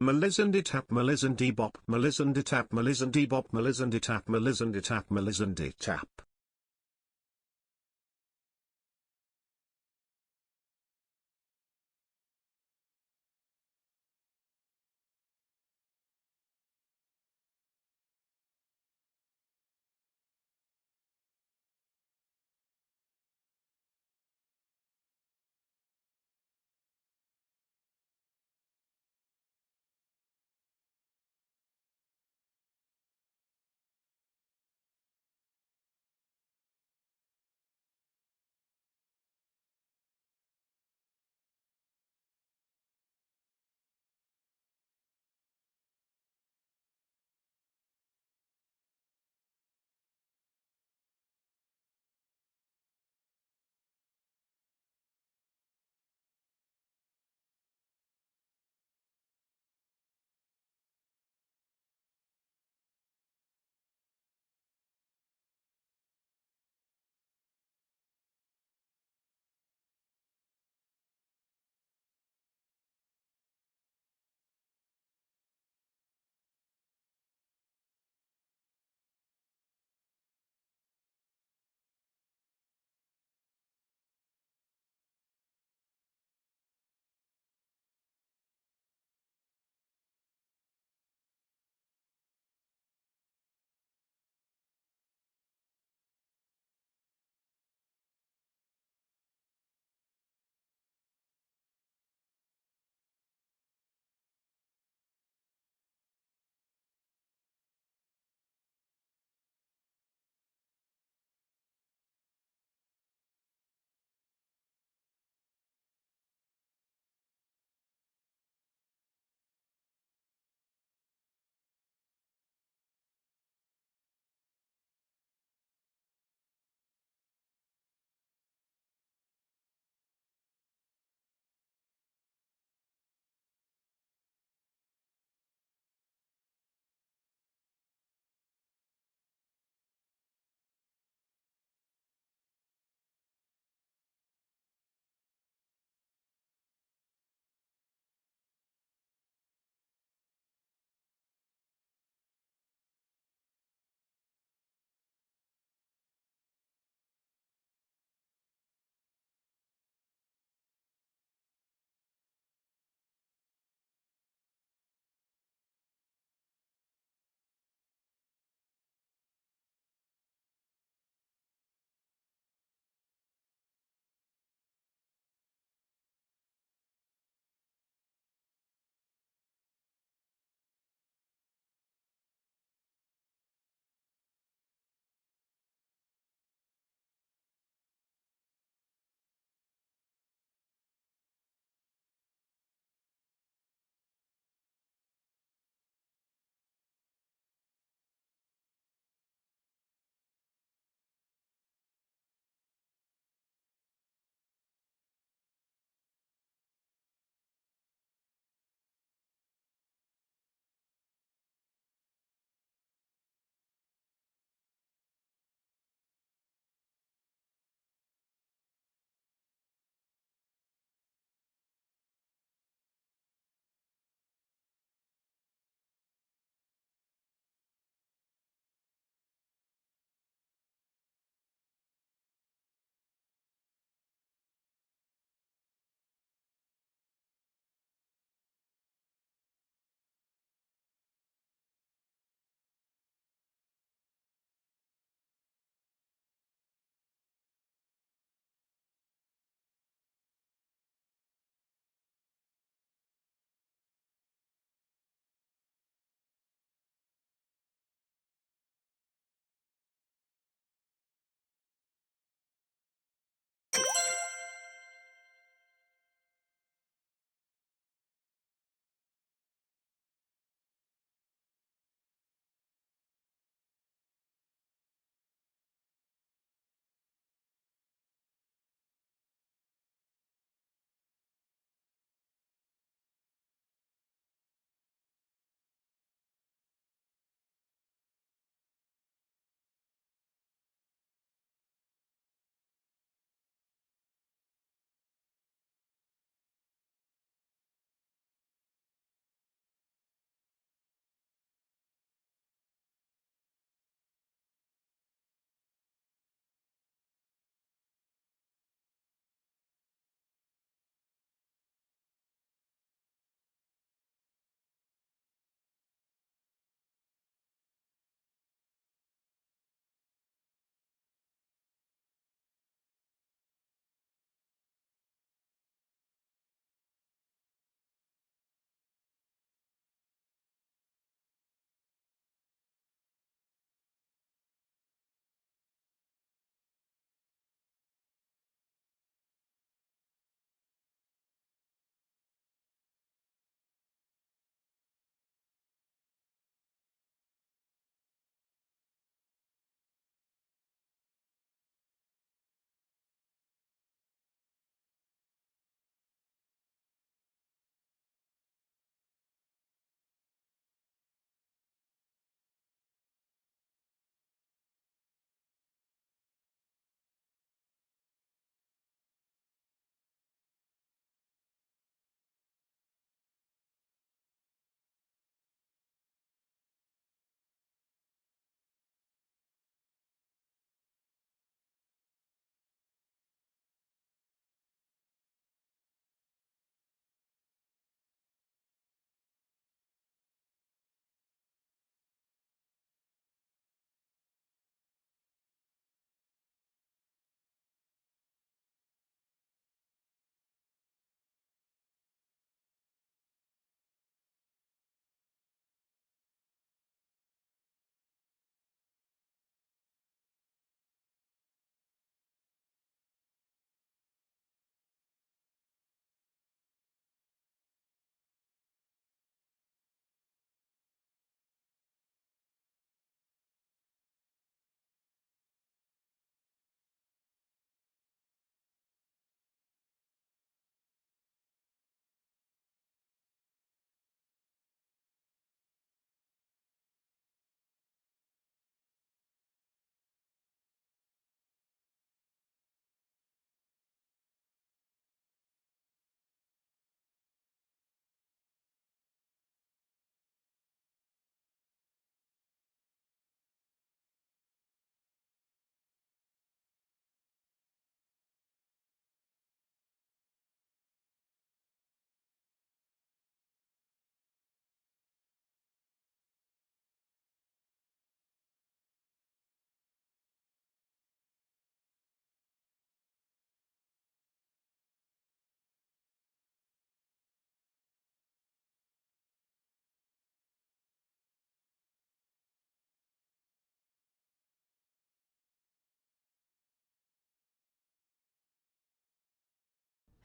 Melizanditap Melizandibop Melizanditap Melizandibop Melizanditap Melizanditap Melizanditap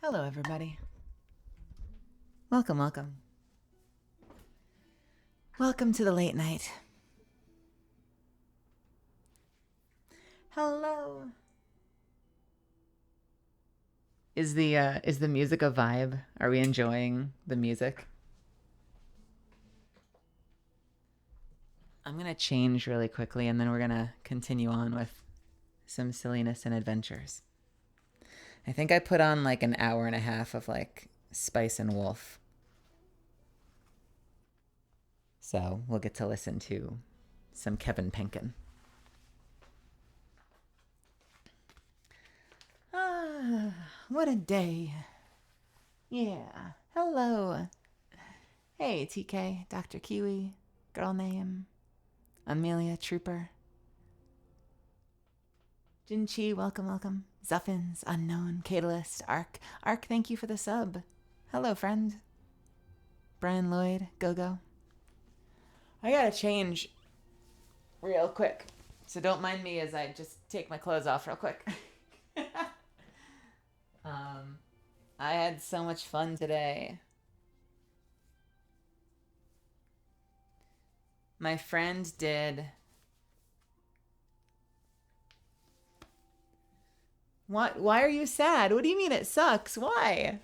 Hello, everybody. Welcome, welcome. Welcome to the late night. Hello. Is the music a vibe? Are we enjoying the music? I'm gonna change really quickly, and then we're gonna continue on with some silliness and adventures. I think I put on like an hour and a half of like Spice and Wolf. So we'll get to listen to some Kevin Penkin. Ah, what a day. Yeah. Hello. Hey, TK, Dr. Kiwi, girl name, Amelia Trooper. Jinchi, welcome, welcome. Zuffins, Unknown, Catalyst, Ark. Ark, thank you for the sub. Hello, friend. Brian Lloyd, Go-Go. I gotta change real quick, so don't mind me as I just take my clothes off real quick. I had so much fun today. My friend did... What? Why are you sad? What do you mean it sucks? Why?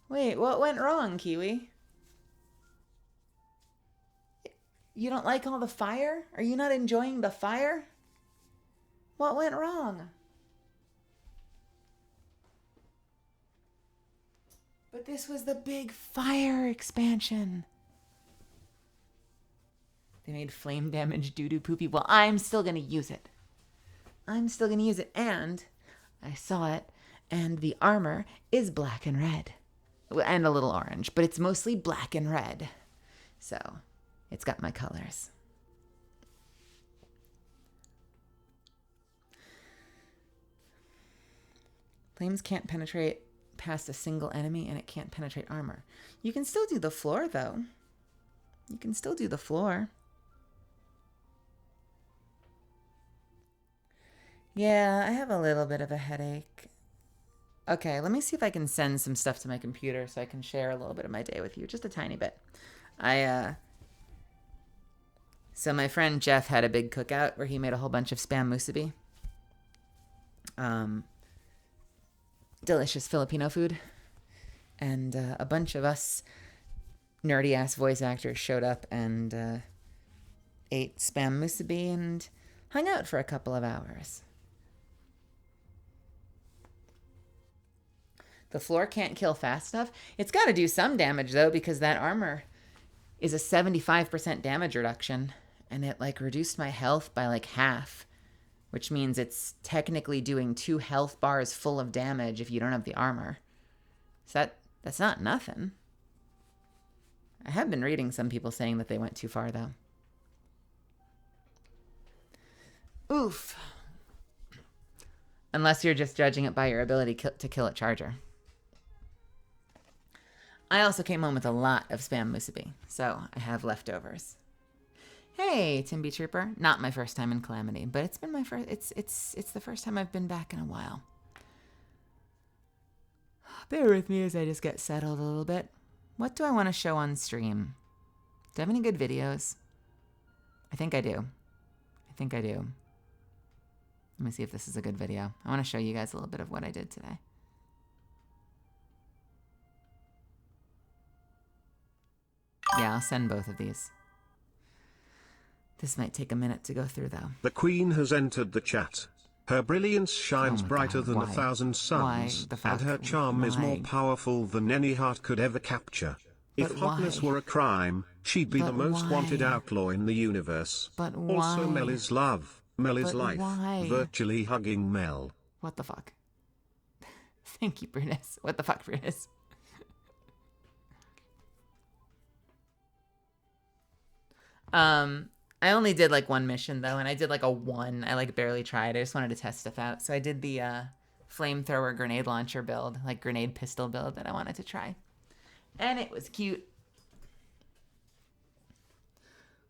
Wait, what went wrong, Kiwi? You don't like all the fire? Are you not enjoying the fire? What went wrong? But this was the big fire expansion. They made flame damage doo-doo poopy. Well, I'm still going to use it. I'm still going to use it. And I saw it. And the armor is black and red. And a little orange. But it's mostly black and red. So it's got my colors. Flames can't penetrate past a single enemy, and it can't penetrate armor. You can still do the floor, though. You can still do the floor. Yeah, I have a little bit of a headache. Okay, let me see if I can send some stuff to my computer so I can share a little bit of my day with you. Just a tiny bit. So my friend Jeff had a big cookout where he made a whole bunch of Spam musubi. Delicious Filipino food. And a bunch of us nerdy-ass voice actors showed up and ate Spam musubi and hung out for a couple of hours. The floor can't kill fast enough. It's got to do some damage, though, because that armor is a 75% damage reduction. And it, like, reduced my health by, like, half. Which means it's technically doing 2 health bars full of damage if you don't have the armor. So that's not nothing. I have been reading some people saying that they went too far, though. Oof. Unless you're just judging it by your ability to kill a charger. I also came home with a lot of Spam musubi, so I have leftovers. Hey, Timby Trooper. Not my first time in Calamity, but it's been my first. It's the first time I've been back in a while. Bear with me as I just get settled a little bit. What do I want to show on stream? Do I have any good videos? I think I do. Let me see if this is a good video. I want to show you guys a little bit of what I did today. Yeah, I'll send both of these. This might take a minute to go through, though. The Queen has entered the chat. Her brilliance shines brighter God, than why? 1,000 suns, and her charm is more powerful than any heart could ever capture. If But hotness why? were a crime, she'd be But the most why? wanted outlaw in the universe. But Also, why? Mel is love, Mel is But life, why? virtually hugging Mel. What the fuck? Thank you, Brutus. What the fuck, Brutus? I only did like one mission though, and I did like a 1. I like barely tried. I just wanted to test stuff out. So I did the flamethrower grenade launcher build, like grenade pistol build that I wanted to try. And it was cute.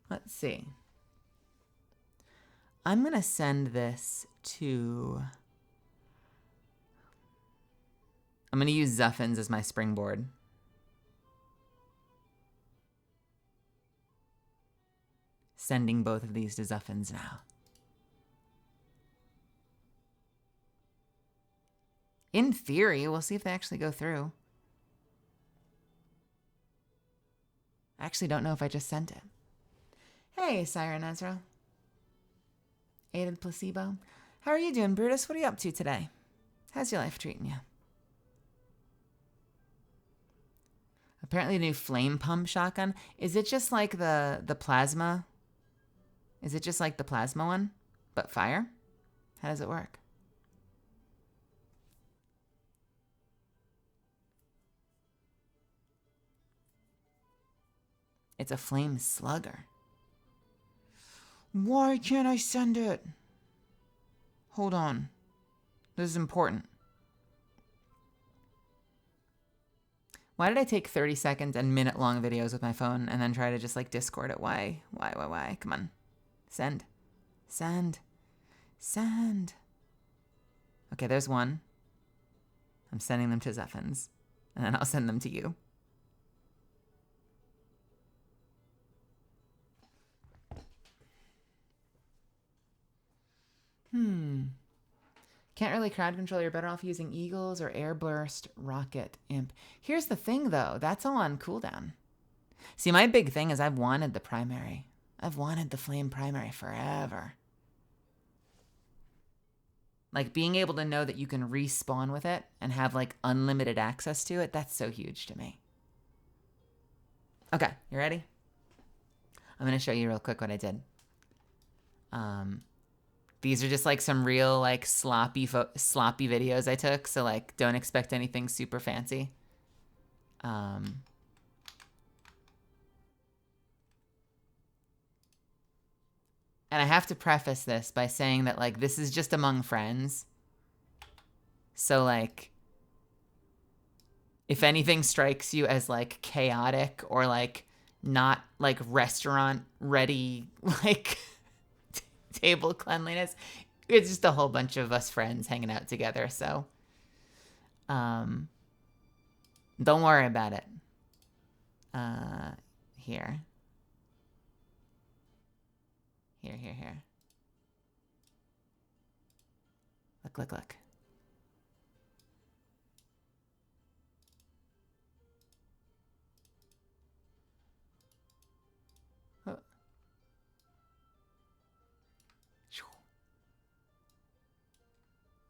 Let's see. I'm going to send this to... I'm going to use Zuffins as my springboard. Sending both of these to Zuffins now. In theory, we'll see if they actually go through. I actually don't know if I just sent it. Hey, Siren Ezra. Aided Placebo. How are you doing, Brutus? What are you up to today? How's your life treating you? Apparently a new flame pump shotgun. Is it just like the plasma? Is it just like the plasma one, but fire? How does it work? It's a flame slugger. Why can't I send it? Hold on. This is important. Why did I take 30 seconds and minute-long videos with my phone and then try to just like Discord it? Why? Come on. Send. Send. Send. Okay, there's one. I'm sending them to Zuffins. And then I'll send them to you. Can't really crowd control. You're better off using Eagles or Airburst Rocket Imp. Here's the thing, though. That's all on cooldown. See, my big thing is I've wanted the primary. I've wanted the Flame primary forever. Like, being able to know that you can respawn with it and have, like, unlimited access to it, that's so huge to me. Okay, you ready? I'm going to show you real quick what I did. These are just like some real like sloppy videos I took, so like don't expect anything super fancy. And I have to preface this by saying that like this is just among friends. So like if anything strikes you as like chaotic or like not like restaurant ready like table cleanliness, it's just a whole bunch of us friends hanging out together, so don't worry about it. Here. Look.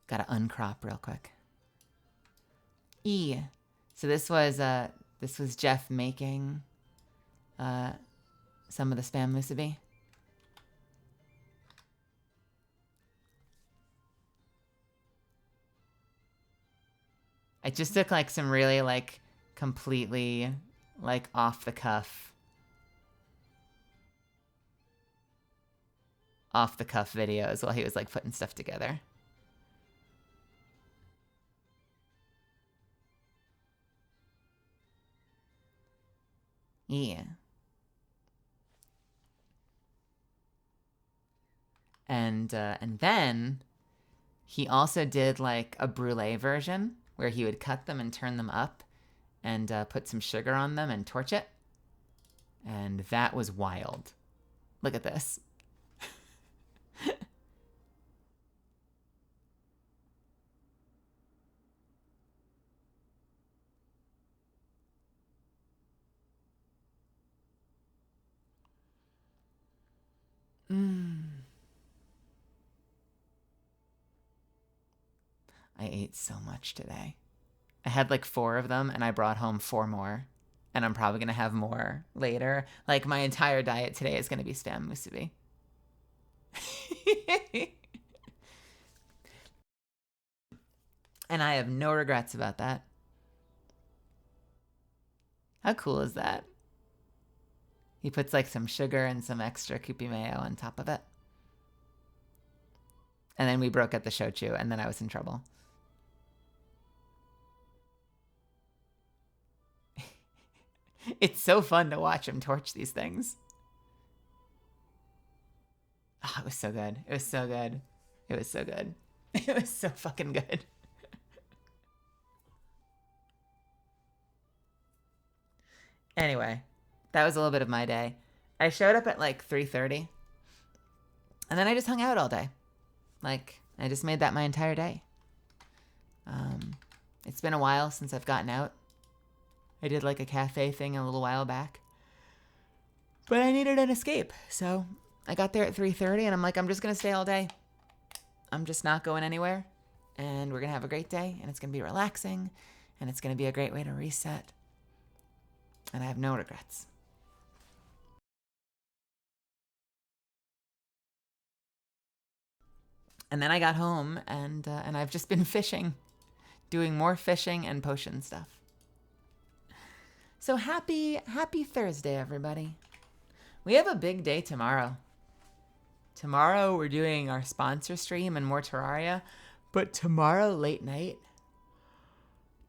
Gotta uncrop real quick. So this was Jeff making some of the spam musubi. I just took like some really like completely like off the cuff videos while he was like putting stuff together. Yeah. And then he also did like a brulee version where he would cut them and turn them up and put some sugar on them and torch it. And that was wild. Look at this. I ate so much today. I had like 4 of them and I brought home 4 more. And I'm probably going to have more later. Like my entire diet today is going to be spam musubi. And I have no regrets about that. How cool is that? He puts like some sugar and some extra kupi mayo on top of it. And then we broke at the shochu and then I was in trouble. It's so fun to watch him torch these things. Oh, it was so good. It was so good. It was so good. It was so fucking good. Anyway, that was a little bit of my day. I showed up at like 3:30, and then I just hung out all day. Like, I just made that my entire day. It's been a while since I've gotten out. I did like a cafe thing a little while back. But I needed an escape, so I got there at 3:30, and I'm like, I'm just going to stay all day. I'm just not going anywhere, and we're going to have a great day, and it's going to be relaxing, and it's going to be a great way to reset. And I have no regrets. And then I got home, and I've just been fishing, doing more fishing and potion stuff. So happy Thursday, everybody. We have a big day tomorrow. Tomorrow we're doing our sponsor stream and more Terraria, but tomorrow late night,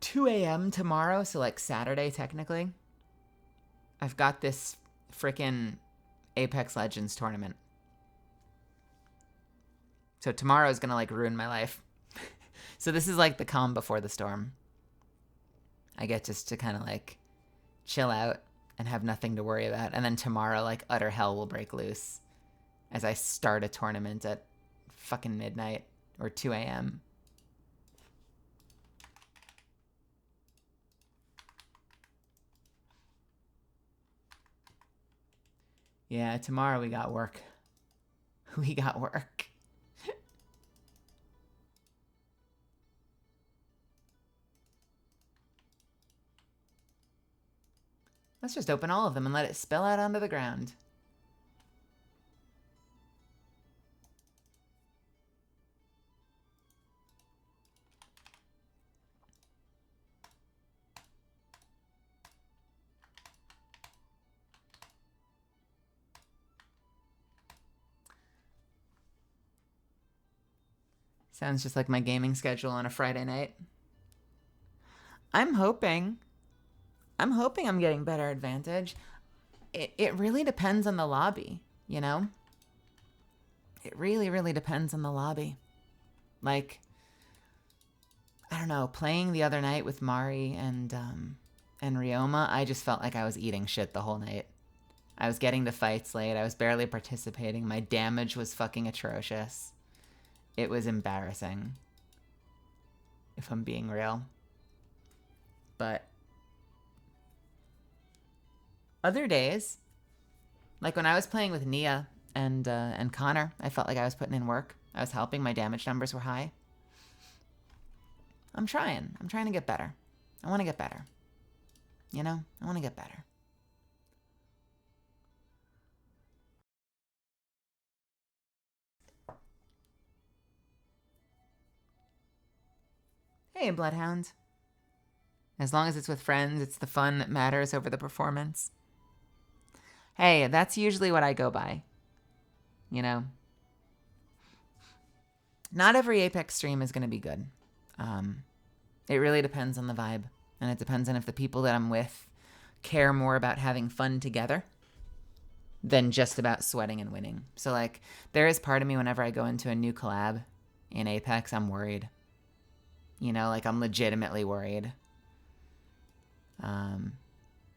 2 a.m. tomorrow, so like Saturday technically, I've got this frickin' Apex Legends tournament. So tomorrow is gonna like ruin my life. So this is like the calm before the storm. I get just to kind of like chill out and have nothing to worry about. And then tomorrow, like, utter hell will break loose as I start a tournament at fucking midnight or 2 a.m. Yeah, tomorrow we got work. We got work. Let's just open all of them and let it spill out onto the ground. Sounds just like my gaming schedule on a Friday night. I'm hoping I'm getting better advantage. It really depends on the lobby, you know? It really, really depends on the lobby. Like, I don't know, playing the other night with Mari and Ryoma, I just felt like I was eating shit the whole night. I was getting the fights late. I was barely participating. My damage was fucking atrocious. It was embarrassing, if I'm being real. But other days, like when I was playing with Nia and Connor, I felt like I was putting in work. I was helping. My damage numbers were high. I'm trying to get better. I want to get better. You know, I want to get better. Hey, Bloodhound. As long as it's with friends, it's the fun that matters over the performance. Hey, that's usually what I go by. You know? Not every Apex stream is going to be good. It really depends on the vibe. And it depends on if the people that I'm with care more about having fun together than just about sweating and winning. So, like, there is part of me whenever I go into a new collab in Apex, I'm worried. You know, like, I'm legitimately worried.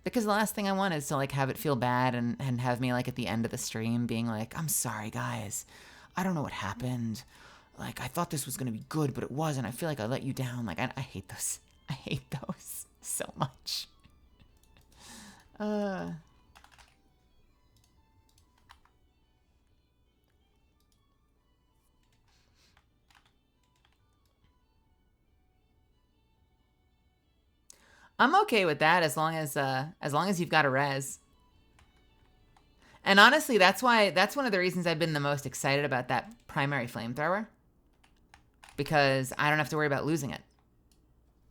Because the last thing I want is to, like, have it feel bad and have me, like, at the end of the stream being like, I'm sorry, guys. I don't know what happened. Like, I thought this was going to be good, but it wasn't. I feel like I let you down. Like, I hate those. I hate those so much. I'm okay with that as long as you've got a res. And honestly, that's one of the reasons I've been the most excited about that primary flamethrower. Because I don't have to worry about losing it.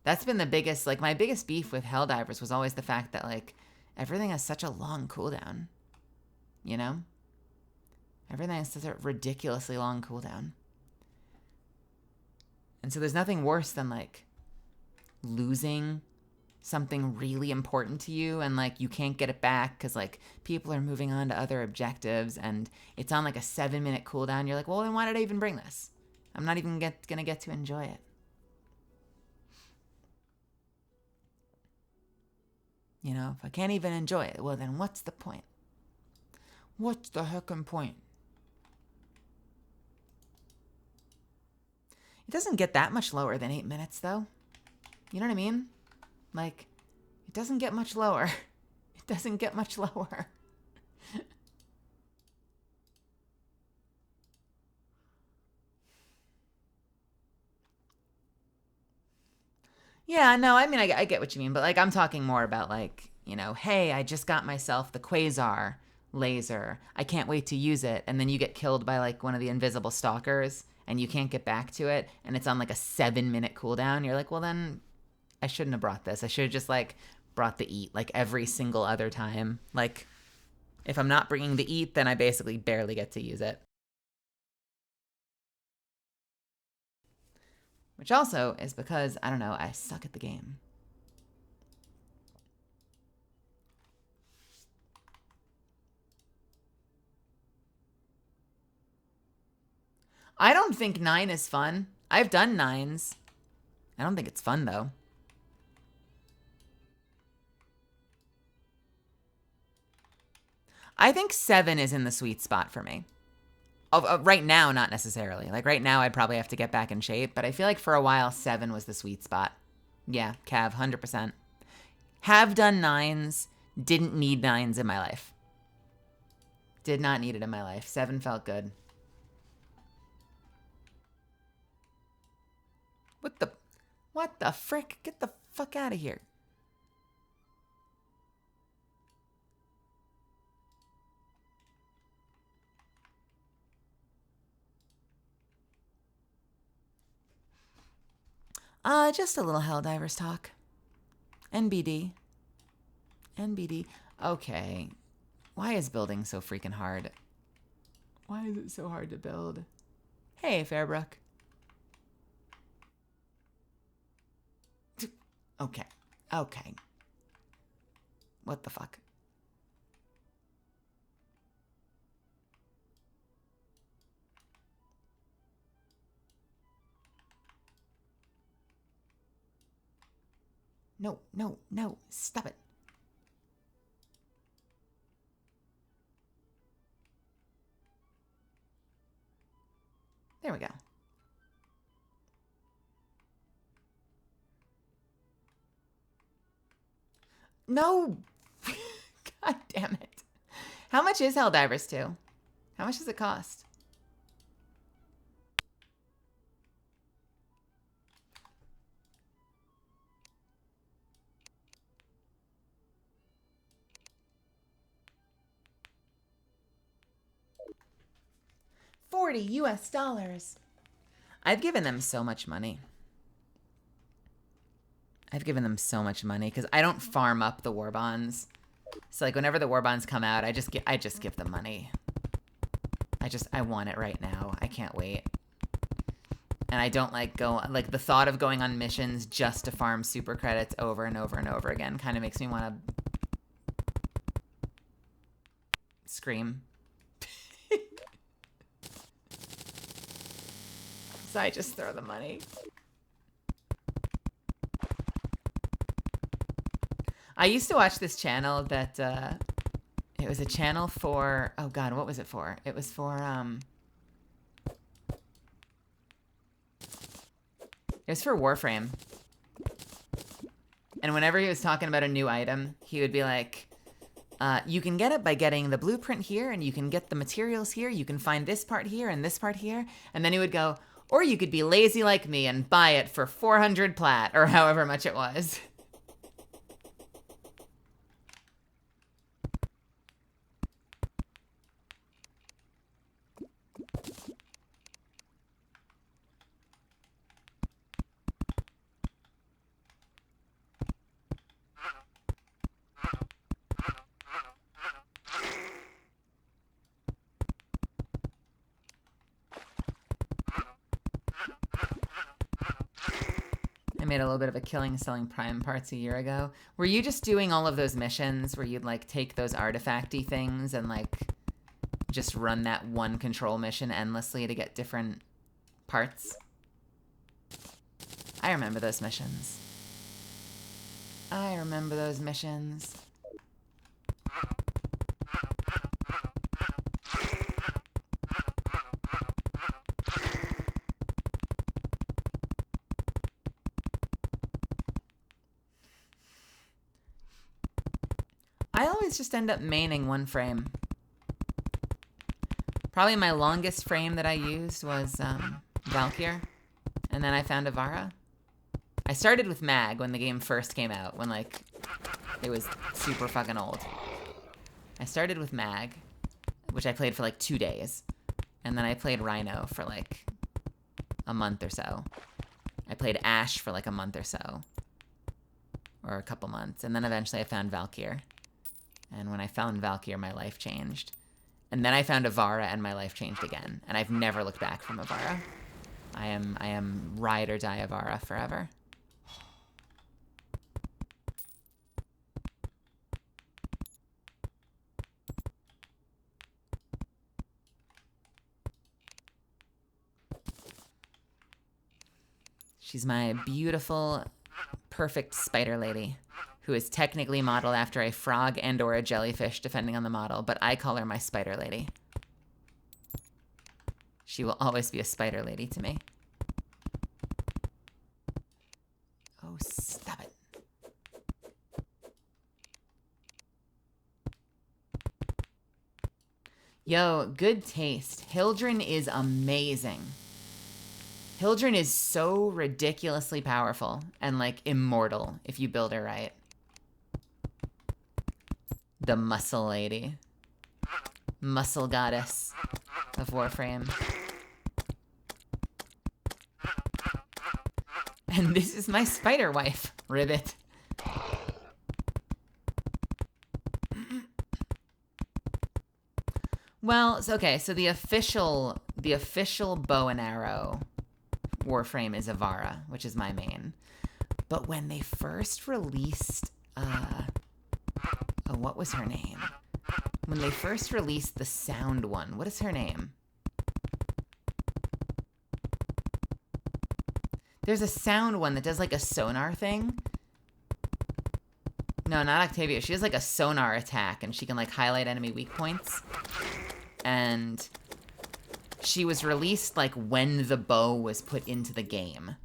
That's been the biggest, like, my biggest beef with Helldivers was always the fact that, like, everything has such a long cooldown. You know? Everything has such a ridiculously long cooldown. And so there's nothing worse than, like, losing something really important to you and, like, you can't get it back because, like, people are moving on to other objectives and it's on, like, a 7-minute cooldown. You're like, well, then why did I even bring this? I'm not even gonna get to enjoy it. You know, if I can't even enjoy it, well then what's the point? What's the heckin' point? It doesn't get that much lower than 8 minutes though. You know what I mean? Like, it doesn't get much lower. It doesn't get much lower. Yeah, no, I mean, I get what you mean, but like, I'm talking more about like, you know, hey, I just got myself the quasar laser. I can't wait to use it. And then you get killed by like one of the invisible stalkers and you can't get back to it. And it's on like a 7-minute cooldown. You're like, well, then I shouldn't have brought this. I should have just like brought the eat like every single other time. Like, if I'm not bringing the eat, then I basically barely get to use it. Which also is because, I don't know, I suck at the game. I don't think 9 is fun. I've done 9s. I don't think it's fun, though. I think 7 is in the sweet spot for me. Right now, not necessarily. Like, right now, I'd probably have to get back in shape. But I feel like for a while, 7 was the sweet spot. Yeah, Cav, 100%. Have done 9s. Didn't need 9s in my life. Did not need it in my life. 7 felt good. What the frick? Get the fuck out of here. Just a little Helldivers talk. NBD. NBD. Okay. Why is building so freaking hard? Why is it so hard to build? Hey, Fairbrook. Okay. Okay. What the fuck? No, no, no. Stop it. There we go. No. God damn it. How much is Helldivers 2? How much does it cost? $40. I've given them so much money. I've given them so much money because I don't farm up the war bonds. So like whenever the war bonds come out, I just give them money. I want it right now. I can't wait. And I don't like the thought of going on missions just to farm super credits over and over and over again kind of makes me want to scream. So I just throw the money. I used to watch this channel that, it was a channel for, oh God, what was it for? It was for, it was for Warframe. And whenever he was talking about a new item, he would be like, you can get it by getting the blueprint here, and you can get the materials here, you can find this part here and this part here. And then he would go, or you could be lazy like me and buy it for 400 plat, or however much it was. Made a little bit of a killing selling prime parts a year ago. Were you just doing all of those missions where you'd like take those artifacty things and like just run that one control mission endlessly to get different parts? I remember those missions. I remember those missions. I always just end up maining one frame. Probably my longest frame that I used was Valkyr, and then I found Avara. I started with Mag when the game first came out, when like it was super fucking old. I started with Mag, which I played for like 2 days, and then I played Rhino for like a month or so. I played Ashe for like a month or so, or a couple months, and then eventually I found Valkyr. And when I found Valkyr, my life changed. And then I found Avara, and my life changed again. And I've never looked back from Avara. I am ride or die Avara forever. She's my beautiful, perfect spider lady, who is technically modeled after a frog and or a jellyfish, depending on the model, but I call her my spider lady. She will always be a spider lady to me. Oh, stop it. Yo, good taste. Hildryn is amazing. Hildryn is so ridiculously powerful and, like, immortal if you build her right. The muscle lady. Muscle goddess of Warframe. And this is my spider wife, Ribbit. Well, okay, so the official bow and arrow Warframe is Avara, which is my main. But when they first released, what was her name? When they first released the sound one, what is her name? There's a sound one that does like a sonar thing. No, not Octavia. She has like a sonar attack, and she can like highlight enemy weak points. And she was released like when the bow was put into the game.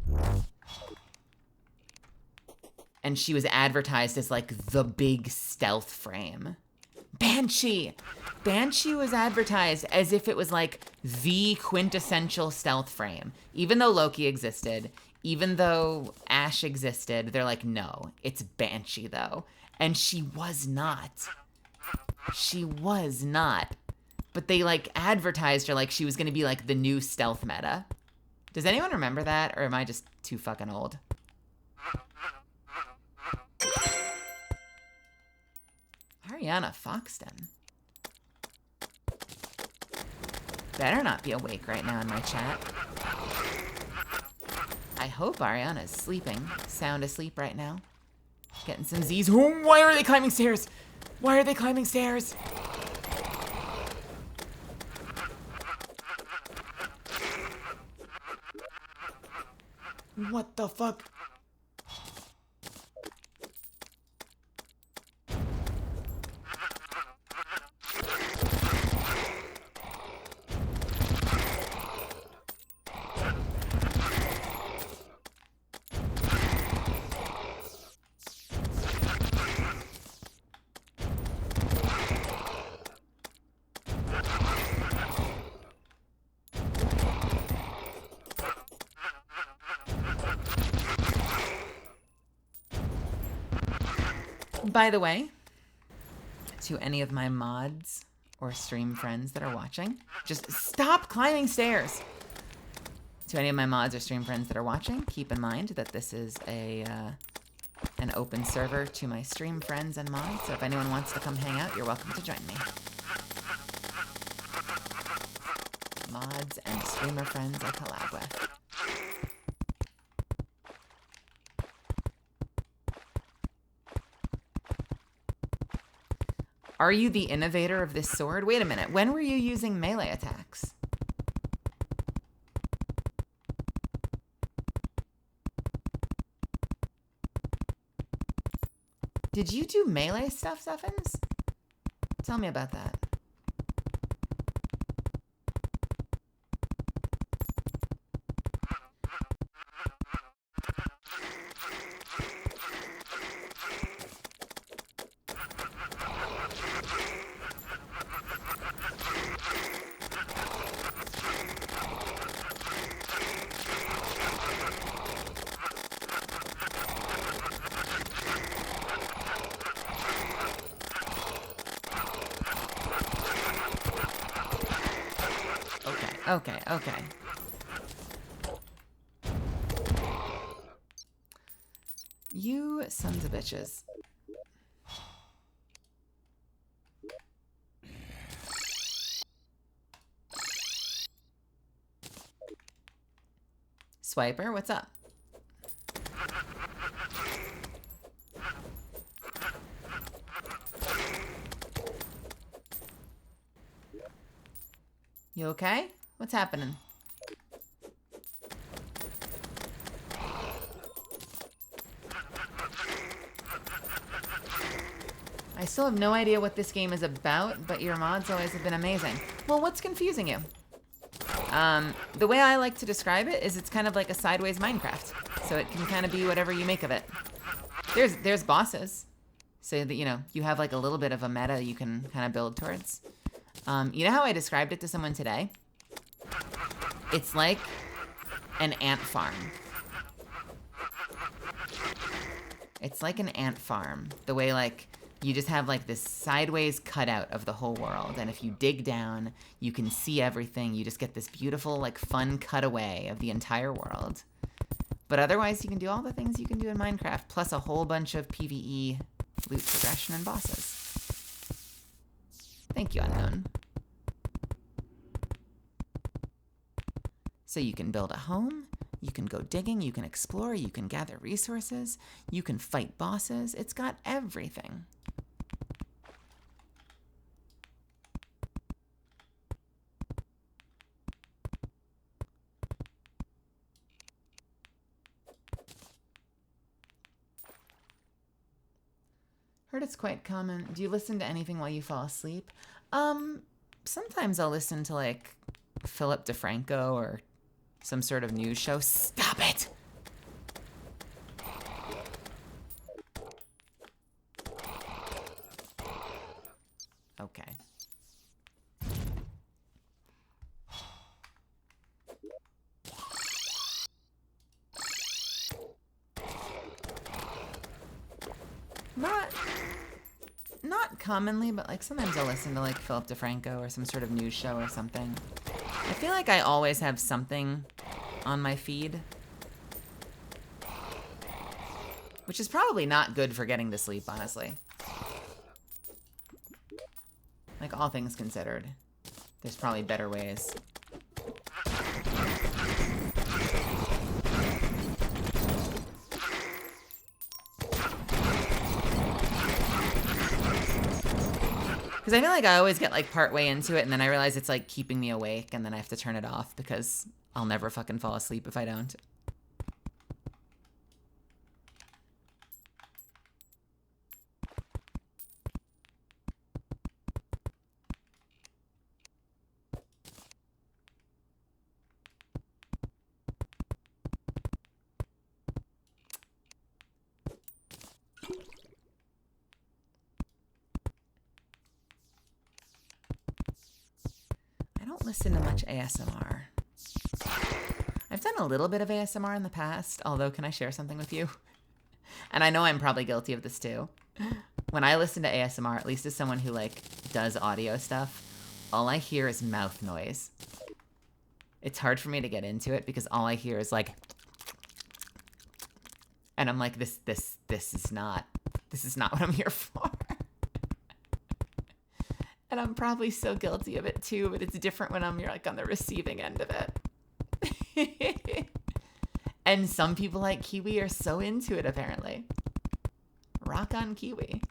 And she was advertised as like the big stealth frame. Banshee! Banshee was advertised as if it was like the quintessential stealth frame. Even though Loki existed, even though Ashe existed, they're like, no, it's Banshee though. And she was not. She was not. But they like advertised her like she was gonna be like the new stealth meta. Does anyone remember that? Or am I just too fucking old? Ariana Foxton. Better not be awake right now in my chat. I hope Ariana is sleeping. Sound asleep right now. Getting some Z's. Oh, why are they climbing stairs? Why are they climbing stairs? What the fuck? By the way, to any of my mods or stream friends that are watching, just stop climbing stairs. To any of my mods or stream friends that are watching, keep in mind that this is an open server to my stream friends and mods, so if anyone wants to come hang out, you're welcome to join me. Mods and streamer friends I collab with. Are you the innovator of this sword? Wait a minute. When were you using melee attacks? Did you do melee stuff, Stuffins? Tell me about that. Okay. You sons of bitches. Swiper, what's up? You okay? What's happening? I still have no idea what this game is about, but your mods always have been amazing. Well, what's confusing you? The way I like to describe it is it's kind of like a sideways Minecraft. So it can kind of be whatever you make of it. There's bosses. So that, you know, you have like a little bit of a meta you can kind of build towards. You know how I described it to someone today? It's like an ant farm. It's like an ant farm. The way, like, you just have, like, this sideways cutout of the whole world. And if you dig down, you can see everything. You just get this beautiful, like, fun cutaway of the entire world. But otherwise, you can do all the things you can do in Minecraft, plus a whole bunch of PvE, loot progression, and bosses. Thank you, Unknown. So you can build a home, you can go digging, you can explore, you can gather resources, you can fight bosses. It's got everything. Heard it's quite common. Do you listen to anything while you fall asleep? Sometimes I'll listen to, like, Philip DeFranco or some sort of news show. Stop it! Okay. Not commonly, but like sometimes I'll listen to like Philip DeFranco or some sort of news show or something. I feel like I always have something on my feed, which is probably not good for getting to sleep, honestly. Like, all things considered, there's probably better ways. Because I feel like I always get, like, part way into it, and then I realize it's, like, keeping me awake, and then I have to turn it off, because I'll never fucking fall asleep if I don't. Listen to much ASMR. I've done a little bit of ASMR in the past, although can I share something with you? And I know I'm probably guilty of this too. When I listen to ASMR, at least as someone who like does audio stuff, all I hear is mouth noise. It's hard for me to get into it because all I hear is like, and I'm like, this is not what I'm here for. And I'm probably so guilty of it too, but it's different when I'm like on the receiving end of it. And some people like Kiwi are so into it, apparently. Rock on, Kiwi.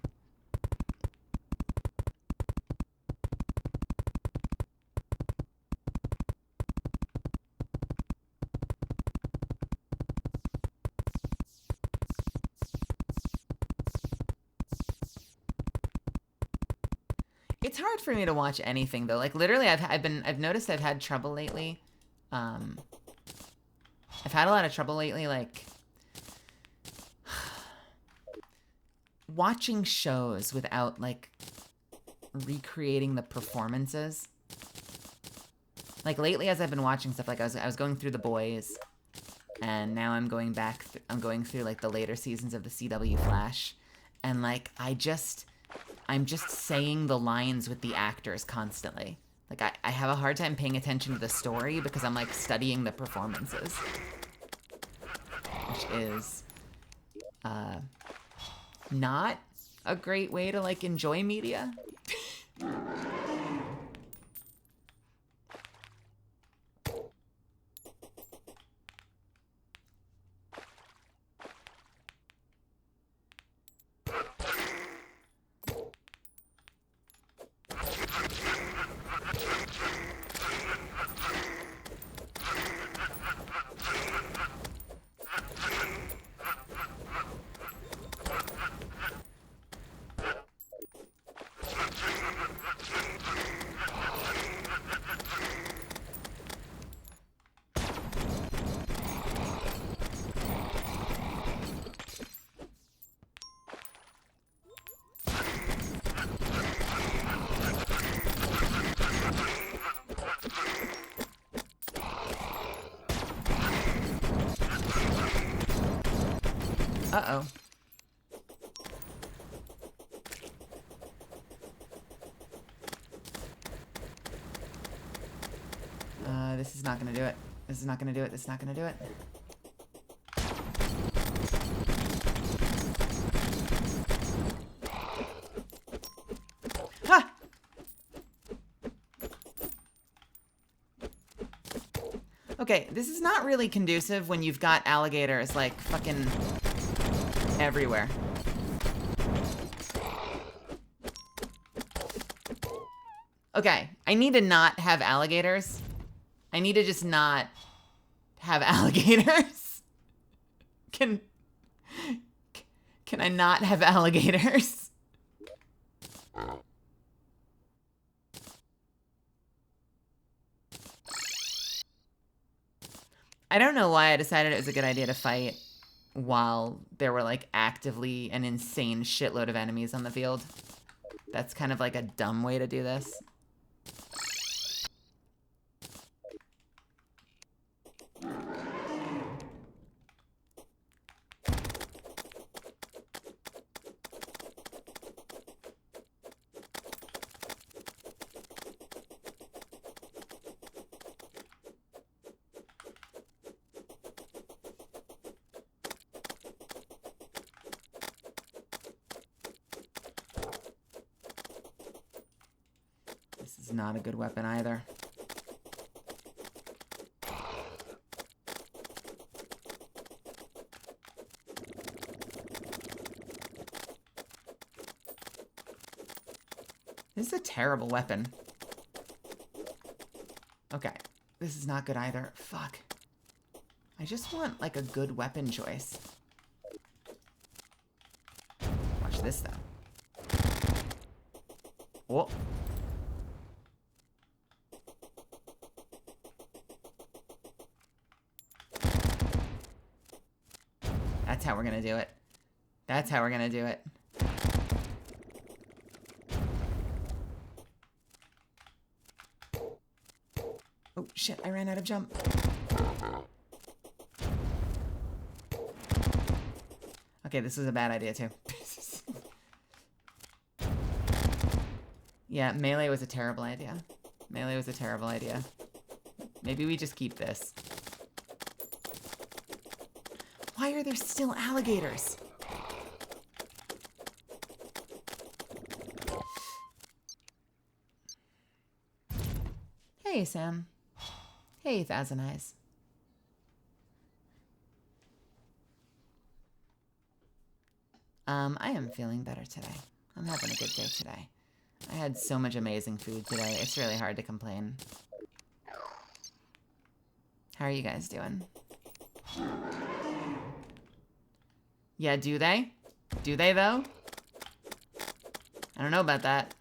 It's hard for me to watch anything though. Like literally, I've noticed I've had trouble lately. I've had a lot of trouble lately, like watching shows without like recreating the performances. Like lately, as I've been watching stuff, like I was going through The Boys, and now I'm going back. I'm going through like the later seasons of the CW Flash, and like I'm just saying the lines with the actors constantly. Like I have a hard time paying attention to the story because I'm like studying the performances, which is not a great way to like enjoy media. Uh-oh. This is not gonna do it. This is not gonna do it. This is not gonna do it. Ha! Okay, this is not really conducive when you've got alligators, like, fucking everywhere. Okay, I need to not have alligators. I need to just not have alligators. Can I not have alligators? I don't know why I decided it was a good idea to fight while there were like actively an insane shitload of enemies on the field. That's kind of like a dumb way to do this. This is not a good weapon either. This is a terrible weapon. Okay. This is not good either. Fuck. I just want, like, a good weapon choice. Watch this, though. Whoa. That's how we're gonna do it. That's how we're gonna do it. Oh, shit, I ran out of jump. Okay, this is a bad idea, too. Yeah, melee was a terrible idea. Melee was a terrible idea. Maybe we just keep this. Why are there still alligators? Hey, Sam. Hey, Thousand Eyes. I am feeling better today. I'm having a good day today. I had so much amazing food today. It's really hard to complain. How are you guys doing? Yeah, do they? Do they, though? I don't know about that.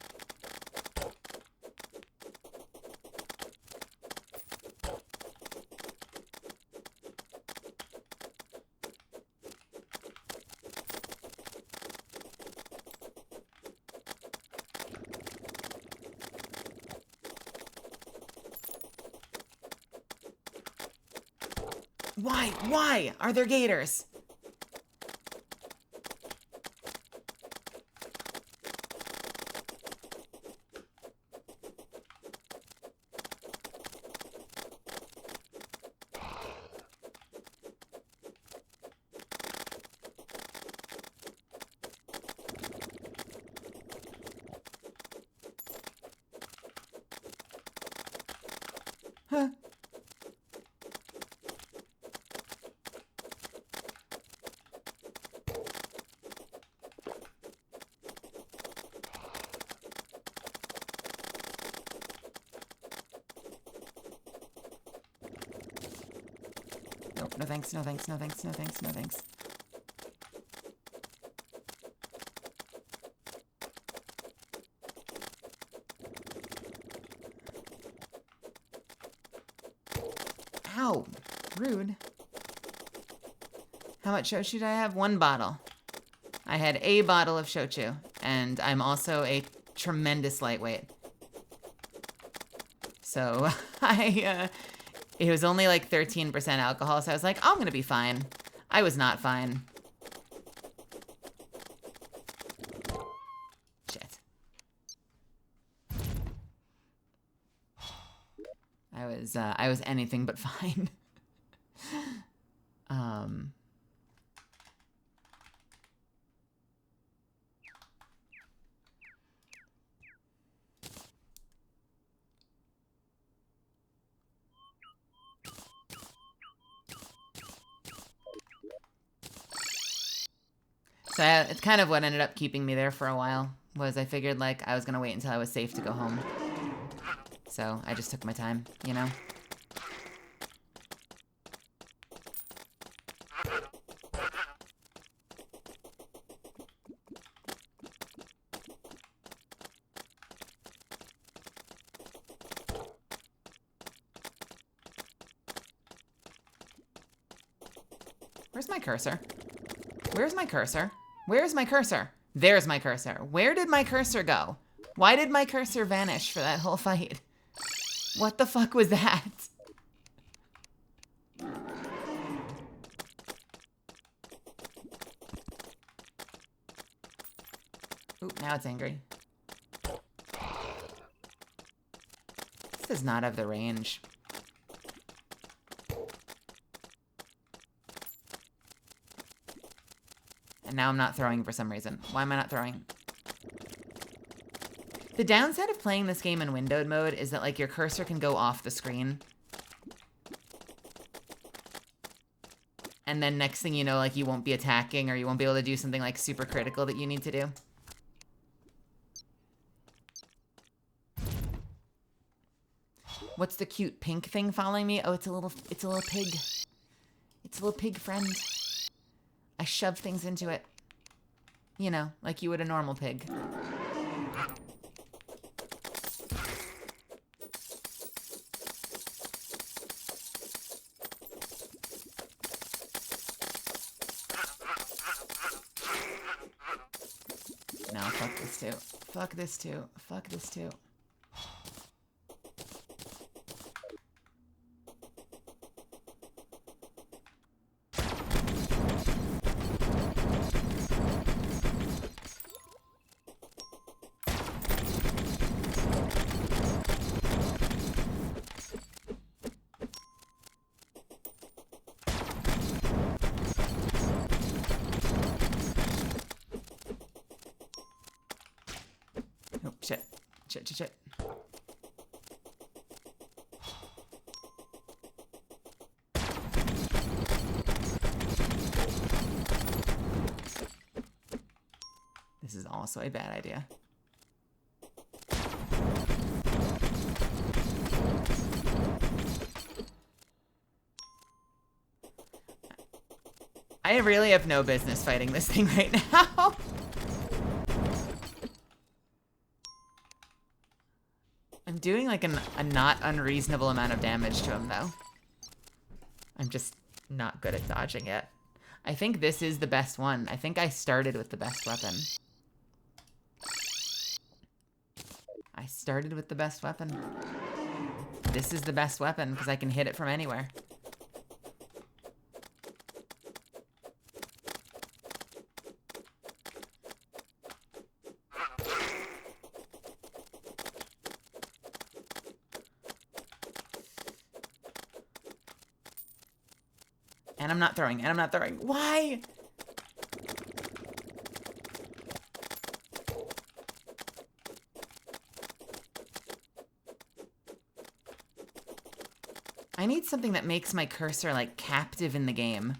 Why? Why are there gators? Huh. Nope, no thanks, no thanks, no thanks, no thanks, no thanks. Ow, rude. How much shochu did I have? 1 bottle. I had a bottle of shochu, and I'm also a tremendous lightweight. So it was only like 13% alcohol, so I was like, I'm gonna be fine. I was not fine. Shit. I was anything but fine. So it's kind of what ended up keeping me there for a while, was I figured like I was gonna wait until I was safe to go home. So I just took my time, you know? Where's my cursor? Where's my cursor? Where's my cursor? There's my cursor. Where did my cursor go? Why did my cursor vanish for that whole fight? What the fuck was that? Oop, now it's angry. This does not have the range. And now I'm not throwing for some reason. Why am I not throwing? The downside of playing this game in windowed mode is that like your cursor can go off the screen. And then next thing you know, like you won't be attacking or you won't be able to do something like super critical that you need to do. What's the cute pink thing following me? Oh, it's a little pig. It's a little pig friend. I shove things into it. You know, like you would a normal pig. No, fuck this too. Fuck this too. Fuck this too. Oh, shit. Shit, shit, shit. This is also a bad idea. I really have no business fighting this thing right now. I'm doing like a not unreasonable amount of damage to him though. I'm just not good at dodging it. I think this is the best one. I think I started with the best weapon. I started with the best weapon. This is the best weapon because I can hit it from anywhere. And I'm not throwing, and I'm not throwing. Why? I need something that makes my cursor, like, captive in the game.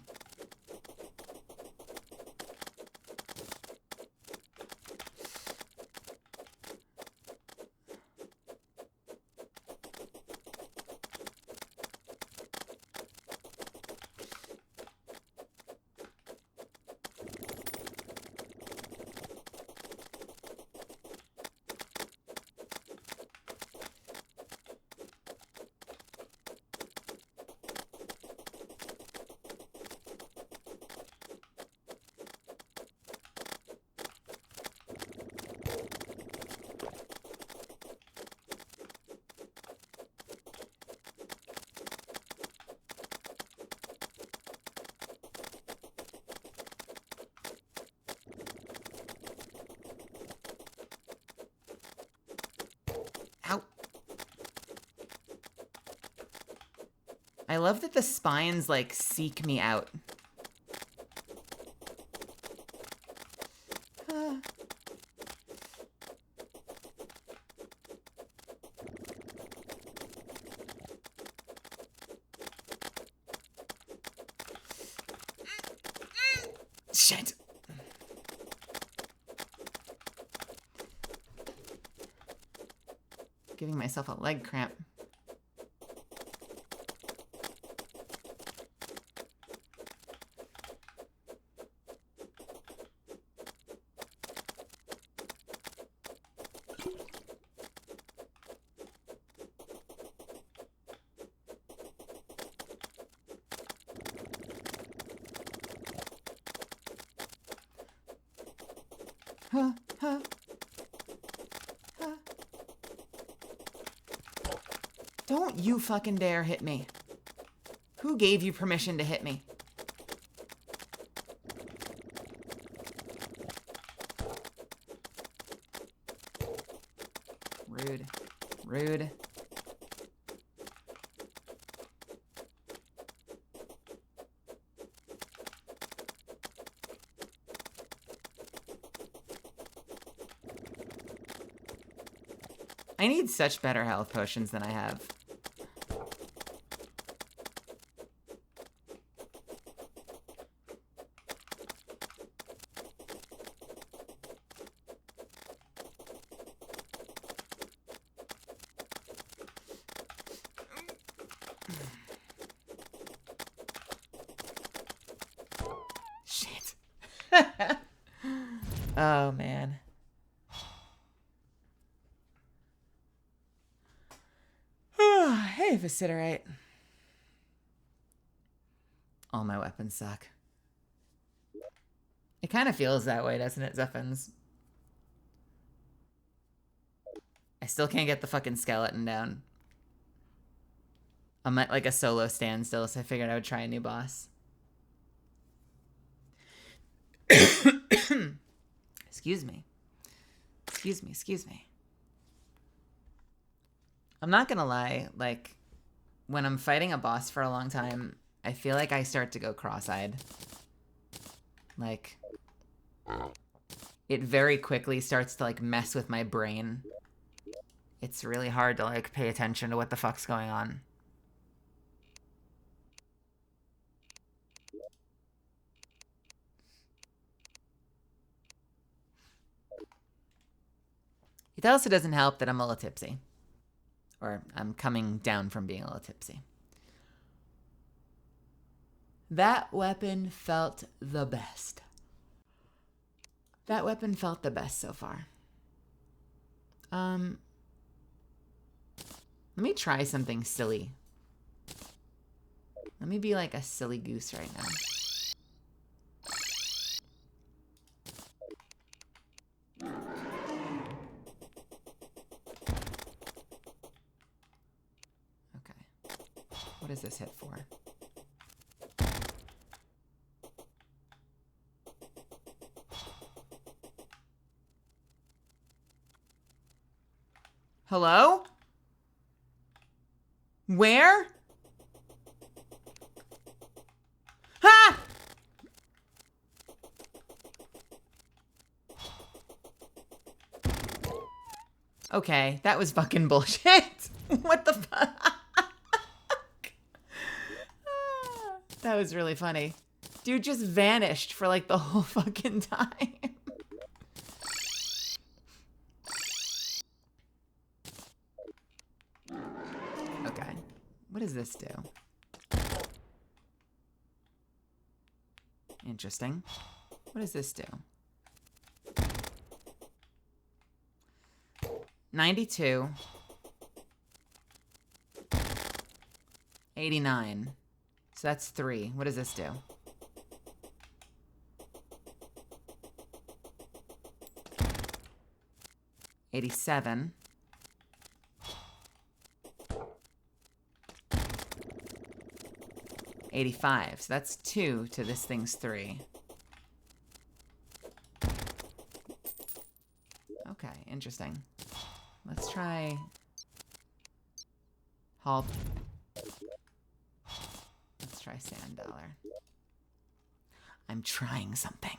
Ow. I love that the spines, like, seek me out. Shit. Giving myself a leg cramp. Huh, huh, huh. Don't you fucking dare hit me. Who gave you permission to hit me? Rude. Rude. I need such better health potions than I have. Shit. Oh, man. Hey, Viscerite. All my weapons suck. It kind of feels that way, doesn't it, Zuffins? I still can't get the fucking skeleton down. I'm at like a solo standstill, so I figured I would try a new boss. Excuse me. Excuse me, excuse me. I'm not gonna lie, like, when I'm fighting a boss for a long time, I feel like I start to go cross-eyed. Like, it very quickly starts to, like, mess with my brain. It's really hard to, like, pay attention to what the fuck's going on. It also doesn't help that I'm a little tipsy. Or I'm coming down from being a little tipsy. That weapon felt the best. That weapon felt the best so far. Let me try something silly. Let me be like a silly goose right now. Okay. What does this hit for? Hello? Where? Okay, that was fucking bullshit. What the fuck? That was really funny. Dude just vanished for like the whole fucking time. Okay. What does this do? Interesting. What does this do? 92. 89. So that's 3. What does this do? $87. 85. So that's 2 to this thing's 3. Okay, interesting. Let's try halt. Let's try sand dollar. I'm trying something.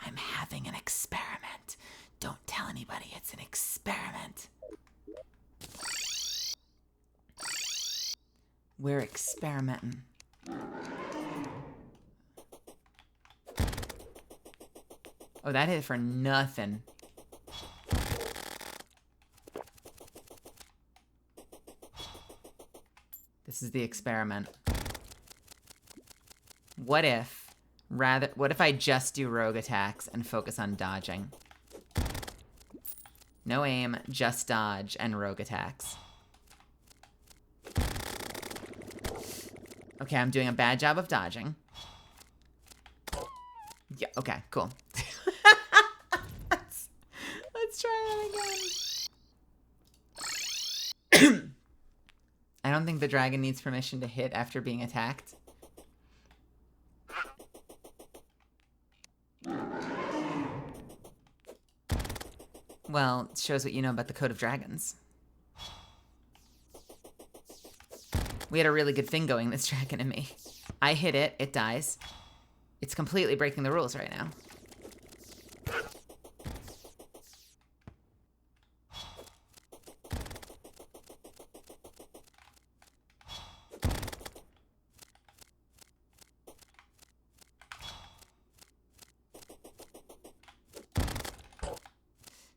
I'm having an experiment. Don't tell anybody it's an experiment. We're experimenting. Oh, that hit for nothing. This is the experiment. What if I just do rogue attacks and focus on dodging? No aim, just dodge and rogue attacks. Okay, I'm doing a bad job of dodging. Yeah, okay, cool. Let's try that again. I don't think the dragon needs permission to hit after being attacked. Well, it shows what you know about the Code of Dragons. We had a really good thing going, this dragon and me. I hit it, it dies. It's completely breaking the rules right now.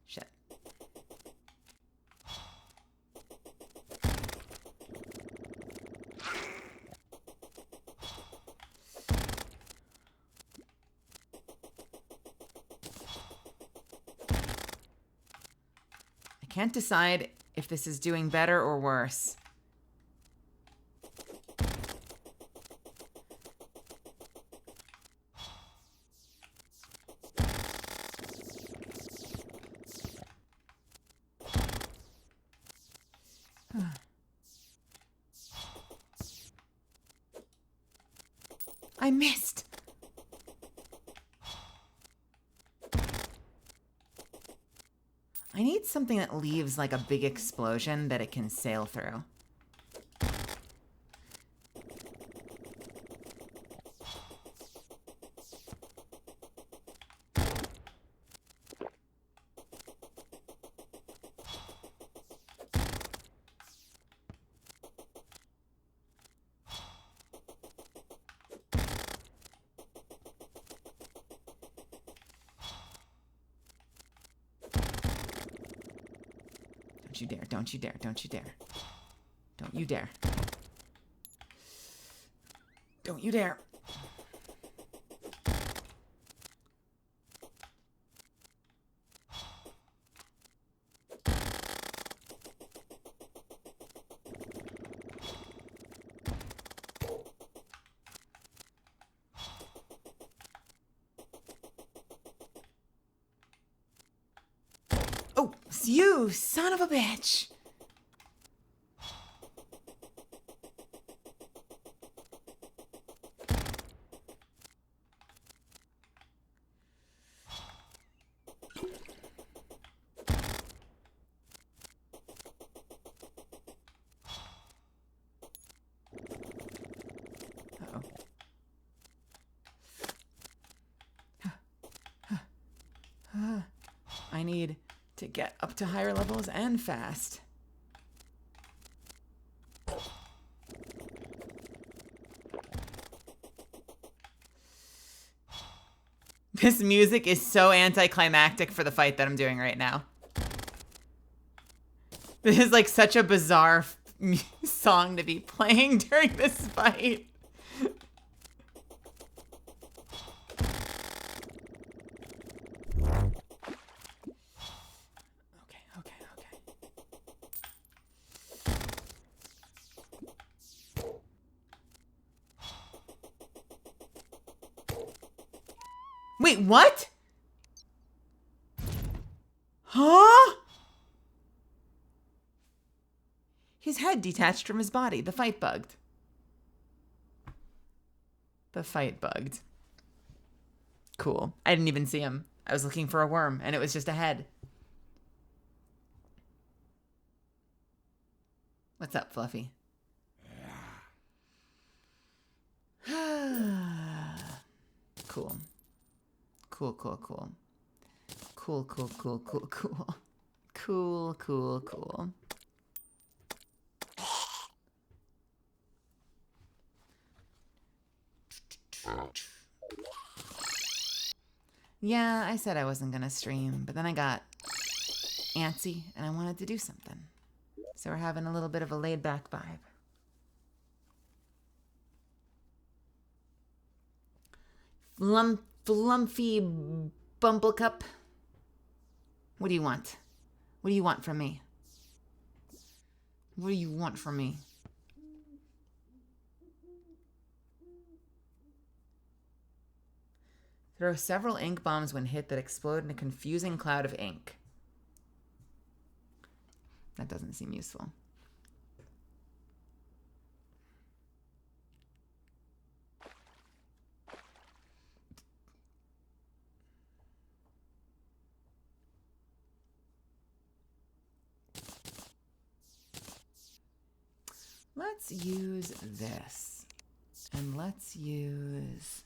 Shit. I can't decide if this is doing better or worse. I missed. I need something that leaves like a big explosion that it can sail through. Don't you dare, don't you dare, don't you dare. Don't you dare. Don't you dare. Oh, it's you, son of a bitch. I need to get up to higher levels and fast. This music is so anticlimactic for the fight that I'm doing right now. This is like such a bizarre song to be playing during this fight. Wait, what? Huh? His head detached from his body. The fight bugged. The fight bugged. Cool. I didn't even see him. I was looking for a worm, and it was just a head. What's up, Fluffy? Cool. Cool, cool, cool. Cool, cool, cool, cool, cool. Cool, cool, cool. Yeah, I said I wasn't gonna stream, but then I got antsy and I wanted to do something. So we're having a little bit of a laid-back vibe. Flumpy Bumblecup. What do you want? What do you want from me? What do you want from me? Throw several ink bombs when hit that explode in a confusing cloud of ink. That doesn't seem useful. Let's use this. And let's use...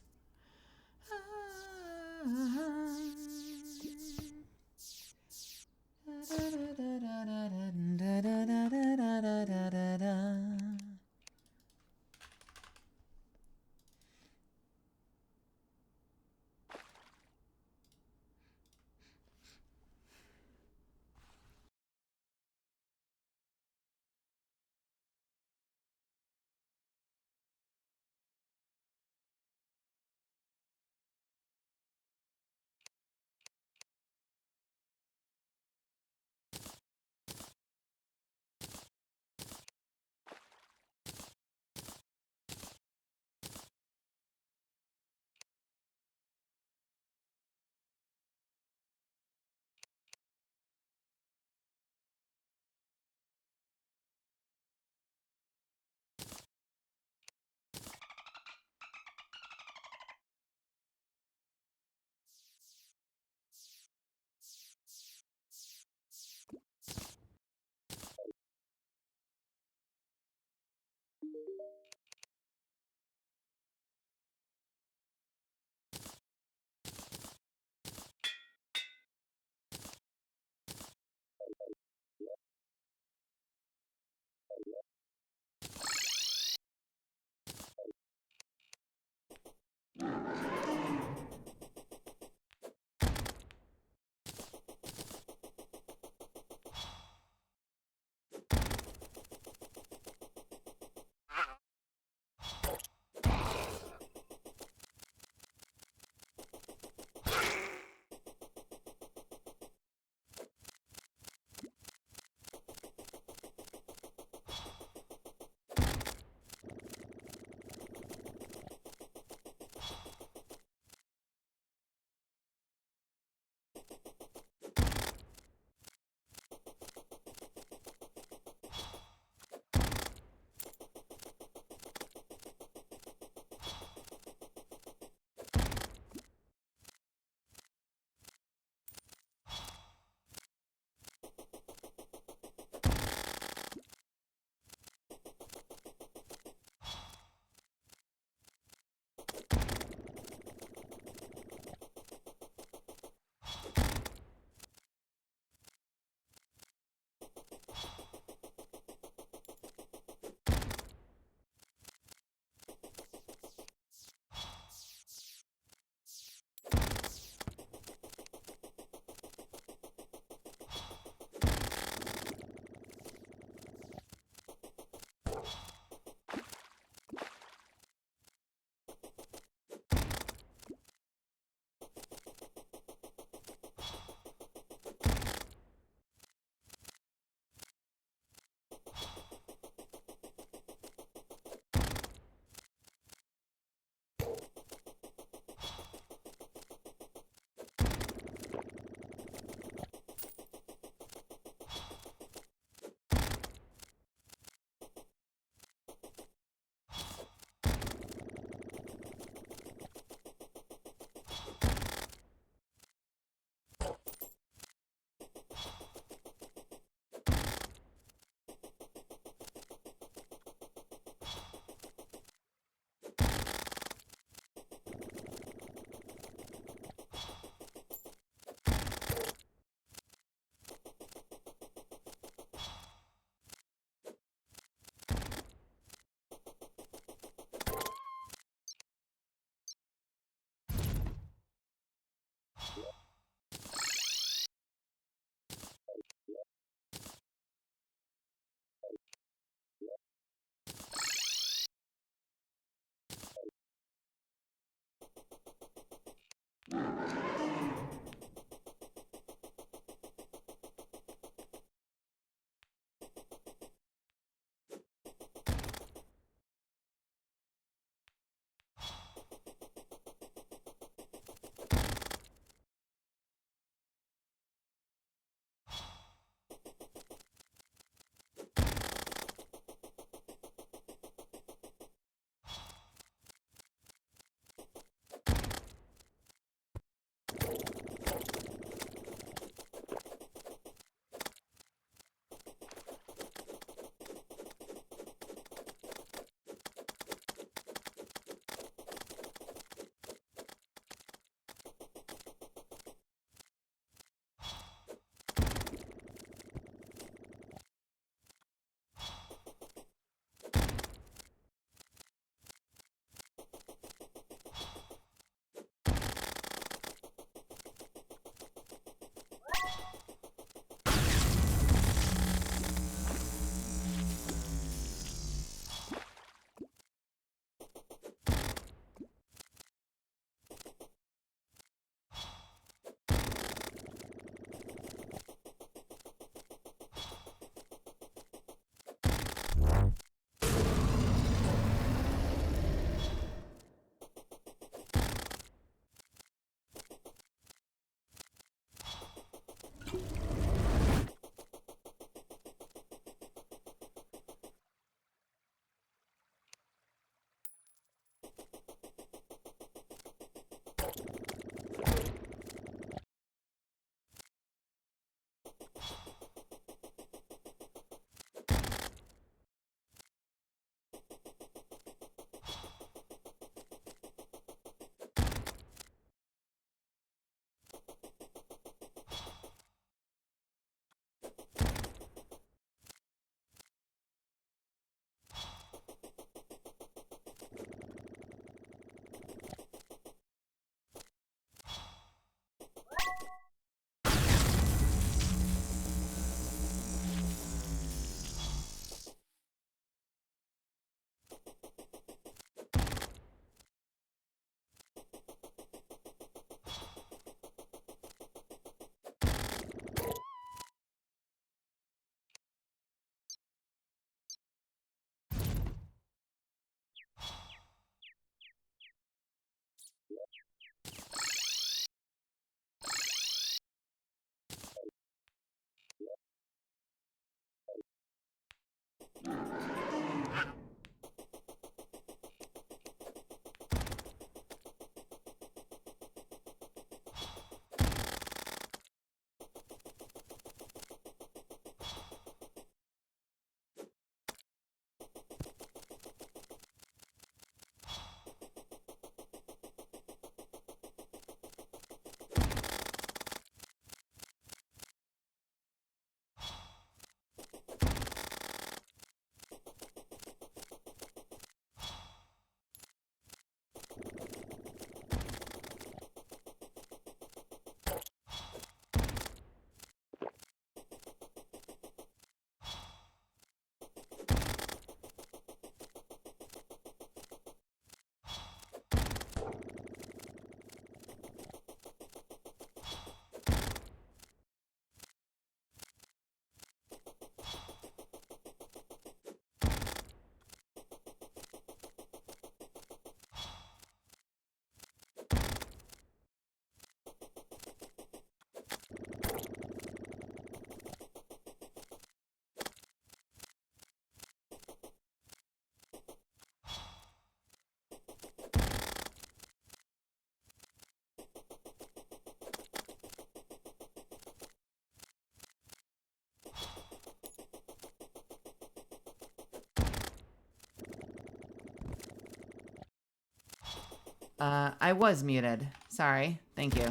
I was muted. Sorry. Thank you.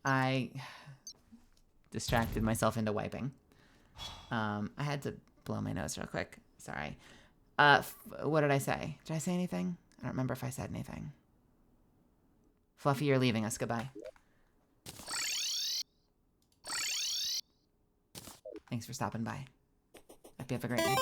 I distracted myself into wiping. I had to blow my nose real quick. Sorry. What did I say? Did I say anything? I don't remember if I said anything. Fluffy, you're leaving us. Goodbye. Thanks for stopping by. Hope you have a great night.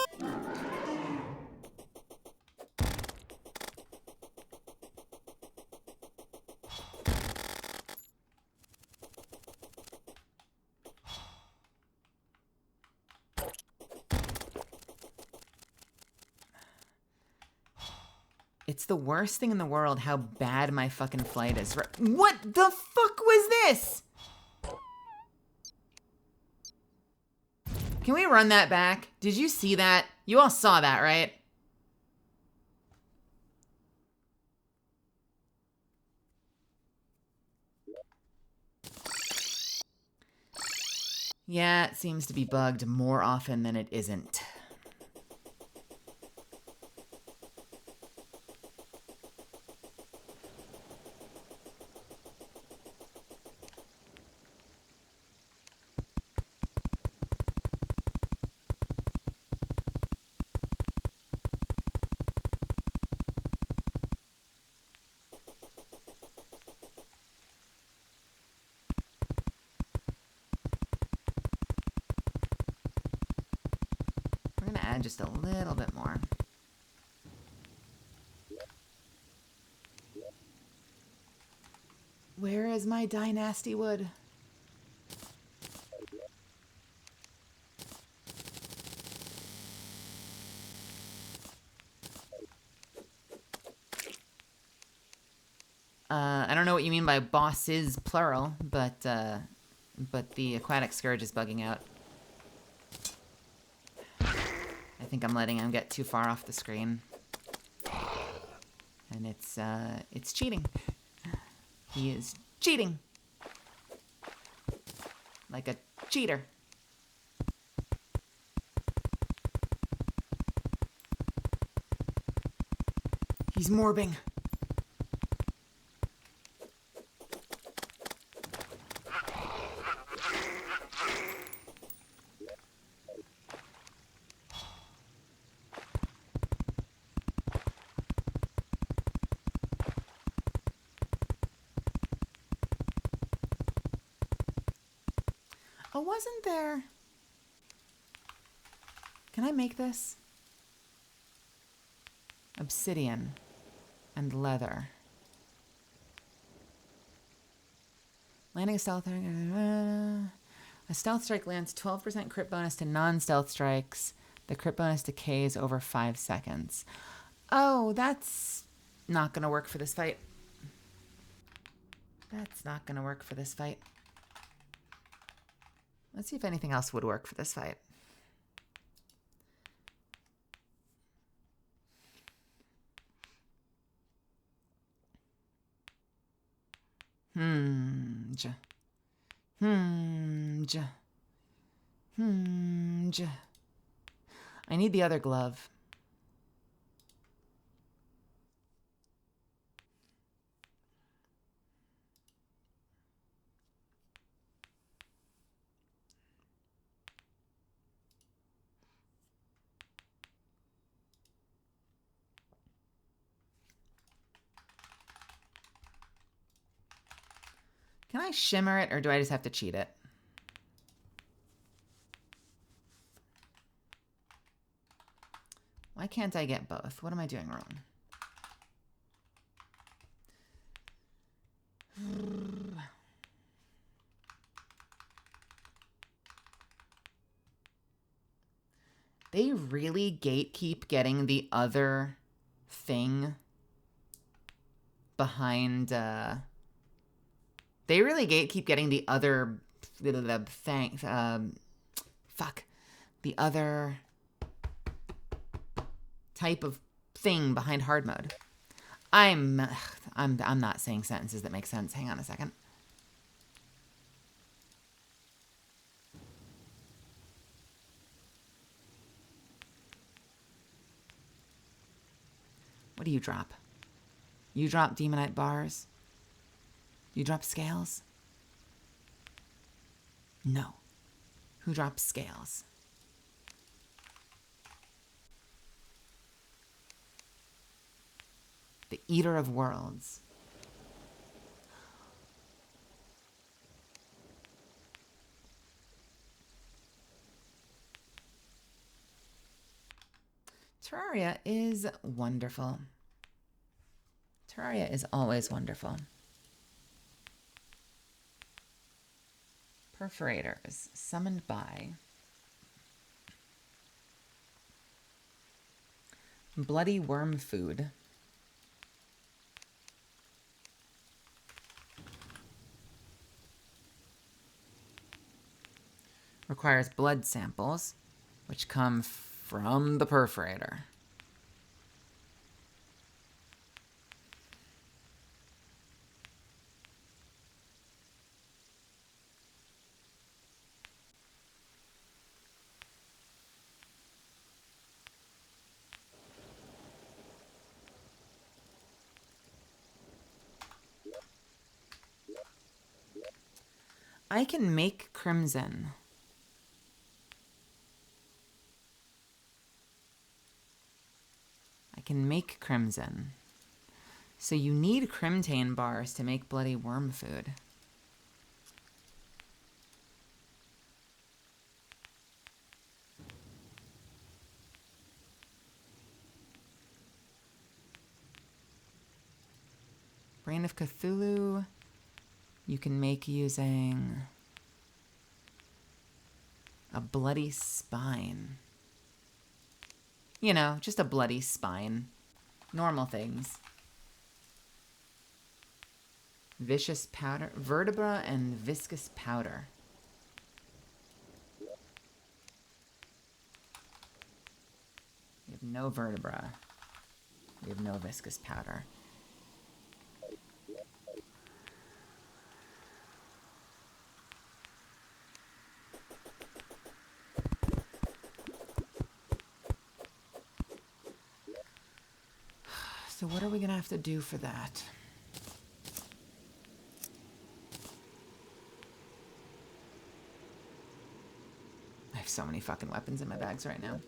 It's the worst thing in the world how bad my fucking flight is. What the fuck was this? Can we run that back? Did you see that? You all saw that, right? Yeah, it seems to be bugged more often than it isn't. We're gonna add just a little bit more. Where is my dynasty wood? I don't know what you mean by bosses plural, but the aquatic scourge is bugging out. I think I'm letting him get too far off the screen, and it's cheating. He is cheating, like a cheater. He's morbing. Oh, wasn't there? Can I make this? Obsidian and leather. Landing a stealth. A stealth strike lands 12% crit bonus to non-stealth strikes. The crit bonus decays over 5 seconds. Oh, that's not going to work for this fight. That's not going to work for this fight. Let's see if anything else would work for this fight. I need the other glove. Can I shimmer it, or do I just have to cheat it? Why can't I get both? What am I doing wrong? They really gatekeep getting the other thing behind, they really gatekeep getting the other, the other type of thing behind hard mode. I'm not saying sentences that make sense. Hang on a second. What do you drop? You drop Demonite bars? You drop scales? No. Who drops scales? The Eater of Worlds. Terraria is wonderful. Terraria is always wonderful. Perforators, summoned by Bloody Worm Food. Requires blood samples, which come from the perforator. I can make crimson. I can make crimson. So you need crimtane bars to make bloody worm food. Brain of Cthulhu, you can make using a bloody spine. You know, just a bloody spine. Normal things. Vicious powder, vertebra and viscous powder. We have no vertebra. We have no viscous powder. So what are we gonna have to do for that? I have so many fucking weapons in my bags right now.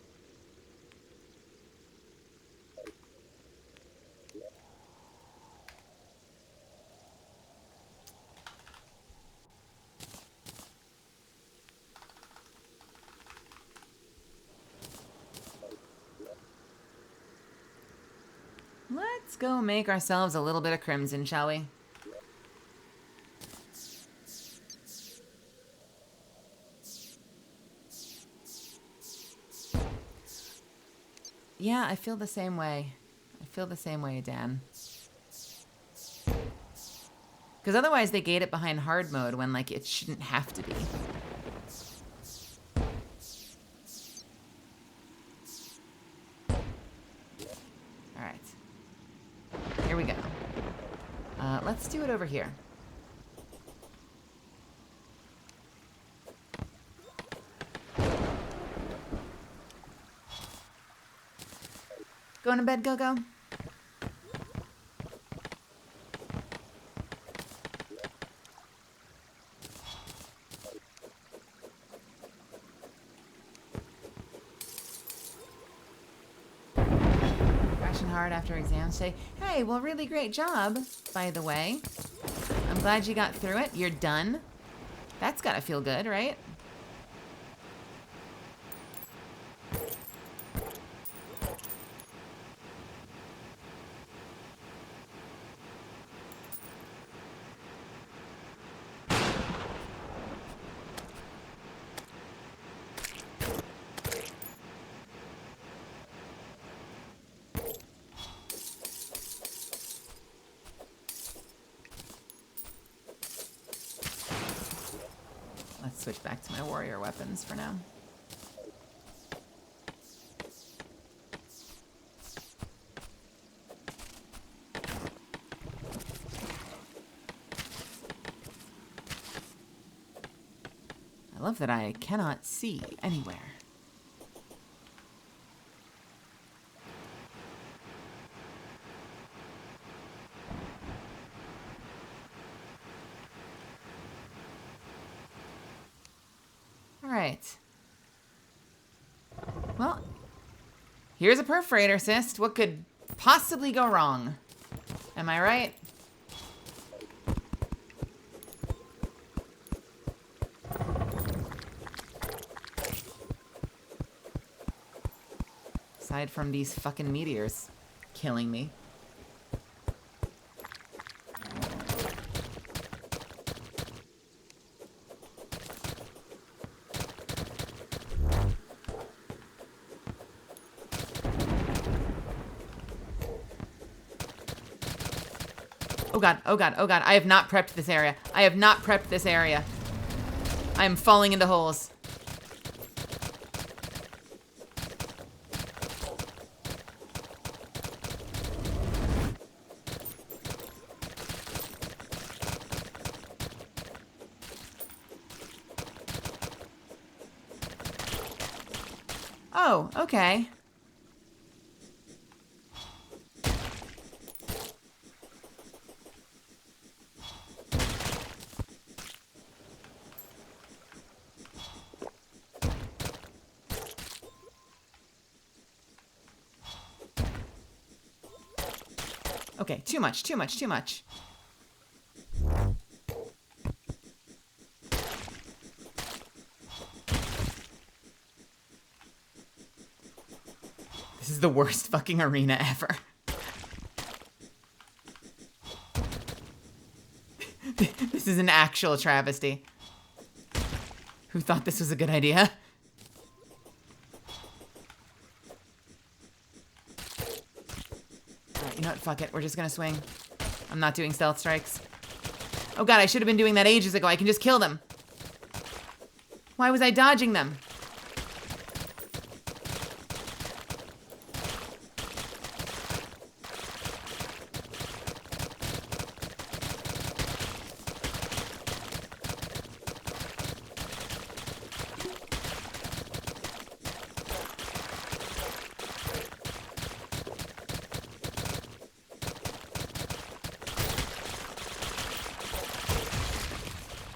Let's go make ourselves a little bit of crimson, shall we? Yeah, I feel the same way. I feel the same way, Dan. Because otherwise they gate it behind hard mode when, like, it shouldn't have to be. Alright. Here we go. Let's do it over here. Going to bed, Go-Go? Crashing hard after exams day. Hey, well, really great job, by the way. I'm glad you got through it. You're done. That's gotta feel good, right? Let's switch back to my warrior weapons for now. I love that I cannot see anywhere. right. Well, here's a perforator cyst. What could possibly go wrong? Am I right? Aside from these fucking meteors killing me. Oh god, oh god, oh god. I have not prepped this area. I have not prepped this area. I am falling into holes. Oh, okay. Okay, too much, too much, too much. This is the worst fucking arena ever. This is an actual travesty. Who thought this was a good idea? Alright, you know what? Fuck it. We're just gonna swing. I'm not doing stealth strikes. Oh god, I should have been doing that ages ago. I can just kill them. Why was I dodging them?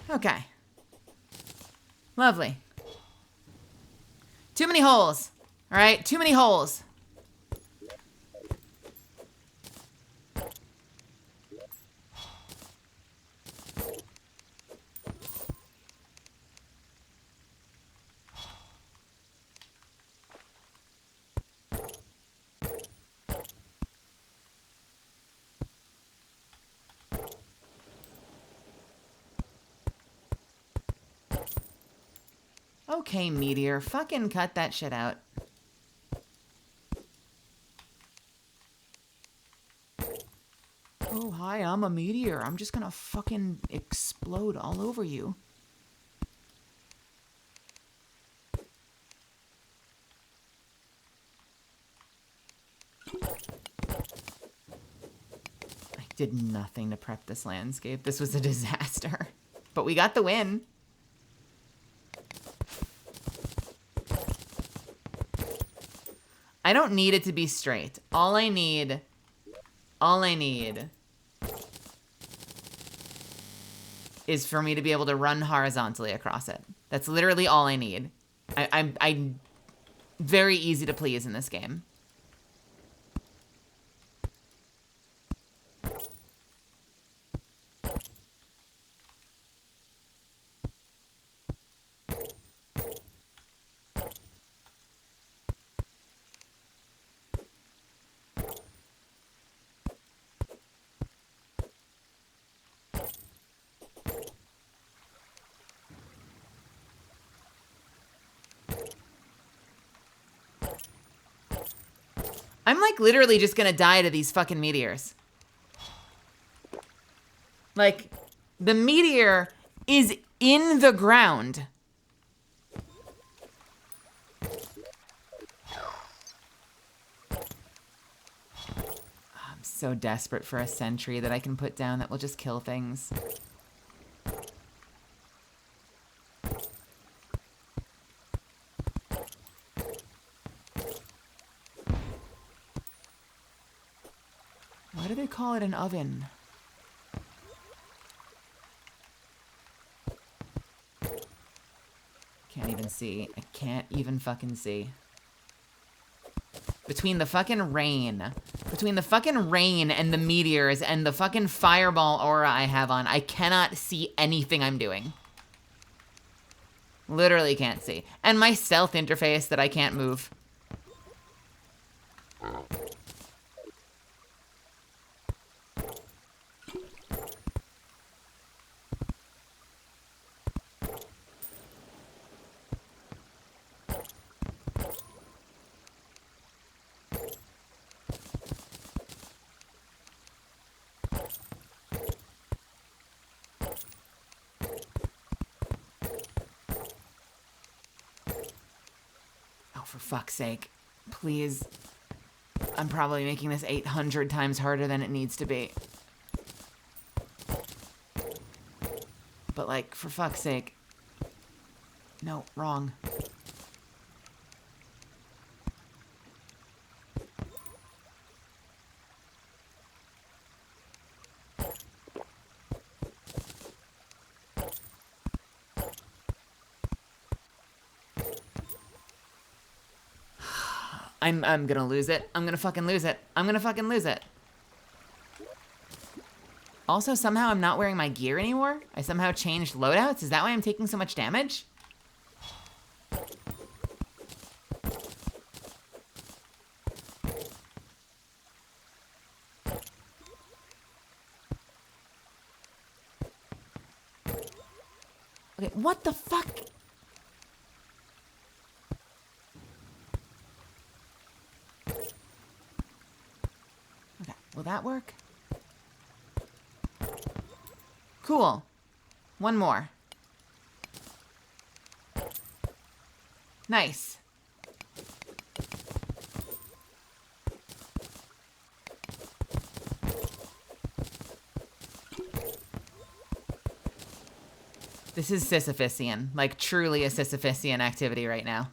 Okay. Lovely. Too many holes. All right, too many holes. Okay, meteor, fucking cut that shit out. Oh, hi, I'm a meteor. I'm just gonna fucking explode all over you. I did nothing to prep this landscape. This was a disaster. But we got the win. I don't need it to be straight. All I need is for me to be able to run horizontally across it. That's literally all I need. I'm very easy to please in this game. I'm like literally just gonna die to these fucking meteors. Like, the meteor is in the ground. I'm so desperate for a sentry that I can put down that will just kill things. Why do they call it an oven? Can't even see. I can't even fucking see. Between the fucking rain and the meteors and the fucking fireball aura I have on, I cannot see anything I'm doing. Literally can't see. And my stealth interface that I can't move. For fuck's sake. Please. I'm probably making this 800 times harder than it needs to be. But like, for fuck's sake. No, wrong. I'm gonna lose it. I'm gonna fucking lose it. I'm gonna fucking lose it. Also, somehow I'm not wearing my gear anymore. I somehow changed loadouts. Is that why I'm taking so much damage? Okay, what the fuck? Will that work? Cool. One more. Nice. This is Sisyphusian. Like, truly a Sisyphusian activity right now.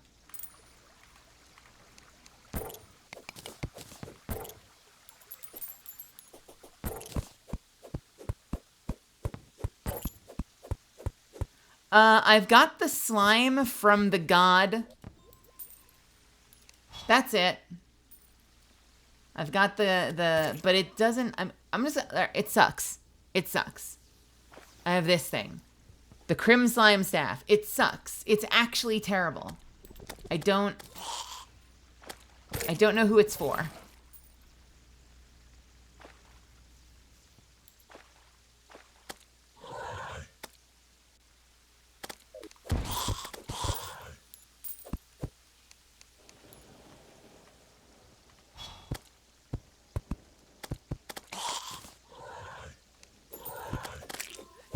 I've got the slime from the god. That's it. I've got but it doesn't, I'm just, it sucks. It sucks. I have this thing. The Crim Slime Staff. It sucks. It's actually terrible. I don't know who it's for.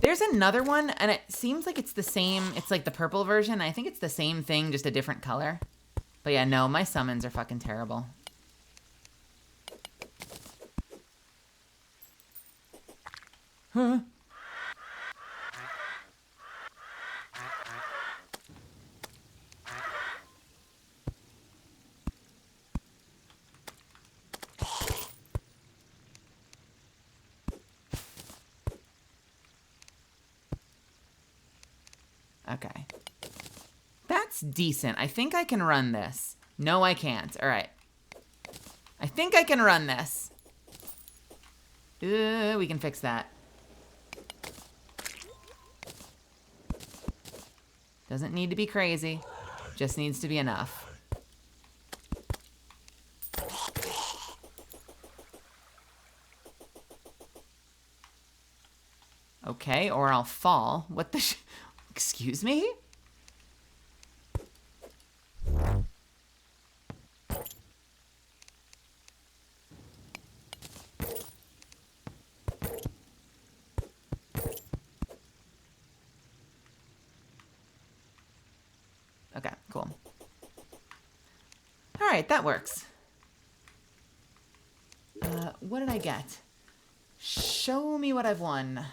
There's another one, and it seems like it's the same. It's like the purple version. I think it's the same thing, just a different color. But yeah, no, my summons are fucking terrible. Huh? Okay. That's decent. I think I can run this. No, I can't. All right. I think I can run this. We can fix that. Doesn't need to be crazy. Just needs to be enough. Okay, or I'll fall. What the Excuse me? Okay, cool. All right, that works. What did I get? Show me what I've won.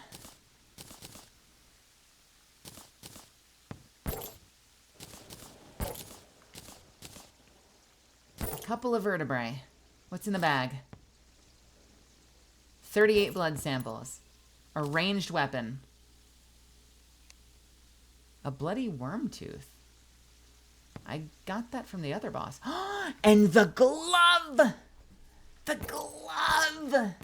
Couple of vertebrae. What's in the bag? 38 blood samples. A ranged weapon. A bloody worm tooth. I got that from the other boss. And the glove! The glove!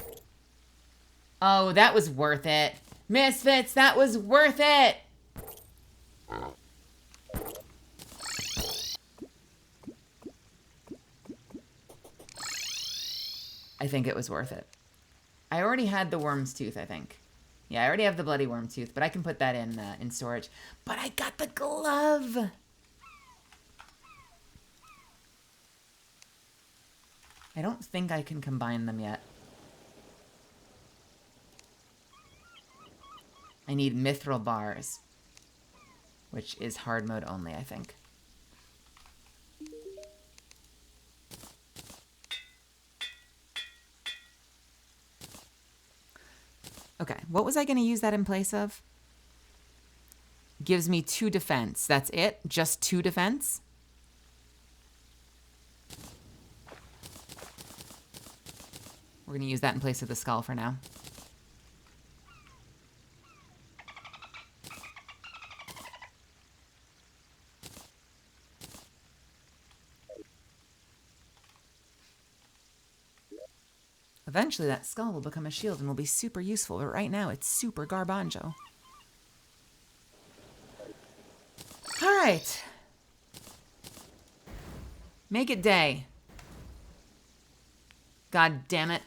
Oh, that was worth it. Misfits, that was worth it! I think it was worth it. I already had the worm's tooth, I think. Yeah, I already have the bloody worm tooth, but I can put that in storage. But I got the glove! I don't think I can combine them yet. I need mithril bars, which is hard mode only, I think. Okay, what was I going to use that in place of? Gives me 2 defense. That's it? Just 2 defense? We're going to use that in place of the skull for now. Eventually that skull will become a shield and will be super useful, but right now it's super garbanjo. All right. Make it day. God damn it.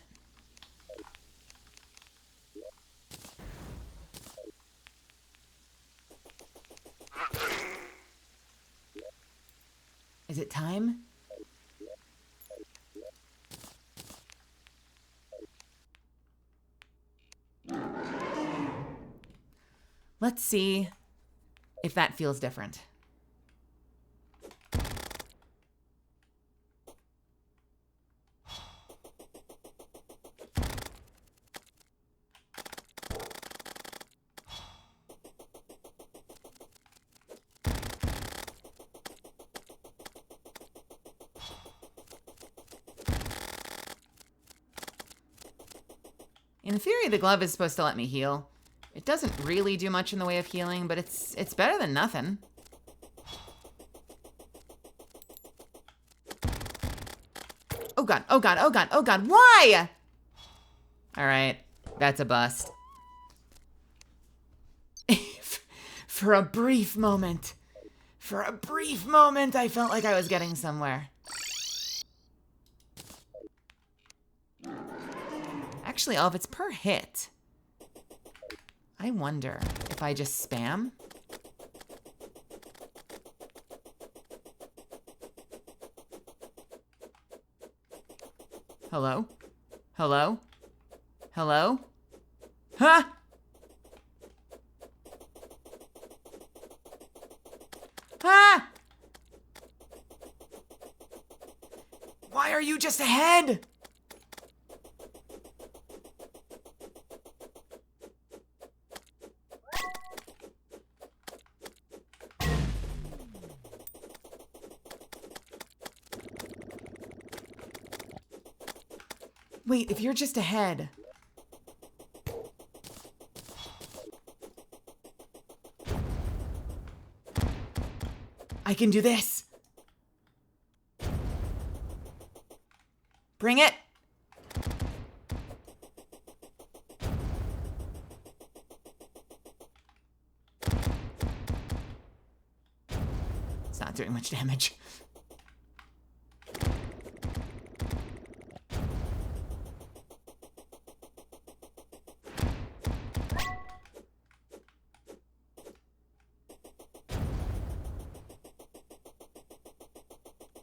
Is it time? Let's see if that feels different. In theory, the glove is supposed to let me heal. It doesn't really do much in the way of healing, but it's better than nothing. Oh god, oh god, oh god, oh god, why? Alright, that's a bust. For a brief moment, I felt like I was getting somewhere. Actually, oh, if it's per hit, I wonder if I just spam. Hello? Hello? Hello? Huh? Ah! Why are you just ahead? Wait, if you're just ahead. I can do this. Bring it. It's not doing much damage.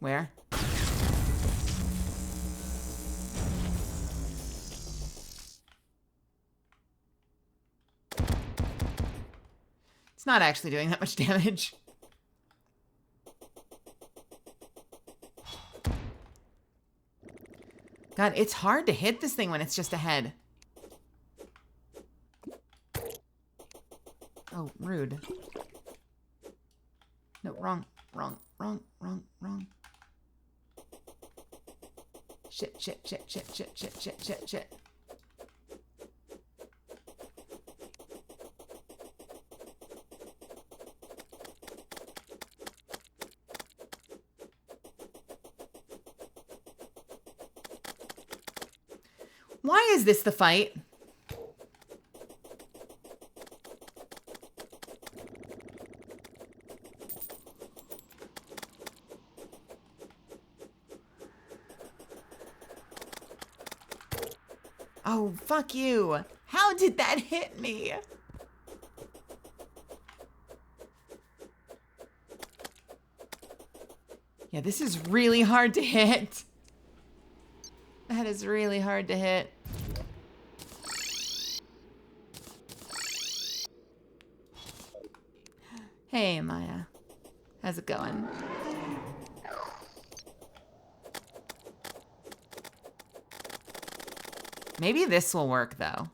Where? It's not actually doing that much damage. God, it's hard to hit this thing when it's just ahead. Oh, rude. No, wrong. Shit. Why is this the fight? Oh, fuck you. How did that hit me? Yeah, this is really hard to hit. That is really hard to hit. Hey, Maya. How's it going? Maybe this will work, though.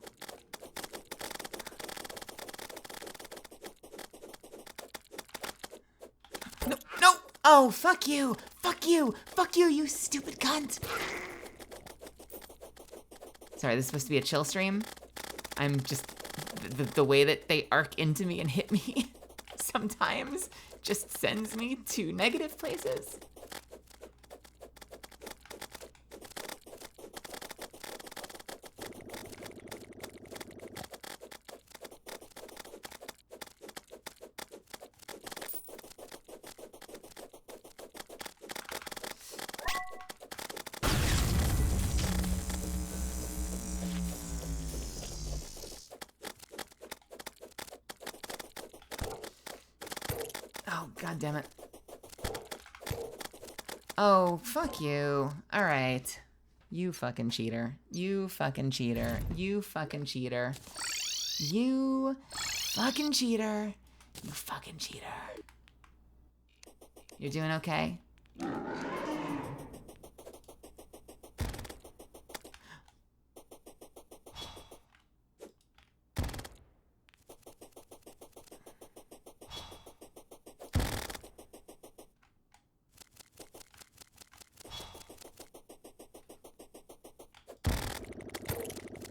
No, no! Oh, fuck you! Fuck you! Fuck you, you stupid cunt! Sorry, this is supposed to be a chill stream. I'm just... The way that they arc into me and hit me sometimes just sends me to negative places. Oh, god damn it. Oh, fuck you. All right. You fucking cheater. You fucking cheater. You fucking cheater. You fucking cheater. You fucking cheater. You're doing okay?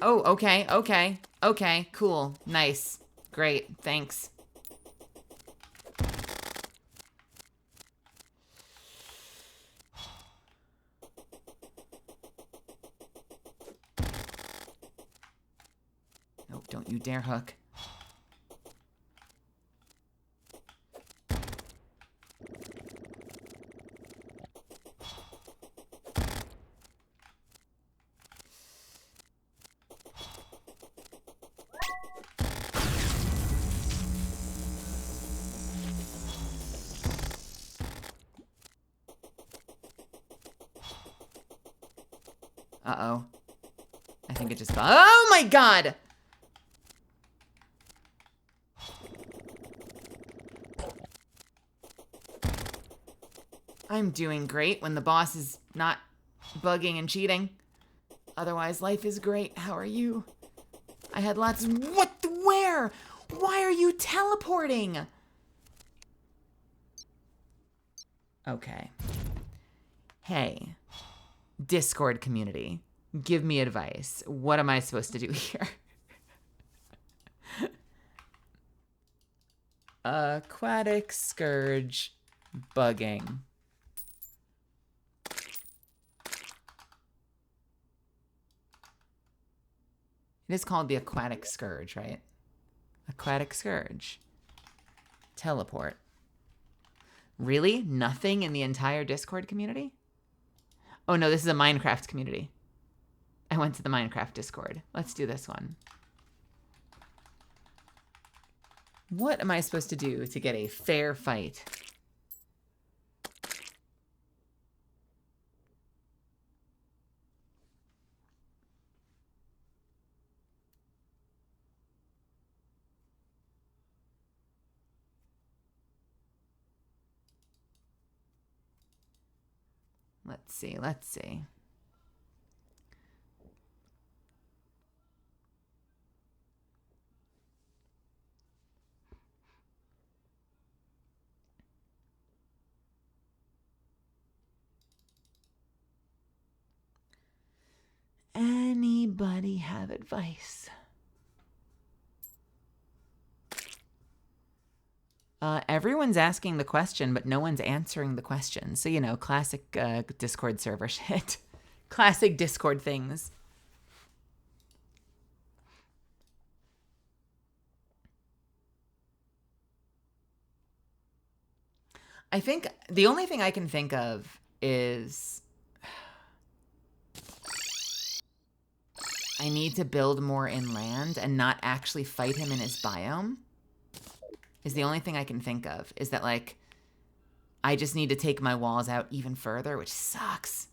Oh, okay, okay, okay, cool, nice, great, thanks. Nope, don't you dare hook. Uh-oh. I think it just fell. Oh my god! I'm doing great when the boss is not bugging and cheating. Otherwise, life is great. How are you? I had lots of... What? Where? Why are you teleporting? Okay. Hey. Discord community. Give me advice. What am I supposed to do here? Aquatic Scourge bugging. It is called the Aquatic Scourge, right? Aquatic Scourge. Teleport. Really? Nothing in the entire Discord community? Oh no, this is a Minecraft community. I went to the Minecraft Discord. Let's do this one. What am I supposed to do to get a fair fight? Let's see, let's see. Anybody have advice? Everyone's asking the question, but no one's answering the question. So, you know, classic Discord server shit. Classic Discord things. I think the only thing I can think of is I need to build more inland and not actually fight him in his biome. Is the only thing I can think of. Is that, like, I just need to take my walls out even further, which sucks.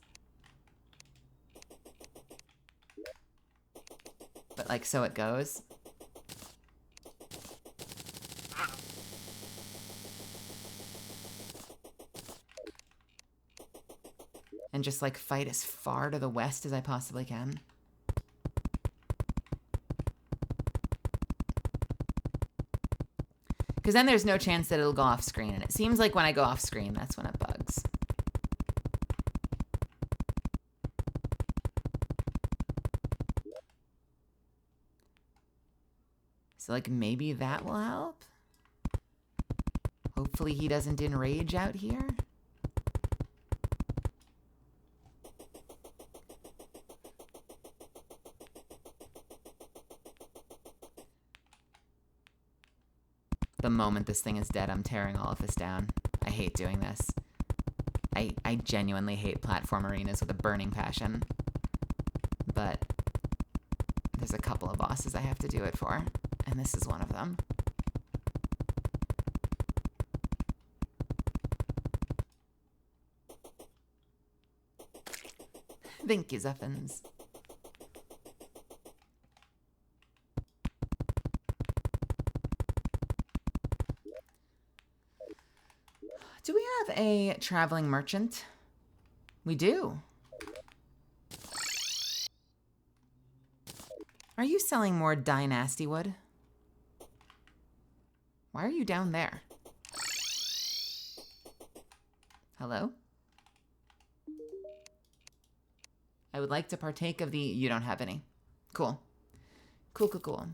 But, like, so it goes. And just, like, fight as far to the west as I possibly can. Because then there's no chance that it'll go off screen. And it seems like when I go off screen, that's when it bugs. So, like, maybe that will help. Hopefully he doesn't enrage out here. The moment this thing is dead, I'm tearing all of this down. I hate doing this. I genuinely hate platform arenas with a burning passion. But there's a couple of bosses I have to do it for, and this is one of them. Thank you, Zeffins. Do we have a traveling merchant? We do. Are you selling more dynasty wood? Why are you down there? Hello? I would like to partake of the... You don't have any. Cool. Cool, cool, cool.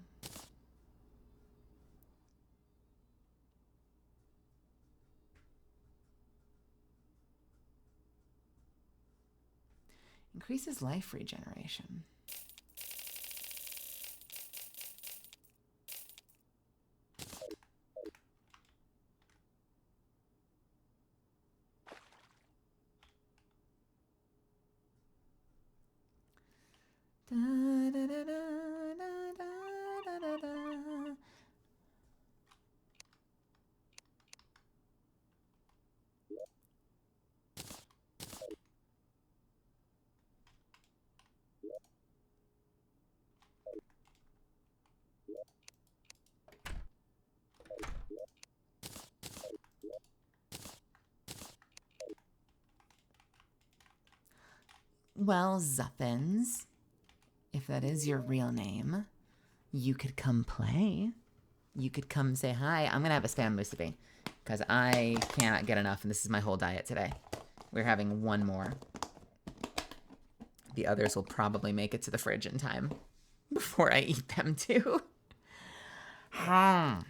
Increases life regeneration. Da, da, da, da, da, da, da, da. Well, Zuffins, if that is your real name, you could come play. You could come say hi. I'm going to have a spam musubi because I cannot get enough, and this is my whole diet today. We're having one more. The others will probably make it to the fridge in time before I eat them too. Mm.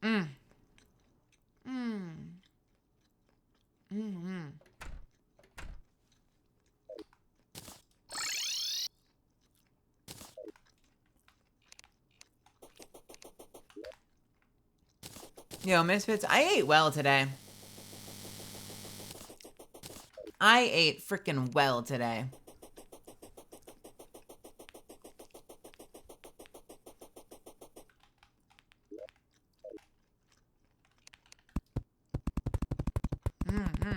Mm. Mm-hmm. Yo, Misfits, I ate well today. I ate freaking well today. Mm-hmm.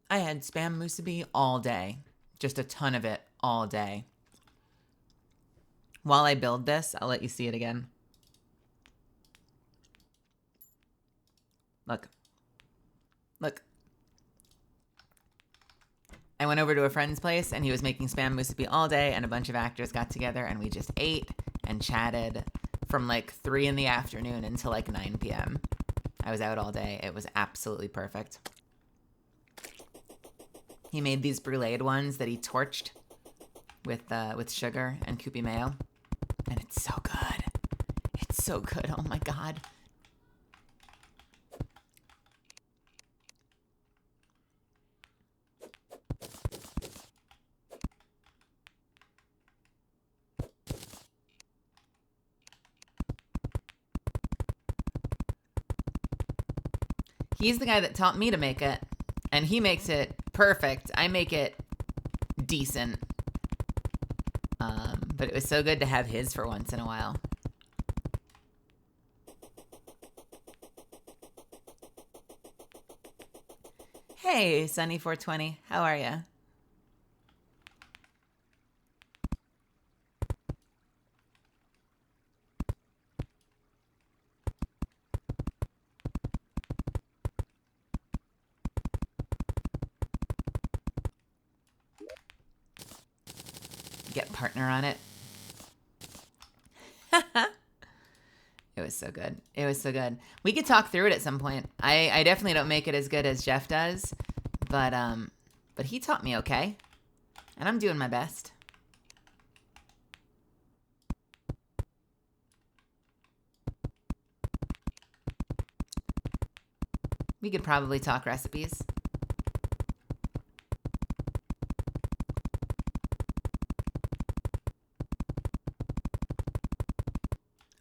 I had spam musubi all day. Just a ton of it all day. While I build this, I'll let you see it again. Look. Look. I went over to a friend's place, and he was making spam musubi all day, and a bunch of actors got together, and we just ate and chatted from like 3 in the afternoon until like 9 p.m. I was out all day. It was absolutely perfect. He made these bruleed ones that he torched with sugar and Kewpie mayo. And it's so good. It's so good. Oh my God. He's the guy that taught me to make it, and he makes it perfect. I make it decent. But it was so good to have his for once in a while. Hey, Sunny420, how are you? Get partner on it. It was so good. It was so good. We could talk through it at some point. I definitely don't make it as good as Jeff does, but he taught me okay, and I'm doing my best. We could probably talk recipes.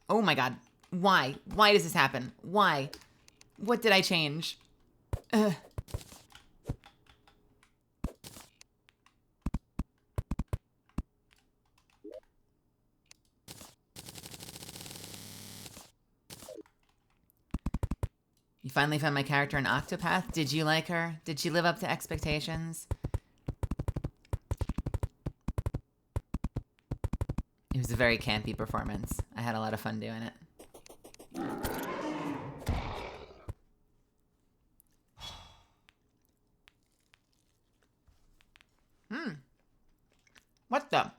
Oh my God. Why? Why does this happen? Why? What did I change? Ugh. You finally found my character in Octopath? Did you like her? Did she live up to expectations? It was a very campy performance. I had a lot of fun doing it. What the?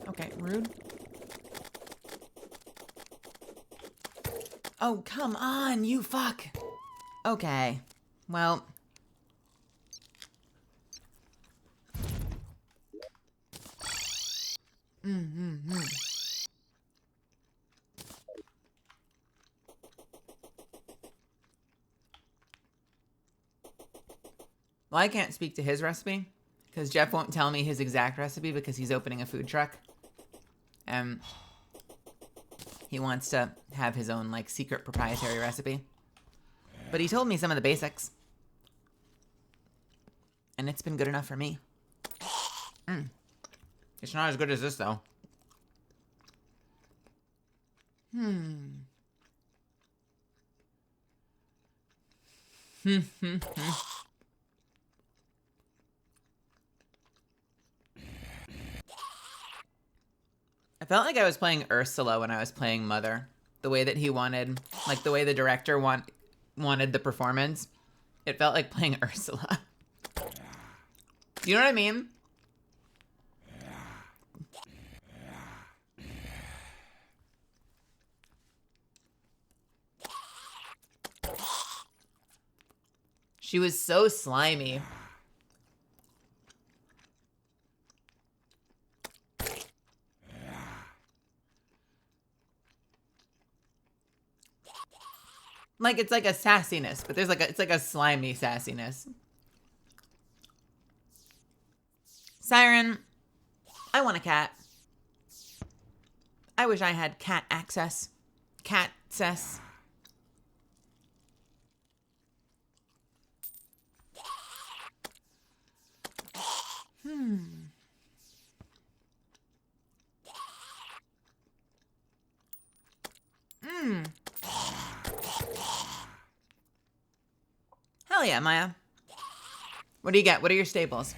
Okay, rude. Oh, come on, you fuck. Okay, well. Well, I can't speak to his recipe because Jeff won't tell me his exact recipe because he's opening a food truck. And he wants to have his own, like, secret proprietary recipe. But he told me some of the basics. And it's been good enough for me. It's not as good as this, though. I felt like I was playing Ursula when I was playing Mother. The way that he wanted, like the way the director wanted the performance. It felt like playing Ursula. Do you know what I mean? She was so slimy. Like, it's like a sassiness, but there's like it's like a slimy sassiness. Siren, I want a cat. I wish I had cat access. Cat access. Hell yeah, Maya. What do you get? What are your staples?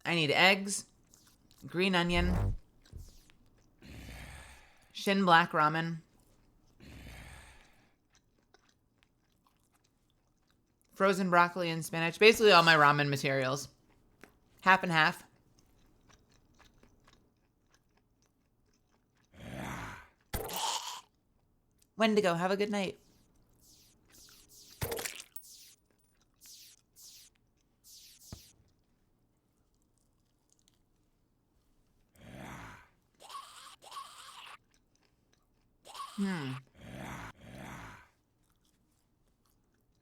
I need eggs, green onion, Shin black ramen. Frozen broccoli and spinach. Basically all my ramen materials. Half and half. Wendigo, have a good night.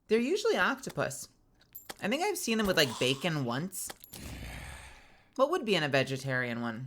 They're usually octopus. I think I've seen them with like bacon once. What would be in a vegetarian one?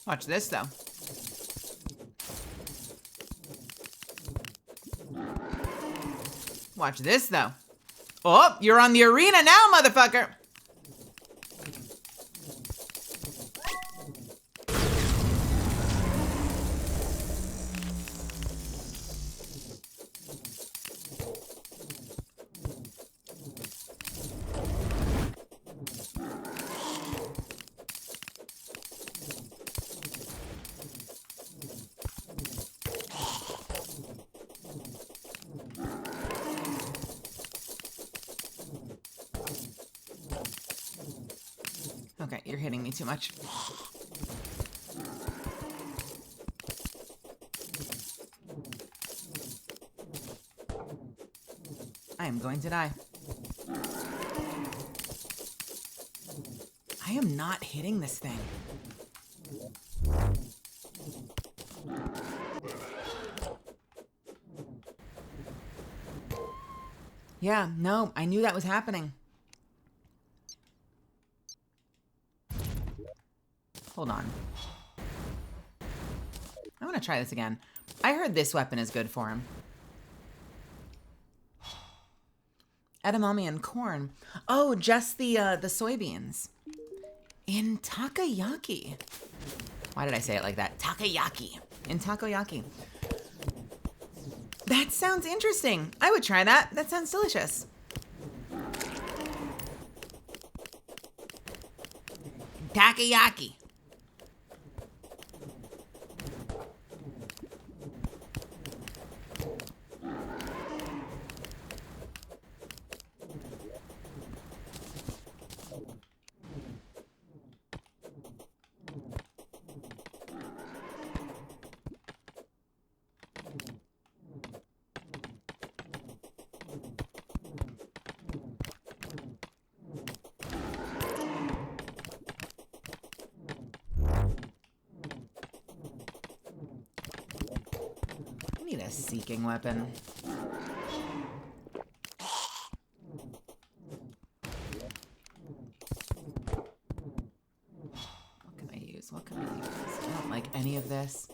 Watch this, though. Watch this, though. Oh, you're on the arena now, motherfucker. Okay, you're hitting me too much. I am going to die. I am not hitting this thing. Yeah, no, I knew that was happening. Hold on. I want to try this again. I heard this weapon is good for him. Edamame and corn. Oh, just the soybeans. In takoyaki. Why did I say it like that? Takoyaki. In takoyaki. That sounds interesting. I would try that. That sounds delicious. Takoyaki. I need a seeking weapon. What can I use? What can I use? I don't like any of this.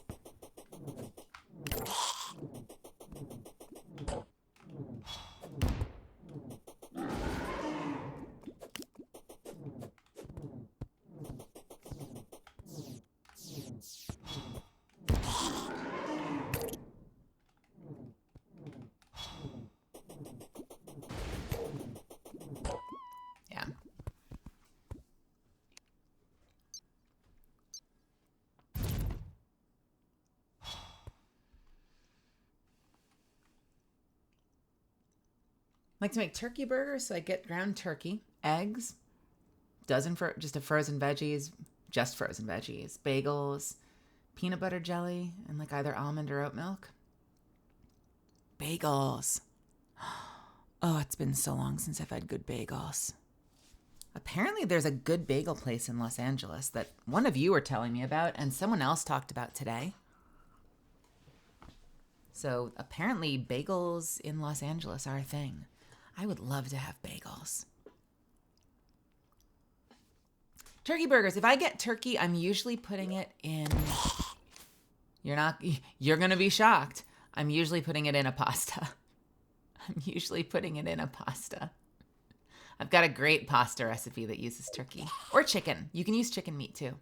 Yeah. like to make turkey burgers, so I get ground turkey, eggs, dozen for just a frozen veggies, bagels, peanut butter jelly, and like either almond or oat milk. Bagels. Oh, it's been so long since I've had good bagels. Apparently there's a good bagel place in Los Angeles that one of you were telling me about and someone else talked about today. So apparently bagels in Los Angeles are a thing. I would love to have bagels. Turkey burgers. If I get turkey, I'm usually putting it in... You're going to be shocked. I'm usually putting it in a pasta. I've got a great pasta recipe that uses turkey. Or chicken. You can use chicken meat too.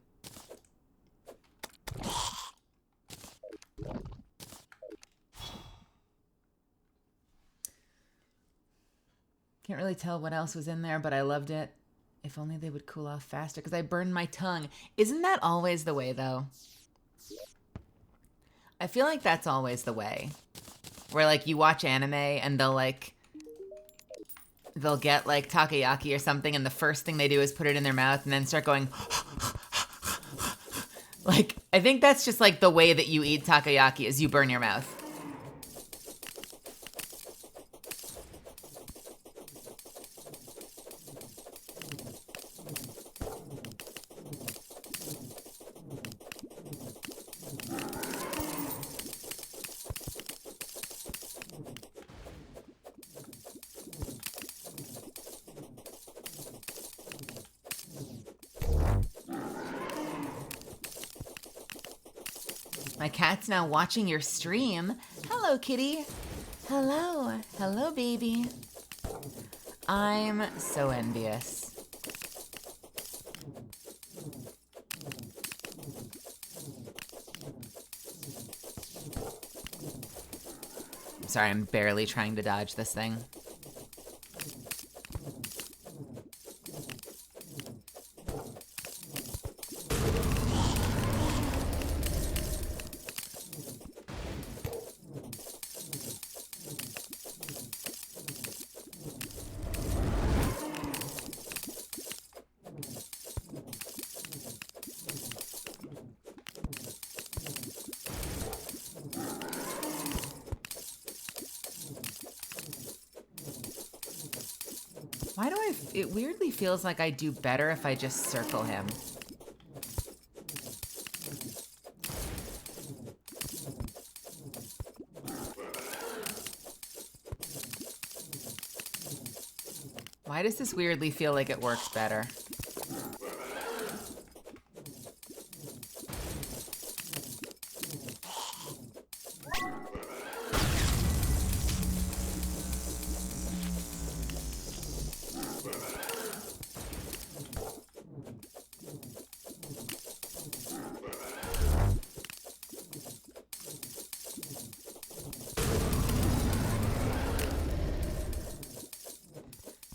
Can't really tell what else was in there, but I loved it. If only they would cool off faster, because I burned my tongue. Isn't that always the way, though? I feel like that's always the way. Where, like, you watch anime, and they'll get, like, takoyaki or something, and the first thing they do is put it in their mouth and then start going... Like, I think that's just, like, the way that you eat takoyaki is you burn your mouth. My cat's now watching your stream. Hello, kitty. Hello. Hello, baby. I'm so envious. I'm sorry, I'm barely trying to dodge this thing. Why do it weirdly feels like I do better if I just circle him. Why does this weirdly feel like it works better?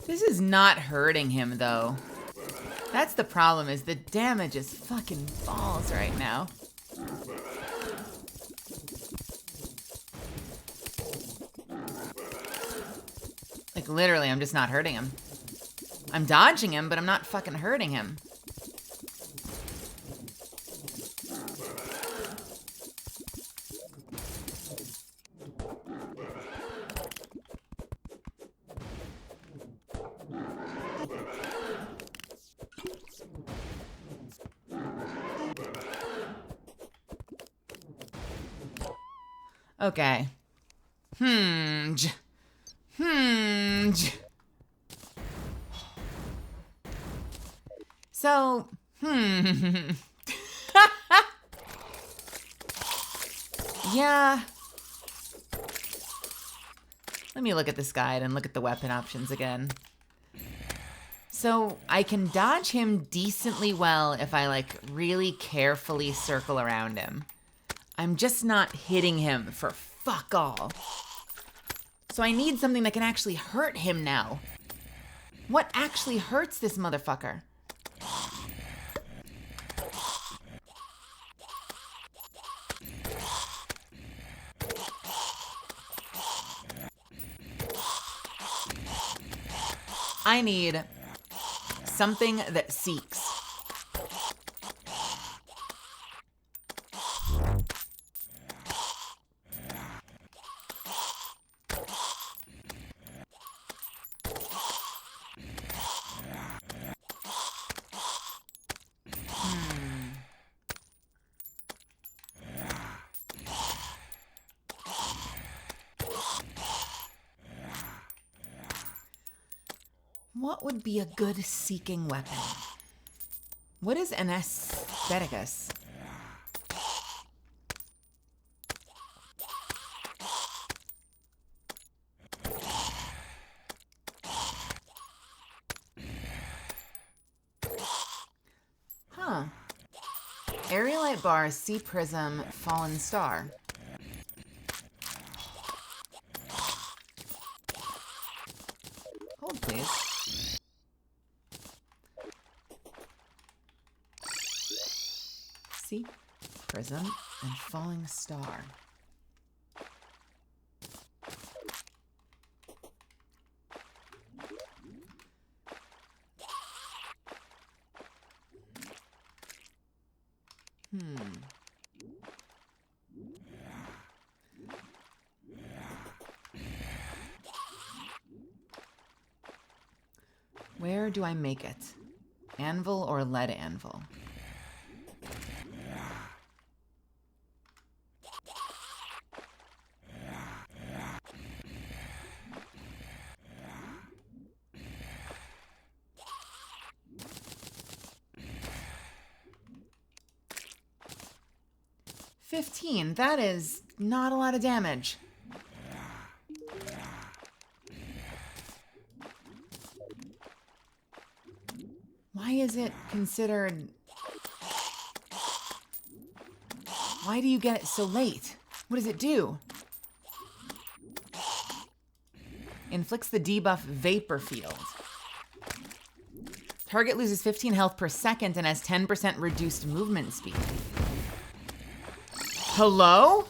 This is not hurting him, though. That's the problem, is the damage is fucking balls right now. Like, literally, I'm just not hurting him. I'm dodging him, but I'm not fucking hurting him. Okay. So, yeah. Let me look at this guide and look at the weapon options again. So, I can dodge him decently well if I, like, really carefully circle around him. I'm just not hitting him for fuck all. So I need something that can actually hurt him now. What actually hurts this motherfucker? I need something that seeks. What would be a good seeking weapon? What is an ADVgg? Huh. Aerolite bar, sea prism, fallen star. Hold, please. Sea prism and falling star. Where do I make it? Anvil or lead anvil? $15. That is not a lot of damage. Why is it considered... Why do you get it so late? What does it do? Inflicts the debuff Vapor Field. Target loses 15 health per second and has 10% reduced movement speed. Hello?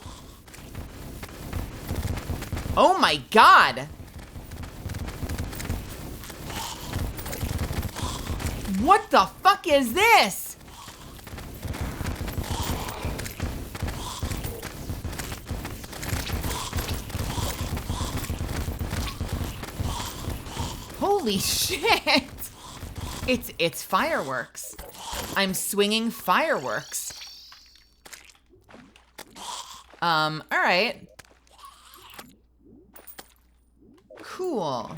Oh my god! What the fuck is this? Holy shit! It's fireworks. I'm swinging fireworks. All right. Cool.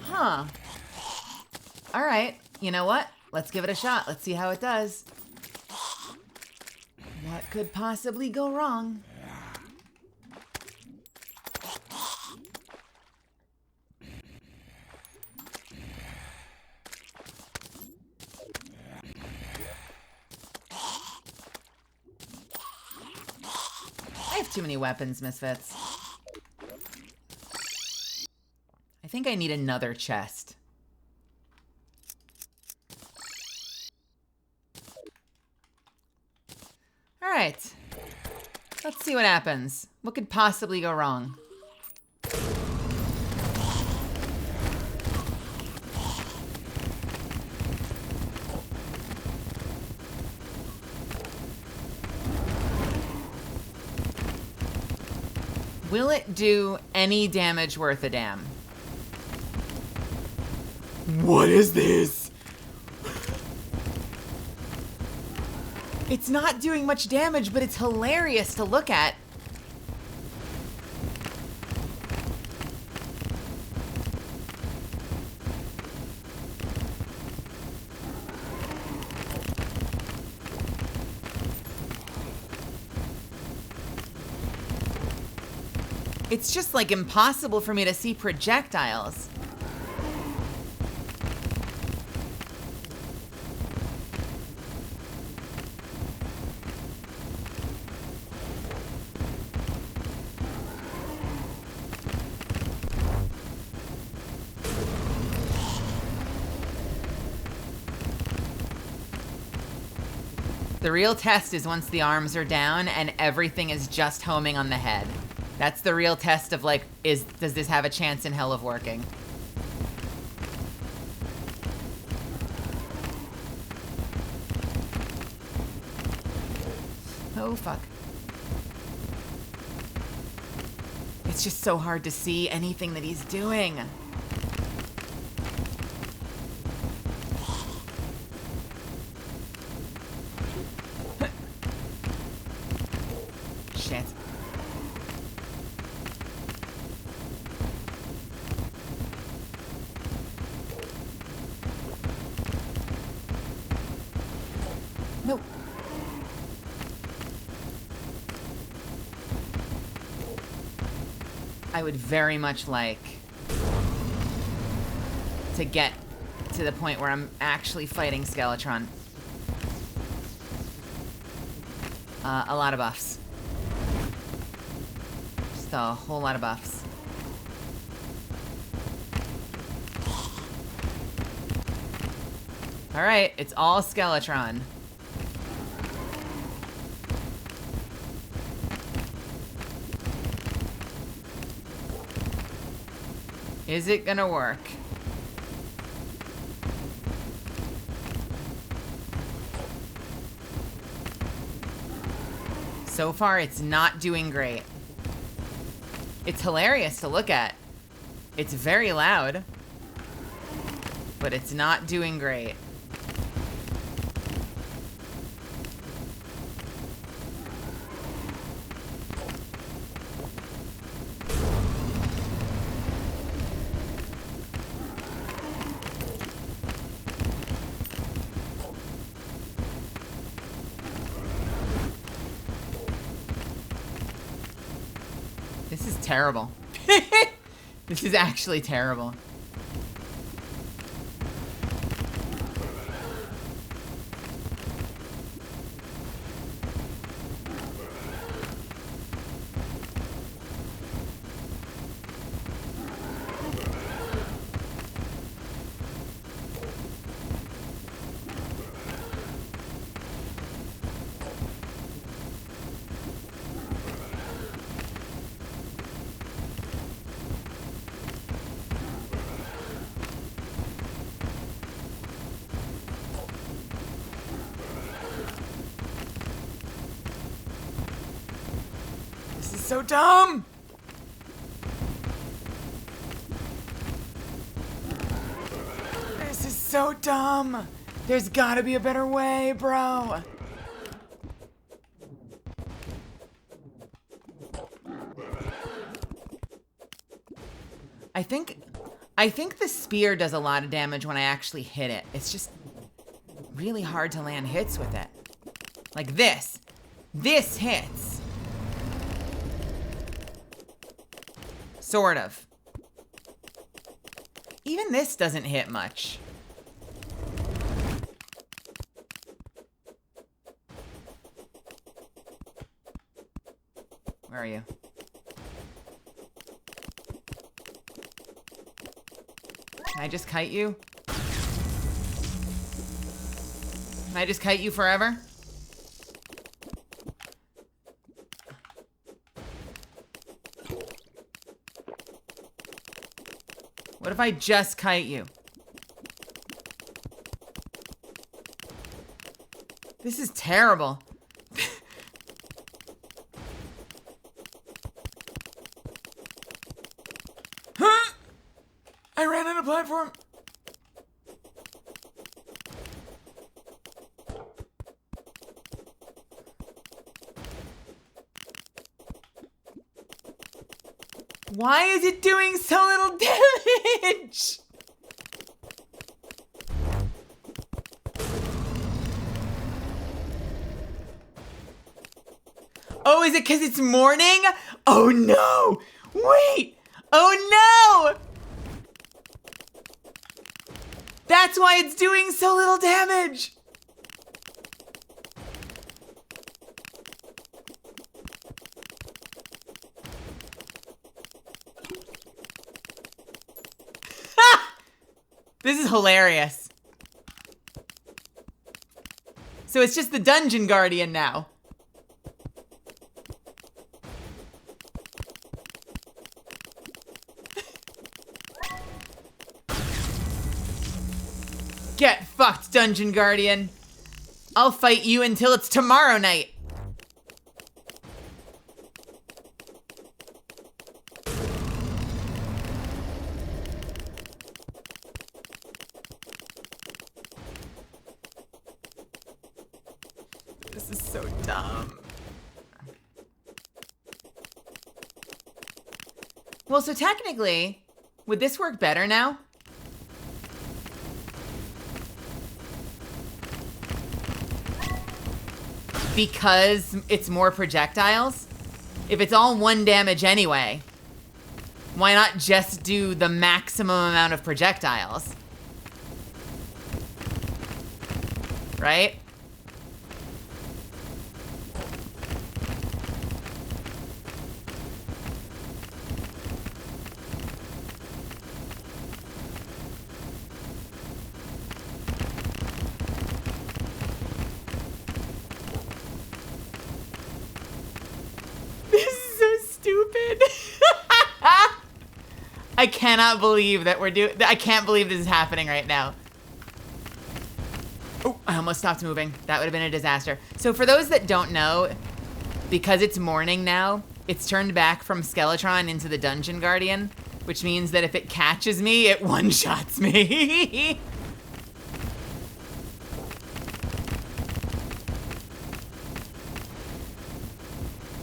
Huh. All right. You know what? Let's give it a shot. Let's see how it does. What could possibly go wrong? I have too many weapons, Misfits. I think I need another chest. All right. Let's see what happens. What could possibly go wrong? Will it do any damage worth a damn? What is this? It's not doing much damage, but it's hilarious to look at. It's just like impossible for me to see projectiles. The real test is once the arms are down and everything is just homing on the head. That's the real test of like, does this have a chance in hell of working? Oh, fuck. It's just so hard to see anything that he's doing. Shit. No. I would very much like to get to the point where I'm actually fighting Skeletron. A lot of buffs. Just a whole lot of buffs. All right, it's all Skeletron. Is it gonna work? So far, it's not doing great. It's hilarious to look at. It's very loud, but it's not doing great. This is terrible. This is actually terrible. So dumb! This is so dumb! There's gotta be a better way, bro! I think the spear does a lot of damage when I actually hit it. It's just really hard to land hits with it. Like this. This hits. Sort of. Even this doesn't hit much. Where are you? Can I just kite you? Can I just kite you forever? What if I just kite you? This is terrible. Huh? I ran on a platform. Why is it doing so little damage? Oh, is it because it's morning? Oh no! Wait! Oh no! That's why it's doing so little damage! This is hilarious. So it's just the Dungeon Guardian now. Get fucked, Dungeon Guardian. I'll fight you until it's tomorrow night. This is so dumb. Well, so technically, would this work better now? Because it's more projectiles? If it's all 1 damage anyway, why not just do the maximum amount of projectiles? Right? I cannot believe that I can't believe this is happening right now. Oh, I almost stopped moving. That would have been a disaster. So for those that don't know, because it's morning now, it's turned back from Skeletron into the Dungeon Guardian, which means that if it catches me, it one-shots me.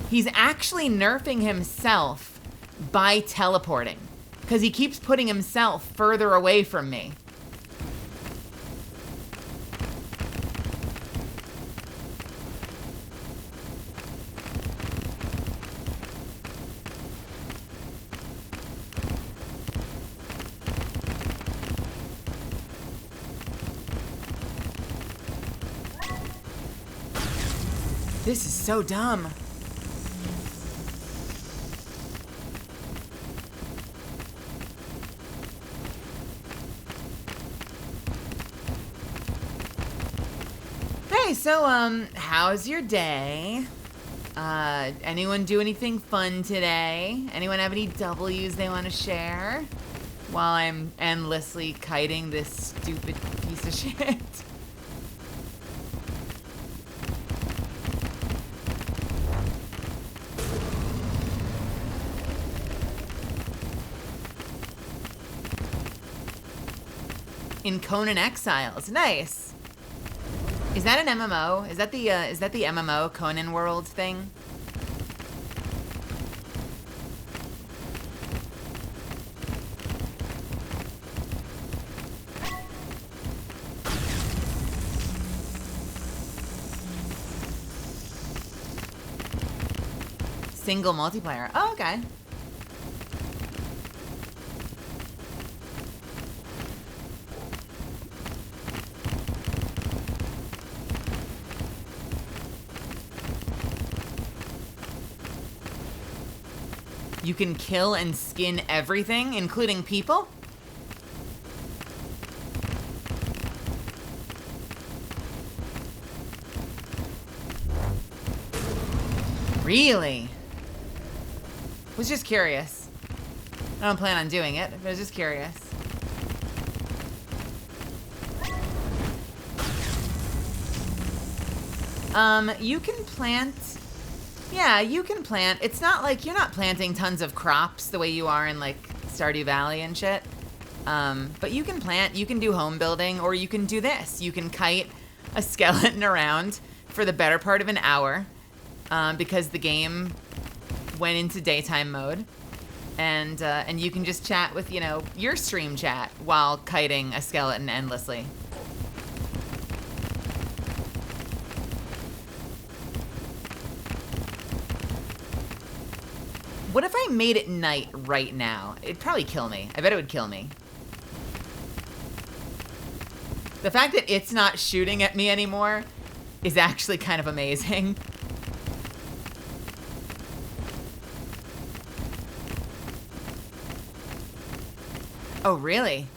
He's actually nerfing himself by teleporting, because he keeps putting himself further away from me. This is so dumb. Hey, so, how's your day? Anyone do anything fun today? Anyone have any W's they want to share? While I'm endlessly kiting this stupid piece of shit. In Conan Exiles, nice. Is that an MMO? Is that the MMO Conan World thing? Single multiplayer. Oh, okay. You can kill and skin everything, including people? Really? Was just curious. I don't plan on doing it, but I was just curious. You can plant... Yeah, you can plant. It's not like you're not planting tons of crops the way you are in like Stardew Valley and shit. But you can plant, you can do home building, or you can do this. You can kite a skeleton around for the better part of an hour because the game went into daytime mode. And you can just chat with, you know, your stream chat while kiting a skeleton endlessly. What if I made it night right now? It'd probably kill me. I bet it would kill me. The fact that it's not shooting at me anymore is actually kind of amazing. Oh, really?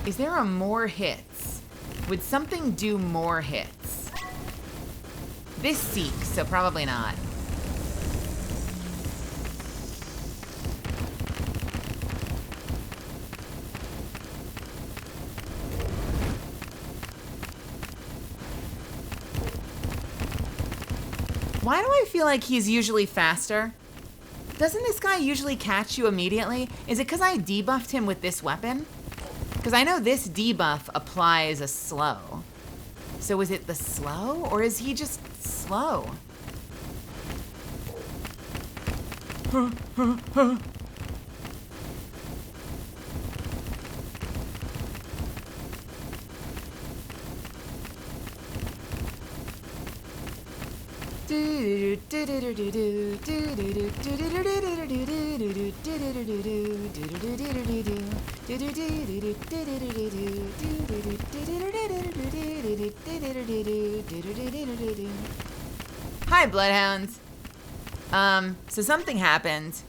Is there a more hits? Would something do more hits? This seeks, so probably not. Why do I feel like he's usually faster? Doesn't this guy usually catch you immediately? Is it because I debuffed him with this weapon? Because I know this debuff applies a slow. So is it the slow, or is he just slow? Hi, Bloodhounds. So something happened.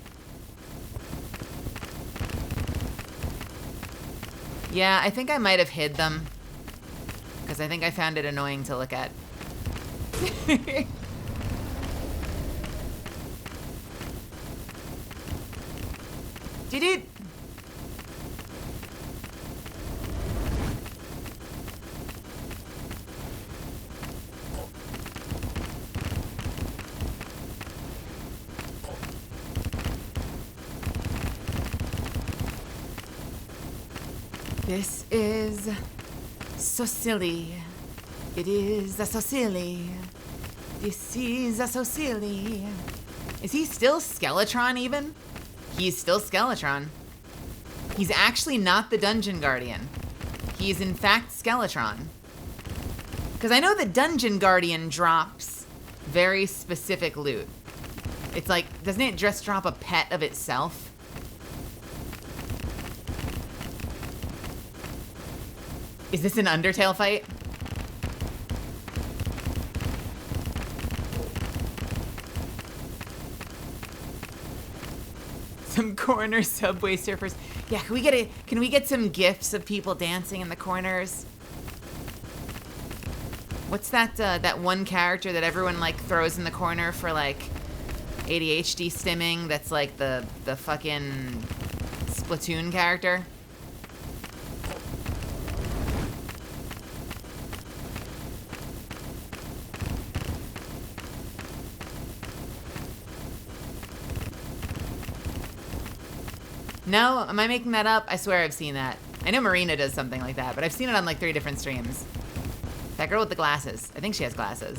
Yeah, I think I might have hid them. Because I think I found it annoying to look at. Did This is so silly. It is so silly. This is so silly. Is he still Skeletron even? He's still Skeletron. He's actually not the Dungeon Guardian. He is in fact Skeletron. Because I know the Dungeon Guardian drops very specific loot. It's like, doesn't it just drop a pet of itself? Is this an Undertale fight? Some corner Subway Surfers. Yeah, can we get some gifs of people dancing in the corners? What's that that one character that everyone like throws in the corner for like ADHD stimming, that's like the fucking Splatoon character? No? Am I making that up? I swear I've seen that. I know Marina does something like that, but I've seen it on like 3 different streams. That girl with the glasses. I think she has glasses.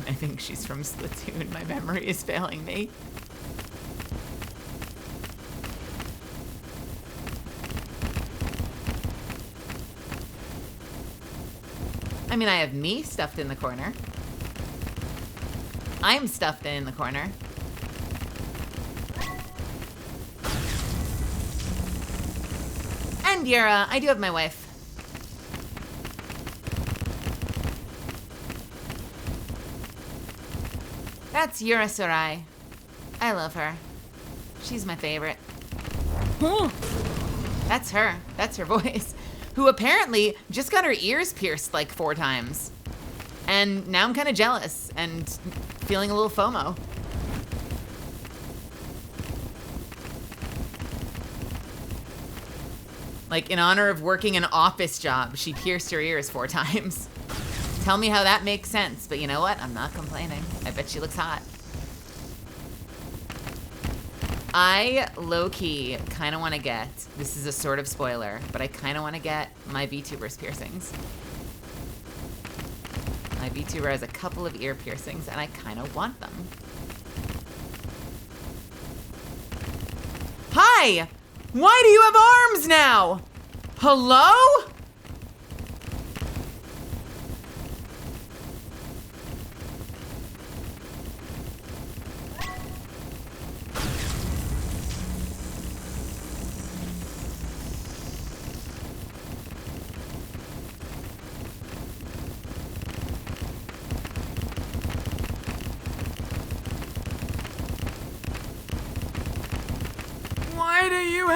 I think she's from Splatoon. My memory is failing me. I mean, I have me stuffed in the corner. I'm stuffed in the corner. And Yura, I do have my wife. That's Yura Sarai. I love her. She's my favorite. That's her. That's her voice. Who apparently just got her ears pierced like 4 times. And now I'm kind of jealous and feeling a little FOMO. Like, in honor of working an office job, she pierced her ears 4 times. Tell me how that makes sense, but you know what? I'm not complaining. I bet she looks hot. I, low-key, kind of want to get, this is a sort of spoiler, but I kind of want to get my VTuber's piercings. My VTuber has a couple of ear piercings, and I kind of want them. Hi! Why do you have arms now? Hello?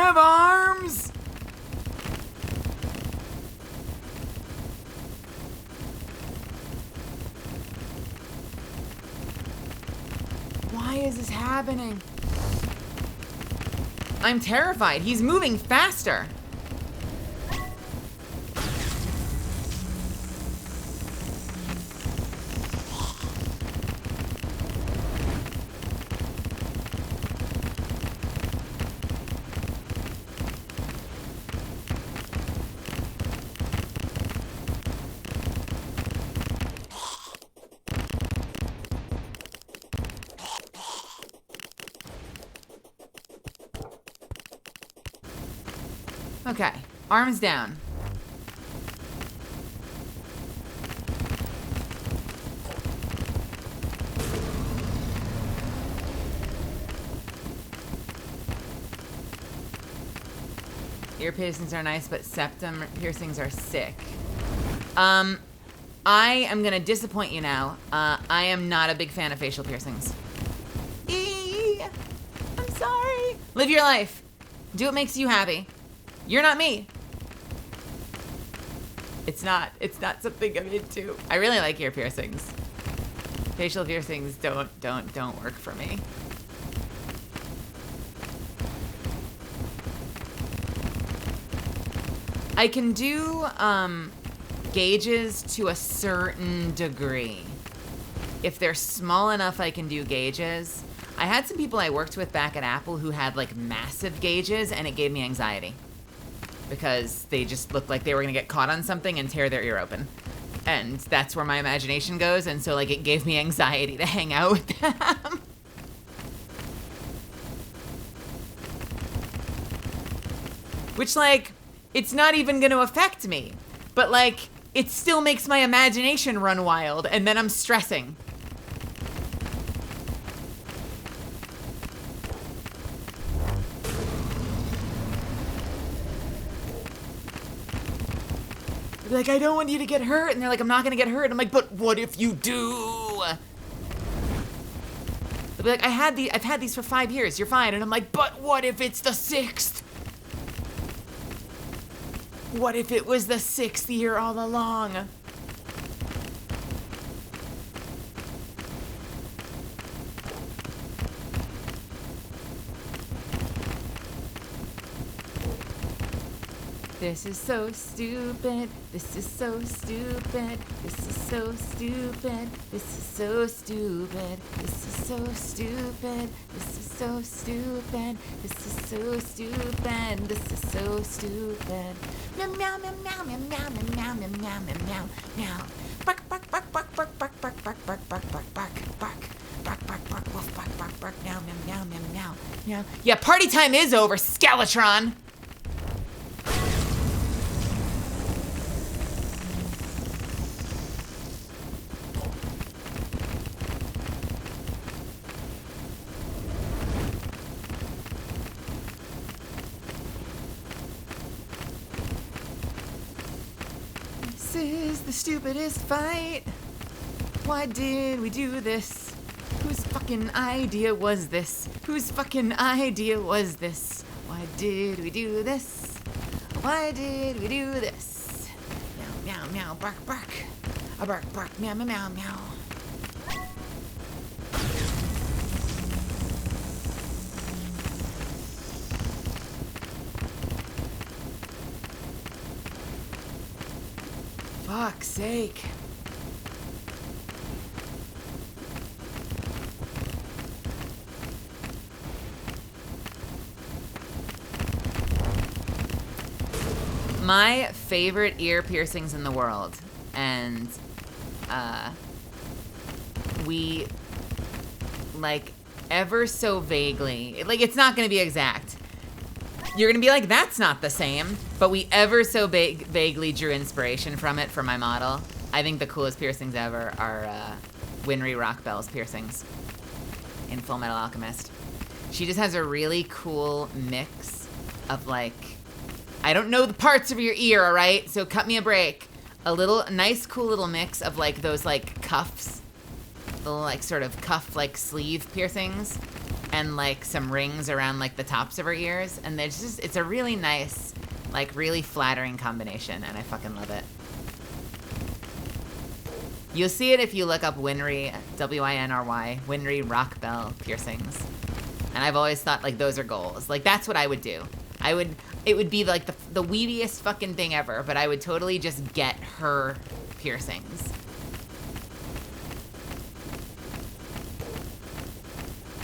have arms? Why is this happening? I'm terrified. He's moving faster. Okay, arms down. Ear piercings are nice, but septum piercings are sick. I am gonna disappoint you now. I am not a big fan of facial piercings. I'm sorry. Live your life. Do what makes you happy. You're not me. It's not something I'm into. I really like ear piercings. Facial piercings don't work for me. I can do gauges to a certain degree. If they're small enough, I can do gauges. I had some people I worked with back at Apple who had like massive gauges, and it gave me anxiety because they just looked like they were gonna get caught on something and tear their ear open. And that's where my imagination goes, and so like it gave me anxiety to hang out with them. Which like, it's not even gonna affect me, but like, it still makes my imagination run wild, and then I'm stressing. Like, I don't want you to get hurt. And they're like, I'm not gonna get hurt. I'm like, but what if you do? They'll be like, I've had these for 5 years. You're fine. And I'm like, but what if it's the 6th? What if it was the 6th year all along? This is so stupid. This is so stupid. This is so stupid. This is so stupid. This is so stupid. This is so stupid. This is so stupid. This is so stupid. Meow meow meow meow meow meow meow meow meow meow meow meow. Bark bark bark bark bark bark bark bark bark bark bark bark bark. Bark bark bark wolf bark bark bark meow meow meow meow meow. Yeah, party time is over, Skeletron. This is the stupidest fight. Why did we do this? Whose fucking idea was this? Whose fucking idea was this? Why did we do this? Why did we do this? Meow, meow, meow, bark, bark. A bark, bark, meow, meow, meow, meow. Fuck's sake. My favorite ear piercings in the world, and we, like, ever so vaguely, like, it's not gonna be exact. You're gonna be like, that's not the same, but we ever so vaguely drew inspiration from it for my model. I think the coolest piercings ever are Winry Rockbell's piercings in Full Metal Alchemist. She just has a really cool mix of, like, I don't know the parts of your ear, all right? So cut me a break. A nice, cool little mix of, like, those, like, cuffs. Little, like, sort of cuff, like, sleeve piercings. and like some rings around like the tops of her ears. And it's a really nice, like really flattering combination, and I fucking love it. You'll see it if you look up Winry, W-I-N-R-Y, Winry rock bell piercings. And I've always thought like those are goals. Like that's what I would do. It would be like the weediest fucking thing ever, but I would totally just get her piercings.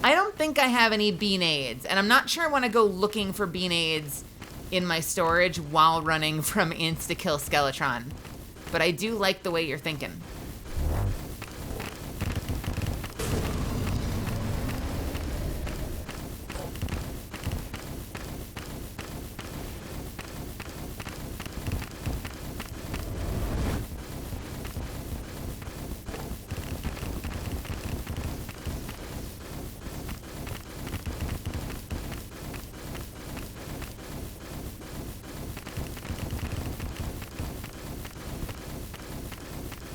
I don't think I have any beanades, and I'm not sure I want to go looking for beanades in my storage while running from Insta-Kill Skeletron. But I do like the way you're thinking.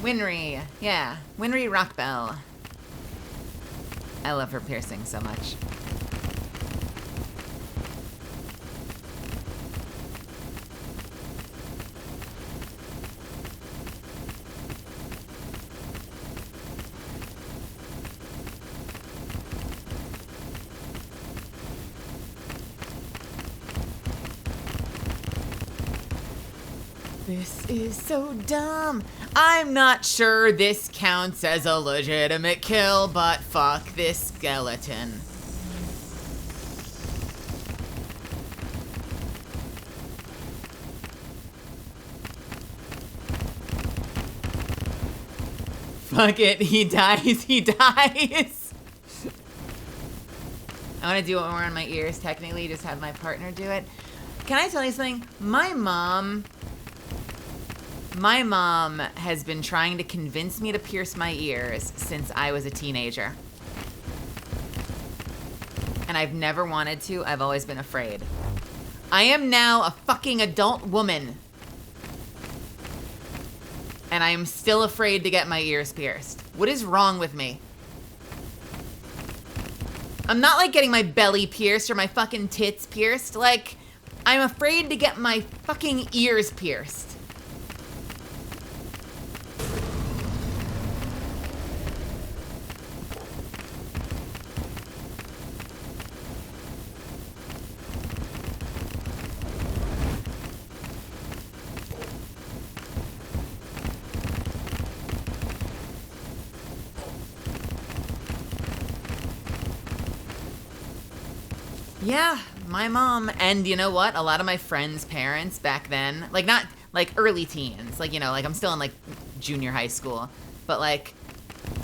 Winry, yeah, Winry Rockbell. I love her piercing so much. This is so dumb. I'm not sure this counts as a legitimate kill, but fuck this skeleton. Fuck it, he dies, he dies. I want to do it more on my ears, technically, just have my partner do it. Can I tell you something? My mom has been trying to convince me to pierce my ears since I was a teenager. And I've never wanted to. I've always been afraid. I am now a fucking adult woman. And I am still afraid to get my ears pierced. What is wrong with me? I'm not like getting my belly pierced or my fucking tits pierced. Like, I'm afraid to get my fucking ears pierced. Yeah, my mom, and you know what? A lot of my friends' parents back then, like not like early teens, like, you know, like I'm still in like junior high school, but like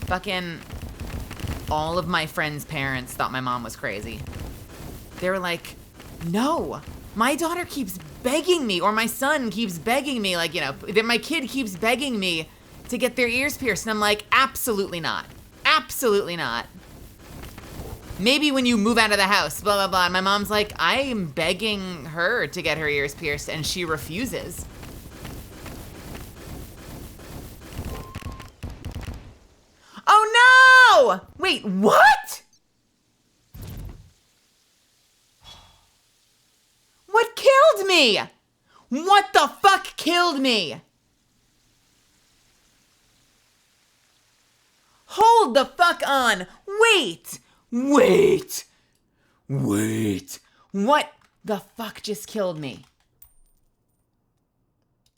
fucking all of my friends' parents thought my mom was crazy. They were like, no, my daughter keeps begging me, or my son keeps begging me, like, you know, my kid keeps begging me to get their ears pierced. And I'm like, absolutely not. Absolutely not. Maybe when you move out of the house, blah, blah, blah. And my mom's like, I am begging her to get her ears pierced, and she refuses. Oh, no! Wait, what? What killed me? What the fuck killed me? Hold the fuck on. Wait. Wait. What the fuck just killed me?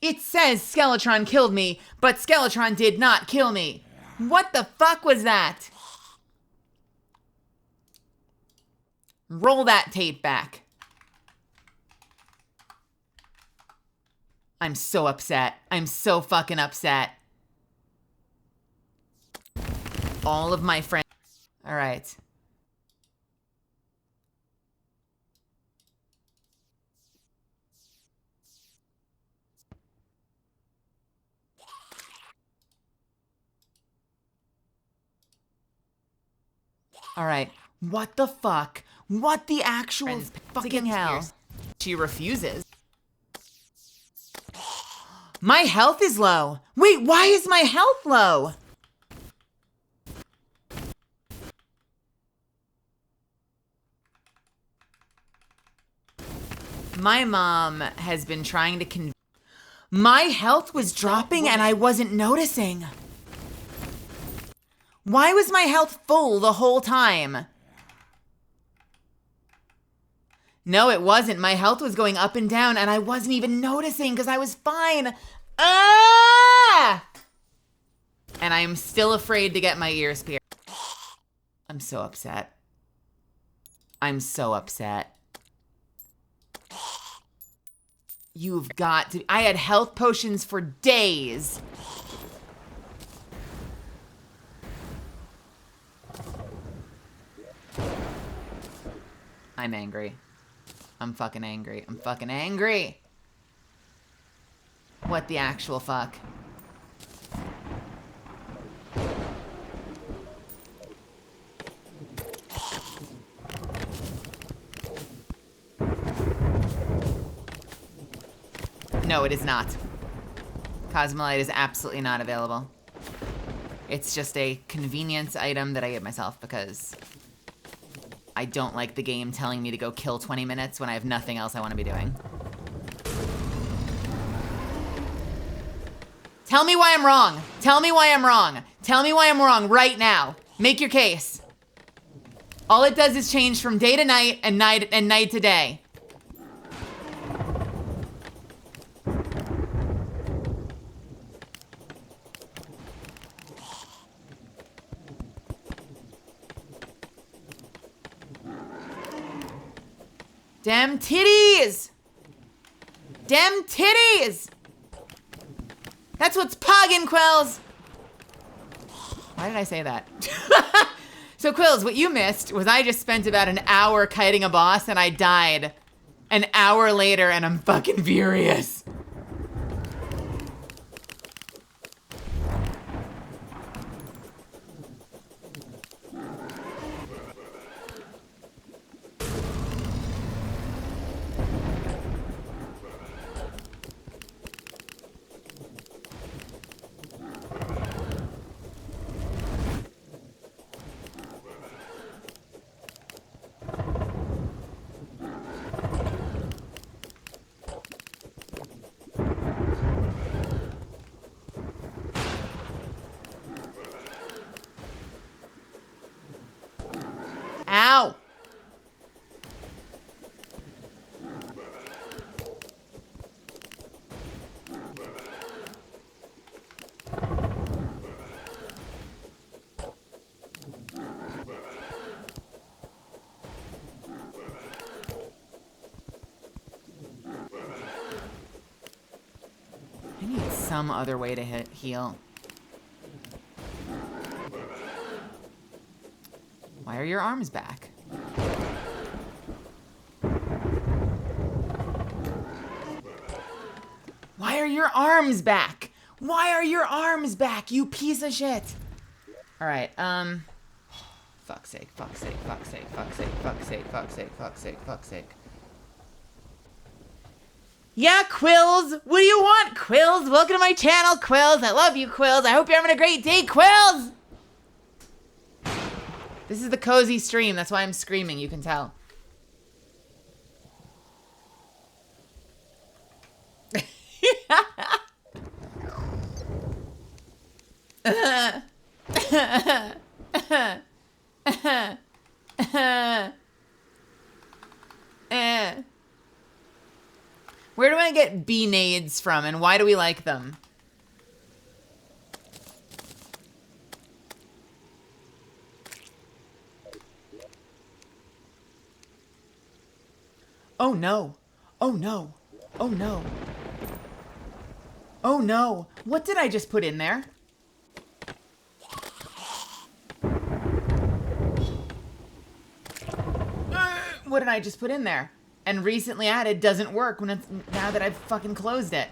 It says Skeletron killed me, but Skeletron did not kill me. What the fuck was that? Roll that tape back. I'm so upset. I'm so fucking upset. All of my friends. All right. All right. What the fuck? What the actual fucking hell? She refuses. My health is low. Wait, why is my health low? My mom has been trying to my health was dropping and I wasn't noticing. Why was my health full the whole time? No, it wasn't. My health was going up and down and I wasn't even noticing because I was fine. Ah! And I am still afraid to get my ears pierced. I'm so upset. I'm so upset. You've got to. I had health potions for days. I'm angry. I'm fucking angry. I'm fucking angry. What the actual fuck? No, it is not. Cosmolite is absolutely not available. It's just a convenience item that I give myself because I don't like the game telling me to go kill 20 minutes when I have nothing else I want to be doing. Tell me why I'm wrong. Tell me why I'm wrong. Tell me why I'm wrong right now. Make your case. All it does is change from day to night and night to day. Damn titties! Damn titties! That's what's poggin', Quills! Why did I say that? So, Quills, what you missed was I just spent about an hour kiting a boss and I died an hour later and I'm fucking furious. Ow! I need some other way to heal. Why are your arms back? Why are your arms back? Why are your arms back, you piece of shit? Alright, fuck's sake, fuck's sake, fuck's sake, fuck's sake, fuck's sake, fuck's sake, fuck's sake, fuck's sake. Yeah, Quills! What do you want, Quills? Welcome to my channel, Quills. I love you, Quills. I hope you're having a great day, Quills! This is the cozy stream. That's why I'm screaming. You can tell. Where do I get bee-nades from, and why do we like them? Oh no. Oh no. Oh no. Oh no. What did I just put in there? What did I just put in there? And recently added doesn't work when it's, now that I've fucking closed it.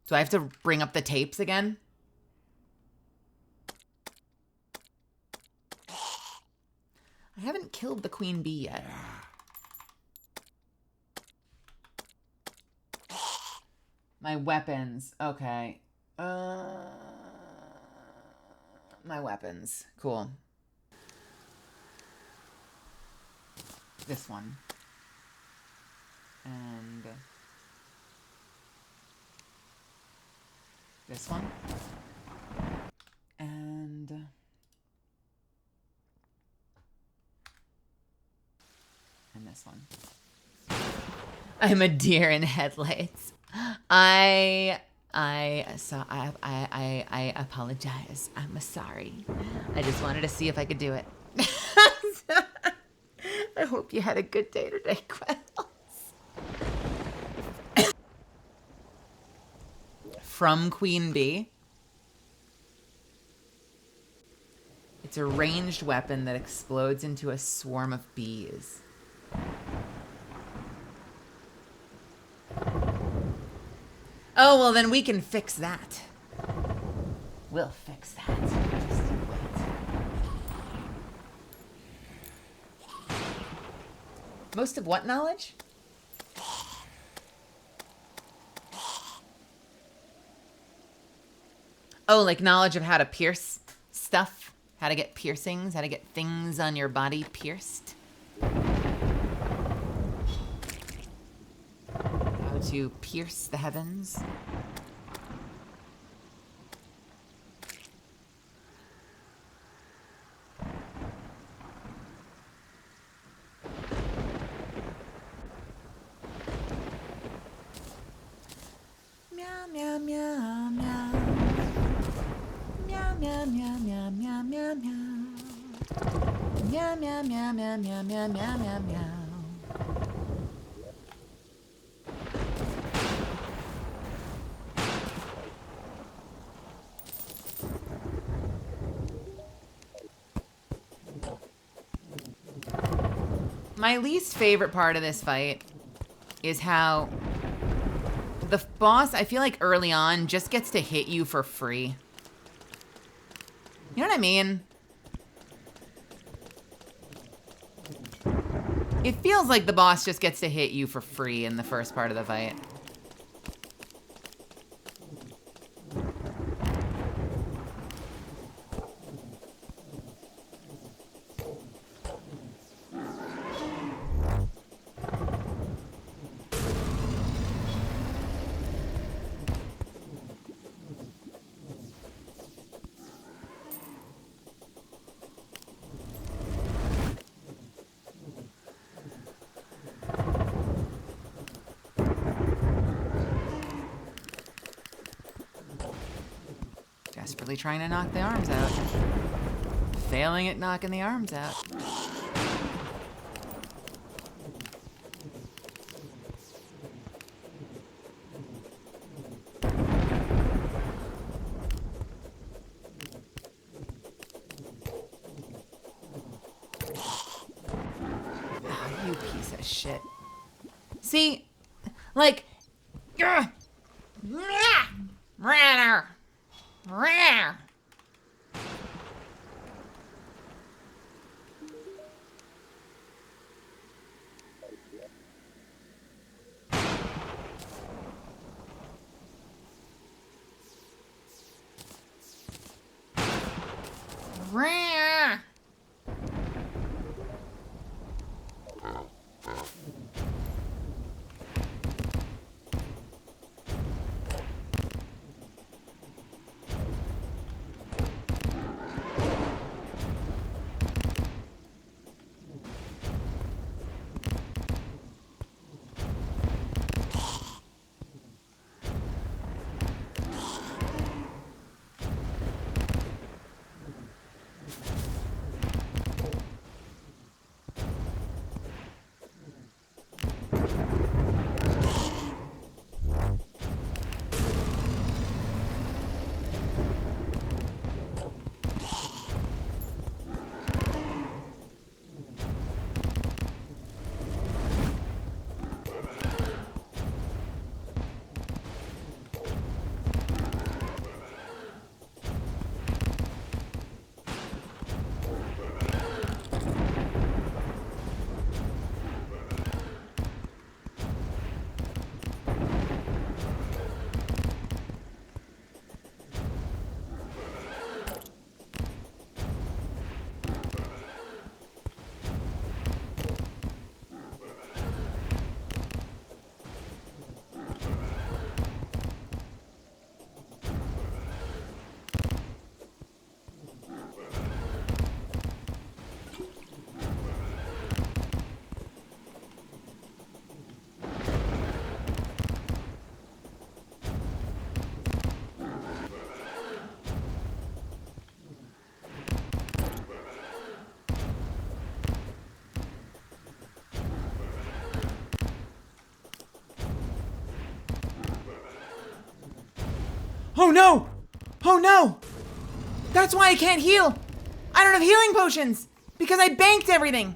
Do I have to bring up the tapes again? I haven't killed the queen bee yet. My weapons. Okay. My weapons. Cool. this one. And this one. And this one. I'm a deer in headlights. I apologize. I'm sorry. I just wanted to see if I could do it. I hope you had a good day today, Quells. From Queen Bee. It's a ranged weapon that explodes into a swarm of bees. Oh, well, then we can fix that. We'll fix that. Just wait. Most of what knowledge? Oh, like knowledge of how to pierce stuff? How to get piercings? How to get things on your body pierced? How to pierce the heavens? Meow, meow, meow, meow. Meow, meow, meow, meow, meow, meow, meow. Meow, meow, meow, meow, meow, meow, meow, meow, meow. My least favorite part of this fight is how the boss, I feel like early on, just gets to hit you for free. You know what I mean? It feels like the boss just gets to hit you for free in the first part of the fight. Desperately trying to knock the arms out. Failing at knocking the arms out. Oh, you piece of shit. See? Like... Ranner! Rare. Rare. Oh no! Oh no! That's why I can't heal! I don't have healing potions! Because I banked everything!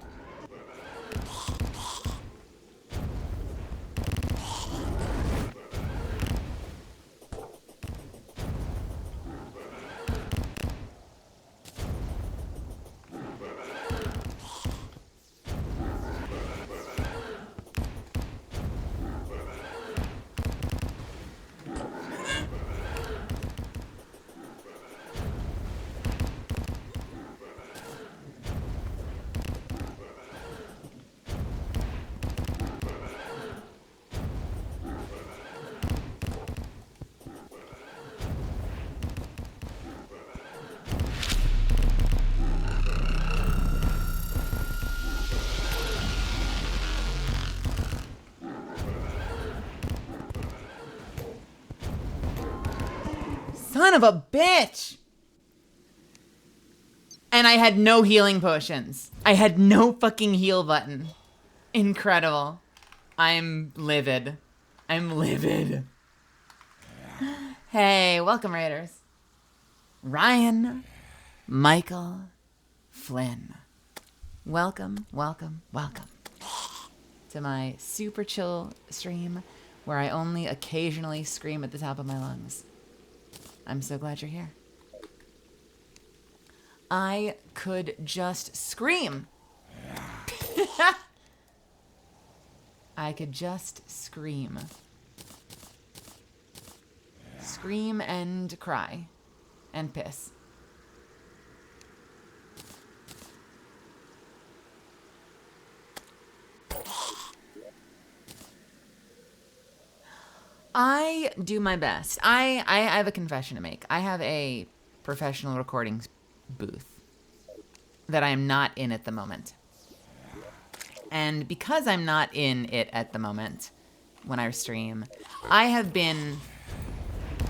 Son of a bitch! And I had no healing potions. I had no fucking heal button. Incredible. I'm livid. I'm livid. Hey, welcome, Raiders. Ryan, Michael, Flynn. Welcome, welcome, welcome to my super chill stream where I only occasionally scream at the top of my lungs. I'm so glad you're here. I could just scream. I could just scream. Scream and cry. And piss. I do my best. I have a confession to make. I have a professional recording booth that I am not in at the moment. And because I'm not in it at the moment, when I stream, I have been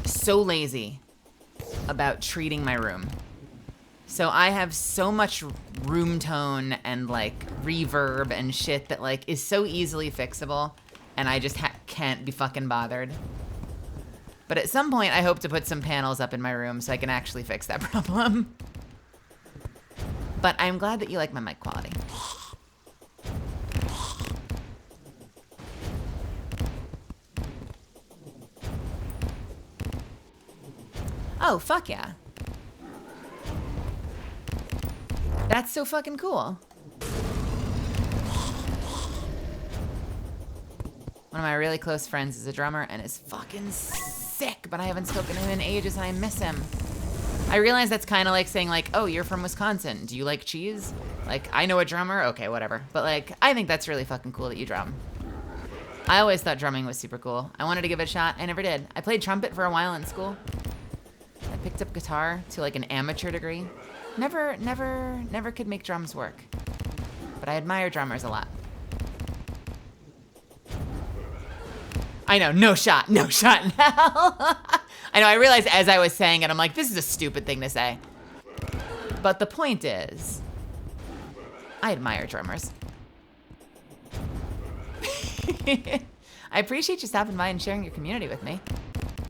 so lazy about treating my room. So I have so much room tone and like reverb and shit that like is so easily fixable. And I just can't be fucking bothered. But at some point, I hope to put some panels up in my room so I can actually fix that problem. But I'm glad that you like my mic quality. Oh, fuck yeah. That's so fucking cool. One of my really close friends is a drummer and is fucking sick, but I haven't spoken to him in ages and I miss him. I realize that's kind of like saying like, oh, you're from Wisconsin. Do you like cheese? Like, I know a drummer. Okay, whatever. But like, I think that's really fucking cool that you drum. I always thought drumming was super cool. I wanted to give it a shot. I never did. I played trumpet for a while in school. I picked up guitar to like an amateur degree. Never could make drums work. But I admire drummers a lot. I know, no shot in hell. I know, I realized as I was saying it, I'm like, this is a stupid thing to say. But the point is, I admire drummers. I appreciate you stopping by and sharing your community with me.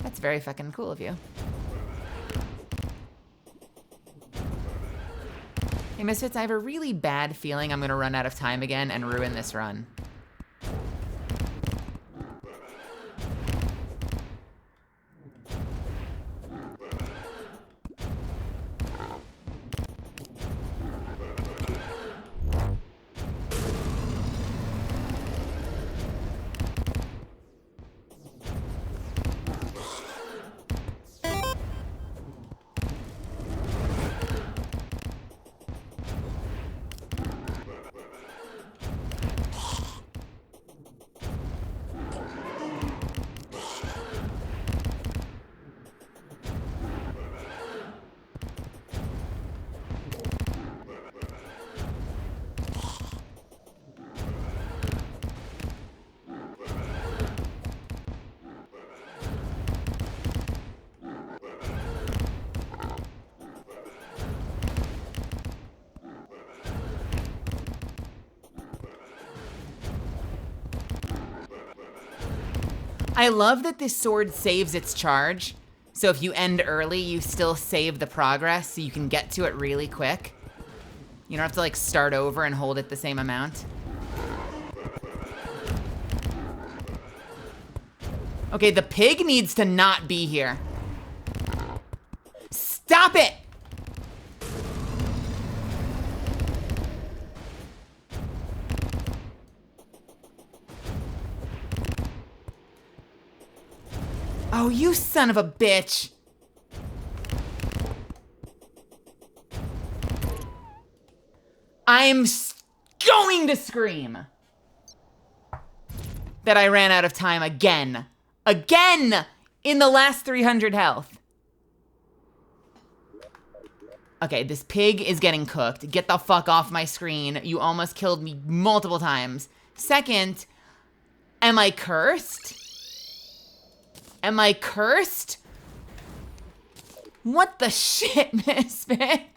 That's very fucking cool of you. Hey, Misfits, I have a really bad feeling I'm gonna run out of time again and ruin this run. I love that this sword saves its charge So if you end early, you still save the progress so you can get to it really quick. You don't have to like start over and hold it the same amount. Okay, the pig needs to not be here. Stop it! Oh, you son of a bitch. I'm going to scream that I ran out of time again. Again! In the last 300 health. Okay, this pig is getting cooked. Get the fuck off my screen. You almost killed me multiple times. Second, am I cursed? Am I cursed? What the shit, Misfits?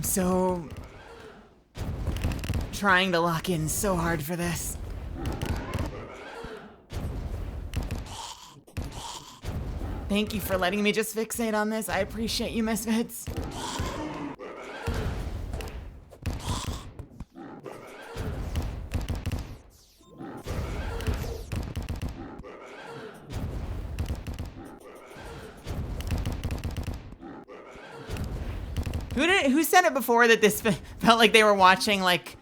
So trying to lock in so hard for this. Thank you for letting me just fixate on this. I appreciate you, Misfits. Who said it before that this felt like they were watching like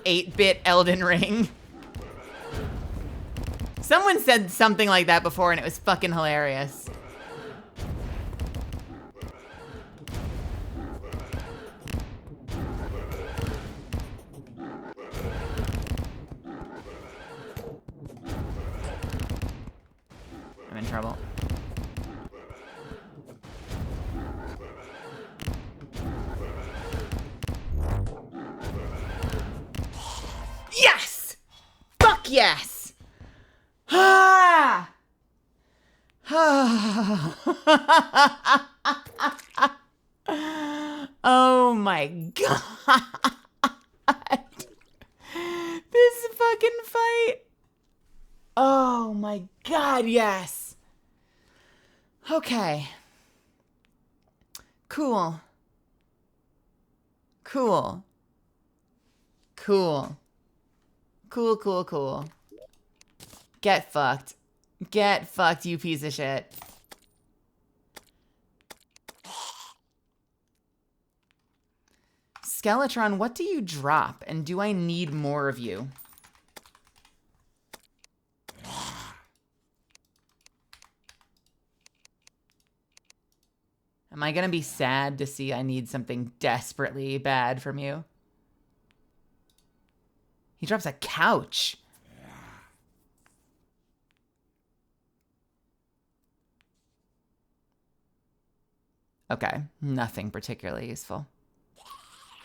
8-bit Elden Ring? Someone said something like that before and it was fucking hilarious. I'm in trouble. Yes! Fuck yes! Ah! Oh my god. This fucking fight. Oh my god, yes. Okay. Cool. Cool. Cool. Cool, cool, cool. Get fucked. Get fucked, you piece of shit. Skeletron, what do you drop? And do I need more of you? Am I gonna be sad to see I need something desperately bad from you? He drops a couch. Okay, nothing particularly useful.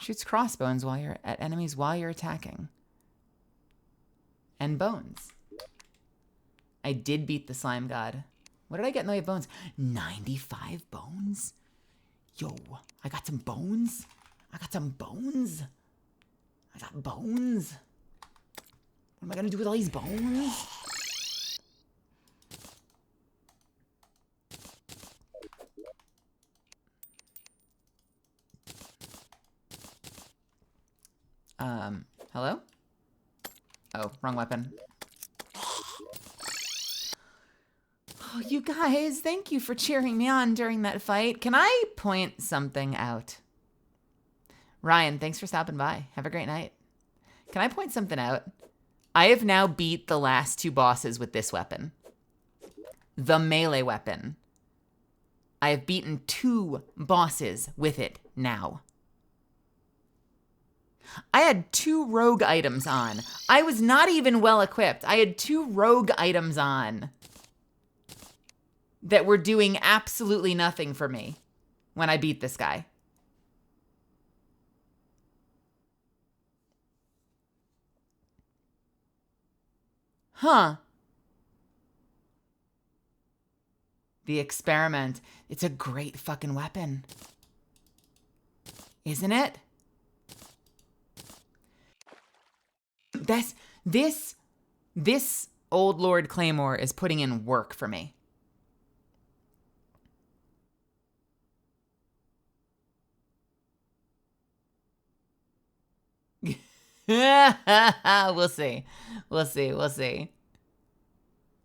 Shoots crossbones while you're at enemies while you're attacking. And bones. I did beat the slime god. What did I get in the way of bones? 95 bones? Yo, I got some bones. I got some bones. I got bones. What am I gonna do with all these bones? Hello? Oh, wrong weapon. Oh, you guys, thank you for cheering me on during that fight. Can I point something out? Ryan, thanks for stopping by. Have a great night. Can I point something out? I have now beat the last 2 bosses with this weapon. The melee weapon. I have beaten 2 bosses with it now. I had 2 rogue items on. I was not even well equipped. I had 2 rogue items on that were doing absolutely nothing for me when I beat this guy. Huh. The experiment. It's a great fucking weapon. Isn't it? This Old Lord Claymore is putting in work for me. We'll see. We'll see. We'll see.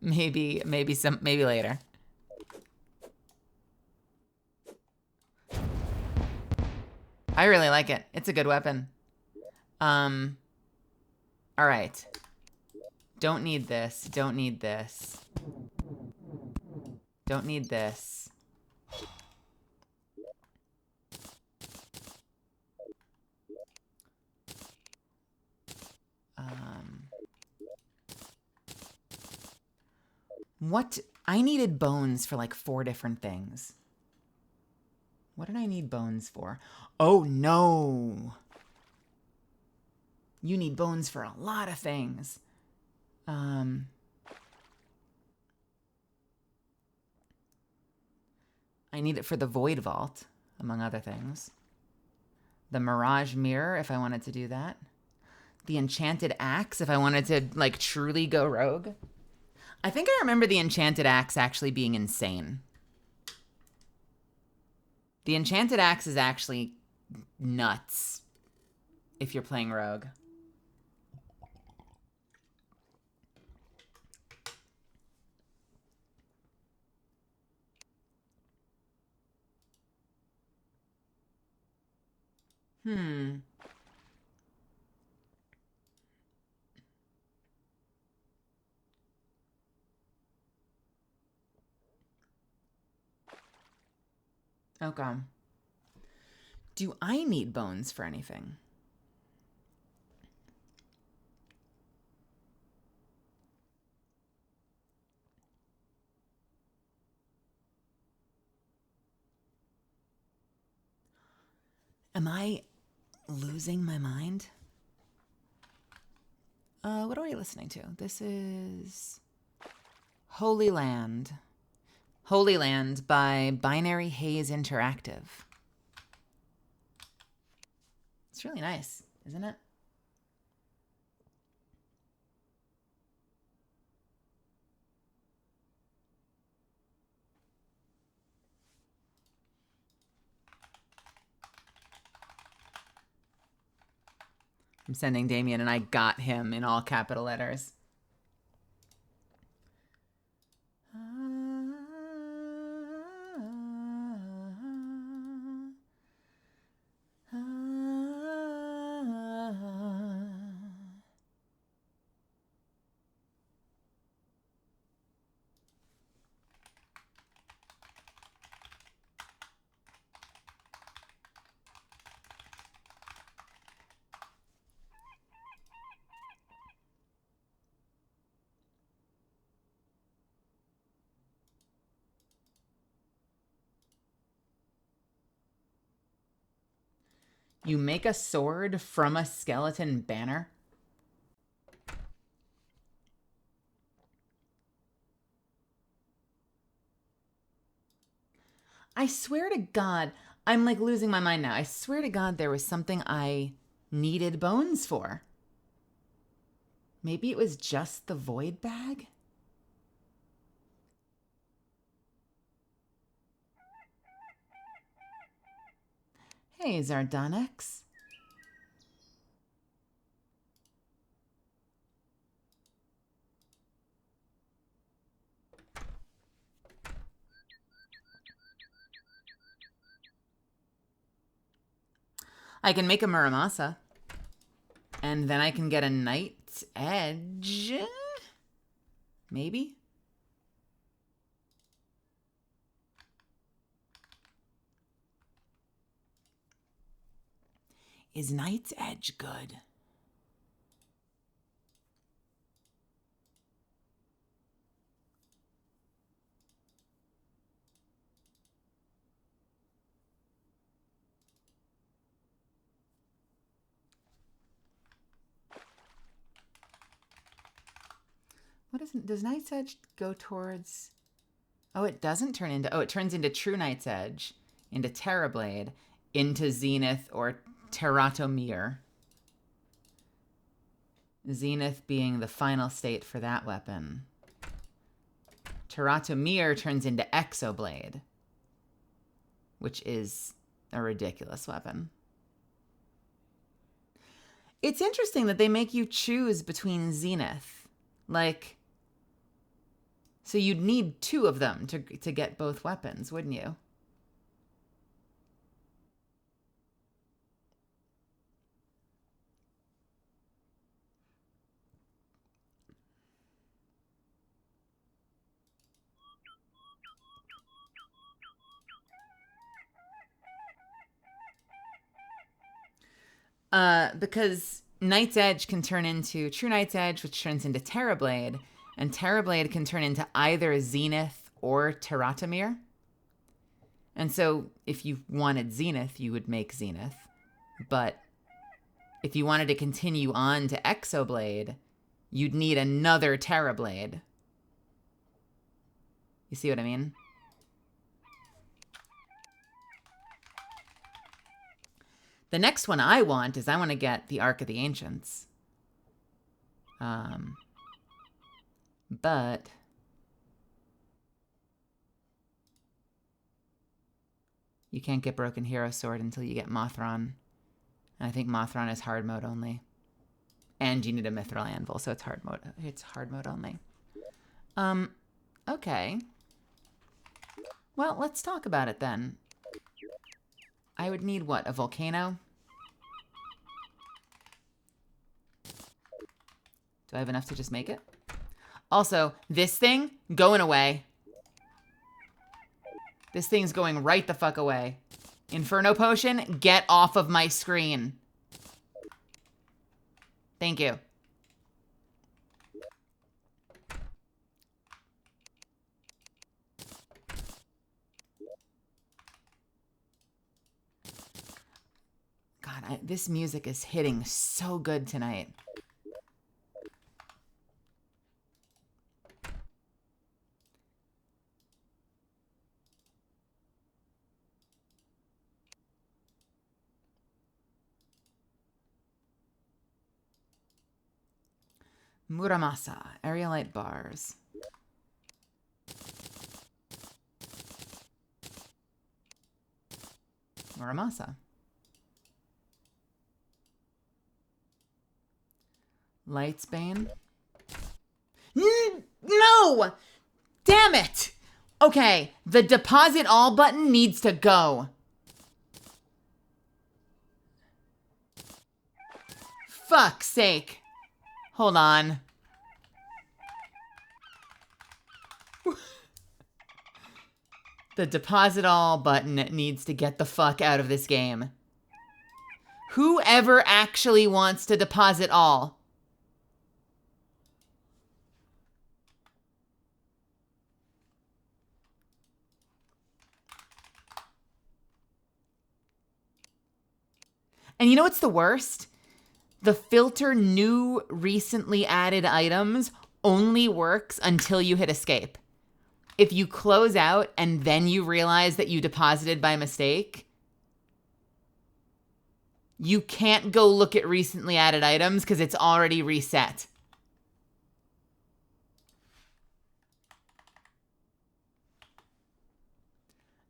Maybe later. I really like it. It's a good weapon. All right. Don't need this. Don't need this. Don't need this. What? I needed bones for like 4 different things. What did I need bones for? Oh, no. You need bones for a lot of things. I need it for the Void Vault, among other things. The Mirage Mirror, if I wanted to do that. The Enchanted Axe, if I wanted to, like, truly go rogue. I think I remember the Enchanted Axe actually being insane. The Enchanted Axe is actually nuts if you're playing rogue. Okay. Do I need bones for anything? Am I losing my mind? What are we listening to? This is Holy Land. Holy Land by Binary Haze Interactive. It's really nice, isn't it? I'm sending Damien, and I got him in all capital letters. You make a sword from a skeleton banner? I swear to God, I'm like losing my mind now. I swear to God there was something I needed bones for. Maybe it was just the void bag? Hey, Zardonex. I can make a Muramasa. And then I can get a Knight's Edge. Maybe? Is Knight's Edge good? What is it? Does Knight's Edge go towards... Oh, it doesn't turn into... Oh, it turns into True Knight's Edge, into Terrablade, into Zenith or Terratomir. Zenith being the final state for that weapon. Terratomir turns into Exoblade, which is a ridiculous weapon. It's interesting that they make you choose between Zenith. Like, so you'd need two of them to get both weapons, wouldn't you? Because Knight's Edge can turn into True Knight's Edge, which turns into Terrablade, and Terrablade can turn into either Zenith or Terratomir. And so if you wanted Zenith, you would make Zenith. But if you wanted to continue on to Exoblade, you'd need another Terrablade. You see what I mean? The next one I want is I want to get the Ark of the Ancients. But you can't get Broken Hero Sword until you get Mothron. And I think Mothron is hard mode only. And you need a Mithril Anvil, so it's hard mode. It's hard mode only. Okay. Well, let's talk about it then. I would need what? A volcano? Do I have enough to just make it? Also, this thing, going away. This thing's going right the fuck away. Inferno Potion, get off of my screen. Thank you. God, this music is hitting so good tonight. Muramasa, aerialite bars. Muramasa. Lightsbane. No! Damn it! Okay, the deposit all button needs to go. Fuck's sake. Hold on. The deposit all button needs to get the fuck out of this game. Whoever actually wants to deposit all? And you know what's the worst? The filter new recently added items only works until you hit escape. If you close out and then you realize that you deposited by mistake, you can't go look at recently added items because it's already reset.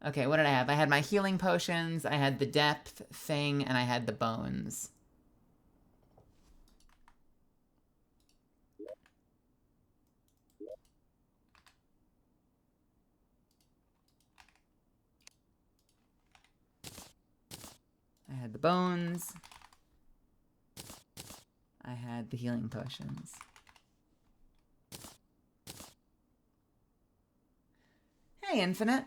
Okay, what did I have? I had my healing potions, I had the depth thing, and I had the bones. I had the bones. I had the healing potions. Hey, Infinite.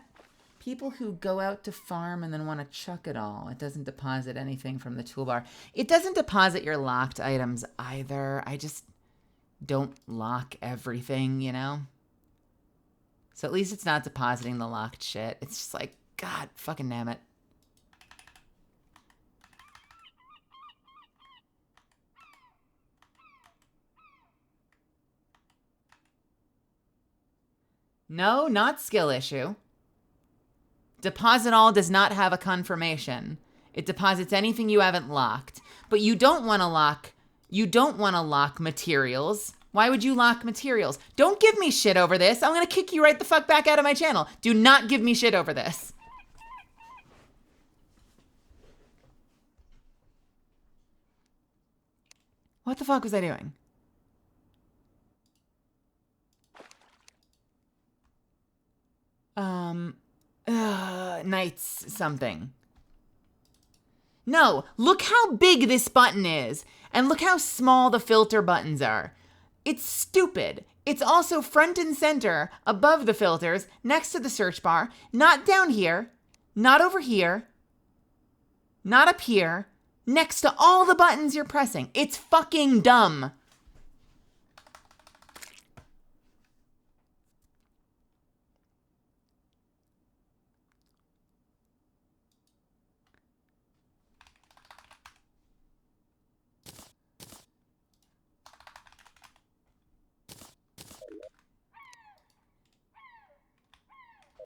People who go out to farm and then want to chuck it all. It doesn't deposit anything from the toolbar. It doesn't deposit your locked items either. I just don't lock everything, you know? So at least it's not depositing the locked shit. It's just like, God fucking damn it. No, not skill issue. Deposit all does not have a confirmation. It deposits anything you haven't locked. But you don't want to lock materials. Why would you lock materials? Don't give me shit over this. I'm going to kick you right the fuck back out of my channel. Do not give me shit over this. What the fuck was I doing? Knights something. No, look how big this button is. And look how small the filter buttons are. It's stupid. It's also front and center, above the filters, next to the search bar, not down here, not over here, not up here, next to all the buttons you're pressing. It's fucking dumb.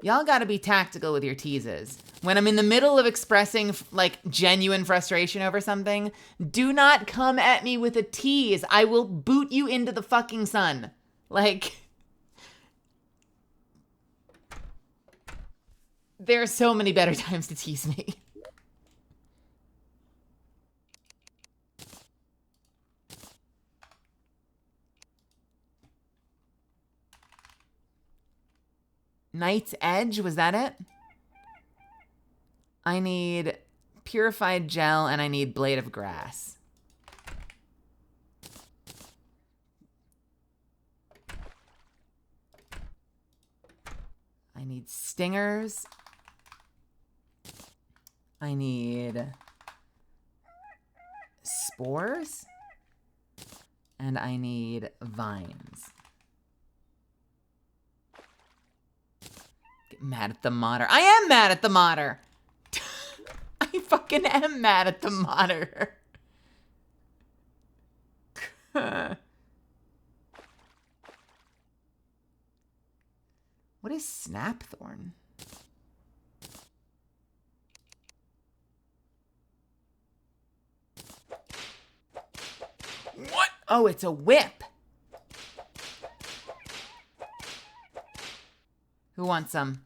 Y'all gotta be tactical with your teases. When I'm in the middle of expressing, like, genuine frustration over something, do not come at me with a tease. I will boot you into the fucking sun. Like, there are so many better times to tease me. Knight's Edge, was that it? I need purified gel and I need blade of grass. I need stingers. I need spores. And I need vines. Get mad at the modder. I am mad at the modder. I fucking am mad at the modder. What is Snapthorn? What? Oh, it's a whip. Who wants some?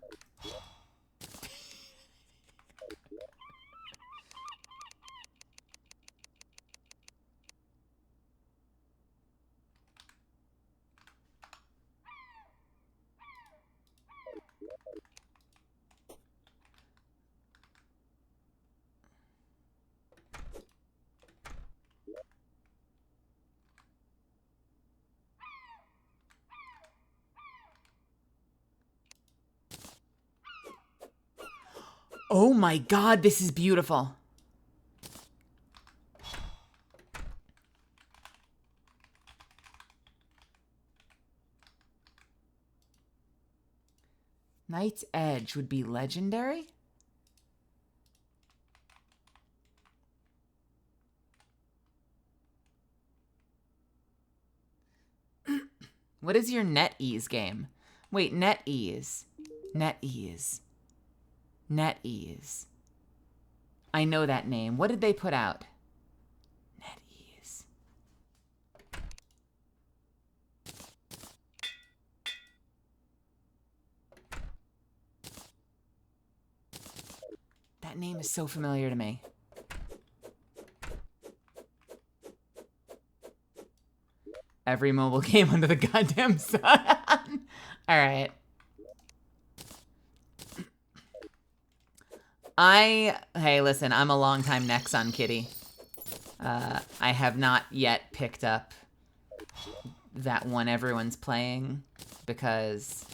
Oh my God, this is beautiful. Knight's Edge would be legendary? What is your NetEase game? Wait, NetEase. NetEase. NetEase. I know that name. What did they put out? NetEase. That name is so familiar to me. Every mobile game under the goddamn sun. All right. Hey, listen, I'm a longtime Nexon kitty. I have not yet picked up that one everyone's playing because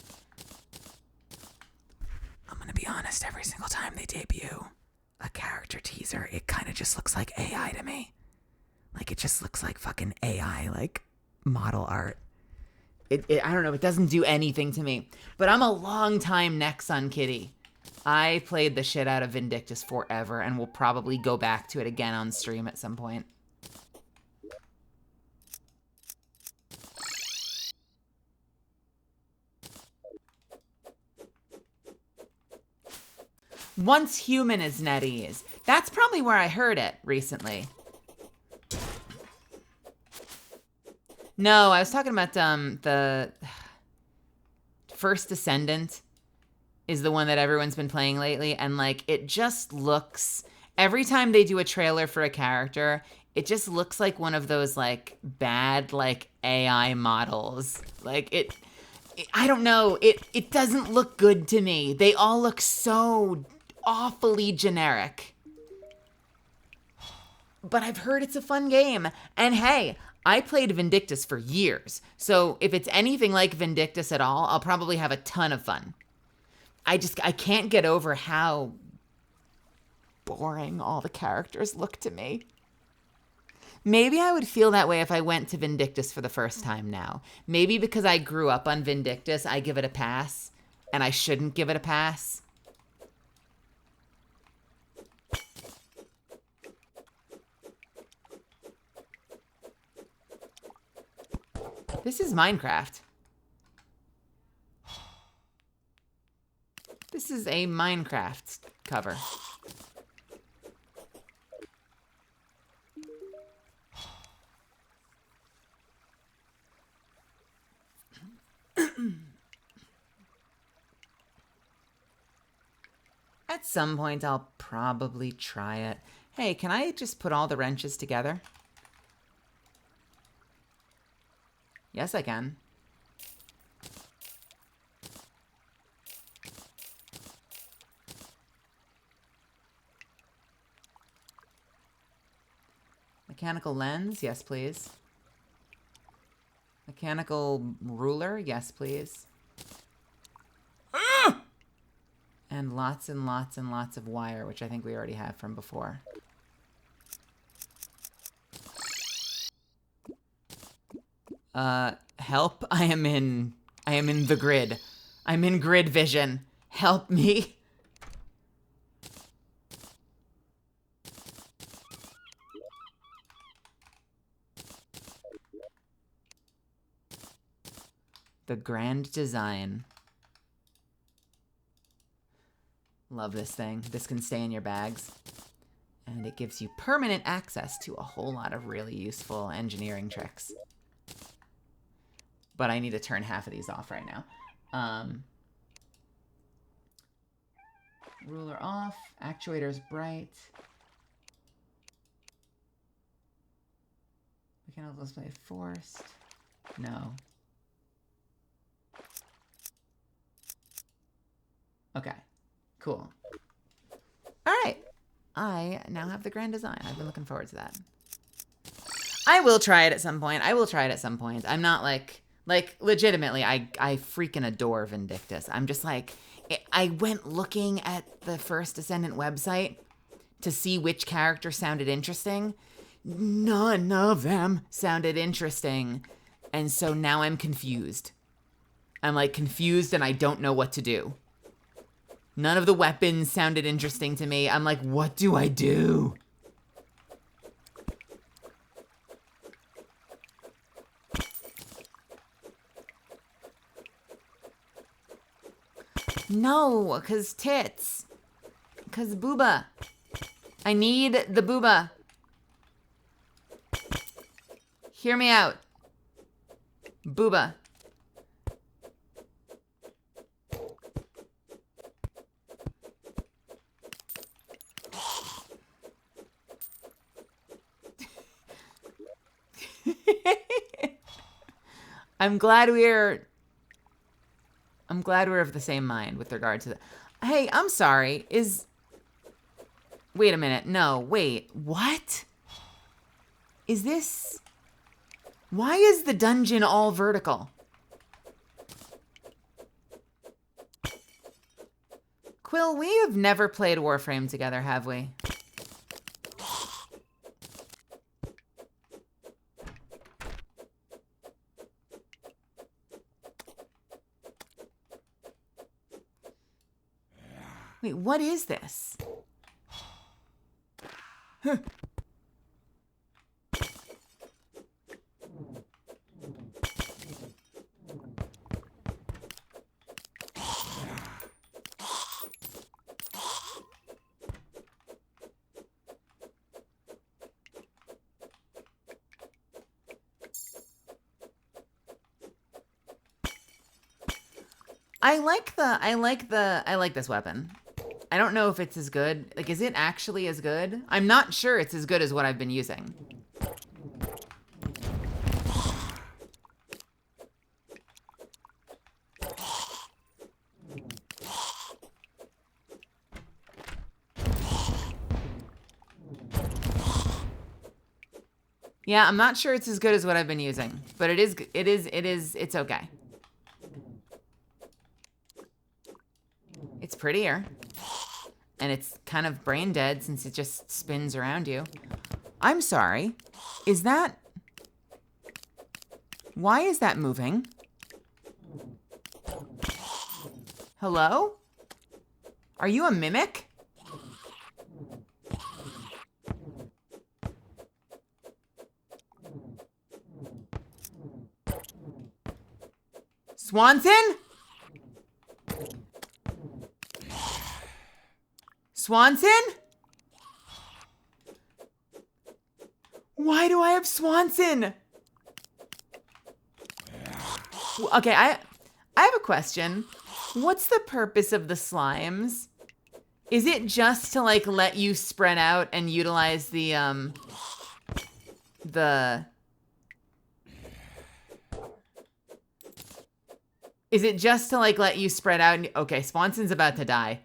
I'm gonna be honest, every single time they debut a character teaser, it kind of just looks like AI to me. Like, it just looks like fucking AI, like, model art. I don't know, it doesn't do anything to me. But I'm a long-time Nexon kitty. I played the shit out of Vindictus forever and will probably go back to it again on stream at some point. Once Human is NetEase. That's probably where I heard it recently. No, I was talking about the First Descendant is the one that everyone's been playing lately, and like it just looks, every time they do a trailer for a character, it just looks like one of those like bad like AI models. Like it I don't know, it doesn't look good to me. They all look so awfully generic. But I've heard it's a fun game. And hey, I played Vindictus for years. So if it's anything like Vindictus at all, I'll probably have a ton of fun. I can't get over how boring all the characters look to me. Maybe I would feel that way if I went to Vindictus for the first time now. Maybe because I grew up on Vindictus, I give it a pass, and I shouldn't give it a pass. This is Minecraft. This is a Minecraft cover. At some point, I'll probably try it. Hey, can I just put all the wrenches together? Yes, I can. Mechanical lens, yes, please. Mechanical ruler, yes, please. And lots and lots and lots of wire, which I think we already have from before. Help, I am in the grid. I'm in grid vision. Help me. The grand design. Love this thing. This can stay in your bags. And it gives you permanent access to a whole lot of really useful engineering tricks. But I need to turn half of these off right now. Ruler off. Actuators bright. Mechanical display forced. No. Okay. Cool. All right. I now have the grand design. I've been looking forward to that. I will try it at some point. I'm not like legitimately, I freaking adore Vindictus. I'm just like, I went looking at the First Descendant website to see which character sounded interesting. None of them sounded interesting. And so now I'm confused. I'm like confused and I don't know what to do. None of the weapons sounded interesting to me. I'm like, what do I do? No, cause tits. Cause booba. I need the booba. Hear me out. Booba. I'm glad we're of the same mind with regard to that. Hey, I'm sorry. Wait a minute. No, wait. What? Is this... Why is the dungeon all vertical? Quill, we have never played Warframe together, have we? Wait, what is this? Huh. I like this weapon. I don't know if it's as good. Like, is it actually as good? I'm not sure it's as good as what I've been using. Yeah, I'm not sure it's as good as what I've been using, but it's okay. It's prettier. And it's kind of brain dead since it just spins around you. I'm sorry. Is that... Why is that moving? Hello? Are you a mimic? Swanson? Swanson? Why do I have Swanson? Okay, I have a question. What's the purpose of the slimes? Is it just to like let you spread out and utilize the Is it just to like let you spread out? Okay, Swanson's about to die.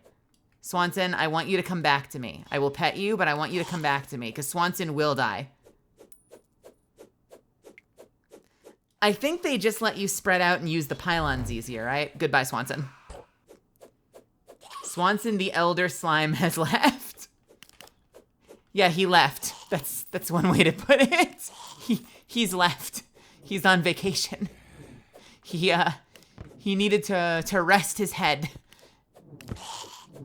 Swanson, I want you to come back to me. I will pet you, but I want you to come back to me because Swanson will die. I think they just let you spread out and use the pylons easier, right? Goodbye, Swanson. Swanson, the elder slime, has left. Yeah, he left. That's one way to put it. He's left. He's on vacation. He needed to rest his head.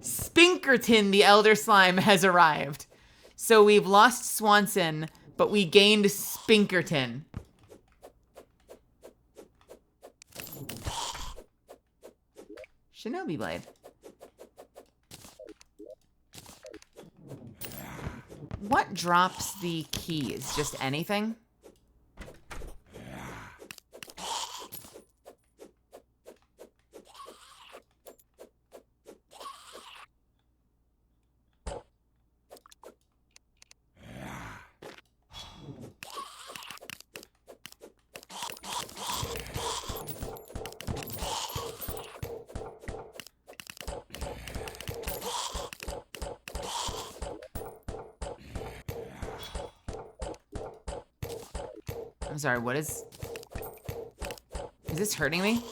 Spinkerton, the elder slime, has arrived. So we've lost Swanson, but we gained Spinkerton. Shinobi Blade. What drops the keys? Just anything? I'm sorry, what is this hurting me?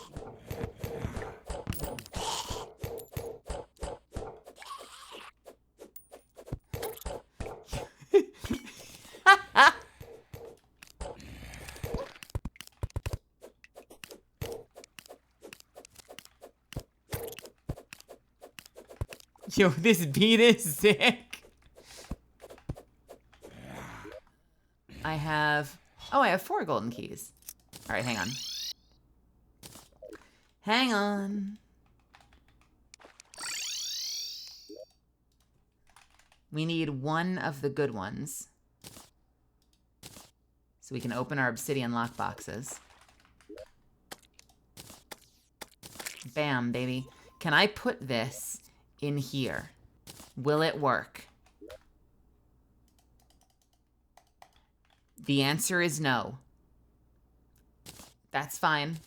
Yo, this beat is sick. I have 4 golden keys. All right, hang on. Hang on. We need one of the good ones. So we can open our obsidian lockboxes. Bam, baby. Can I put this in here? Will it work? The answer is no. That's fine.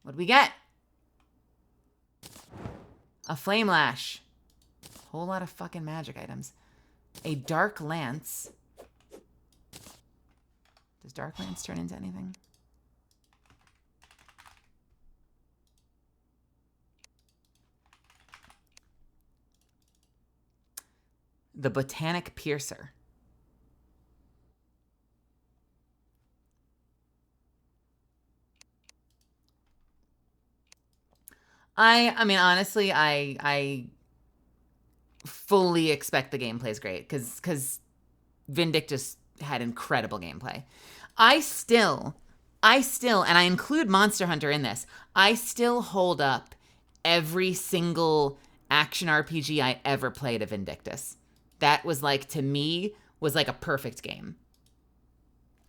What'd we get? A flame lash. Whole lot of fucking magic items. A dark lance. Does dark lance turn into anything? The botanic piercer. I mean, honestly, I fully expect the gameplay's great because Vindictus had incredible gameplay. I still, and I include Monster Hunter in this, I still hold up every single action RPG I ever played of Vindictus. That was like, to me, was like a perfect game.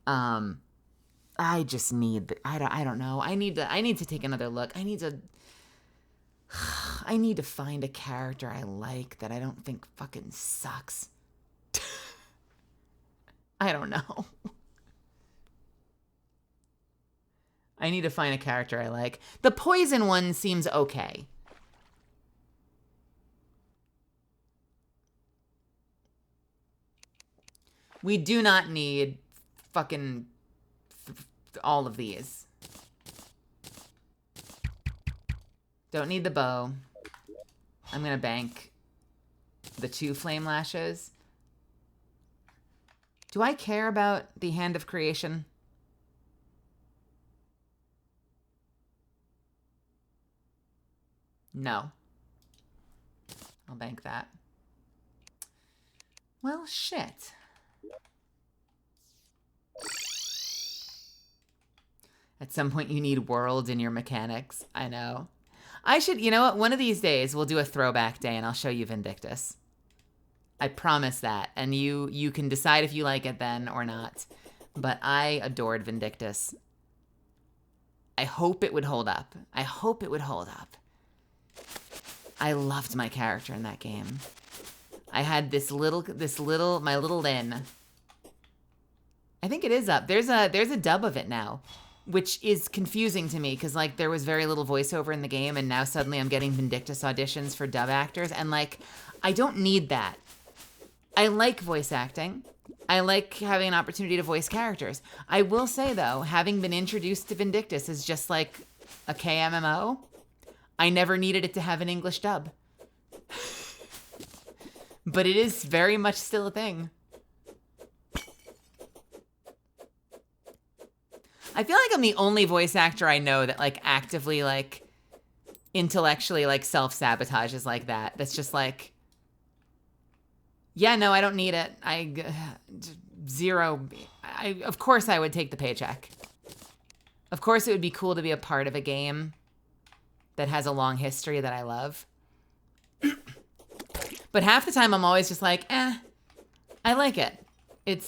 I just need, I don't know. I need to take another look. I need to find a character I like that I don't think fucking sucks. I don't know. I need to find a character I like. The poison one seems okay. We do not need fucking all of these. Don't need the bow. I'm gonna bank the 2 flame lashes. Do I care about the Hand of Creation? No. I'll bank that. Well, shit. At some point you need world in your mechanics. I know. I should, you know what? One of these days we'll do a throwback day and I'll show you Vindictus. I promise that. And you can decide if you like it then or not. But I adored Vindictus. I hope it would hold up. I hope it would hold up. I loved my character in that game. I had my little Lynn. I think it is up. There's a dub of it now, which is confusing to me because like there was very little voiceover in the game and now suddenly I'm getting Vindictus auditions for dub actors and like I don't need that. I like voice acting. I like having an opportunity to voice characters. I will say though, having been introduced to Vindictus as just like a KMMO, I never needed it to have an English dub. But it is very much still a thing. I feel like I'm the only voice actor I know that like actively like intellectually like self-sabotages like that. That's just like, yeah, no, I don't need it. Of course I would take the paycheck. Of course it would be cool to be a part of a game that has a long history that I love. But half the time I'm always just like, I like it.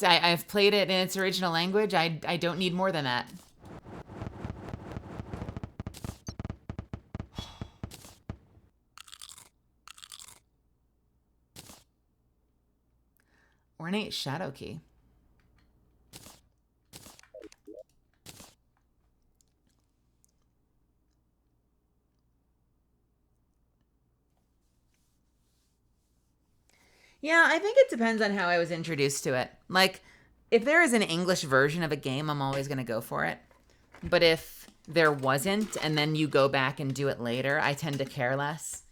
I've played it in its original language. I don't need more than that. Ornate shadow key. Yeah, I think it depends on how I was introduced to it. Like, if there is an English version of a game, I'm always going to go for it. But if there wasn't, and then you go back and do it later, I tend to care less.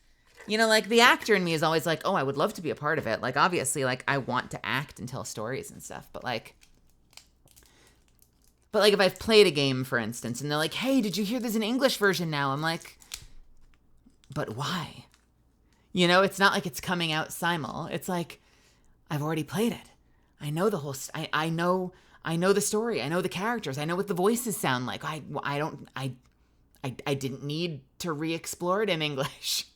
You know, like, the actor in me is always like, oh, I would love to be a part of it. Like, obviously, like, I want to act and tell stories and stuff. But, like, if I've played a game, for instance, and they're like, hey, did you hear there's an English version now? I'm like, but why? You know, it's not like it's coming out simul. It's like, I've already played it. I know the whole, I I know the story. I know the characters. I know what the voices sound like. I didn't need to re-explore it in English.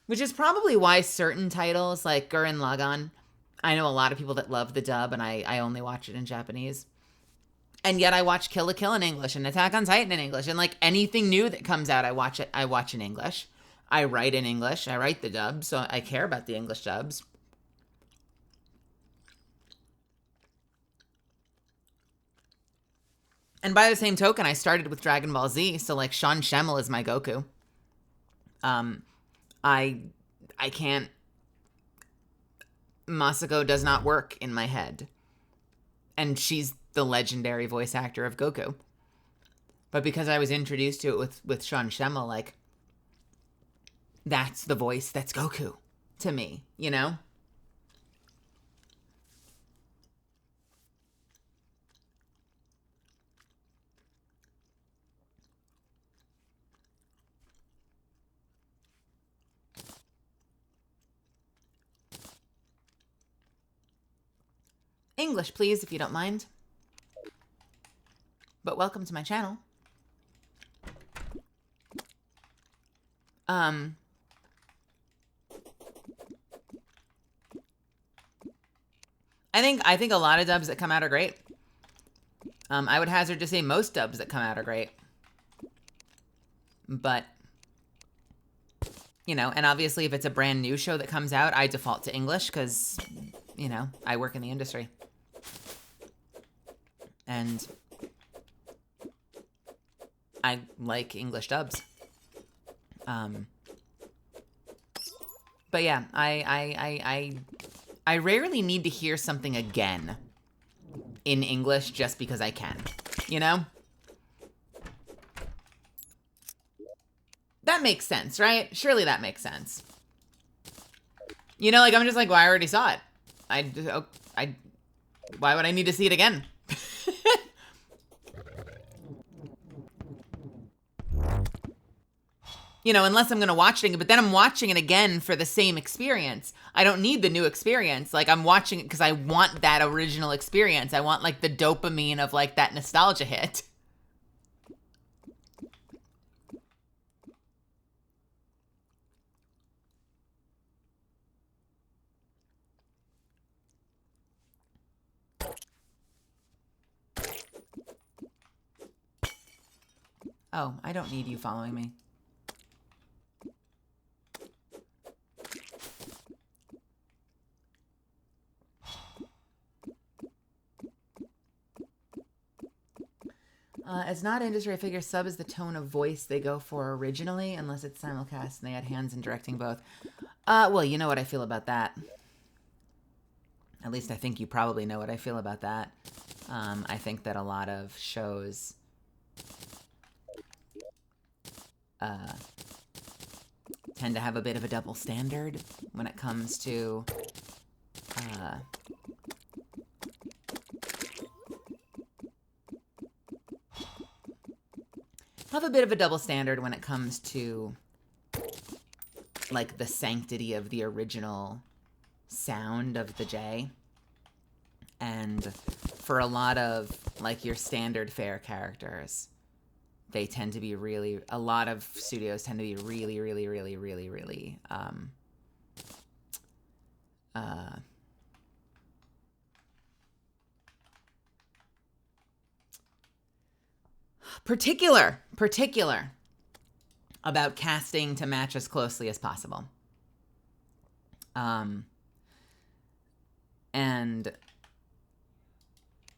Which is probably why certain titles like Gurren Lagann, I know a lot of people that love the dub, and I only watch it in Japanese. And yet I watch Kill la Kill in English and Attack on Titan in English. And like anything new that comes out, I watch in English. I write in English. I write the dubs, so I care about the English dubs. And by the same token, I started with Dragon Ball Z, so like Sean Schemmel is my Goku. I can't. Masako does not work in my head. And she's the legendary voice actor of Goku. But because I was introduced to it with Sean Schemmel, like, that's the voice that's Goku to me, you know? English, please, if you don't mind. But welcome to my channel. I think a lot of dubs that come out are great. I would hazard to say most dubs that come out are great. But, you know, and obviously if it's a brand new show that comes out, I default to English because, you know, I work in the industry. And I like English dubs. But yeah, I rarely need to hear something again in English just because I can, you know? That makes sense, right? Surely that makes sense. You know, like, I'm just like, well, I already saw it. Why would I need to see it again? You know, unless I'm going to watch it, but then I'm watching it again for the same experience. I don't need the new experience. Like, I'm watching it because I want that original experience. I want, like, the dopamine of, like, that nostalgia hit. Oh, I don't need you following me. As not industry, I figure sub is the tone of voice they go for originally, unless it's simulcast and they had hands in directing both. Well, you know what I feel about that. At least I think you probably know what I feel about that. I think that a lot of shows tend to have a bit of a double standard when it comes to have a bit of a double standard when it comes to, like, the sanctity of the original sound of the J. And for a lot of, like, your standard fare characters, they tend to be really, a lot of studios tend to be really, really, really, really, really, particular about casting to match as closely as possible. And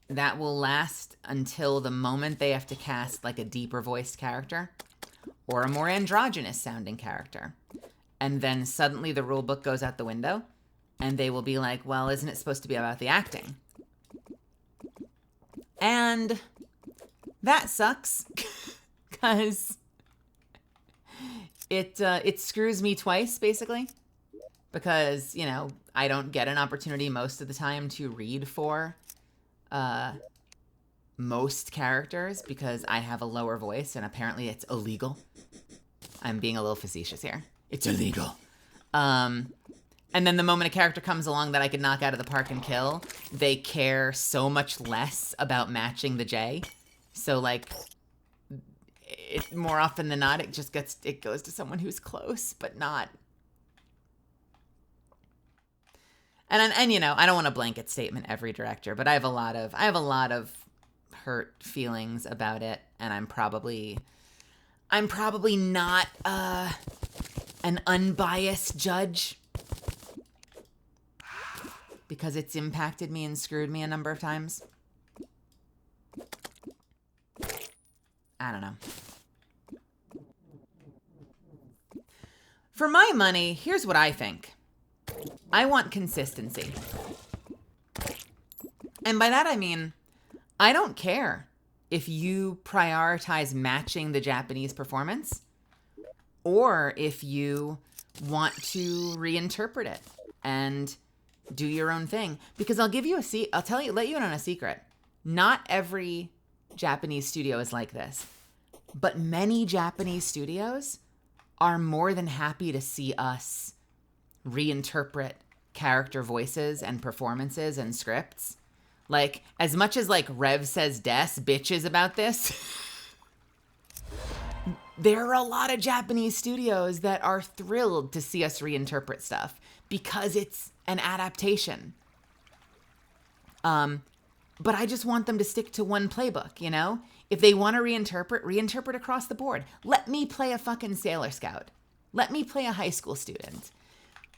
that will last until the moment they have to cast, like, a deeper voiced character or a more androgynous sounding character. And then suddenly the rule book goes out the window and they will be like, well, isn't it supposed to be about the acting? And that sucks because it screws me twice, basically, because, you know, I don't get an opportunity most of the time to read for most characters because I have a lower voice and apparently it's illegal. I'm being a little facetious here. It's illegal. And then the moment a character comes along that I could knock out of the park and kill, they care so much less about matching the J. So like, more often than not, it goes to someone who's close, but not. And you know, I don't want a blanket statement every director, but I have a lot of hurt feelings about it, and I'm probably not an unbiased judge, because it's impacted me and screwed me a number of times. I don't know. For my money, here's what I think. I want consistency. And by that I mean, I don't care if you prioritize matching the Japanese performance or if you want to reinterpret it and do your own thing. Because let you in on a secret. Not every Japanese studio is like this, but many Japanese studios are more than happy to see us reinterpret character voices and performances and scripts. Like, as much as like Rev Says Des bitches about this, there are a lot of Japanese studios that are thrilled to see us reinterpret stuff because it's an adaptation. But I just want them to stick to one playbook, you know? If they want to reinterpret across the board. Let me play a fucking Sailor Scout. Let me play a high school student.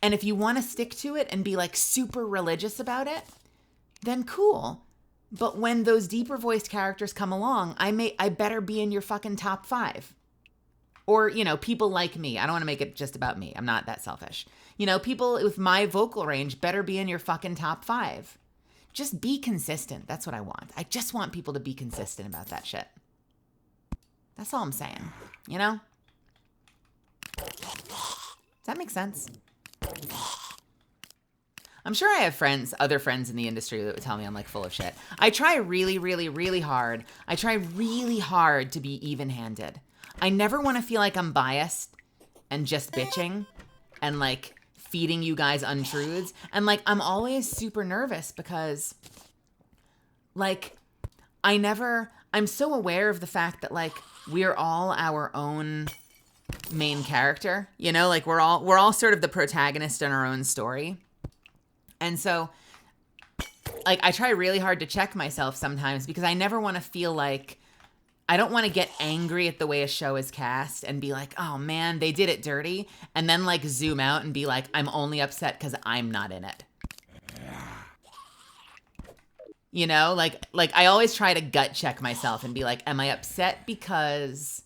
And if you want to stick to it and be like super religious about it, then cool. But when those deeper voiced characters come along, I better be in your fucking top 5. Or, you know, people like me. I don't want to make it just about me. I'm not that selfish. You know, people with my vocal range better be in your fucking top 5. Just be consistent. That's what I want. I just want people to be consistent about that shit. That's all I'm saying. You know? Does that make sense? I'm sure I have other friends in the industry that would tell me I'm like full of shit. I try really, really, really hard. I try really hard to be even-handed. I never want to feel like I'm biased and just bitching and like feeding you guys untruths. And like, I'm always super nervous because like, I'm so aware of the fact that like, we're all our own main character, you know, like we're all sort of the protagonist in our own story. And so like I try really hard to check myself sometimes because I never want to feel like I don't want to get angry at the way a show is cast and be like, oh man, they did it dirty. And then like zoom out and be like, I'm only upset because I'm not in it. You know, like I always try to gut check myself and be like, am I upset because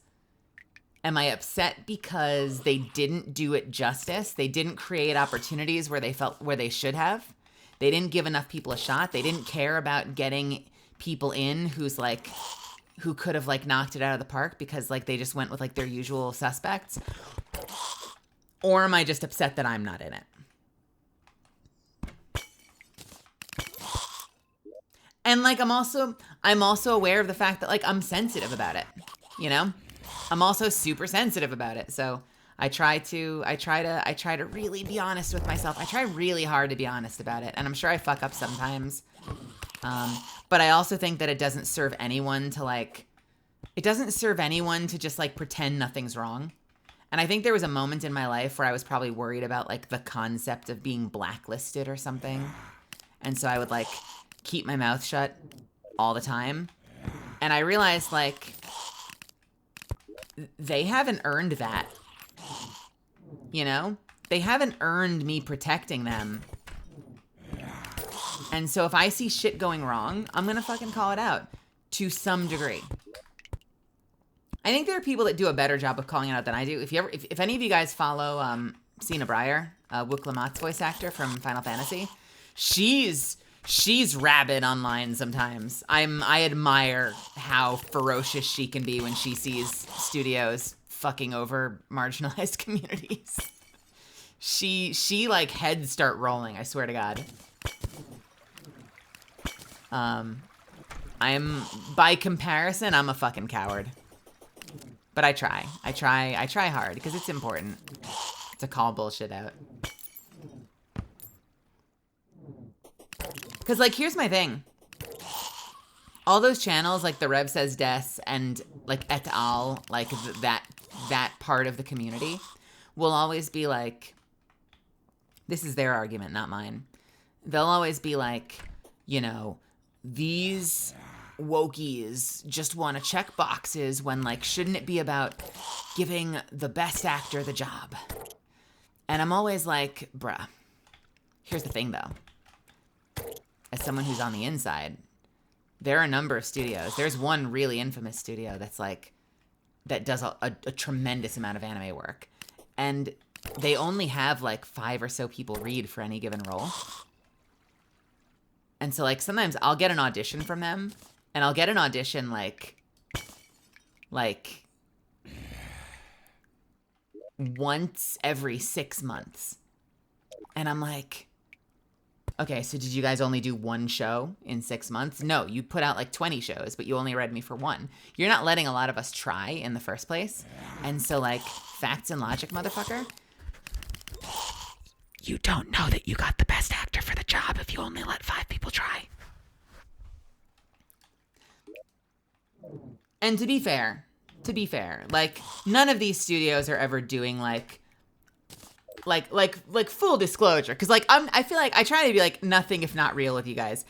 they didn't do it justice? They didn't create opportunities where they should have. They didn't give enough people a shot. They didn't care about getting people in who could have like knocked it out of the park because like they just went with like their usual suspects. Or am I just upset that I'm not in it? And like I'm also aware of the fact that like I'm sensitive about it, you know? I'm also super sensitive about it. So I try to really be honest with myself. I try really hard to be honest about it. And I'm sure I fuck up sometimes. But I also think that it doesn't serve anyone to just like pretend nothing's wrong. And I think there was a moment in my life where I was probably worried about like the concept of being blacklisted or something. And so I would like keep my mouth shut all the time. And I realized like, they haven't earned that, you know? They haven't earned me protecting them. And so if I see shit going wrong, I'm gonna fucking call it out to some degree. I think there are people that do a better job of calling it out than I do. If any of you guys follow Sina Breyer, Wook Lamott's voice actor from Final Fantasy, she's rabid online sometimes. I admire how ferocious she can be when she sees studios fucking over marginalized communities. She like heads start rolling, I swear to God. By comparison, I'm a fucking coward. But I try hard because it's important to call bullshit out. Because, like, here's my thing. All those channels, like the Rev Says Des and, like, et al., like, that part of the community will always be like, this is their argument, not mine. They'll always be like, you know, these wokies just want to check boxes when, like, shouldn't it be about giving the best actor the job? And I'm always like, bruh, here's the thing, though. As someone who's on the inside, there are a number of studios. There's one really infamous studio that's, like, that does a tremendous amount of anime work. And they only have, like, 5 or so people read for any given role. And so, like, sometimes I'll get an audition from them, and I'll get an audition, like once every 6 months. And I'm like, okay, so did you guys only do one show in 6 months? No, you put out like 20 shows, but you only read me for one. You're not letting a lot of us try in the first place. And so, like, facts and logic, motherfucker. You don't know that you got the best actor for the job if you only let 5 people try. And to be fair, like, none of these studios are ever doing, like full disclosure. Because, like, I feel like I try to be, like, nothing if not real with you guys.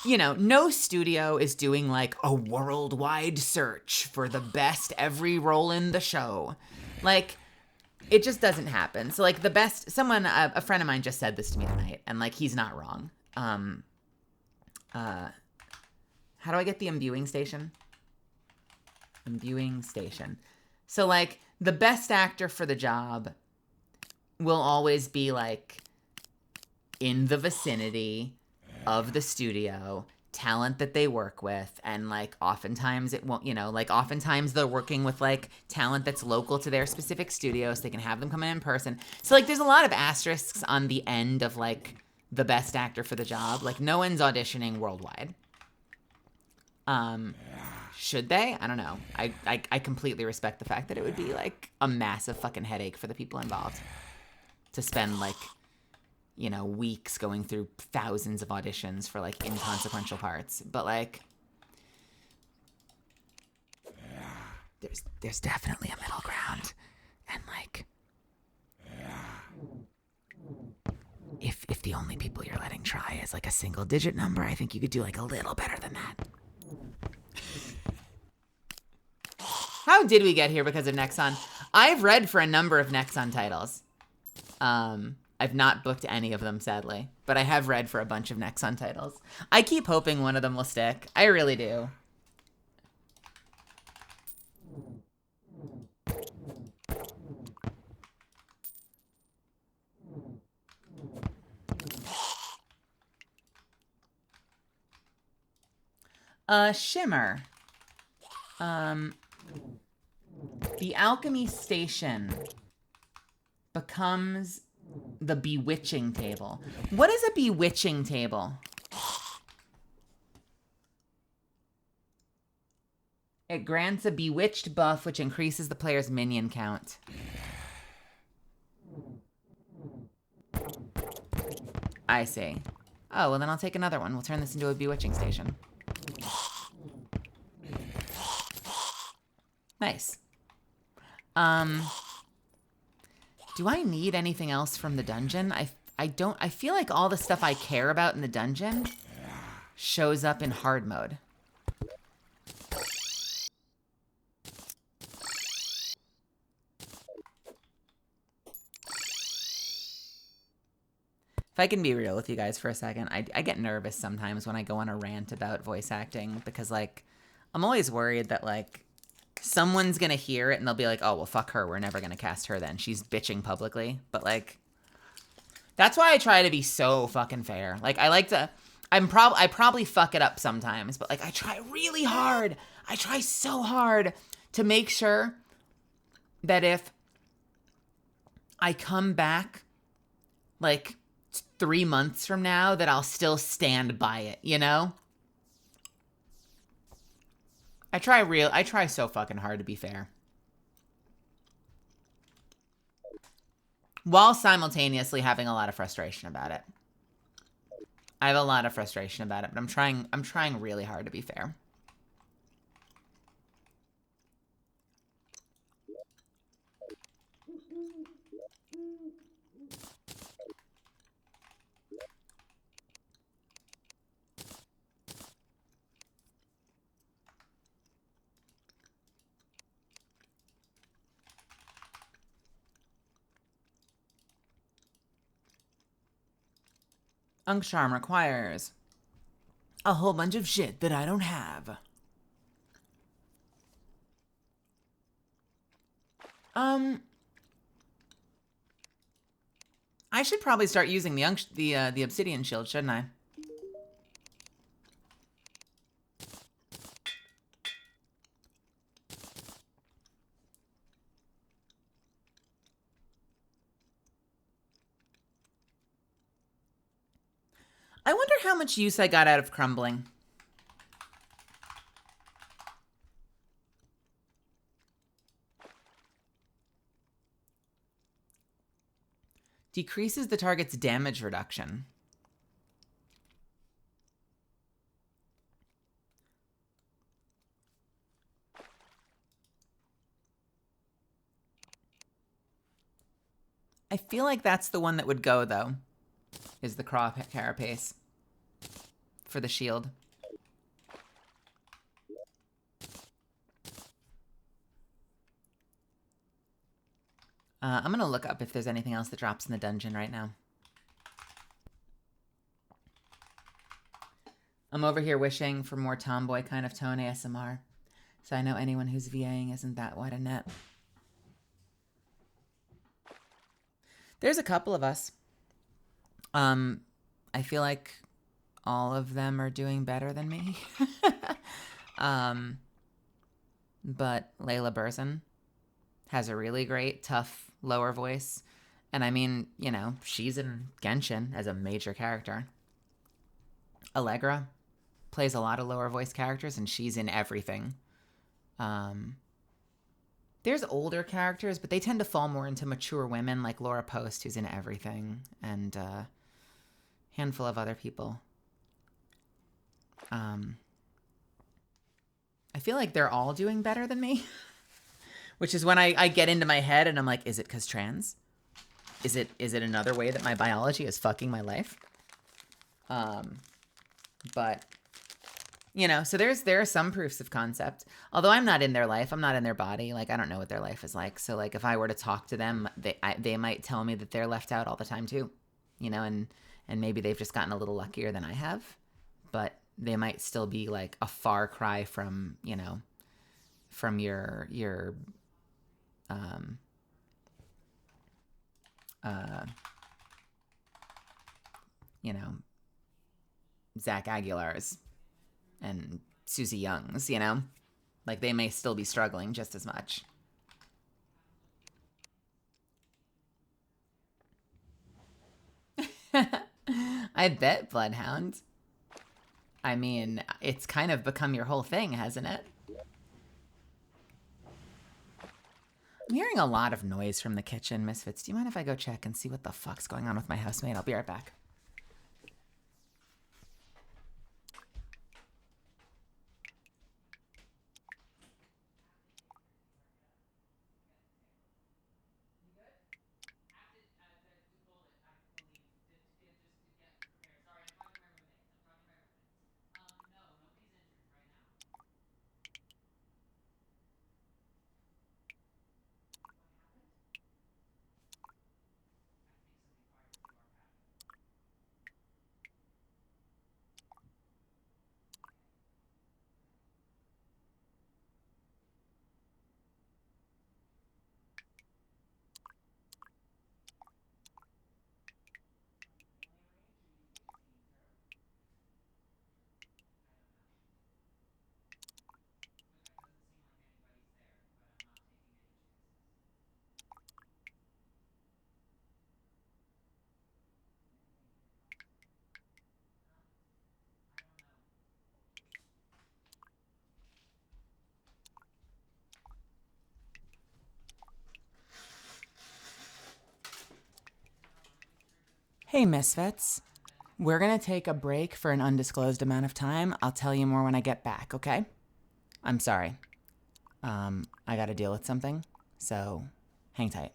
You know, no studio is doing, like, a worldwide search for the best every role in the show. Like, it just doesn't happen. So, like, the best, a friend of mine just said this to me tonight, and, like, he's not wrong. How do I get the imbuing station? Imbuing station. So, like, the best actor for the job will always be, like, in the vicinity of the studio, talent that they work with, and, like, oftentimes it won't, you know, like, oftentimes they're working with, like, talent that's local to their specific studio, so they can have them come in person. So, like, there's a lot of asterisks on the end of, like, the best actor for the job. Like, no one's auditioning worldwide. Should they? I don't know. I completely respect the fact that it would be, like, a massive fucking headache for the people involved to spend, like, you know, weeks going through thousands of auditions for, like, inconsequential parts. But, like, there's definitely a middle ground. And, like, if the only people you're letting try is, like, a single digit number, I think you could do, like, a little better than that. How did we get here because of Nexon? I've read for a number of Nexon titles. I've not booked any of them, sadly. But I have read for a bunch of Nexon titles. I keep hoping one of them will stick. I really do. Shimmer. The alchemy station becomes the bewitching table. What is a bewitching table? It grants a bewitched buff, which increases the player's minion count. I see. Oh, well then I'll take another one. We'll turn this into a bewitching station. Nice. Do I need anything else from the dungeon? I don't. I feel like all the stuff I care about in the dungeon shows up in hard mode. If I can be real with you guys for a second, I get nervous sometimes when I go on a rant about voice acting because, like, I'm always worried that, like, someone's gonna hear it and they'll be like, oh, well, fuck her. We're never gonna cast her then. She's bitching publicly. But, like, that's why I try to be so fucking fair. Like, I like to... I probably fuck it up sometimes, but, like, I try really hard. I try so hard to make sure that if I come back, like, 3 months from now, that I'll still stand by it, you know? I try so fucking hard to be fair. While simultaneously having a lot of frustration about it. I have a lot of frustration about it, but I'm trying really hard to be fair. Unk Charm requires a whole bunch of shit that I don't have. I should probably start using the obsidian shield, shouldn't I? I wonder how much use I got out of crumbling. Decreases the target's damage reduction. I feel like that's the one that would go, though, is the Craw Carapace for the shield. I'm going to look up if there's anything else that drops in the dungeon right now. I'm over here wishing for more tomboy kind of tone ASMR. So I know anyone who's VAing isn't that wide a net. There's a couple of us. I feel like all of them are doing better than me. But Layla Burzin has a really great, tough, lower voice. And I mean, you know, she's in Genshin as a major character. Allegra plays a lot of lower voice characters, and she's in everything. There's older characters, but they tend to fall more into mature women, like Laura Post, who's in everything, and a handful of other people. I feel like they're all doing better than me, which is when I get into my head and I'm like, is it because trans? Is it another way that my biology is fucking my life? But you know, so there are some proofs of concept. Although I'm not in their life, I'm not in their body. Like, I don't know what their life is like. So like, if I were to talk to them, they might tell me that they're left out all the time too. You know, and maybe they've just gotten a little luckier than I have, but they might still be like a far cry from, you know, from your you know, Zach Aguilar's and Susie Young's, you know? Like, they may still be struggling just as much. I bet, Bloodhound. I mean, it's kind of become your whole thing, hasn't it? I'm hearing a lot of noise from the kitchen, Misfits. Do you mind if I go check and see what the fuck's going on with my housemate? I'll be right back. Hey, Misfits. We're going to take a break for an undisclosed amount of time. I'll tell you more when I get back, okay? I'm sorry. I got to deal with something, so hang tight.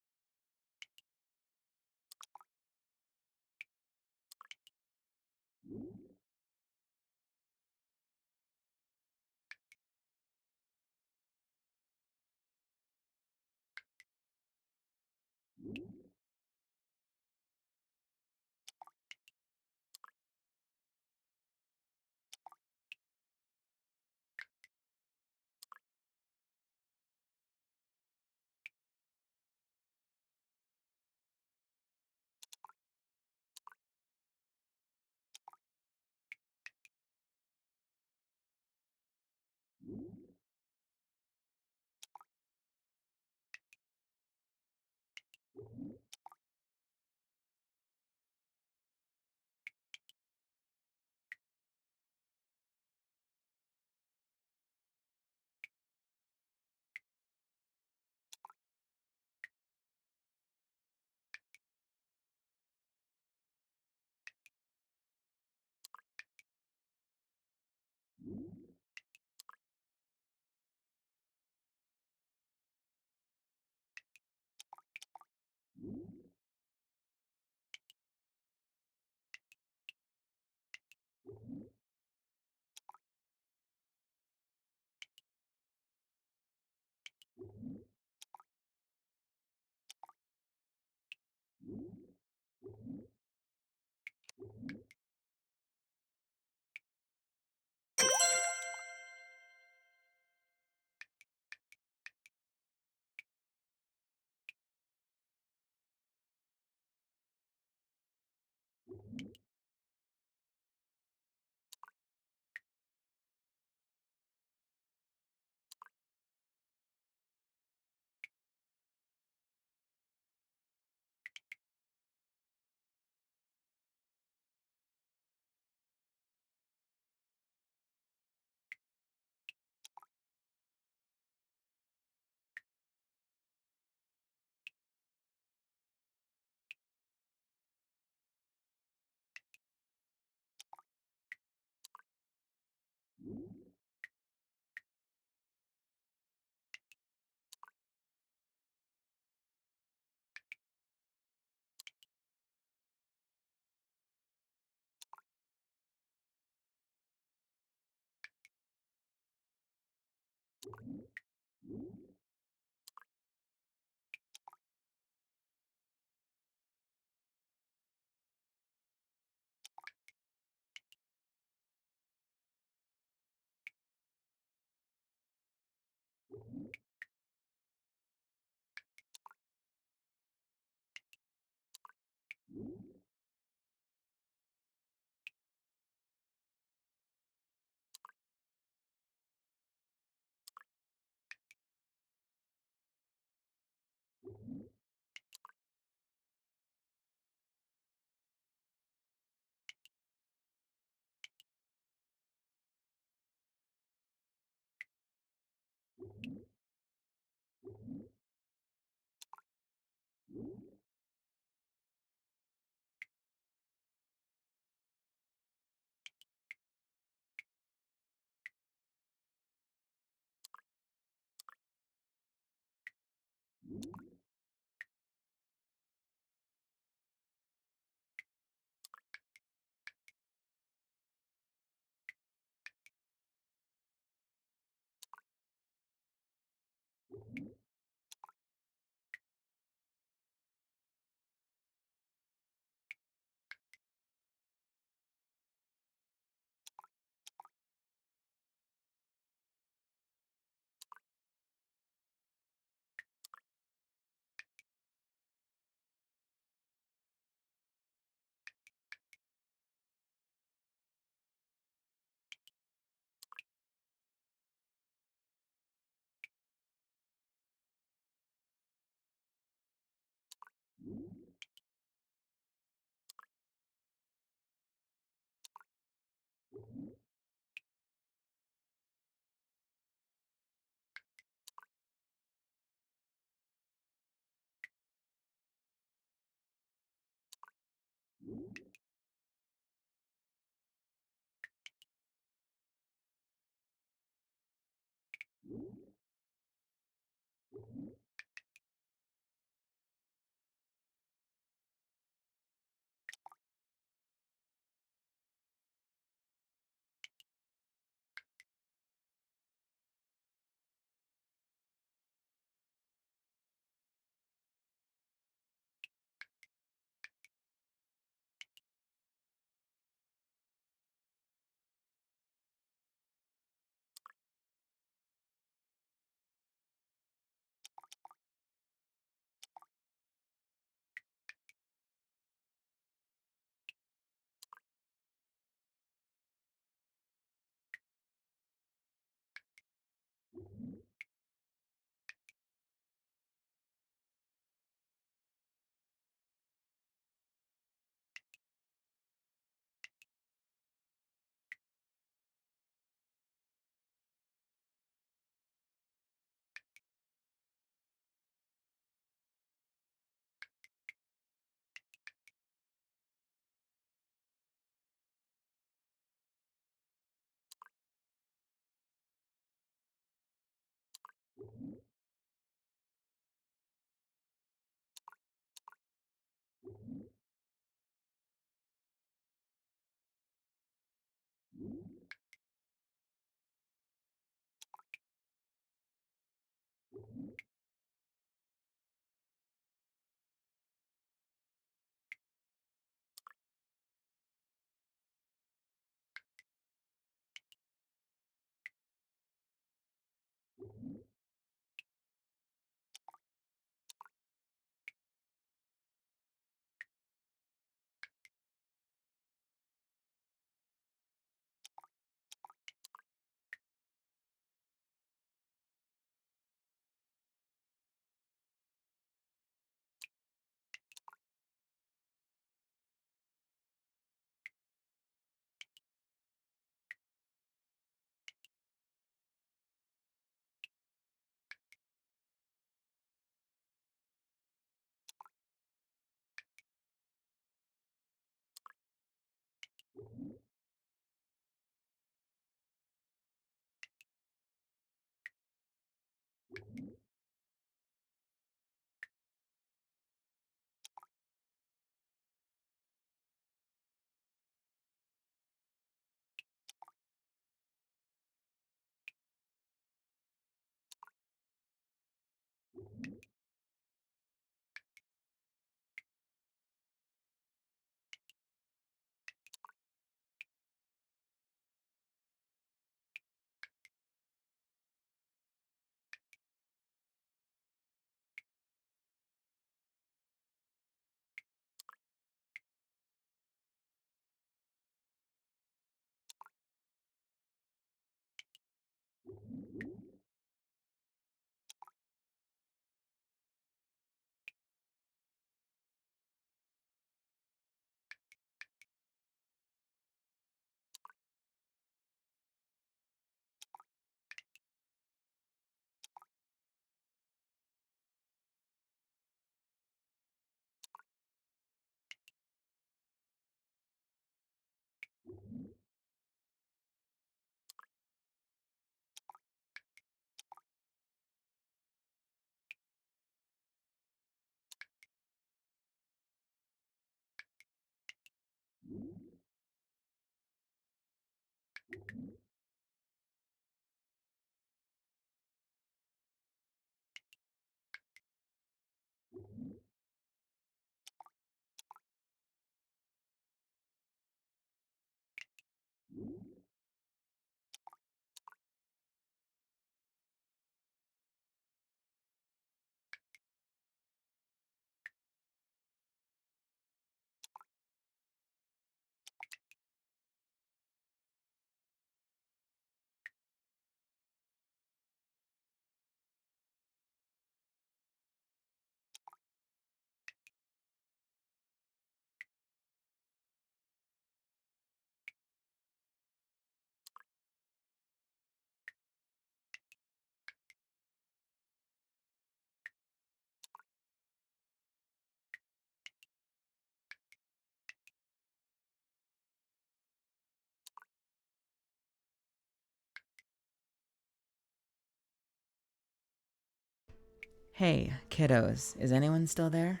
Hey, kiddos, is anyone still there?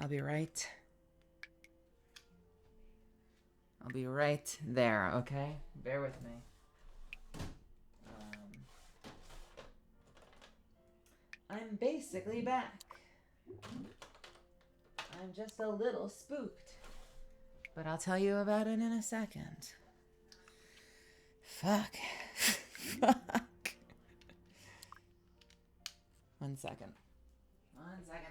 I'll be right. I'll be right there, okay? Bear with me. I'm basically back. I'm just a little spooked. But I'll tell you about it in a second. Fuck. Fuck. 1 second. 1 second.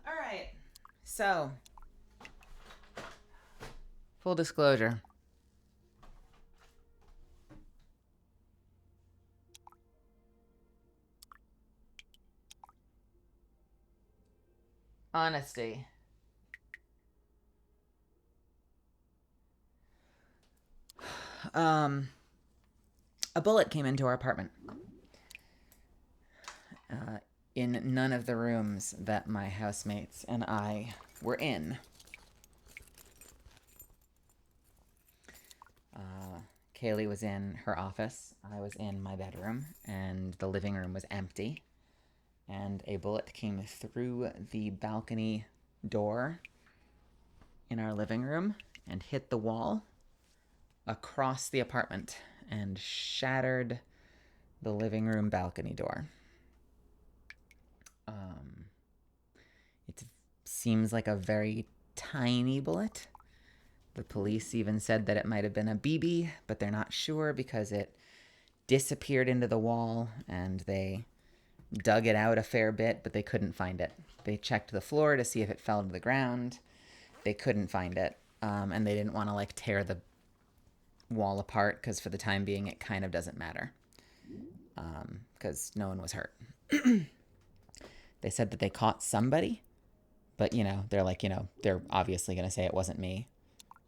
All right. So, full disclosure. Honesty. A bullet came into our apartment. In none of the rooms that my housemates and I were in. Kaylee was in her office. I was in my bedroom, and the living room was empty. And a bullet came through the balcony door in our living room and hit the wall across the apartment and shattered the living room balcony door. It seems like a very tiny bullet. The police even said that it might have been a BB, but they're not sure because it disappeared into the wall and they dug it out a fair bit, but they couldn't find it. They checked the floor to see if it fell to the ground. They couldn't find it, and they didn't want to like tear the wall apart because for the time being it kind of doesn't matter because no one was hurt. They said that they caught somebody, but they're like, they're obviously going to say it wasn't me.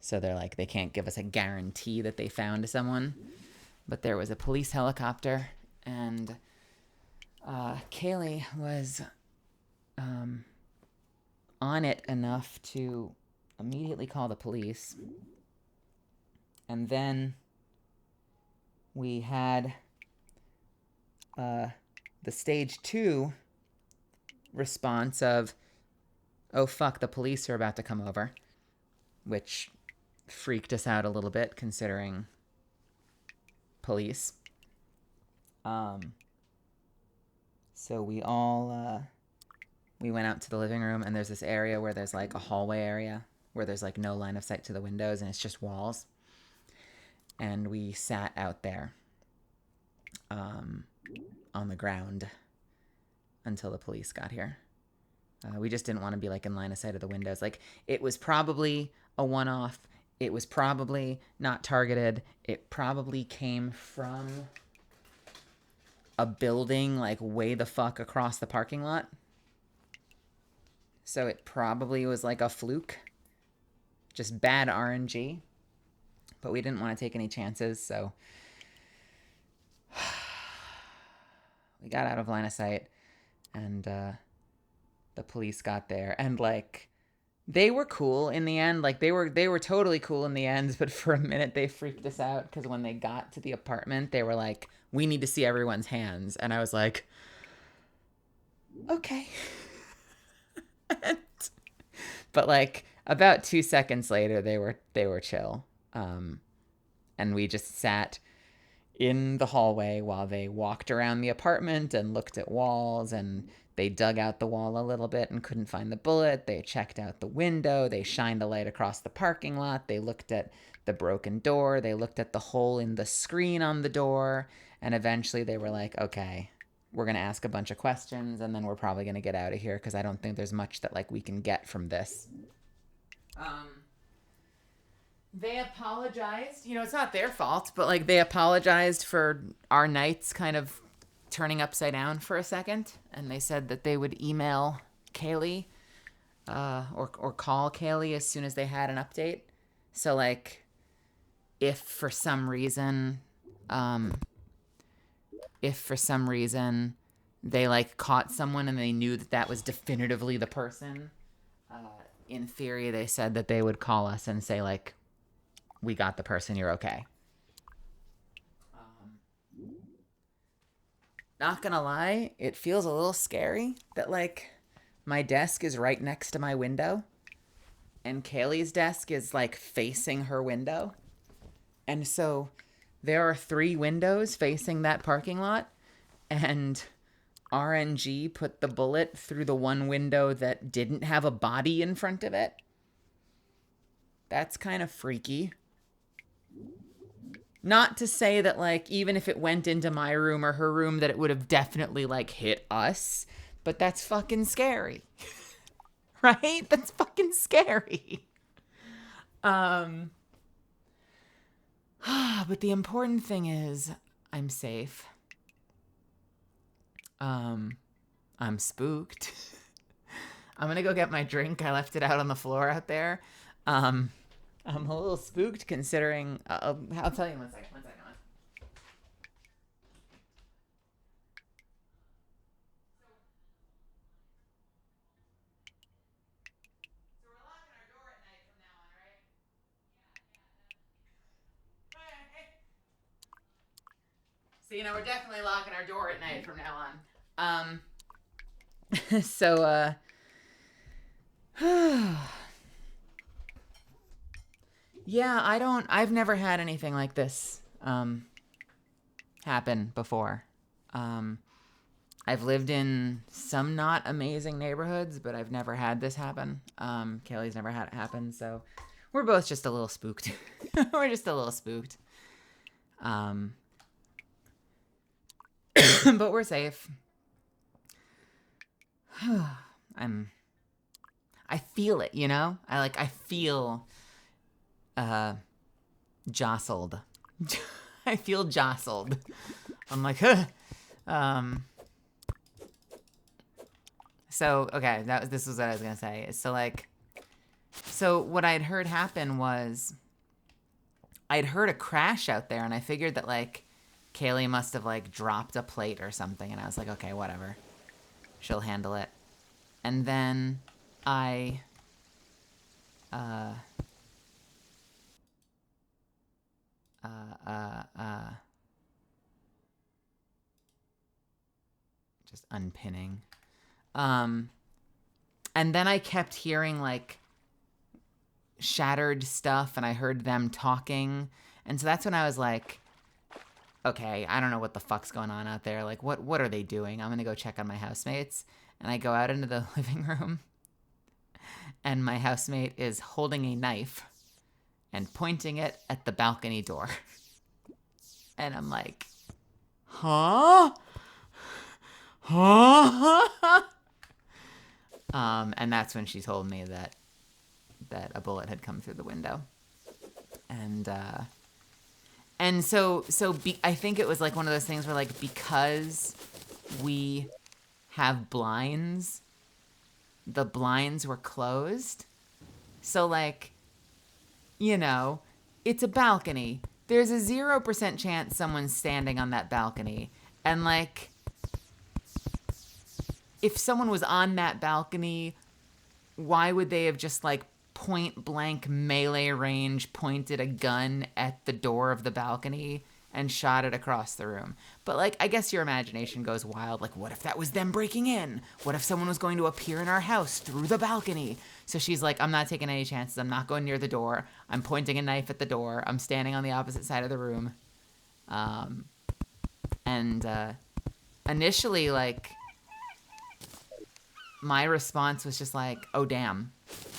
So they're like, they can't give us a guarantee that they found someone. But there was a police helicopter, and Kaylee was on it enough to immediately call the police. And then we had the stage 2 response of, oh fuck, the police are about to come over, which freaked us out a little bit considering police. So we all we went out to the living room, and there's this area where there's like a hallway area where there's like no line of sight to the windows and it's just walls. And we sat out there on the ground until the police got here. We just didn't want to be like in line of sight of the windows. Like, it was probably a one-off. It was probably not targeted. It probably came from a building like way the fuck across the parking lot. So it probably was like a fluke. Just bad RNG. But we didn't want to take any chances, so we got out of line of sight, and the police got there, and like they were cool in the end. Like they were totally cool in the end, but for a minute they freaked us out because when they got to the apartment, they were like, "We need to see everyone's hands," and I was like, "Okay." But like about 2 seconds later, they were chill, and we just sat in the hallway while they walked around the apartment and looked at walls, and they dug out the wall a little bit and couldn't find the bullet. They checked out the window. They shined a light across the parking lot. They looked at the broken door. They looked at the hole in the screen on the door. And eventually they were like, okay, we're going to ask a bunch of questions and then we're probably going to get out of here because I don't think there's much that like we can get from this. They apologized. You know, it's not their fault, but like they apologized for our nights kind of turning upside down for a second, and they said that they would email Kaylee or call Kaylee as soon as they had an update. So like if for some reason they like caught someone and they knew that that was definitively the person, in theory they said that they would call us and say like, we got the person, you're okay. Not gonna lie, it feels a little scary that like my desk is right next to my window and Kaylee's desk is like facing her window. And so there are 3 windows facing that parking lot, and RNG put the bullet through the one window that didn't have a body in front of it. That's kind of freaky. Not to say that, like, even if it went into my room or her room, that it would have definitely, like, hit us. But that's fucking scary. Right? That's fucking scary. But the important thing is, I'm safe. I'm spooked. I'm gonna go get my drink. I left it out on the floor out there. I'm a little spooked considering. I'll tell you in 1 second. 1 second. So we're locking our door at night from now on, right? So you know we're definitely locking our door at night from now on. So yeah, I've never had anything like this happen before. I've lived in some not amazing neighborhoods, but I've never had this happen. Kaylee's never had it happen, so we're both just a little spooked. We're just a little spooked. But we're safe. I feel it, you know? I feel jostled. I feel jostled. I'm like, huh. So, okay, this was what I was gonna say. So what I'd heard happen was I'd heard a crash out there, and I figured that, like, Kaylee must have, like, dropped a plate or something, and I was like, okay, whatever. She'll handle it. And then I just unpinning. And then I kept hearing, like, shattered stuff, and I heard them talking. And so that's when I was like, okay, I don't know what the fuck's going on out there. Like, what are they doing? I'm gonna go check on my housemates. And I go out into the living room, and my housemate is holding a knife and pointing it at the balcony door. And I'm like, huh? And that's when she told me that a bullet had come through the window. And so I think it was like one of those things where, like, because we have blinds, the blinds were closed. So, like, you know, it's a balcony. There's a 0% chance someone's standing on that balcony. And, like, if someone was on that balcony, why would they have just, like, point blank melee range pointed a gun at the door of the balcony and shot it across the room? But, like, I guess your imagination goes wild. Like, what if that was them breaking in? What if someone was going to appear in our house through the balcony? So she's like, I'm not taking any chances. I'm not going near the door. I'm pointing a knife at the door. I'm standing on the opposite side of the room. Initially, like, my response was just like, oh, damn.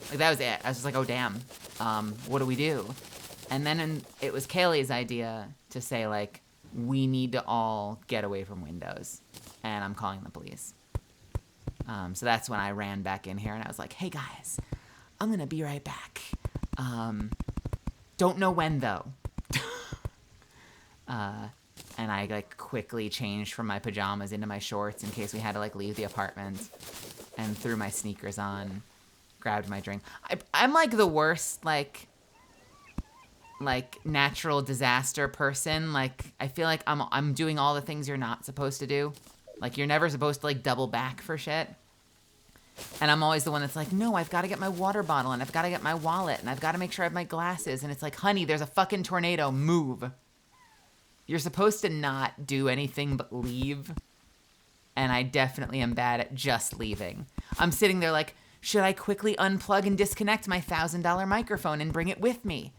Like, that was it. I was just like, oh, damn. What do we do? And then it was Kaylee's idea to say, like, we need to all get away from windows. And I'm calling the police. So that's when I ran back in here and I was like, hey, guys, I'm going to be right back. Don't know when, though. And I, like, quickly changed from my pajamas into my shorts in case we had to, like, leave the apartment, and threw my sneakers on, grabbed my drink. I'm like the worst, like natural disaster person. Like, I feel like I'm doing all the things you're not supposed to do. Like, you're never supposed to, like, double back for shit. And I'm always the one that's like, no, I've got to get my water bottle, and I've got to get my wallet, and I've got to make sure I have my glasses. And it's like, honey, there's a fucking tornado. Move. You're supposed to not do anything but leave. And I definitely am bad at just leaving. I'm sitting there like, should I quickly unplug and disconnect my $1,000 microphone and bring it with me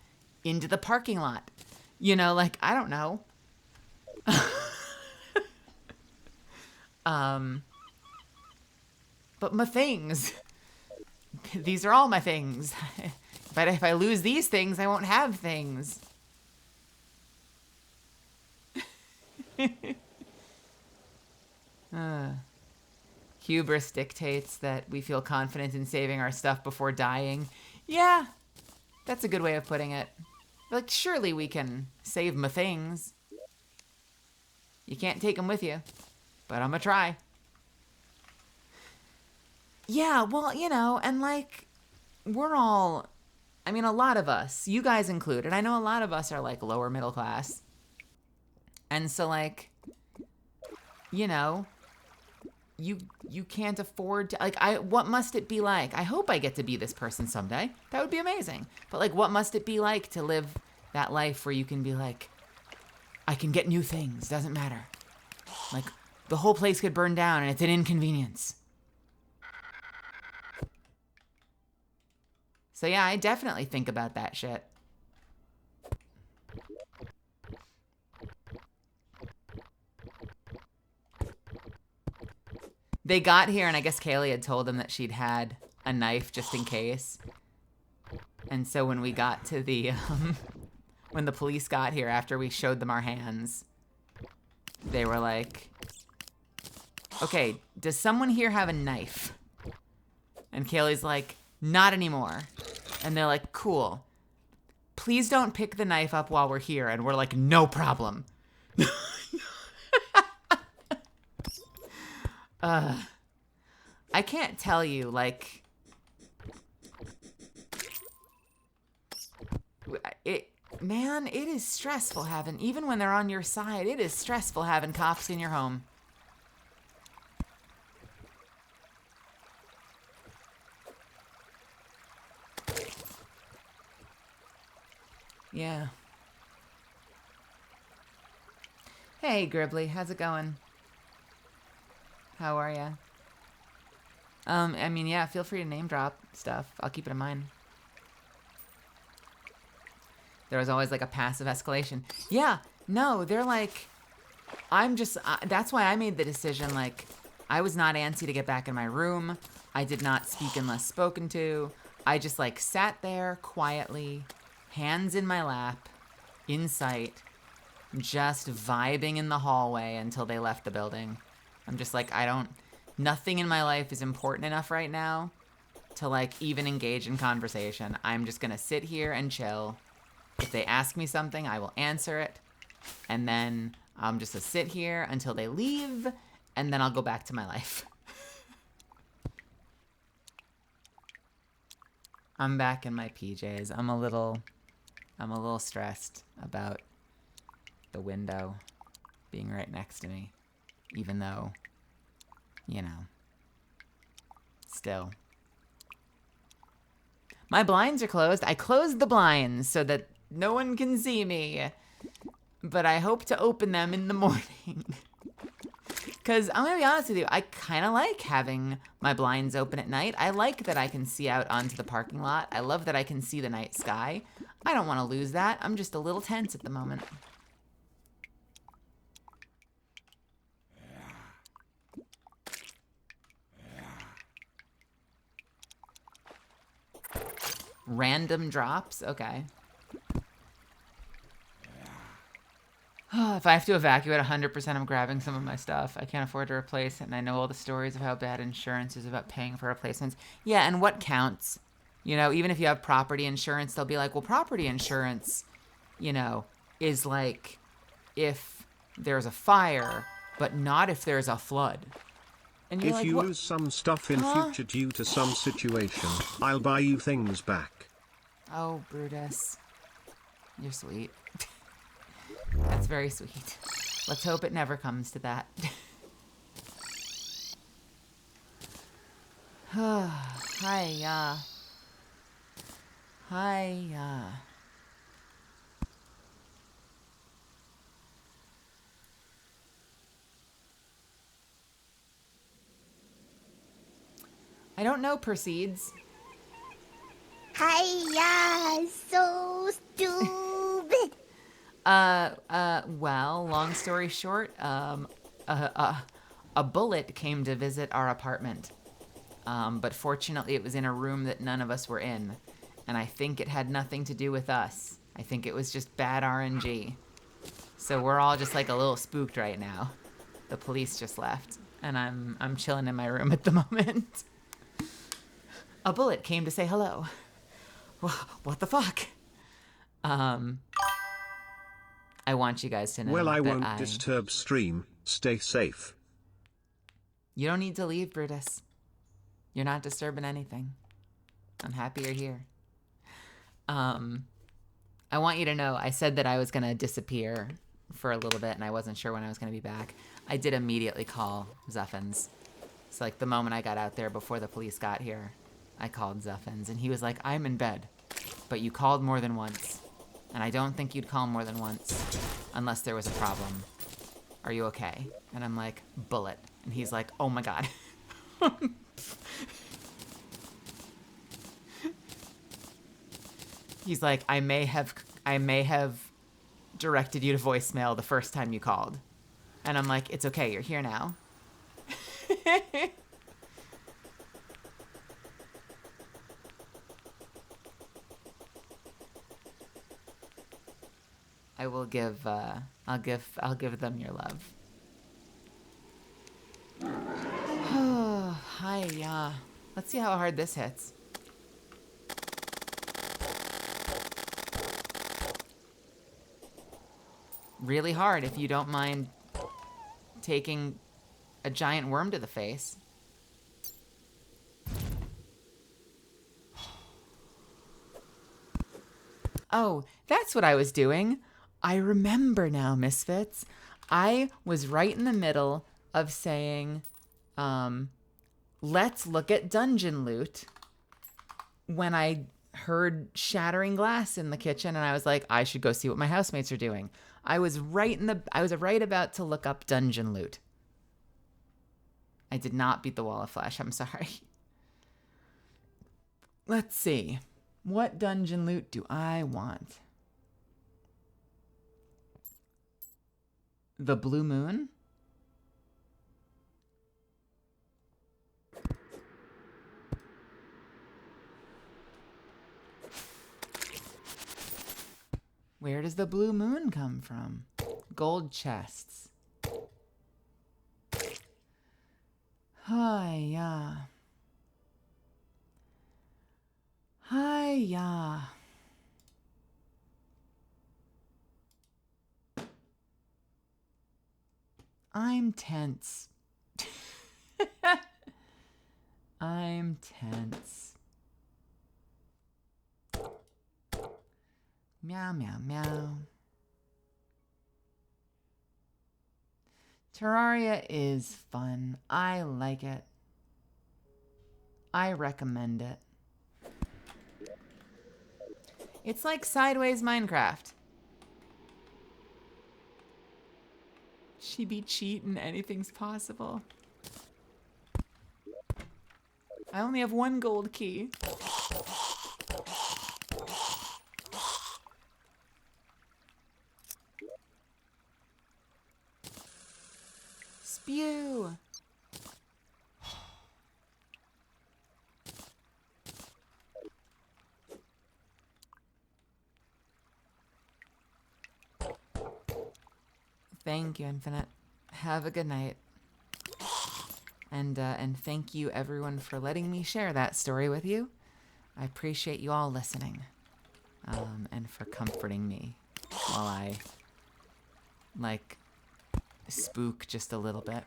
into the parking lot? You know, like, I don't know. But my things. These are all my things. But if I lose these things, I won't have things. Hubris dictates that we feel confident in saving our stuff before dying. Yeah, that's a good way of putting it. Like, surely we can save my things. You can't take them with you, but I'm gonna try. Yeah, well, you know, and like, we're all, I mean, a lot of us, you guys included, I know a lot of us are like lower middle class. And so, like, you know, you can't afford to, like, what must it be like? I hope I get to be this person someday. That would be amazing. But, like, what must it be like to live that life where you can be like, I can get new things, doesn't matter. Like, the whole place could burn down and it's an inconvenience. So yeah, I definitely think about that shit. They got here, and I guess Kaylee had told them that she'd had a knife just in case. And so when we got to the, when the police got here after we showed them our hands, they were like, okay, does someone here have a knife? And Kaylee's like, not anymore. And they're like, cool. Please don't pick the knife up while we're here. And we're like, no problem. I can't tell you, like, man, it is stressful having, even when they're on your side, it is stressful having cops in your home. Yeah. Hey, Gribbly, how's it going? How are ya? I mean, yeah, feel free to name drop stuff. I'll keep it in mind. There was always, like, a passive escalation. Yeah, no, they're like, I'm just, that's why I made the decision, like, I was not antsy to get back in my room. I did not speak unless spoken to. I just, like, sat there quietly, hands in my lap, in sight, just vibing in the hallway until they left the building. I'm just like, nothing in my life is important enough right now to, like, even engage in conversation. I'm just gonna sit here and chill. If they ask me something, I will answer it. And then I'm just gonna sit here until they leave, and then I'll go back to my life. I'm back in my PJs. I'm a little stressed about the window being right next to me, even though, you know, still. My blinds are closed. I closed the blinds so that no one can see me, but I hope to open them in the morning. Because I'm going to be honest with you, I kind of like having my blinds open at night. I like that I can see out onto the parking lot. I love that I can see the night sky. I don't want to lose that. I'm just a little tense at the moment. Random drops? Okay. If I have to evacuate 100%, I'm grabbing some of my stuff. I can't afford to replace it, and I know all the stories of how bad insurance is about paying for replacements. Yeah, and what counts? You know, even if you have property insurance, they'll be like, well, property insurance, you know, is like if there's a fire, but not if there's a flood. And you're If like, you what? lose some stuff in future due to some situation, I'll buy you things back. Oh, Brutus. You're sweet. That's very sweet. Let's hope it never comes to that. Hiya. Hiya. I don't know, proceeds. Hiya, so stupid. Well, long story short, a bullet came to visit our apartment. But fortunately it was in a room that none of us were in. And I think it had nothing to do with us. I think it was just bad RNG. So we're all just like a little spooked right now. The police just left, and I'm chilling in my room at the moment. A bullet came to say hello. What the fuck? I want you guys to know Well, I that won't disturb stream. Stay safe. You don't need to leave, Brutus. You're not disturbing anything. I'm happy you're here. I want you to know, I said that I was going to disappear for a little bit, and I wasn't sure when I was going to be back. I did immediately call Zuffins. It's like the moment I got out there before the police got here, I called Zuffins, and he was like, I'm in bed, but you called more than once, and I don't think you'd call more than once unless there was a problem. Are you okay? And I'm like, bullet. And he's like, oh my God. He's like, I may have directed you to voicemail the first time you called. And I'm like, it's okay, you're here now. I will give I'll give them your love. Oh, hi, let's see how hard this hits. Really hard if you don't mind taking a giant worm to the face. Oh, that's what I was doing. I remember now, Misfits. I was right in the middle of saying, let's look at dungeon loot when I heard shattering glass in the kitchen, and I was like, I should go see what my housemates are doing. I was right about to look up dungeon loot. I did not beat the wall of flesh. I'm sorry. Let's see. What dungeon loot do I want? The Blue Moon? Where does the Blue Moon come from? Gold chests. Hiya. Hiya. I'm tense. I'm tense. Meow, meow, meow. Terraria is fun. I like it. I recommend it. It's like sideways Minecraft. She be cheating, anything's possible. I only have one gold key. Spew. Thank you, Infinite. Have a good night. And thank you everyone for letting me share that story with you. I appreciate you all listening. And for comforting me while I, like, spook just a little bit.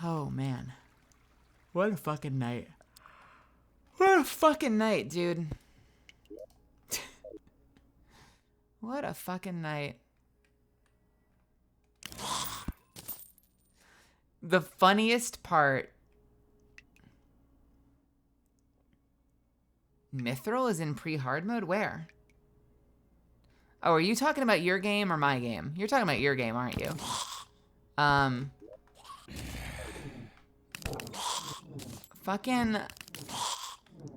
Oh, man. What a fucking night. What a fucking night, dude. What a fucking night. The funniest part. Mithril is in pre-hard mode? Where? Oh, are you talking about your game or my game? You're talking about your game, aren't you? Fucking...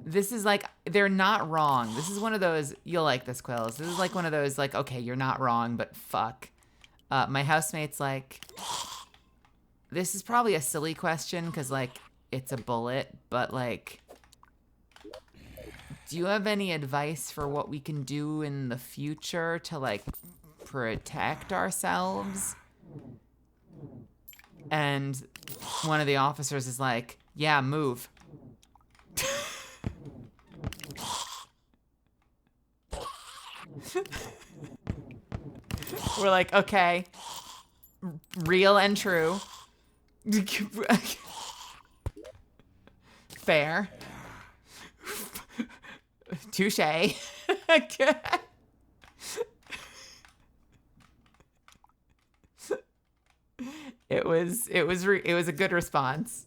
This is like, they're not wrong. This is one of those, you'll like this, Quills. This is like one of those, like, okay, you're not wrong, but fuck. My housemate's like, this is probably a silly question, because, like, it's a bullet, but, like, do you have any advice for what we can do in the future to, like, protect ourselves? And one of the officers is like, yeah, move. We're like, okay, real and true. Fair. Touche. It was a good response.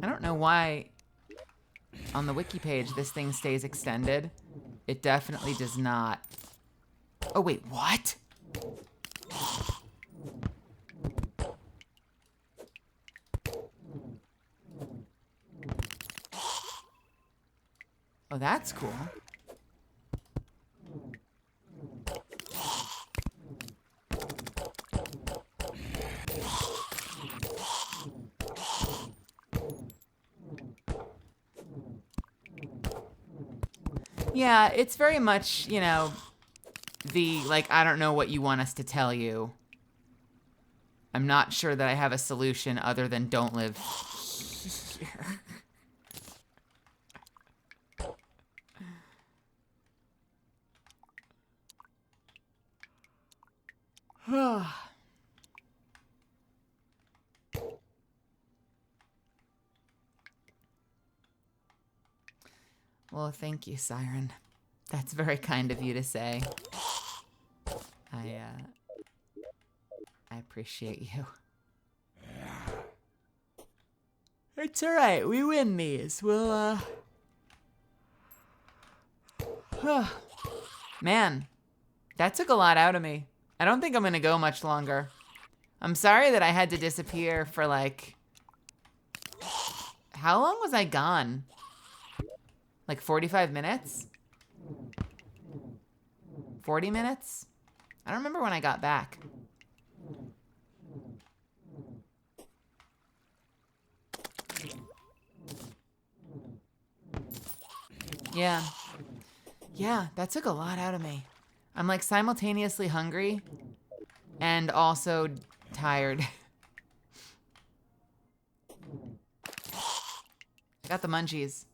I don't know why on the wiki page this thing stays extended. It definitely does not. Oh, wait, what? Oh, that's cool. Yeah, it's very much, you know, the, like, I don't know what you want us to tell you. I'm not sure that I have a solution other than don't live here. Well, thank you, Siren. That's very kind of you to say. I appreciate you. It's alright, we win these. We'll, Man, that took a lot out of me. I don't think I'm gonna go much longer. I'm sorry that I had to disappear for, like... How long was I gone? Like 45 minutes? 40 minutes? I don't remember when I got back. Yeah. Yeah, that took a lot out of me. I'm like simultaneously hungry and also tired. I got the munchies,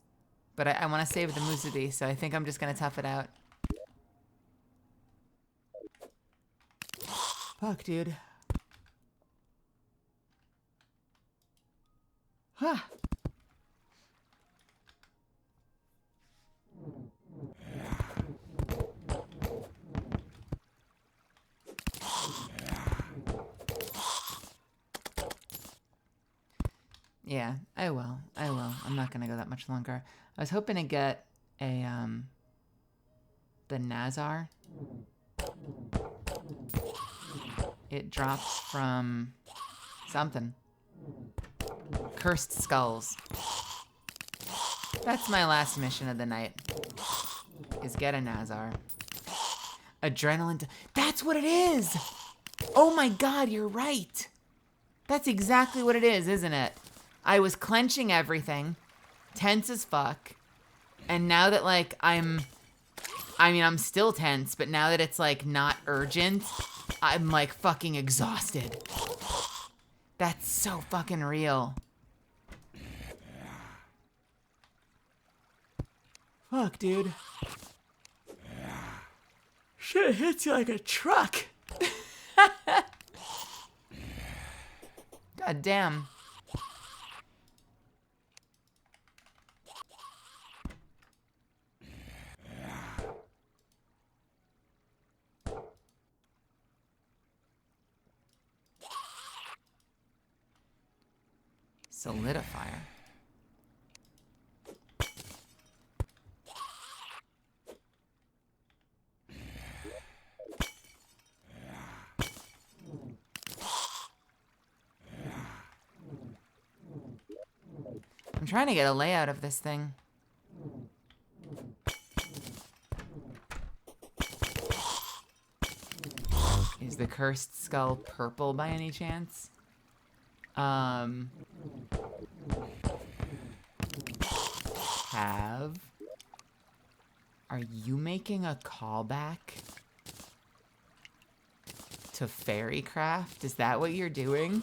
but I want to save the musubi, so I think I'm just going to tough it out. Fuck, dude. Huh. Yeah, I will. I'm not gonna go that much longer. I was hoping to get a the Nazar. It drops from something. Cursed Skulls. That's my last mission of the night. Is get a Nazar. Adrenaline. That's what it is! Oh my god, you're right. That's exactly what it is, isn't it? I was clenching everything, tense as fuck, and now that, like, I'm still tense, but now that it's, like, not urgent, I'm, like, fucking exhausted. That's so fucking real. Fuck, dude. Shit hits you like a truck. God damn. Solidifier. I'm trying to get a layout of this thing. Is the Cursed Skull purple by any chance? Are you making a callback to Fairycraft? Is that what you're doing?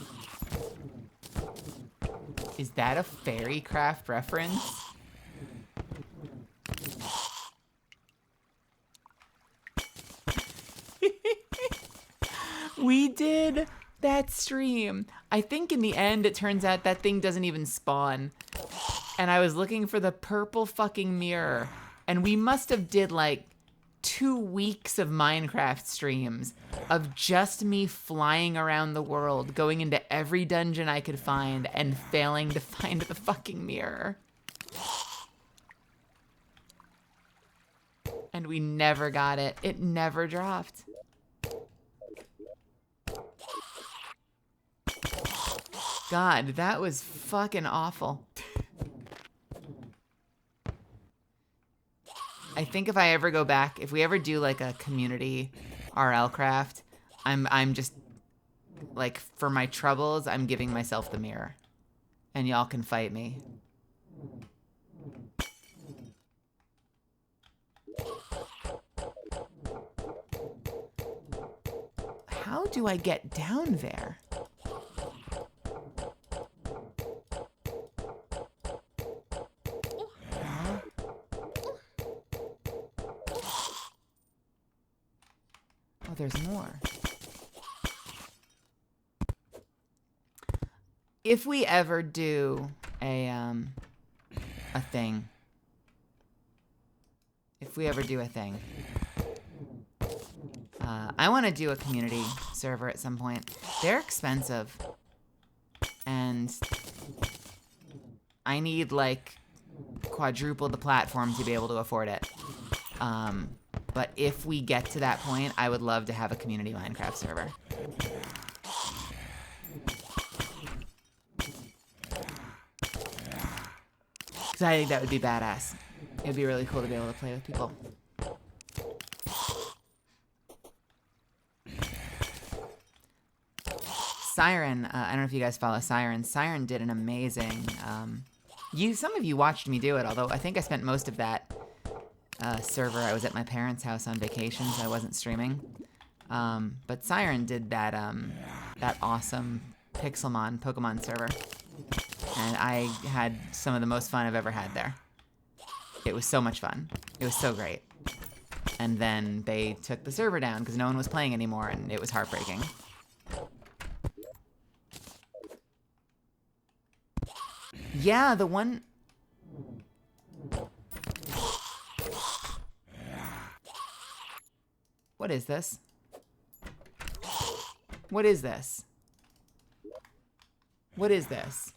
Is that a Fairycraft reference? We did that stream. I think in the end, it turns out that thing doesn't even spawn. And I was looking for the purple fucking mirror. And we must have did like 2 weeks of Minecraft streams of just me flying around the world, going into every dungeon I could find and failing to find the fucking mirror. And we never got it. It never dropped. God, that was fucking awful. I think if I ever go back, if we ever do like a community RL craft, I'm just like, for my troubles, I'm giving myself the mirror. And y'all can fight me. How do I get down there? Oh, there's more. If we ever do a thing. If we ever do a thing. I want to do a community server at some point. They're expensive. And I need like quadruple the platform to be able to afford it. But if we get to that point, I would love to have a community Minecraft server. Because I think that would be badass. It would be really cool to be able to play with people. Siren, I don't know if you guys follow Siren. Siren did an amazing... some of you watched me do it, although I think I spent most of that server. I was at my parents' house on vacation, so I wasn't streaming. But Siren did that that awesome Pixelmon Pokemon server, and I had some of the most fun I've ever had there. It was so much fun. It was so great. And then they took the server down because no one was playing anymore, and it was heartbreaking. Yeah, the one... What is this? What is this? What is this?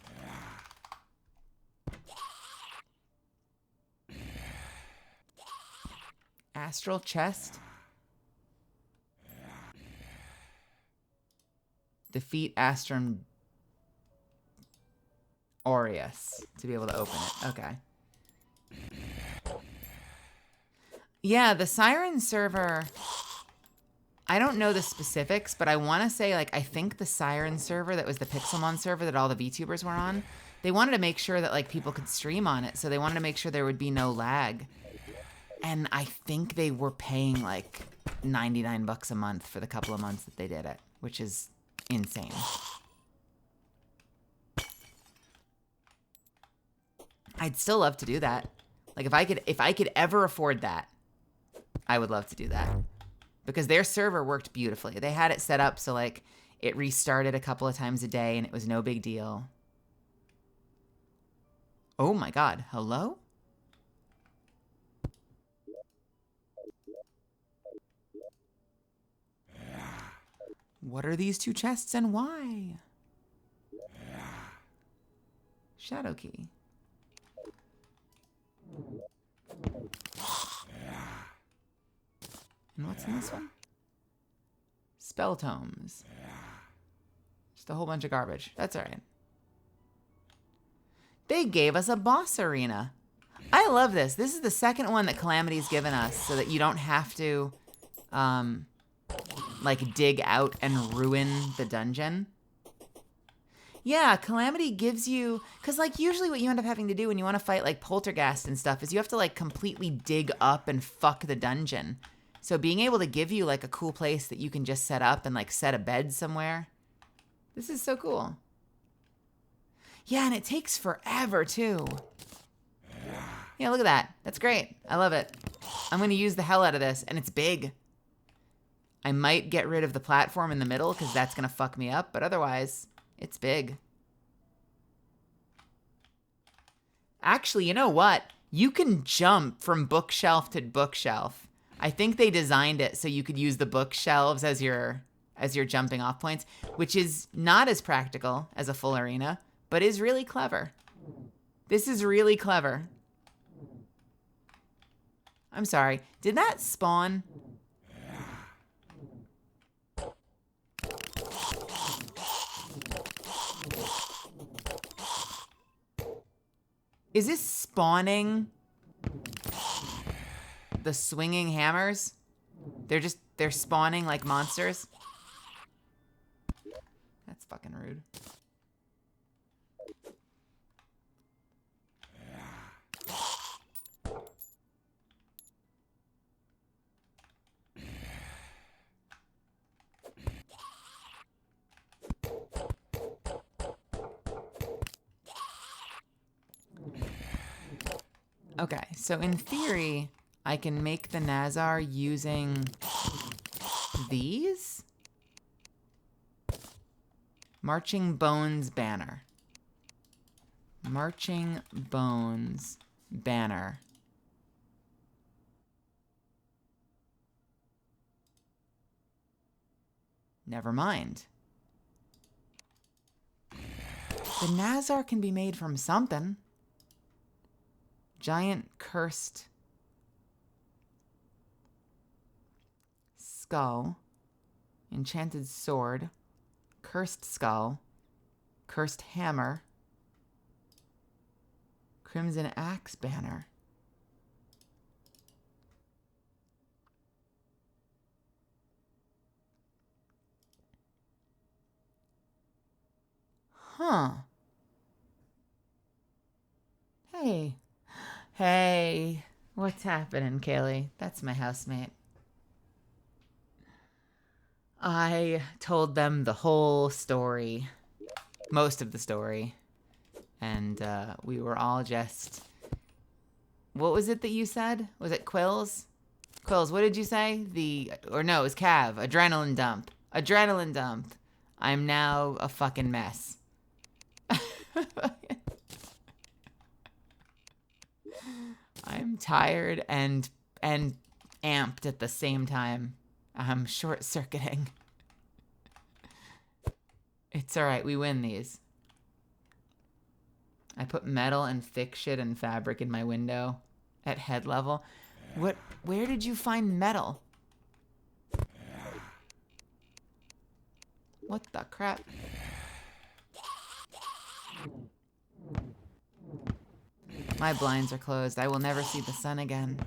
Astral chest? Defeat Astrum Aureus to be able to open it. Okay. Yeah, the Siren server... I don't know the specifics, but I want to say, like, I think the Siren server that was the Pixelmon server that all the VTubers were on, they wanted to make sure that, like, people could stream on it, so they wanted to make sure there would be no lag. And I think they were paying, like, 99 bucks a month for the couple of months that they did it, which is insane. I'd still love to do that. Like, if I could ever afford that, I would love to do that. Because their server worked beautifully. They had it set up so, like, it restarted a couple of times a day and it was no big deal. Oh my god, hello? What are these two chests and why? Shadow key. And what's in this one? Spell tomes. Just a whole bunch of garbage. That's alright. They gave us a boss arena. I love this. This is the second one that Calamity's given us so that you don't have to, like, dig out and ruin the dungeon. Yeah, Calamity gives you... Because, like, usually what you end up having to do when you want to fight, like, Poltergeist and stuff is you have to, like, completely dig up and fuck the dungeon. So being able to give you, like, a cool place that you can just set up and, like, set a bed somewhere. This is so cool. Yeah, and it takes forever, too. Yeah, look at that. That's great. I love it. I'm going to use the hell out of this, and it's big. I might get rid of the platform in the middle, because that's going to fuck me up, but otherwise, it's big. Actually, you know what? You can jump from bookshelf to bookshelf. I think they designed it so you could use the bookshelves as your jumping off points, which is not as practical as a full arena, but is really clever. This is really clever. I'm sorry. Did that spawn? Is this spawning the swinging hammers? They're spawning like monsters? That's fucking rude. Okay, so in theory, I can make the Nazar using these? Marching Bones banner. Marching Bones banner. Never mind. The Nazar can be made from something. Giant cursed skull, enchanted sword, cursed skull, cursed hammer, crimson axe banner. Huh. Hey. Hey. What's happening, Kaylee? That's my housemate. I told them the whole story. Most of the story. And we were all just... What was it that you said? Was it Quills? Quills, what did you say? Or no, it was Cav. Adrenaline dump. Adrenaline dump. I'm now a fucking mess. I'm tired and amped at the same time. I'm short-circuiting. It's alright, we win these. I put metal and thick shit and fabric in my window at head level. Where did you find metal? What the crap? My blinds are closed. I will never see the sun again.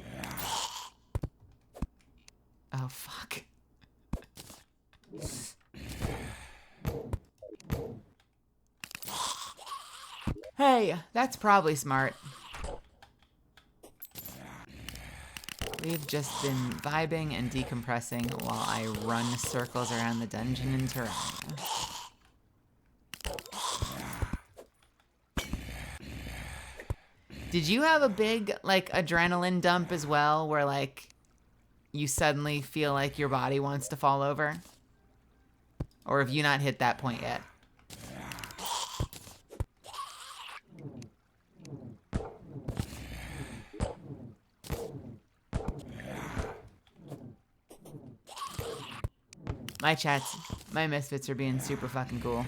Oh, fuck. Hey, that's probably smart. We've just been vibing and decompressing while I run circles around the dungeon in Terraria. Did you have a big, like, adrenaline dump as well, where, like, you suddenly feel like your body wants to fall over? Or have you not hit that point yet? My misfits are being super fucking cool.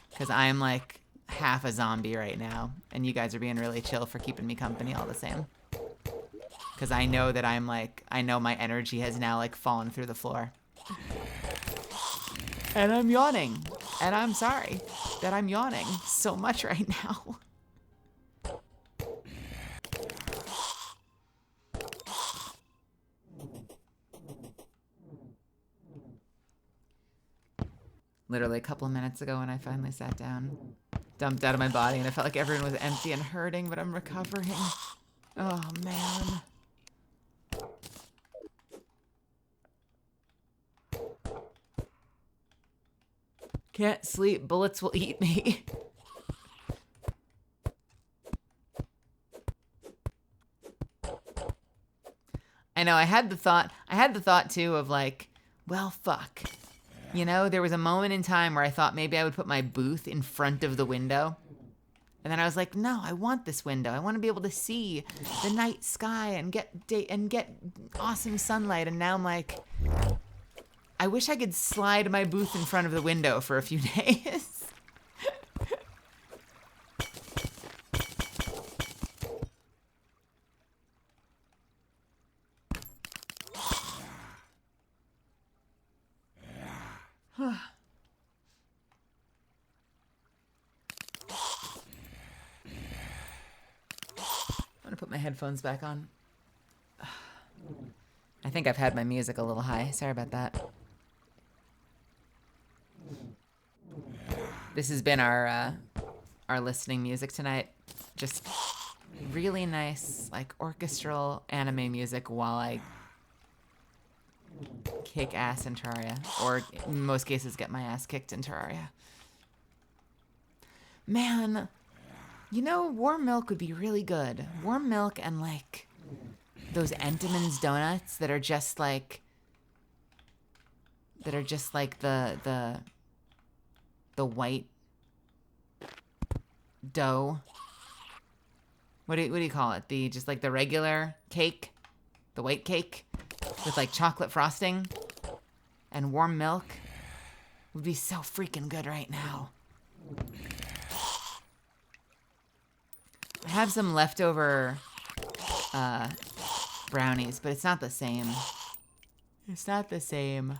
Because I'm like half a zombie right now. And you guys are being really chill for keeping me company all the same. Because I know that I know my energy has now like fallen through the floor. And I'm yawning. And I'm sorry that I'm yawning so much right now. Literally a couple of minutes ago when I finally sat down, dumped out of my body, and I felt like everyone was empty and hurting, but I'm recovering. Oh, man. Can't sleep. Bullets will eat me. I know, I had the thought too of like, well, fuck. You know, there was a moment in time where I thought maybe I would put my booth in front of the window. And then I was like, no, I want this window. I want to be able to see the night sky and get awesome sunlight. And now I'm like, I wish I could slide my booth in front of the window for a few days. Put my headphones back on. I think I've had my music a little high. Sorry about that. This has been our listening music tonight. Just really nice, like orchestral anime music while I kick ass in Terraria, or in most cases get my ass kicked in Terraria. Man. You know, warm milk would be really good. Warm milk and, like, those Entenmann's donuts that are just like the white dough. What do you call it? Just like the regular cake, the white cake with like chocolate frosting and warm milk would be so freaking good right now. I have some leftover brownies, but it's not the same. It's not the same.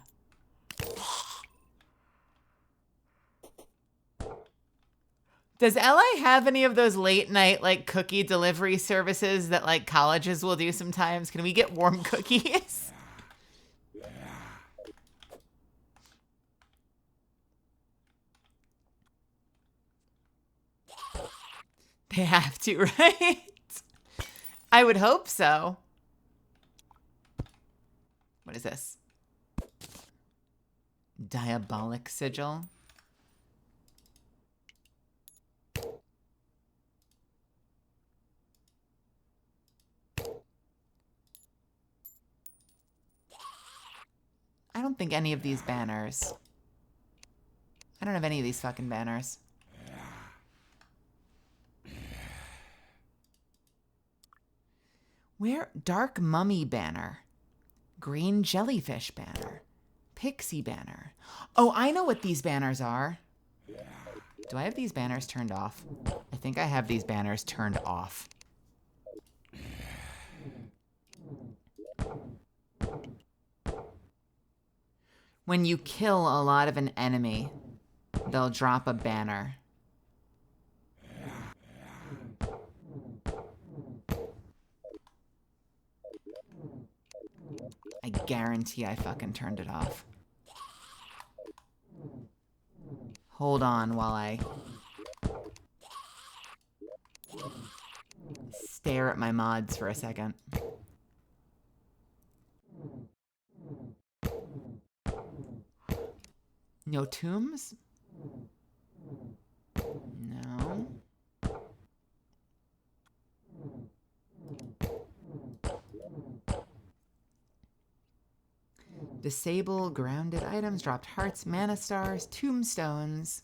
Does LA have any of those late night like cookie delivery services that like colleges will do sometimes? Can we get warm cookies? They have to, right? I would hope so. What is this? Diabolic sigil. I don't think any of these banners. I don't have any of these fucking banners. Where? Dark Mummy banner. Green Jellyfish banner. Pixie banner. Oh, I know what these banners are. Do I have these banners turned off? I think I have these banners turned off. When you kill a lot of an enemy, they'll drop a banner. I guarantee I fucking turned it off. Hold on while I stare at my mods for a second. No tombs? No. Disable grounded items, dropped hearts, mana stars, tombstones.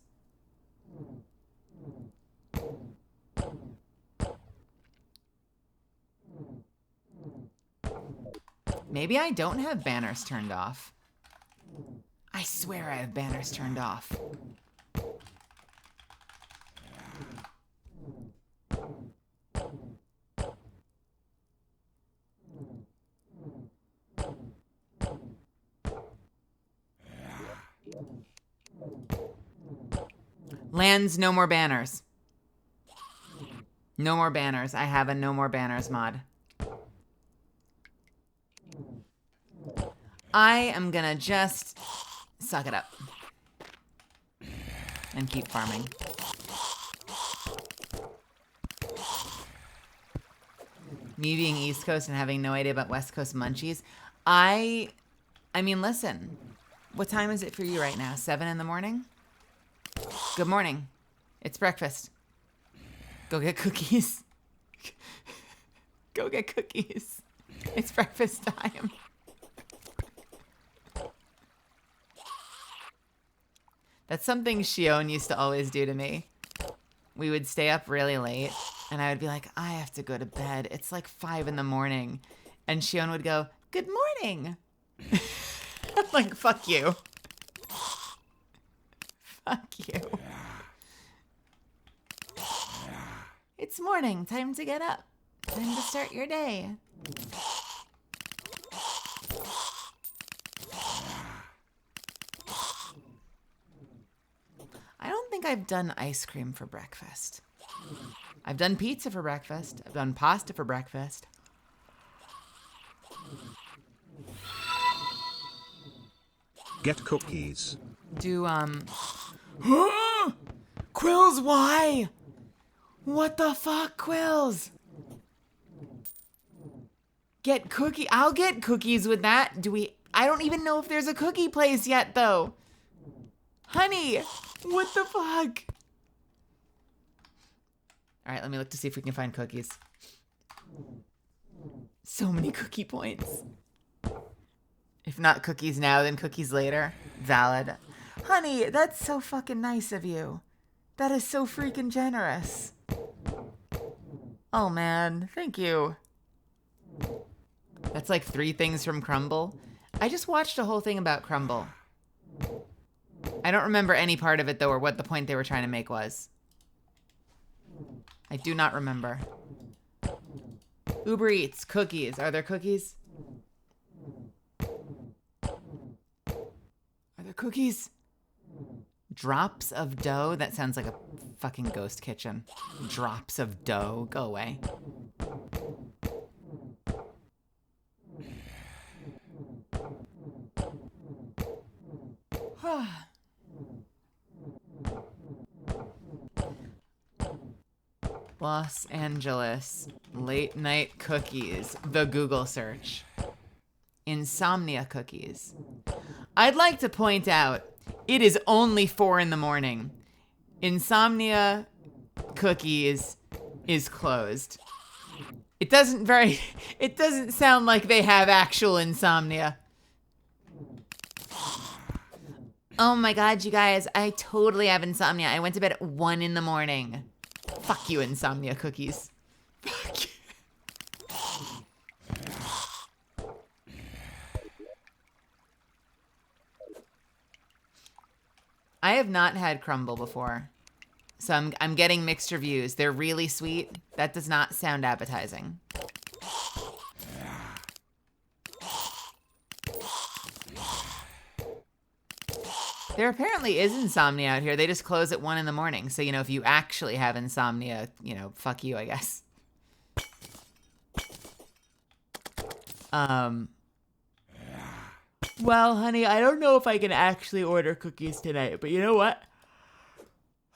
Maybe I don't have banners turned off. I swear I have banners turned off. Lands, no more banners. No more banners. I have a no more banners mod. I am gonna just suck it up and keep farming. Me being East Coast and having no idea about West Coast munchies. I mean, listen. What time is it for you right now? 7 in the morning? Good morning. It's breakfast. Go get cookies. Go get cookies. It's breakfast time. That's something Shion used to always do to me. We would stay up really late, and I would be like, I have to go to bed. It's like 5 in the morning. And Shion would go, good morning. I'm like, fuck you. Fuck you. It's morning. Time to get up. Time to start your day. I don't think I've done ice cream for breakfast. I've done pizza for breakfast. I've done pasta for breakfast. Get cookies. Do, Quills, why? What the fuck, Quills? Get cookie. I'll get cookies with that. I don't even know if there's a cookie place yet, though. Honey, what the fuck? All right, let me look to see if we can find cookies. So many cookie points. If not cookies now, then cookies later. Valid. Honey, that's so fucking nice of you. That is so freaking generous. Oh, man. Thank you. That's like 3 things from Crumble. I just watched a whole thing about Crumble. I don't remember any part of it, though, or what the point they were trying to make was. I do not remember. Uber Eats, cookies. Are there cookies? Are there cookies? Drops of dough? That sounds like a fucking ghost kitchen. Drops of dough. Go away. Los Angeles late night cookies. The Google search. insomnia cookies. I'd like to point out, it is only 4 in the morning. Insomnia cookies is closed. It doesn't sound like they have actual insomnia. Oh my God, you guys, I totally have insomnia. I went to bed at 1 in the morning. Fuck you, insomnia cookies. Fuck you. I have not had crumble before, so I'm getting mixed reviews. They're really sweet. That does not sound appetizing. There apparently is insomnia out here. They just close at 1 in the morning. So, you know, if you actually have insomnia, you know, fuck you, I guess. Well, honey, I don't know if I can actually order cookies tonight, but you know what?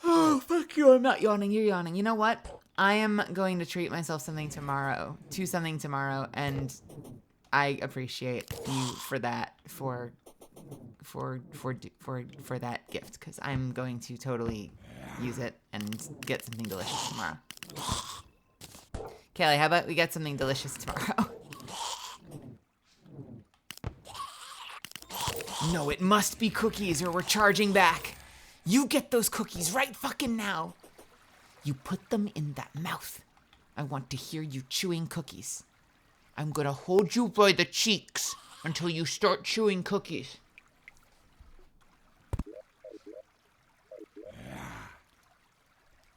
Oh, fuck you, I'm not yawning, you're yawning. You know what? I am going to treat myself to something tomorrow, and I appreciate you for that, for that gift, because I'm going to totally use it and get something delicious tomorrow. Kaylee, how about we get something delicious tomorrow? No, it must be cookies or we're charging back. You get those cookies right fucking now. You put them in that mouth. I want to hear you chewing cookies. I'm gonna hold you by the cheeks until you start chewing cookies.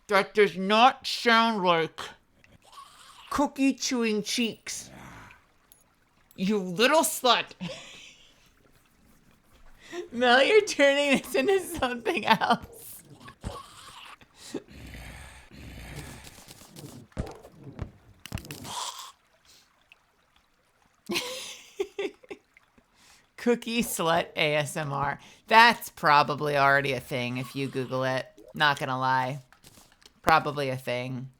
That does not sound like cookie chewing cheeks. You little slut. Mel, you're turning this into something else. Cookie slut ASMR. That's probably already a thing if you Google it. Not gonna lie. Probably a thing.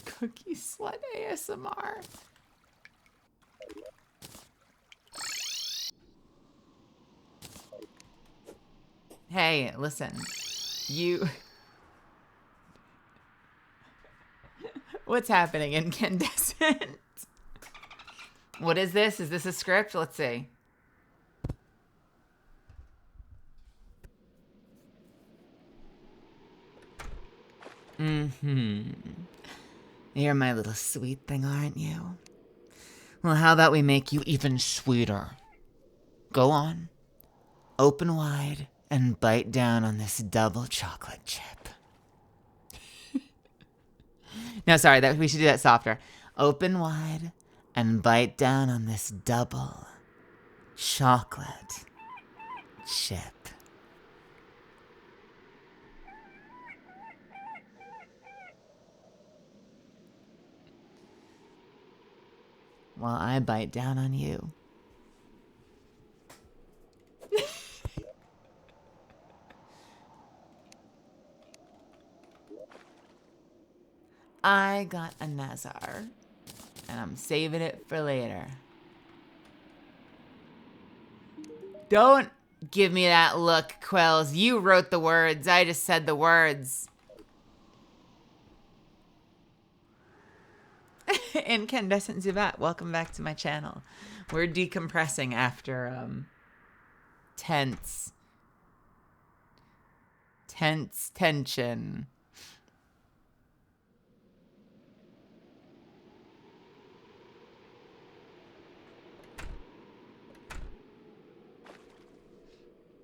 Cookie slut ASMR. Hey, listen. You... What's happening, Incandescent? What is this? Is this a script? Let's see. You're my little sweet thing, aren't you? Well, how about we make you even sweeter? Go on. Open wide and bite down on this double chocolate chip. No, sorry, we should do that softer. Open wide and bite down on this double chocolate chip. While I bite down on you. I got a Nazar, and I'm saving it for later. Don't give me that look, Quells. You wrote the words. I just said the words. Incandescent Zubat, welcome back to my channel. We're decompressing after tense tension.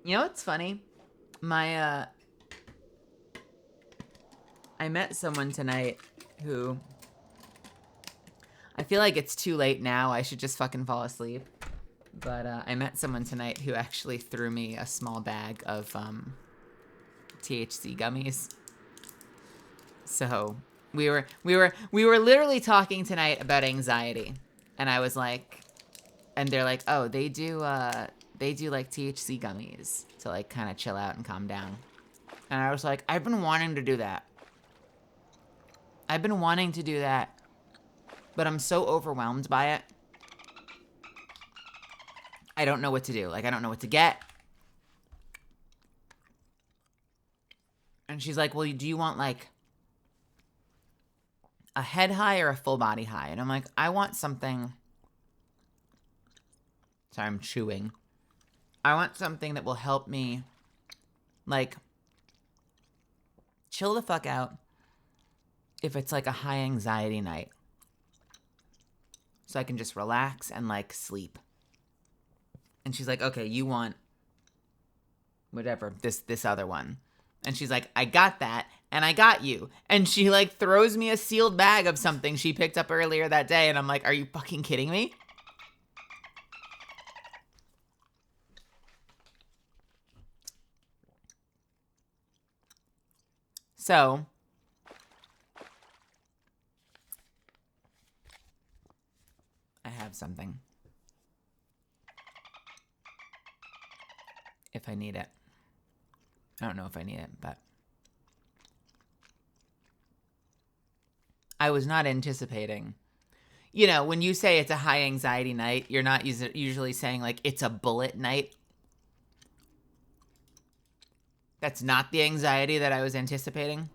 You know what's funny? I met someone tonight who... I feel like it's too late now. I should just fucking fall asleep. But I met someone tonight who actually threw me a small bag of THC gummies. So we were literally talking tonight about anxiety, and I was like, and they're like, oh, they do like THC gummies to like kind of chill out and calm down. And I was like, I've been wanting to do that. I've been wanting to do that, but I'm so overwhelmed by it. I don't know what to do. Like, I don't know what to get. And she's like, well, do you want like a head high or a full body high? And I'm like, I want something. Sorry, I'm chewing. I want something that will help me, like, chill the fuck out if it's like a high anxiety night. So I can just relax and like sleep. And she's like, okay, you want whatever, this other one. And she's like, I got that, and I got you. And she like throws me a sealed bag of something she picked up earlier that day. And I'm like, are you fucking kidding me? So I have something. If I need it. I don't know if I need it, but I was not anticipating. You know, when you say it's a high anxiety night, you're not usually saying like it's a bullet night. That's not the anxiety that I was anticipating.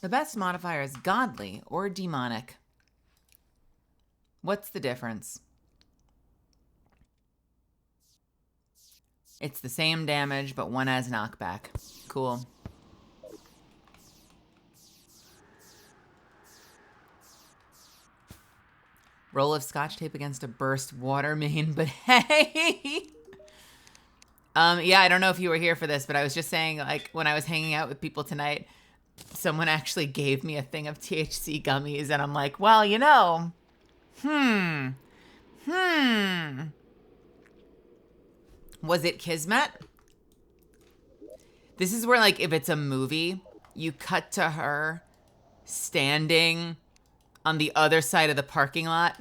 The best modifier is godly or demonic. What's the difference? It's the same damage, but one has knockback. Cool. Roll of scotch tape against a burst water main, but hey! Yeah, I don't know if you were here for this, but I was just saying, like, when I was hanging out with people tonight, someone actually gave me a thing of THC gummies, and I'm like, well, you know, was it Kismet? This is where, like, if it's a movie, you cut to her standing on the other side of the parking lot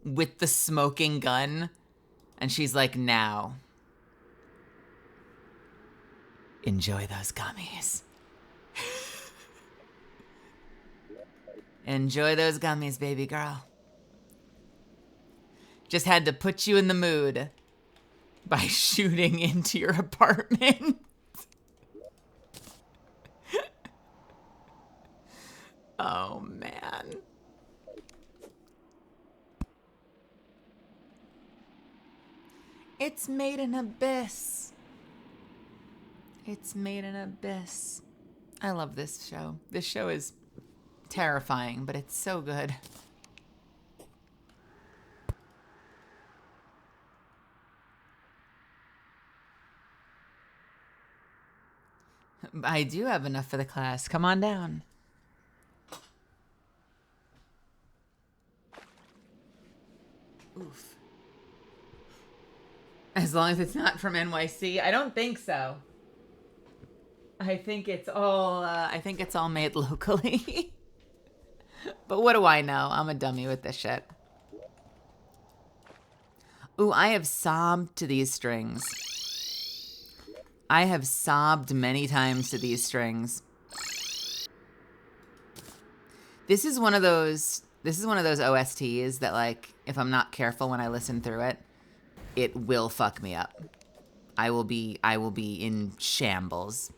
with the smoking gun, and she's like, now, enjoy those gummies. Enjoy those gummies, baby girl. Just had to put you in the mood by shooting into your apartment. Oh, man. It's made an abyss. It's made an abyss. I love this show. This show is terrifying, but it's so good. I do have enough for the class. Come on down. Oof. As long as it's not from NYC. I don't think so. I think it's all made locally. But what do I know? I'm a dummy with this shit. Ooh, I have sobbed to these strings. I have sobbed many times to these strings. This is one of those OSTs that, like, if I'm not careful when I listen through it, it will fuck me up. I will be in shambles.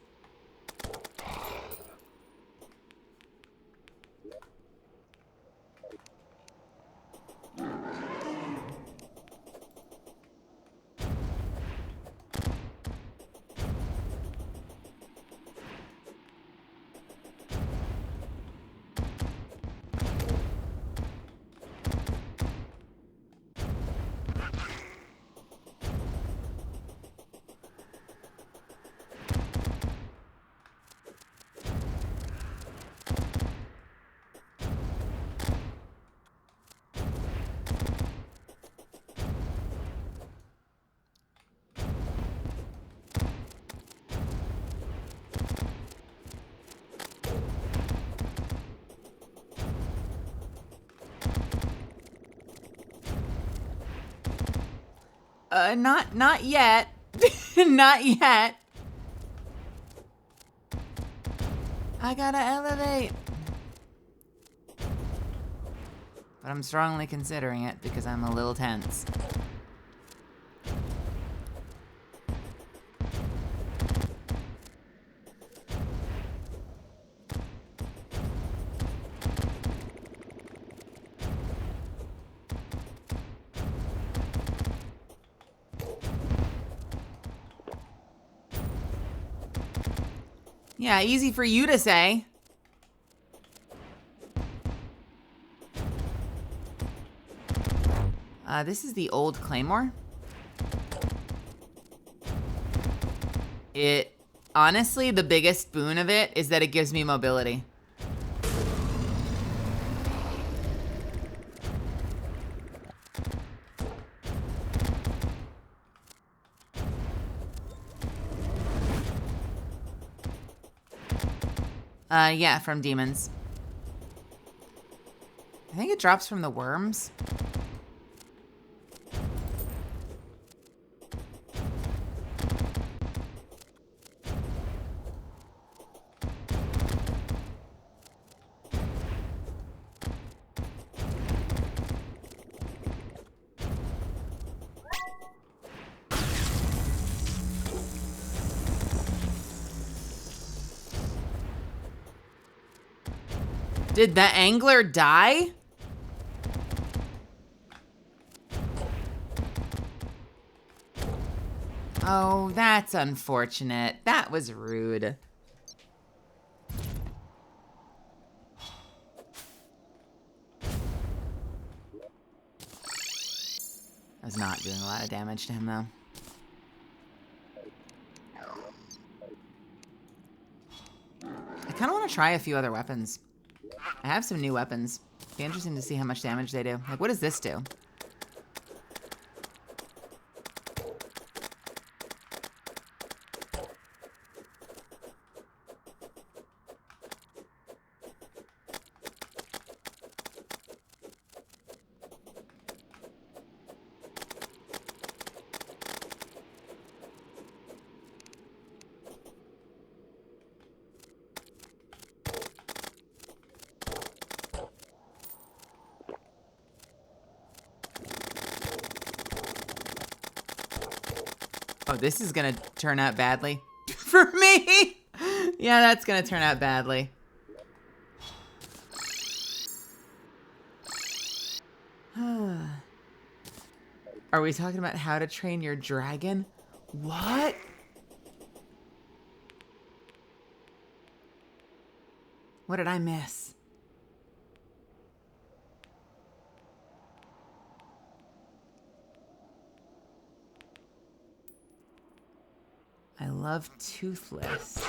Not yet. Not yet. I gotta elevate. But I'm strongly considering it because I'm a little tense. Yeah, easy for you to say. This is the old Claymore. Honestly, the biggest boon of it is that it gives me mobility. Yeah, from demons. I think it drops from the worms. Did the angler die? Oh, that's unfortunate. That was rude. I was not doing a lot of damage to him, though. I kind of want to try a few other weapons. I have some new weapons. Be interesting to see how much damage they do. Like, what does this do? Oh, this is gonna turn out badly. For me! Yeah, that's gonna turn out badly. Are we talking about how to train your dragon? What? What did I miss? I love Toothless.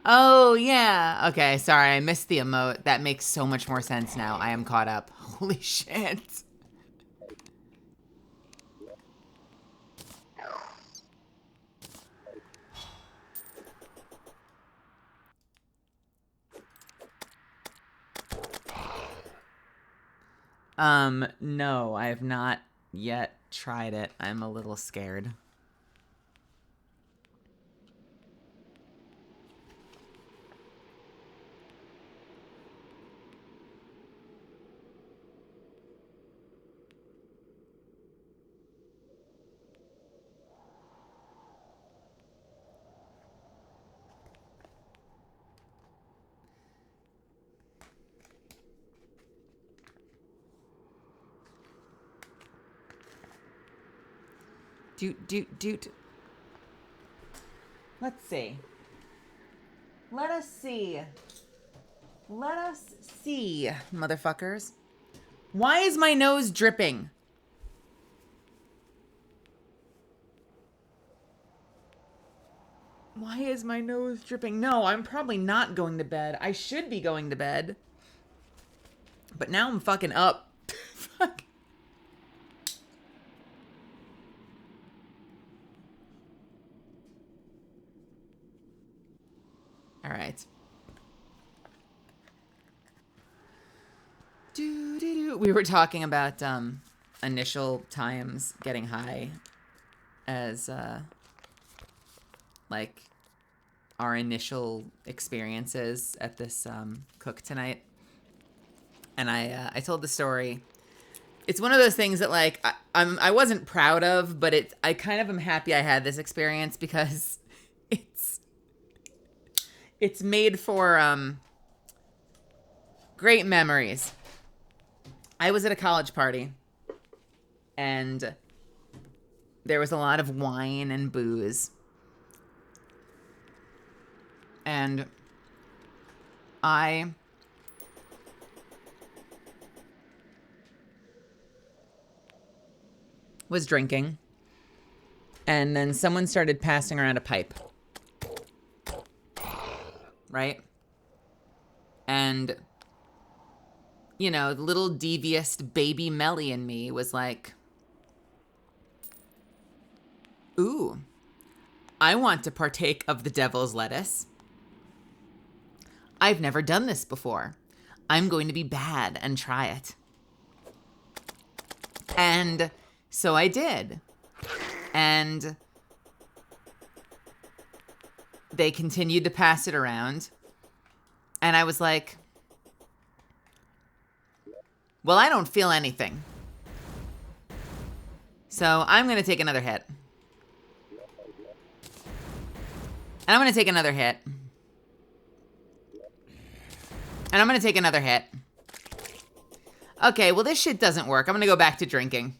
Oh, yeah. Okay, sorry, I missed the emote. That makes so much more sense now. I am caught up. Holy shit. No, I have not yet tried it. I'm a little scared. Doot. Let's see. Let us see. Let us see, motherfuckers. Why is my nose dripping? Why is my nose dripping? No, I'm probably not going to bed. I should be going to bed. But now I'm fucking up. Fuck. All right. We were talking about initial times getting high as like our initial experiences at this cook tonight. And I told the story. It's one of those things that like I wasn't proud of, but I kind of am happy I had this experience because it's made for great memories. I was at a college party and there was a lot of wine and booze. And I was drinking, and then someone started passing around a pipe, right? And, you know, the little devious baby Melly in me was like, ooh, I want to partake of the devil's lettuce. I've never done this before. I'm going to be bad and try it. And so I did. And they continued to pass it around. And I was like, well, I don't feel anything. So I'm going to take another hit. And I'm going to take another hit. And I'm going to take another hit. Okay, well, this shit doesn't work. I'm going to go back to drinking.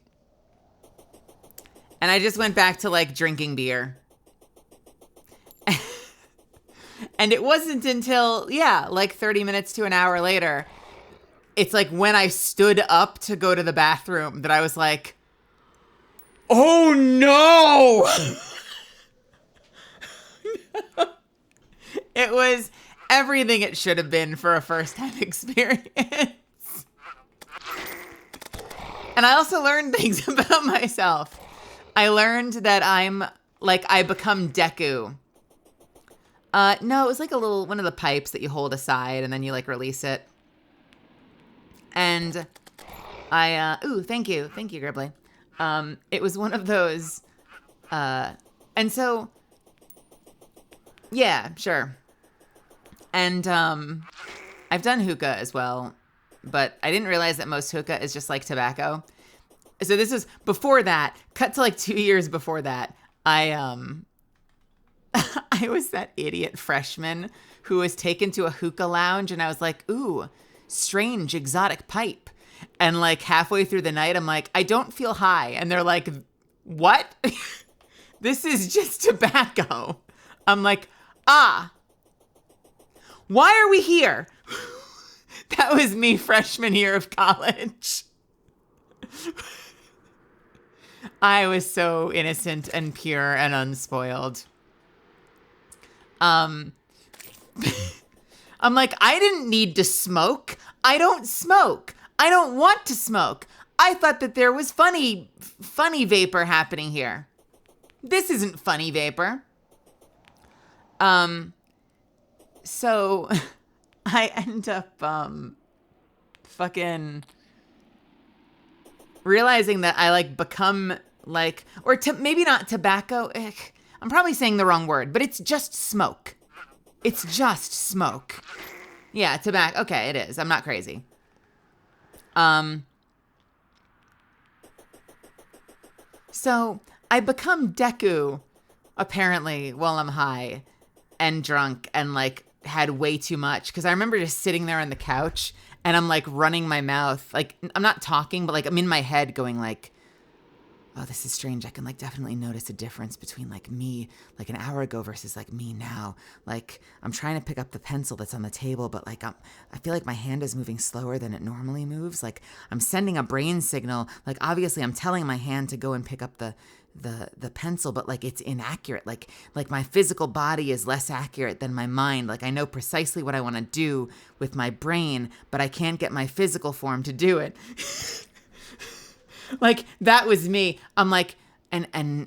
And I just went back to, like, drinking beer. And it wasn't until, like 30 minutes to an hour later, it's like when I stood up to go to the bathroom that I was like, oh, no! It was everything it should have been for a first-time experience. And I also learned things about myself. I learned that I become Deku. No, it was like one of the pipes that you hold aside and then you like release it. And thank you, Gribbly. It was one of those, and so, yeah, sure. And I've done hookah as well, but I didn't realize that most hookah is just like tobacco. So this is before that. Cut to like 2 years before that. I was that idiot freshman who was taken to a hookah lounge, and I was like, ooh, strange exotic pipe. And like halfway through the night, I'm like, I don't feel high. And they're like, what? This is just tobacco. I'm like, why are we here? That was me freshman year of college. I was so innocent and pure and unspoiled. I'm like, I didn't need to smoke. I don't smoke. I don't want to smoke. I thought that there was funny vapor happening here. This isn't funny vapor. So I end up fucking realizing that I like become like, or maybe not tobacco. I'm probably saying the wrong word, but it's just smoke. It's just smoke. Yeah, tobacco. Okay, it is. I'm not crazy. So I become Deku, apparently, while I'm high and drunk and like had way too much. Cause I remember just sitting there on the couch and I'm like running my mouth. Like I'm not talking, but like I'm in my head going like, oh, this is strange. I can like definitely notice a difference between like me like an hour ago versus like me now. Like I'm trying to pick up the pencil that's on the table, but like I feel like my hand is moving slower than it normally moves. Like I'm sending a brain signal. Like obviously I'm telling my hand to go and pick up the pencil, but like it's inaccurate. Like my physical body is less accurate than my mind. Like I know precisely what I want to do with my brain, but I can't get my physical form to do it. Like that was me. I'm like, and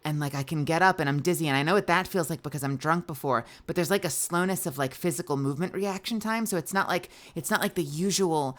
like I can get up and I'm dizzy and I know what that feels like because I'm drunk before, but there's like a slowness of like physical movement reaction time. So it's not like the usual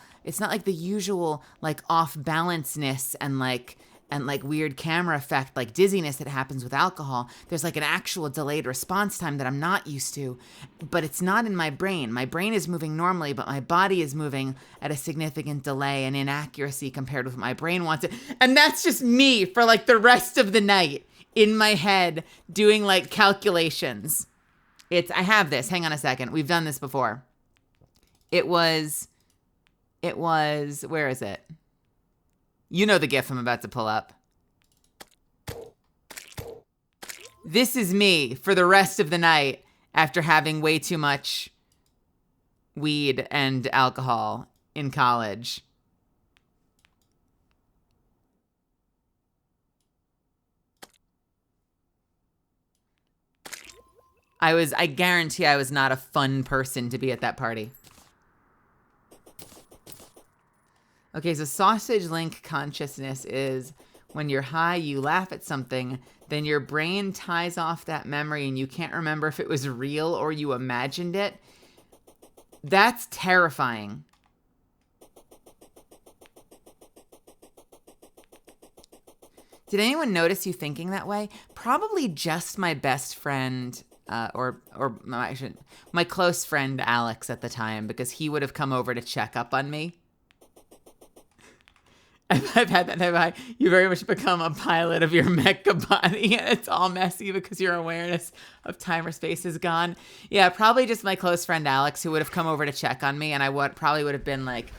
like off balanceness and like and like weird camera effect, like dizziness that happens with alcohol. There's like an actual delayed response time that I'm not used to, but it's not in my brain. My brain is moving normally, but my body is moving at a significant delay and inaccuracy compared with what my brain wants it. And that's just me for like the rest of the night in my head doing like calculations. I have this. Hang on a second. We've done this before. It was, where is it? You know the GIF I'm about to pull up. This is me for the rest of the night after having way too much weed and alcohol in college. I guarantee I was not a fun person to be at that party. Okay, so sausage link consciousness is when you're high, you laugh at something, then your brain ties off that memory and you can't remember if it was real or you imagined it. That's terrifying. Did anyone notice you thinking that way? Probably just my best friend, my close friend Alex at the time, because he would have come over to check up on me. I've had that. You very much become a pilot of your mecha body, and it's all messy because your awareness of time or space is gone. Yeah, probably just my close friend Alex, who would have come over to check on me, and I probably would have been like,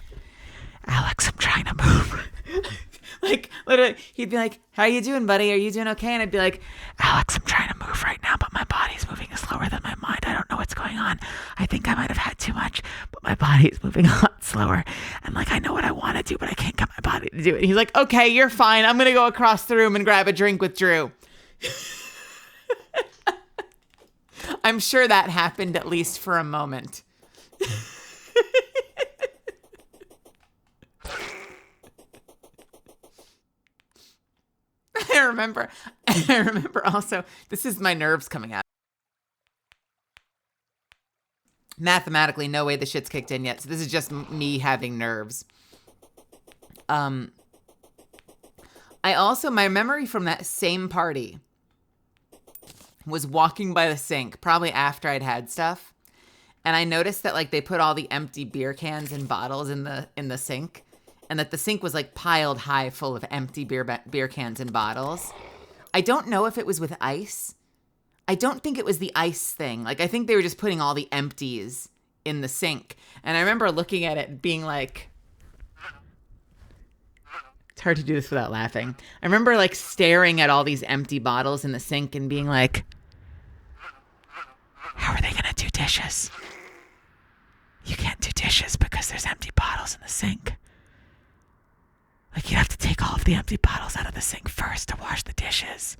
Alex, I'm trying to move. Like, literally, he'd be like, how you doing, buddy? Are you doing okay? And I'd be like, Alex, I'm trying to move right now, but my body's moving slower than my mind. I don't know what's going on. I think I might have had too much, but my body's moving a lot slower. And like, I know what I want to do, but I can't get my body to do it. And he's like, okay, you're fine. I'm going to go across the room and grab a drink with Drew. I'm sure that happened at least for a moment. I remember also, this is my nerves coming out. Mathematically, no way the shit's kicked in yet. So this is just me having nerves. My memory from that same party was walking by the sink, probably after I'd had stuff. And I noticed that like they put all the empty beer cans and bottles in the sink. And that the sink was like piled high full of empty beer cans and bottles. I don't know if it was with ice. I don't think it was the ice thing. Like, I think they were just putting all the empties in the sink. And I remember looking at it being like, it's hard to do this without laughing. I remember like staring at all these empty bottles in the sink and being like, how are they going to do dishes? You can't do dishes because there's empty bottles in the sink. Like, you'd have to take all of the empty bottles out of the sink first to wash the dishes.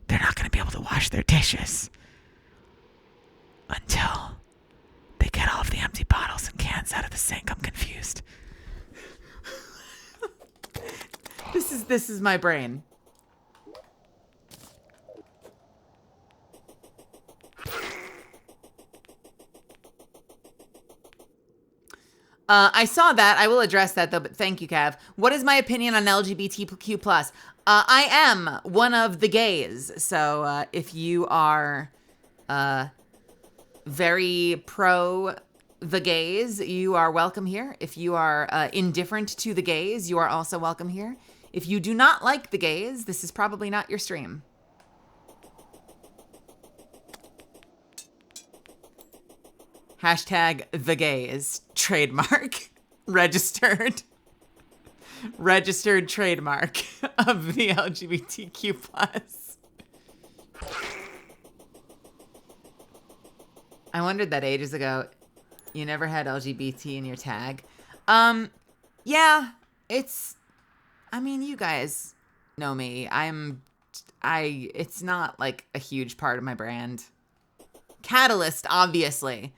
They're not going to be able to wash their dishes until they get all of the empty bottles and cans out of the sink. I'm confused. This is my brain. I saw that. I will address that, though, but thank you, Cav. What is my opinion on LGBTQ+. I am one of the gays, so if you are very pro the gays, you are welcome here. If you are indifferent to the gays, you are also welcome here. If you do not like the gays, this is probably not your stream. Hashtag the gays. Trademark. Registered trademark of the LGBTQ+. I wondered that ages ago. You never had LGBT in your tag. Yeah, you guys know me. It's not like a huge part of my brand. Catalyst, obviously.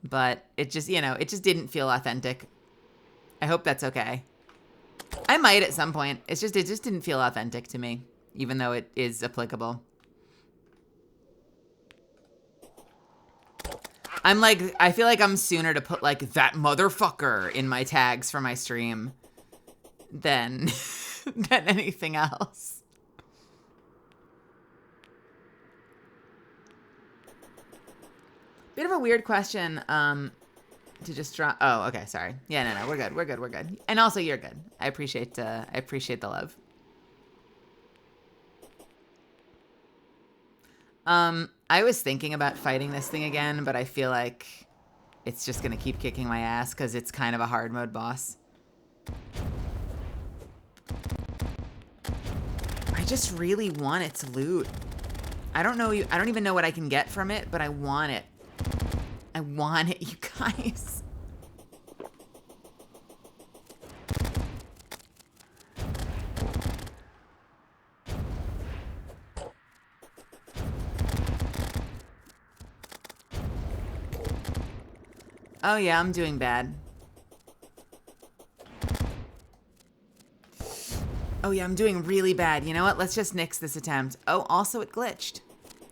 But it just didn't feel authentic. I hope that's okay. I might at some point. It just didn't feel authentic to me, even though it is applicable. I feel like I'm sooner to put like that motherfucker in my tags for my stream than than anything else. Bit of a weird question to just draw. Oh, okay, sorry. Yeah, no, we're good. And also, you're good. I appreciate the love. I was thinking about fighting this thing again, but I feel like it's just gonna keep kicking my ass because it's kind of a hard mode boss. I just really want its loot. I don't even know what I can get from it, but I want it. I want it, you guys. Oh yeah, I'm doing bad. Oh yeah, I'm doing really bad. You know what? Let's just nix this attempt. Oh, also it glitched.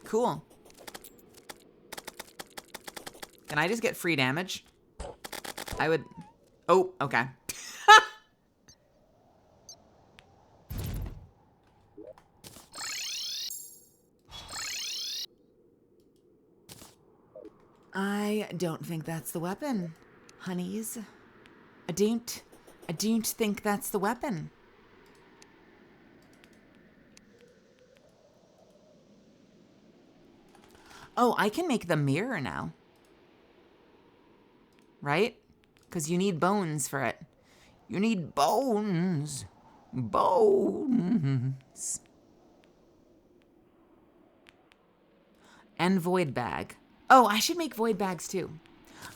Cool. Can I just get free damage? I would... Oh, okay. I don't think that's the weapon, honeys. I don't think that's the weapon. Oh, I can make the mirror now. Right? Because you need bones for it. You need bones. Bones. And void bag. Oh, I should make void bags too.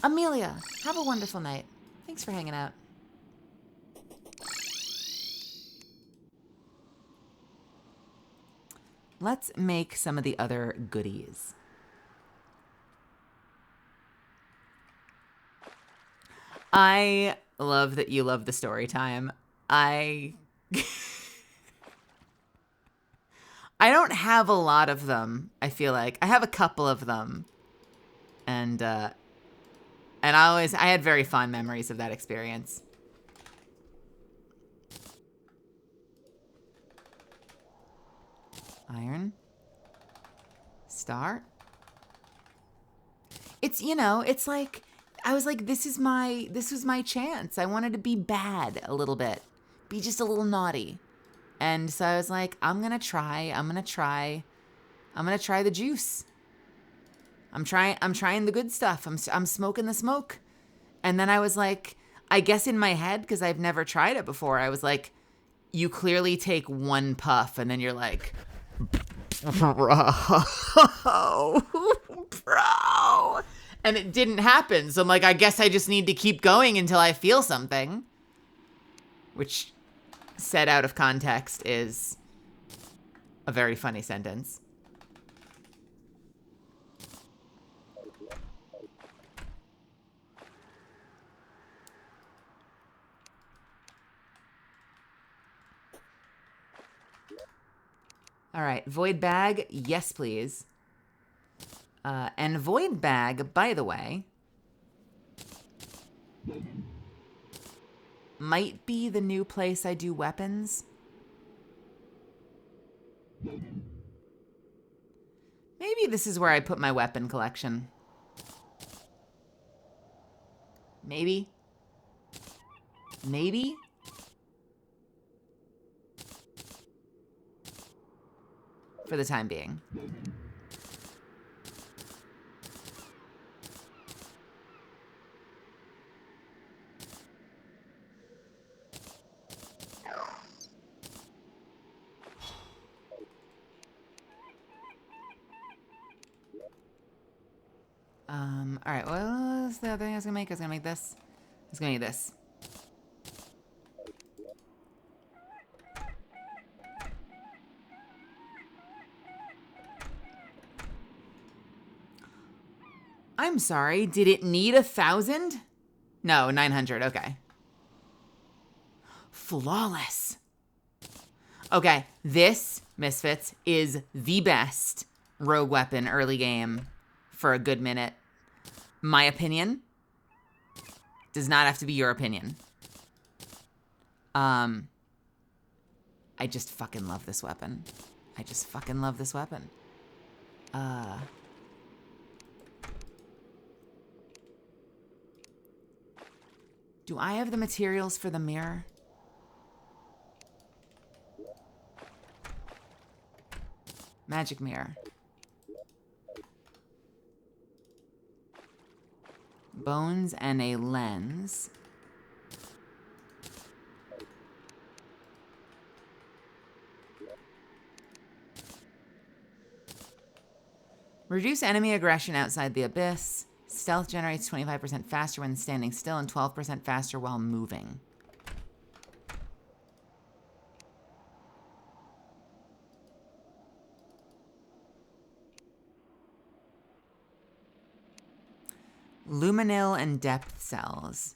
Amelia, have a wonderful night. Thanks for hanging out. Let's make some of the other goodies. I love that you love the story time. I don't have a lot of them, I feel like. I have a couple of them. And I had very fond memories of that experience. Iron. Star. It's, you know, it's like, I was like, this was my chance. I wanted to be bad a little bit. Be just a little naughty. And so I was like, I'm gonna try the juice. I'm trying the good stuff. I'm smoking the smoke. And then I was like, I guess in my head, because I've never tried it before, I was like, you clearly take one puff and then you're like, bro. And it didn't happen. So I'm like, I guess I just need to keep going until I feel something. Which, said out of context, is a very funny sentence. All right, void bag, yes, please. And void bag, by the way, might be the new place I do weapons. Maybe this is where I put my weapon collection. Maybe. Maybe. For the time being. All right, what's the other thing I was gonna make? I was gonna make this. I was gonna make this. I'm sorry, did it need 1,000? No, 900, okay. Flawless. Okay, this, Misfits, is the best rogue weapon early game for a good minute. My opinion does not have to be your opinion. I just fucking love this weapon. I just fucking love this weapon. Do I have the materials for the mirror? Magic mirror. Bones and a lens. Reduce enemy aggression outside the abyss. Stealth generates 25% faster when standing still and 12% faster while moving. Luminil and depth cells.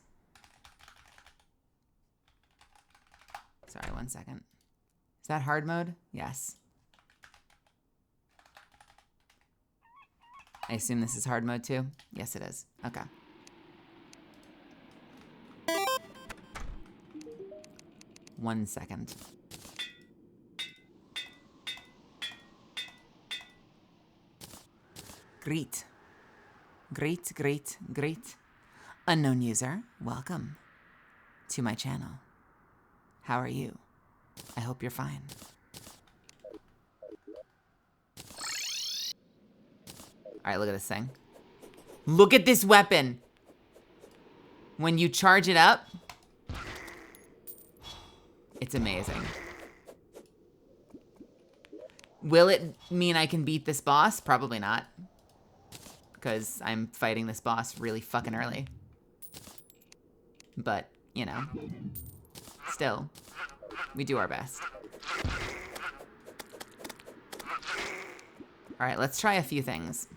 Sorry, 1 second. Is that hard mode? Yes. I assume this is hard mode too? Yes, it is. Okay. One second. Great. Great, great, great. Unknown user, welcome to my channel. How are you? I hope you're fine. All right, look at this thing. Look at this weapon. When you charge it up, it's amazing. Will it mean I can beat this boss? Probably not. Because I'm fighting this boss really fucking early. But, you know, still, we do our best. All right, let's try a few things.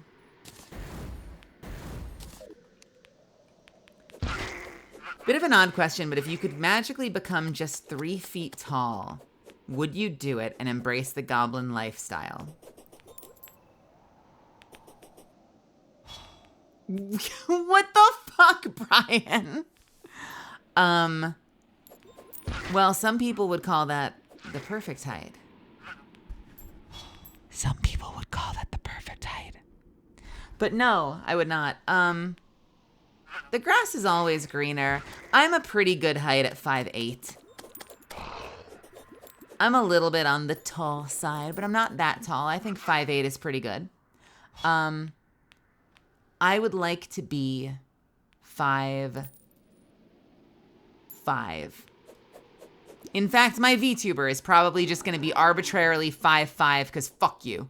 Bit of an odd question, but if you could magically become just 3 feet tall, would you do it and embrace the goblin lifestyle? What the fuck, Brian? Well, some people would call that the perfect height. Some people would call that the perfect height. But no, I would not. The grass is always greener. I'm a pretty good height at 5'8". I'm a little bit on the tall side, but I'm not that tall. I think 5'8" is pretty good. I would like to be 5'5". In fact, my VTuber is probably just going to be arbitrarily 5'5", because fuck you.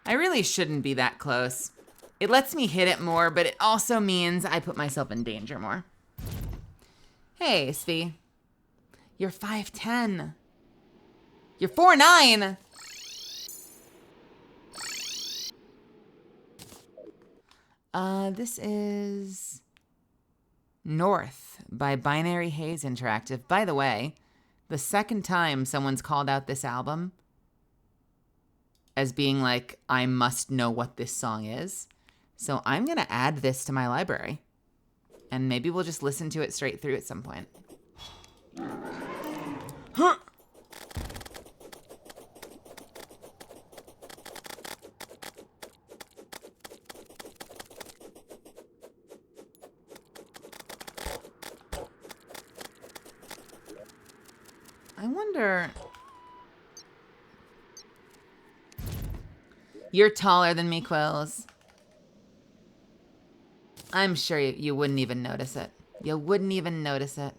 I really shouldn't be that close. It lets me hit it more, but it also means I put myself in danger more. Hey, Svi. You're 5'10". You're 4'9". This is North by Binary Haze Interactive. By the way, the second time someone's called out this album as being like, I must know what this song is. So I'm going to add this to my library. And maybe we'll just listen to it straight through at some point. Huh. I wonder... You're taller than me, Quills. I'm sure you wouldn't even notice it. You wouldn't even notice it.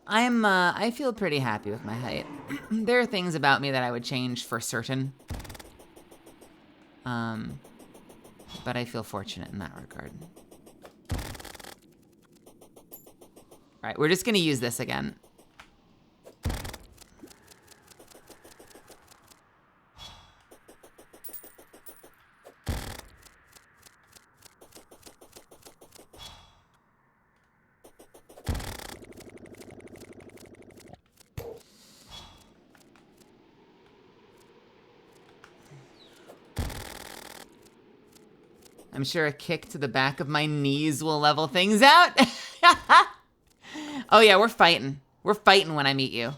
I feel pretty happy with my height. There are things about me that I would change for certain. But I feel fortunate in that regard. All right, we're just gonna use this again. I'm sure a kick to the back of my knees will level things out. Oh yeah, we're fighting. We're fighting when I meet you.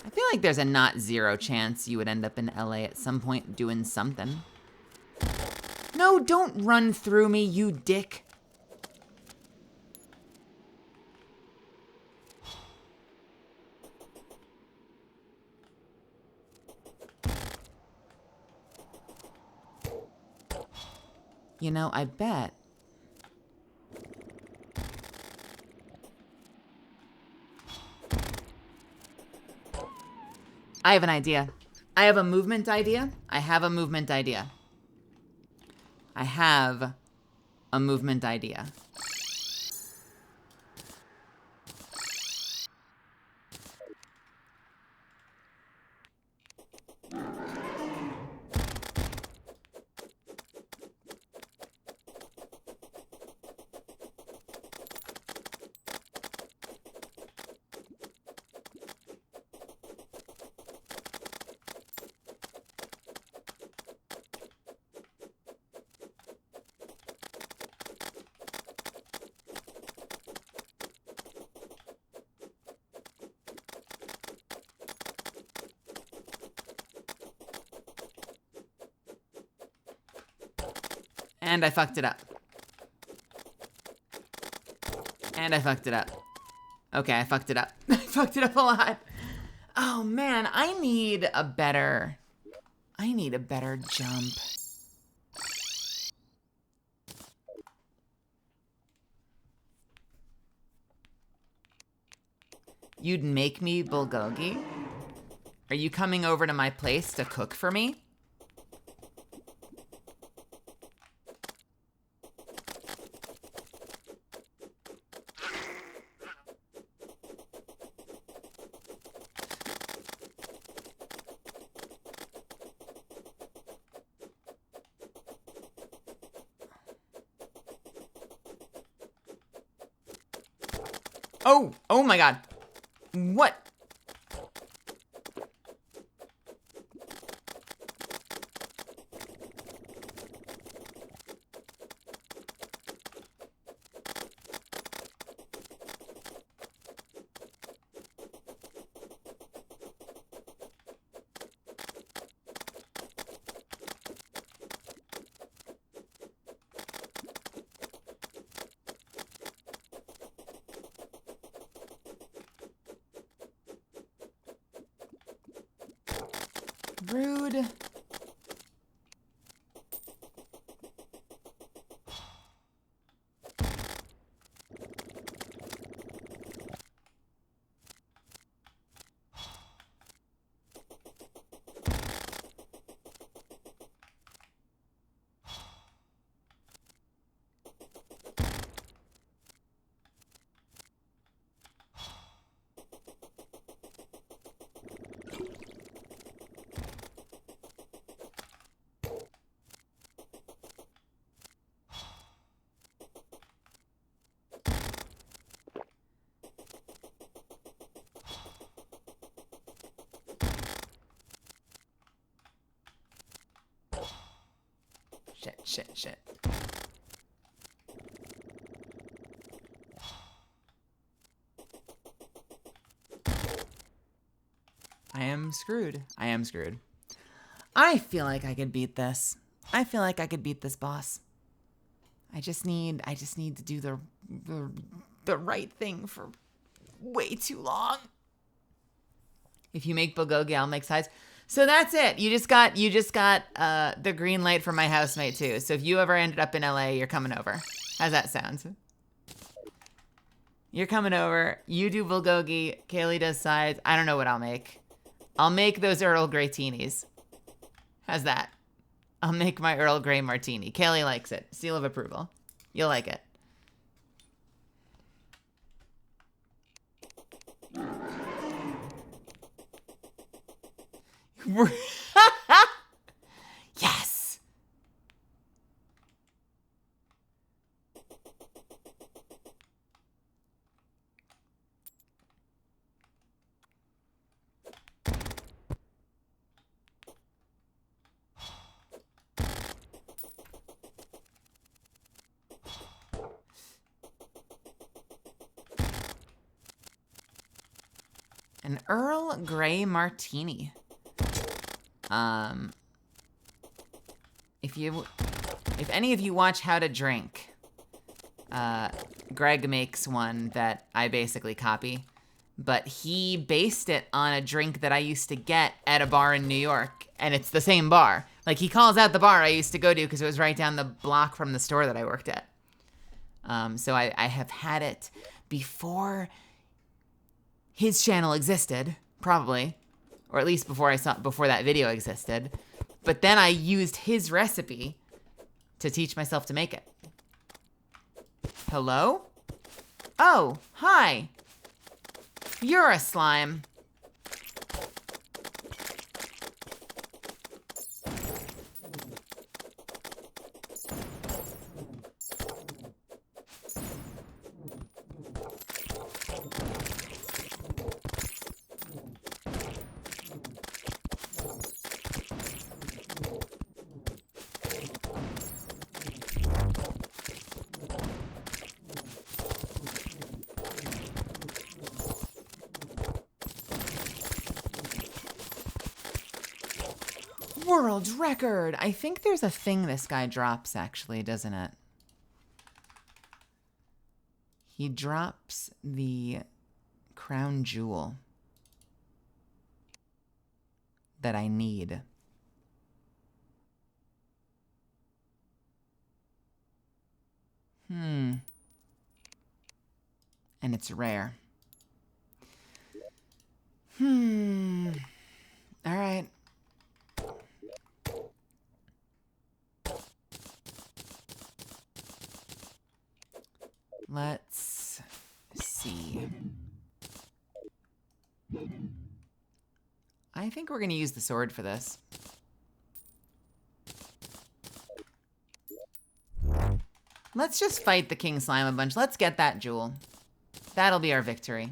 I feel like there's a not zero chance you would end up in LA at some point doing something. No, don't run through me, you dick. You know, I bet. I have an idea. I have a movement idea. I have a movement idea. I have a movement idea. And I fucked it up. And I fucked it up. Okay, I fucked it up. I fucked it up a lot. Oh man, I need a better jump. You'd make me bulgogi? Are you coming over to my place to cook for me? Oh my God. What? Rude. Shit. screwed. I am screwed. I feel like I could beat this. I feel like I could beat this boss. I just need to do the right thing for way too long. If you make bulgogi, I'll make sides. So that's it. You just got the green light from my housemate too. So if you ever ended up in LA, you're coming over. How's that sound? You're coming over. You do bulgogi. Kaylee does sides. I don't know what I'll make. I'll make those Earl Grey teenies. How's that? I'll make my Earl Grey martini. Kaylee likes it. Seal of approval. You'll like it. Yes! An Earl Grey martini. If any of you watch How to Drink, Greg makes one that I basically copy, but he based it on a drink that I used to get at a bar in New York, and it's the same bar. Like, he calls out the bar I used to go to because it was right down the block from the store that I worked at. So I have had it before his channel existed, probably, or at least before that video existed. But then I used his recipe to teach myself to make it. Hello? Oh, hi. You're a slime. World record. I think there's a thing this guy drops, actually, doesn't it? He drops the crown jewel that I need. And it's rare. All right. Let's see. I think we're going to use the sword for this. Let's just fight the King Slime a bunch. Let's get that jewel. That'll be our victory.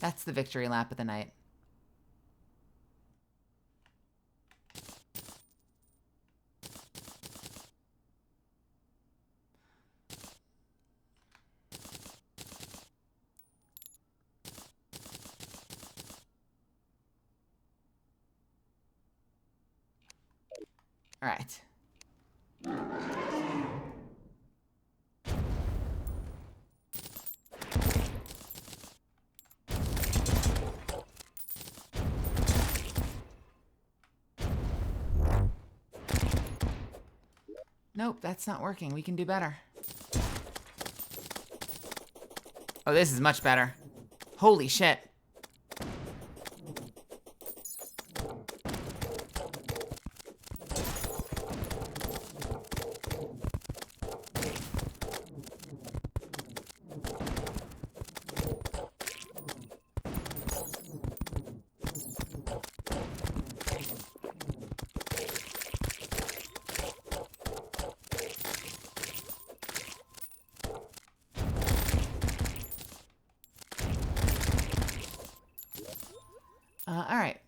That's the victory lap of the night. All right. Nope, that's not working. We can do better. Oh, this is much better. Holy shit. All right.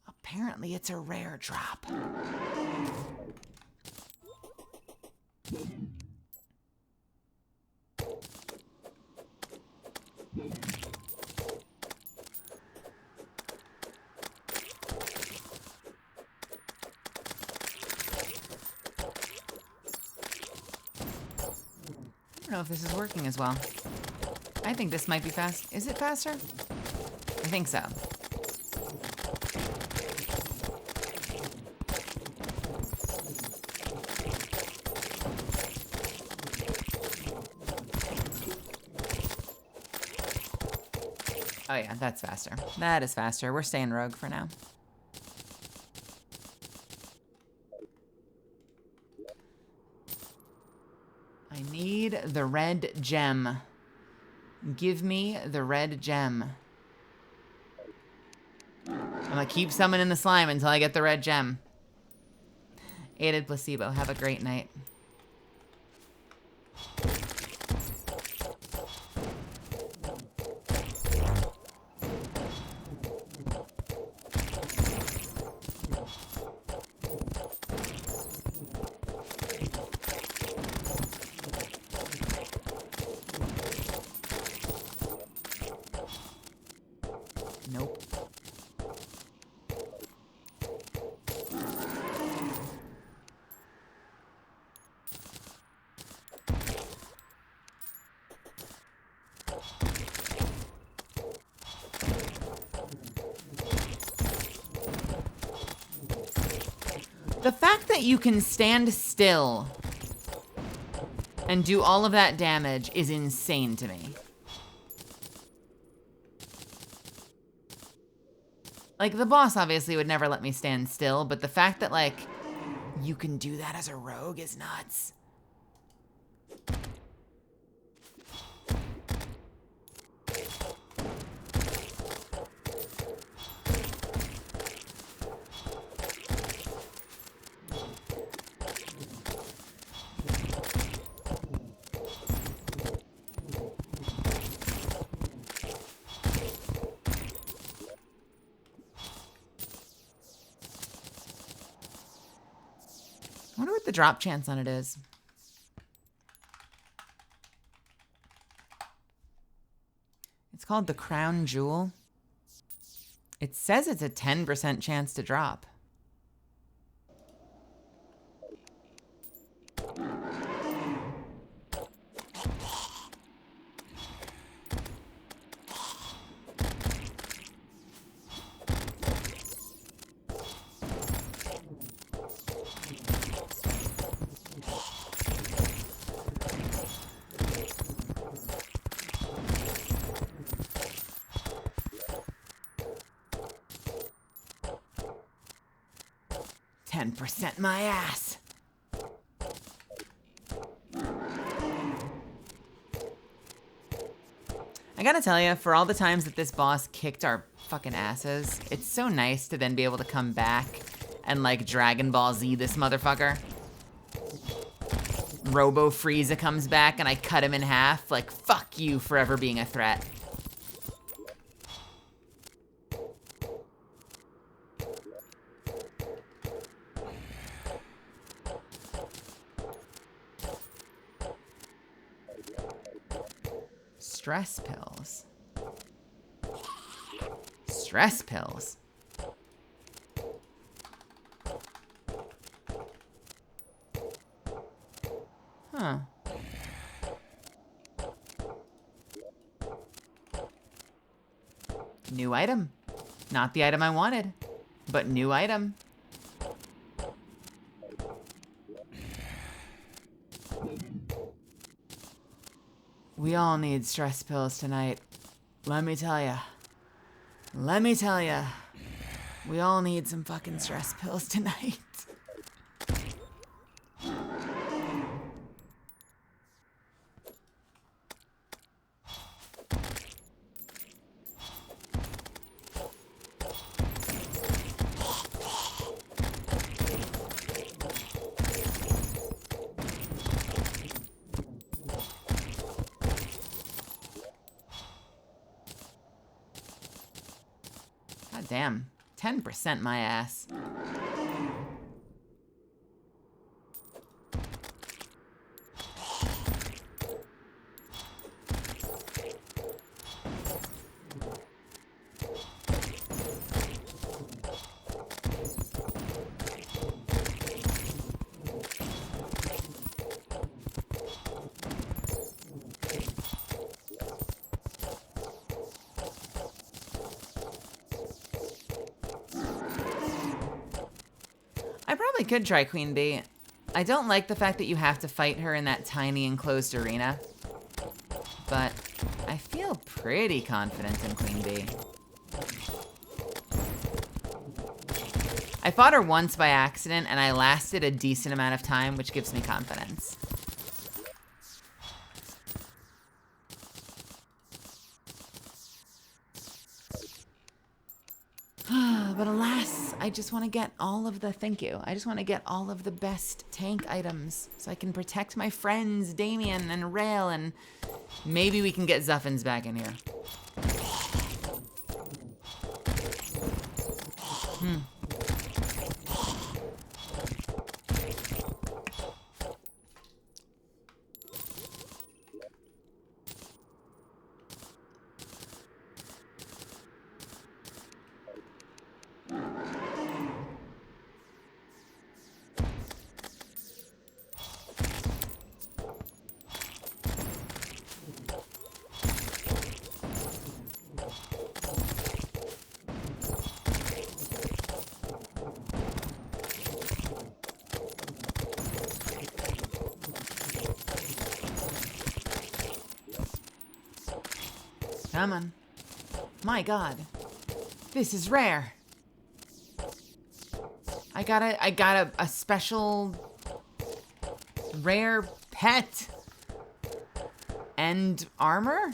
Apparently it's a rare drop. don't know if this is working as well. I think this might be fast. Is it faster? I think so. Oh yeah, that's faster. That is faster. We're staying rogue for now. I need the red gem. Give me the red gem. I'm gonna keep summoning the slime until I get the red gem. Aided placebo. Have a great night. Nope. The fact that you can stand still and do all of that damage is insane to me. Like, the boss obviously would never let me stand still, but the fact that, like, you can do that as a rogue is nuts. I wonder what the drop chance on it is. It's called the Crown Jewel. It says it's a 10% chance to drop. %, my ass. I gotta tell you, for all the times that this boss kicked our fucking asses, it's so nice to then be able to come back and, like, Dragon Ball Z this motherfucker. Robo Frieza comes back and I cut him in half. Like, fuck you for ever being a threat. Stress pills. Stress pills. Huh. New item. Not the item I wanted, but new item. We all need stress pills tonight. Let me tell ya. Let me tell ya. We all need some fucking stress pills tonight. Damn, 10% my ass. probably could try Queen Bee. I don't like the fact that you have to fight her in that tiny enclosed arena. But I feel pretty confident in Queen Bee. I fought her once by accident, and I lasted a decent amount of time, which gives me confidence. But alas, I just want to get all of the, thank you. I just want to get all of the best tank items so I can protect my friends, Damien and Rail, and maybe we can get Zuffins back in here. Come on. My God. This is rare. I got a special rare pet. And armor?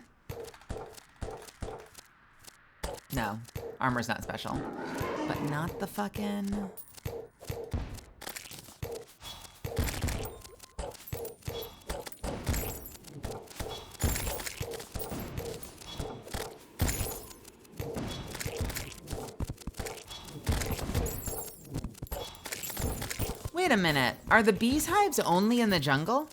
No, armor's not special. But not the fucking... Wait a minute. Are the bees' hives only in the jungle?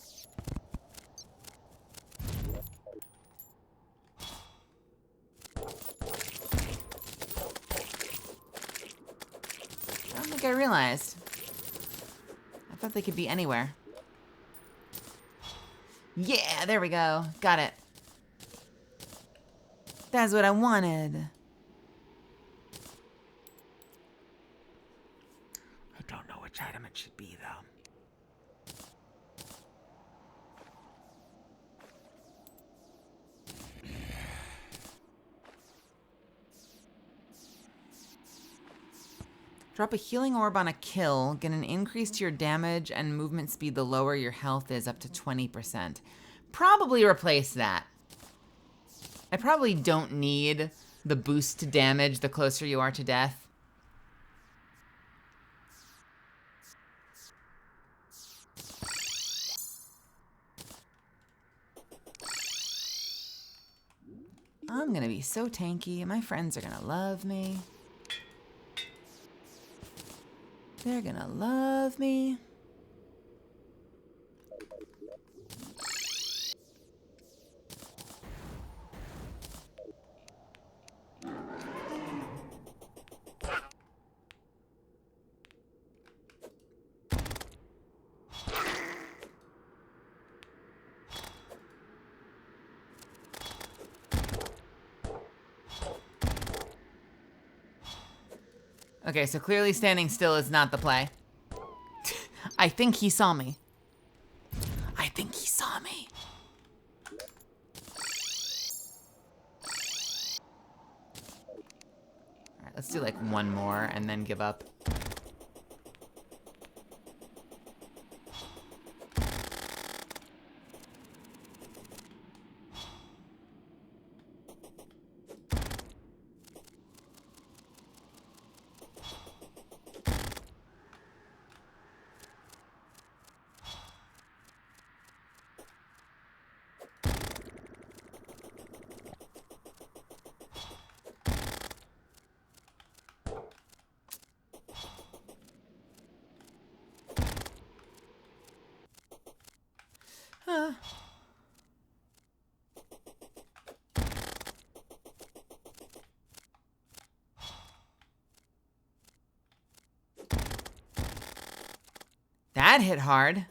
I don't think I realized. I thought they could be anywhere. Yeah, there we go. Got it. That's what I wanted. I don't know which item it should be, though. Drop a healing orb on a kill. Get an increase to your damage and movement speed the lower your health is, up to 20%. Probably replace that. I probably don't need the boost to damage the closer you are to death. I'm gonna be so tanky. My friends are gonna love me. They're gonna love me. Okay, so clearly standing still is not the play. I think he saw me. I think he saw me. All right, let's do like one more and then give up. That hit hard.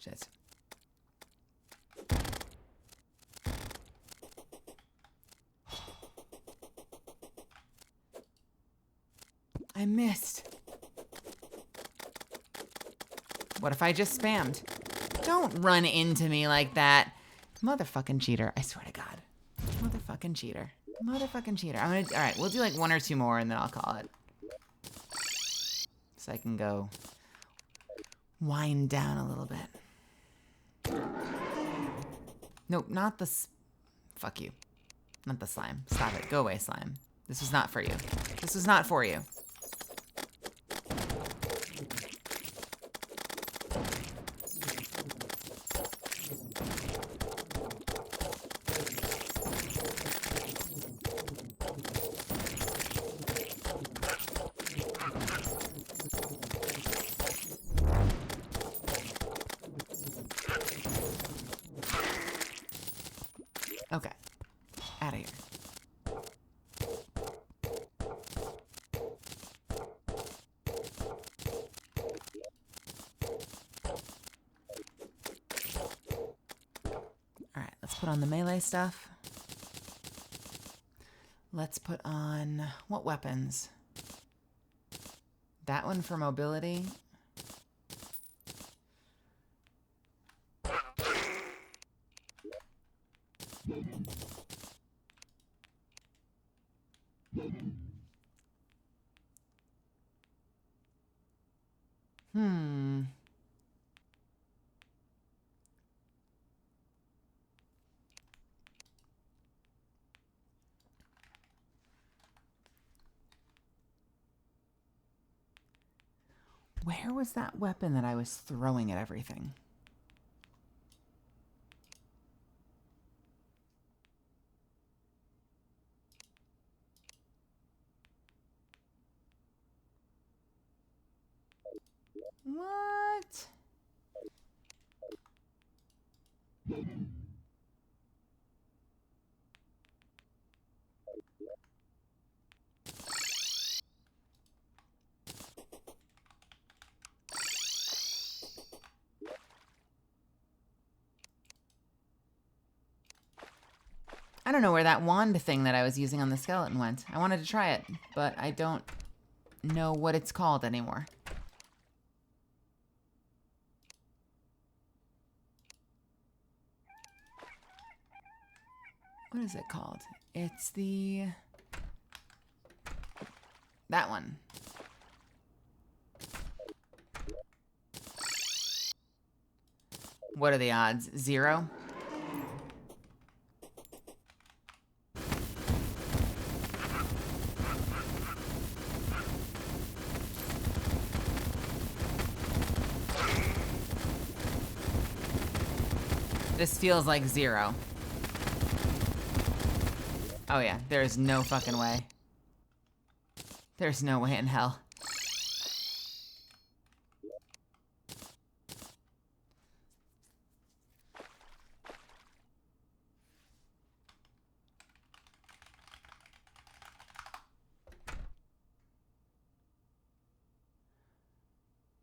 Shit. I missed. What if I just spammed? Don't run into me like that. Motherfucking cheater. I swear to God. Motherfucking cheater. Motherfucking cheater. All right, we'll do like 1 or 2 more and then I'll call it. So I can go wind down a little bit. Nope, not the... Fuck you. Not the slime. Stop it. Go away, slime. This was not for you. This was not for you. Okay. Out of here. Alright, let's put on the melee stuff. Let's put on... what weapons? That one for mobility. Where was that weapon that I was throwing at everything? What? I don't know where that wand thing that I was using on the skeleton went. I wanted to try it, but I don't know what it's called anymore. What is it called? It's the... that one. What are the odds? 0? This feels like 0. Oh yeah, there's no fucking way. There's no way in hell.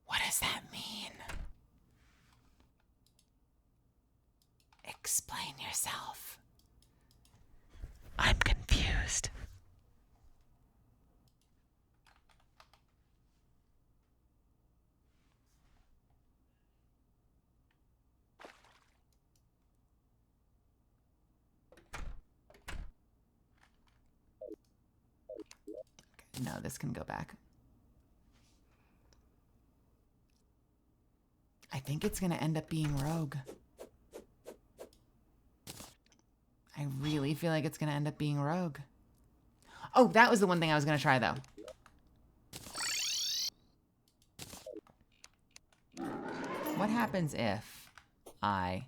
What does that mean? Explain yourself. I'm confused. Okay, no, this can go back. I think it's gonna end up being rogue. I really feel like it's gonna end up being rogue. Oh, that was the one thing I was gonna try though. What happens if I...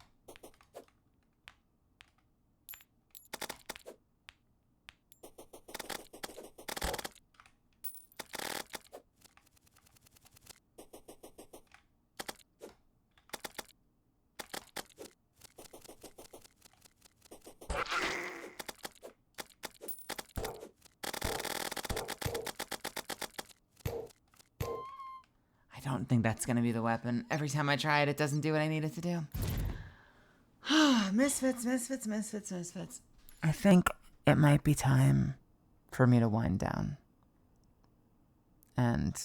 don't think that's going to be the weapon. Every time I try it, it doesn't do what I need it to do. Misfits. I think it might be time for me to wind down. And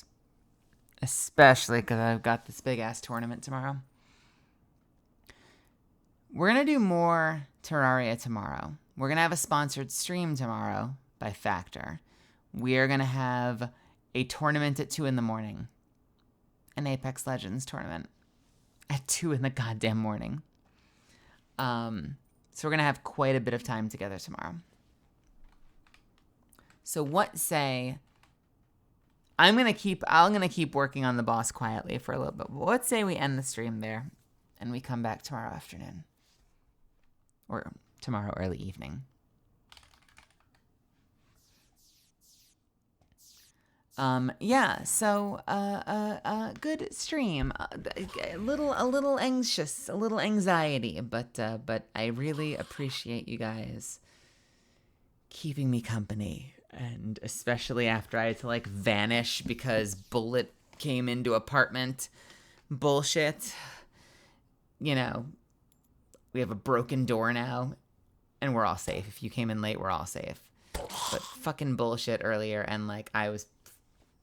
especially because I've got this big-ass tournament tomorrow. We're going to do more Terraria tomorrow. We're going to have a sponsored stream tomorrow by Factor. We are going to have a tournament at 2 in the morning. An Apex Legends tournament at 2 in the goddamn morning. So we're going to have quite a bit of time together tomorrow. So what say... I'm going to keep working on the boss quietly for a little bit. But what say we end the stream there and we come back tomorrow afternoon? Or tomorrow early evening. Good stream. A little anxious, a little anxiety, but I really appreciate you guys keeping me company, and especially after I had to like vanish because Bullet came into apartment. Bullshit. You know, we have a broken door now, and we're all safe. If you came in late, we're all safe. But fucking bullshit earlier, and like I was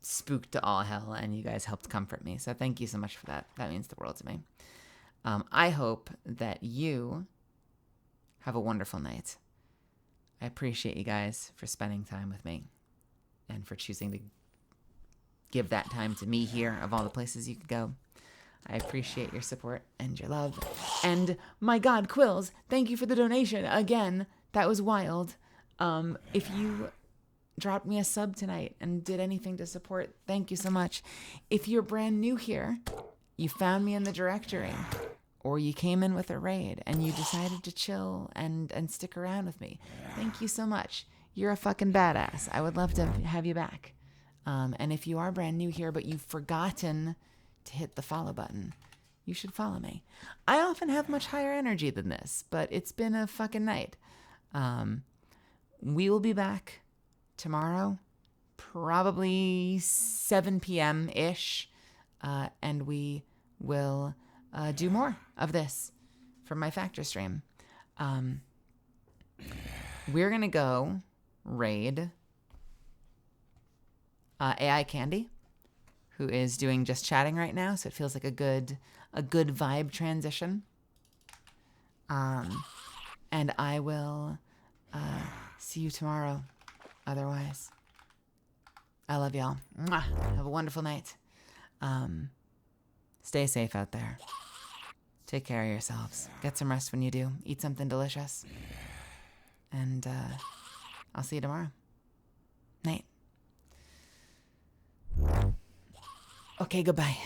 spooked to all hell, and you guys helped comfort me. So thank you so much for that. That means the world to me. I hope that you have a wonderful night. I appreciate you guys for spending time with me and for choosing to give that time to me here of all the places you could go. I appreciate your support and your love. And my God, Quills, thank you for the donation. Again, that was wild. If you dropped me a sub tonight and did anything to support, thank you so much. If you're brand new here, you found me in the directory, or you came in with a raid and you decided to chill and stick around with me, thank you so much. You're a fucking badass. I would love to have you back. And if you are brand new here, but you've forgotten to hit the follow button, you should follow me. I often have much higher energy than this, but it's been a fucking night. We will be back tomorrow, probably 7 p.m.-ish, and we will do more of this from my Factor stream. We're going to go raid AI Candy, who is doing just chatting right now, so it feels like a good vibe transition. And I will see you tomorrow. Otherwise, I love y'all. Mwah. Have a wonderful night. Stay safe out there. Take care of yourselves. Get some rest when you do. Eat something delicious. And I'll see you tomorrow. Night. Okay, goodbye.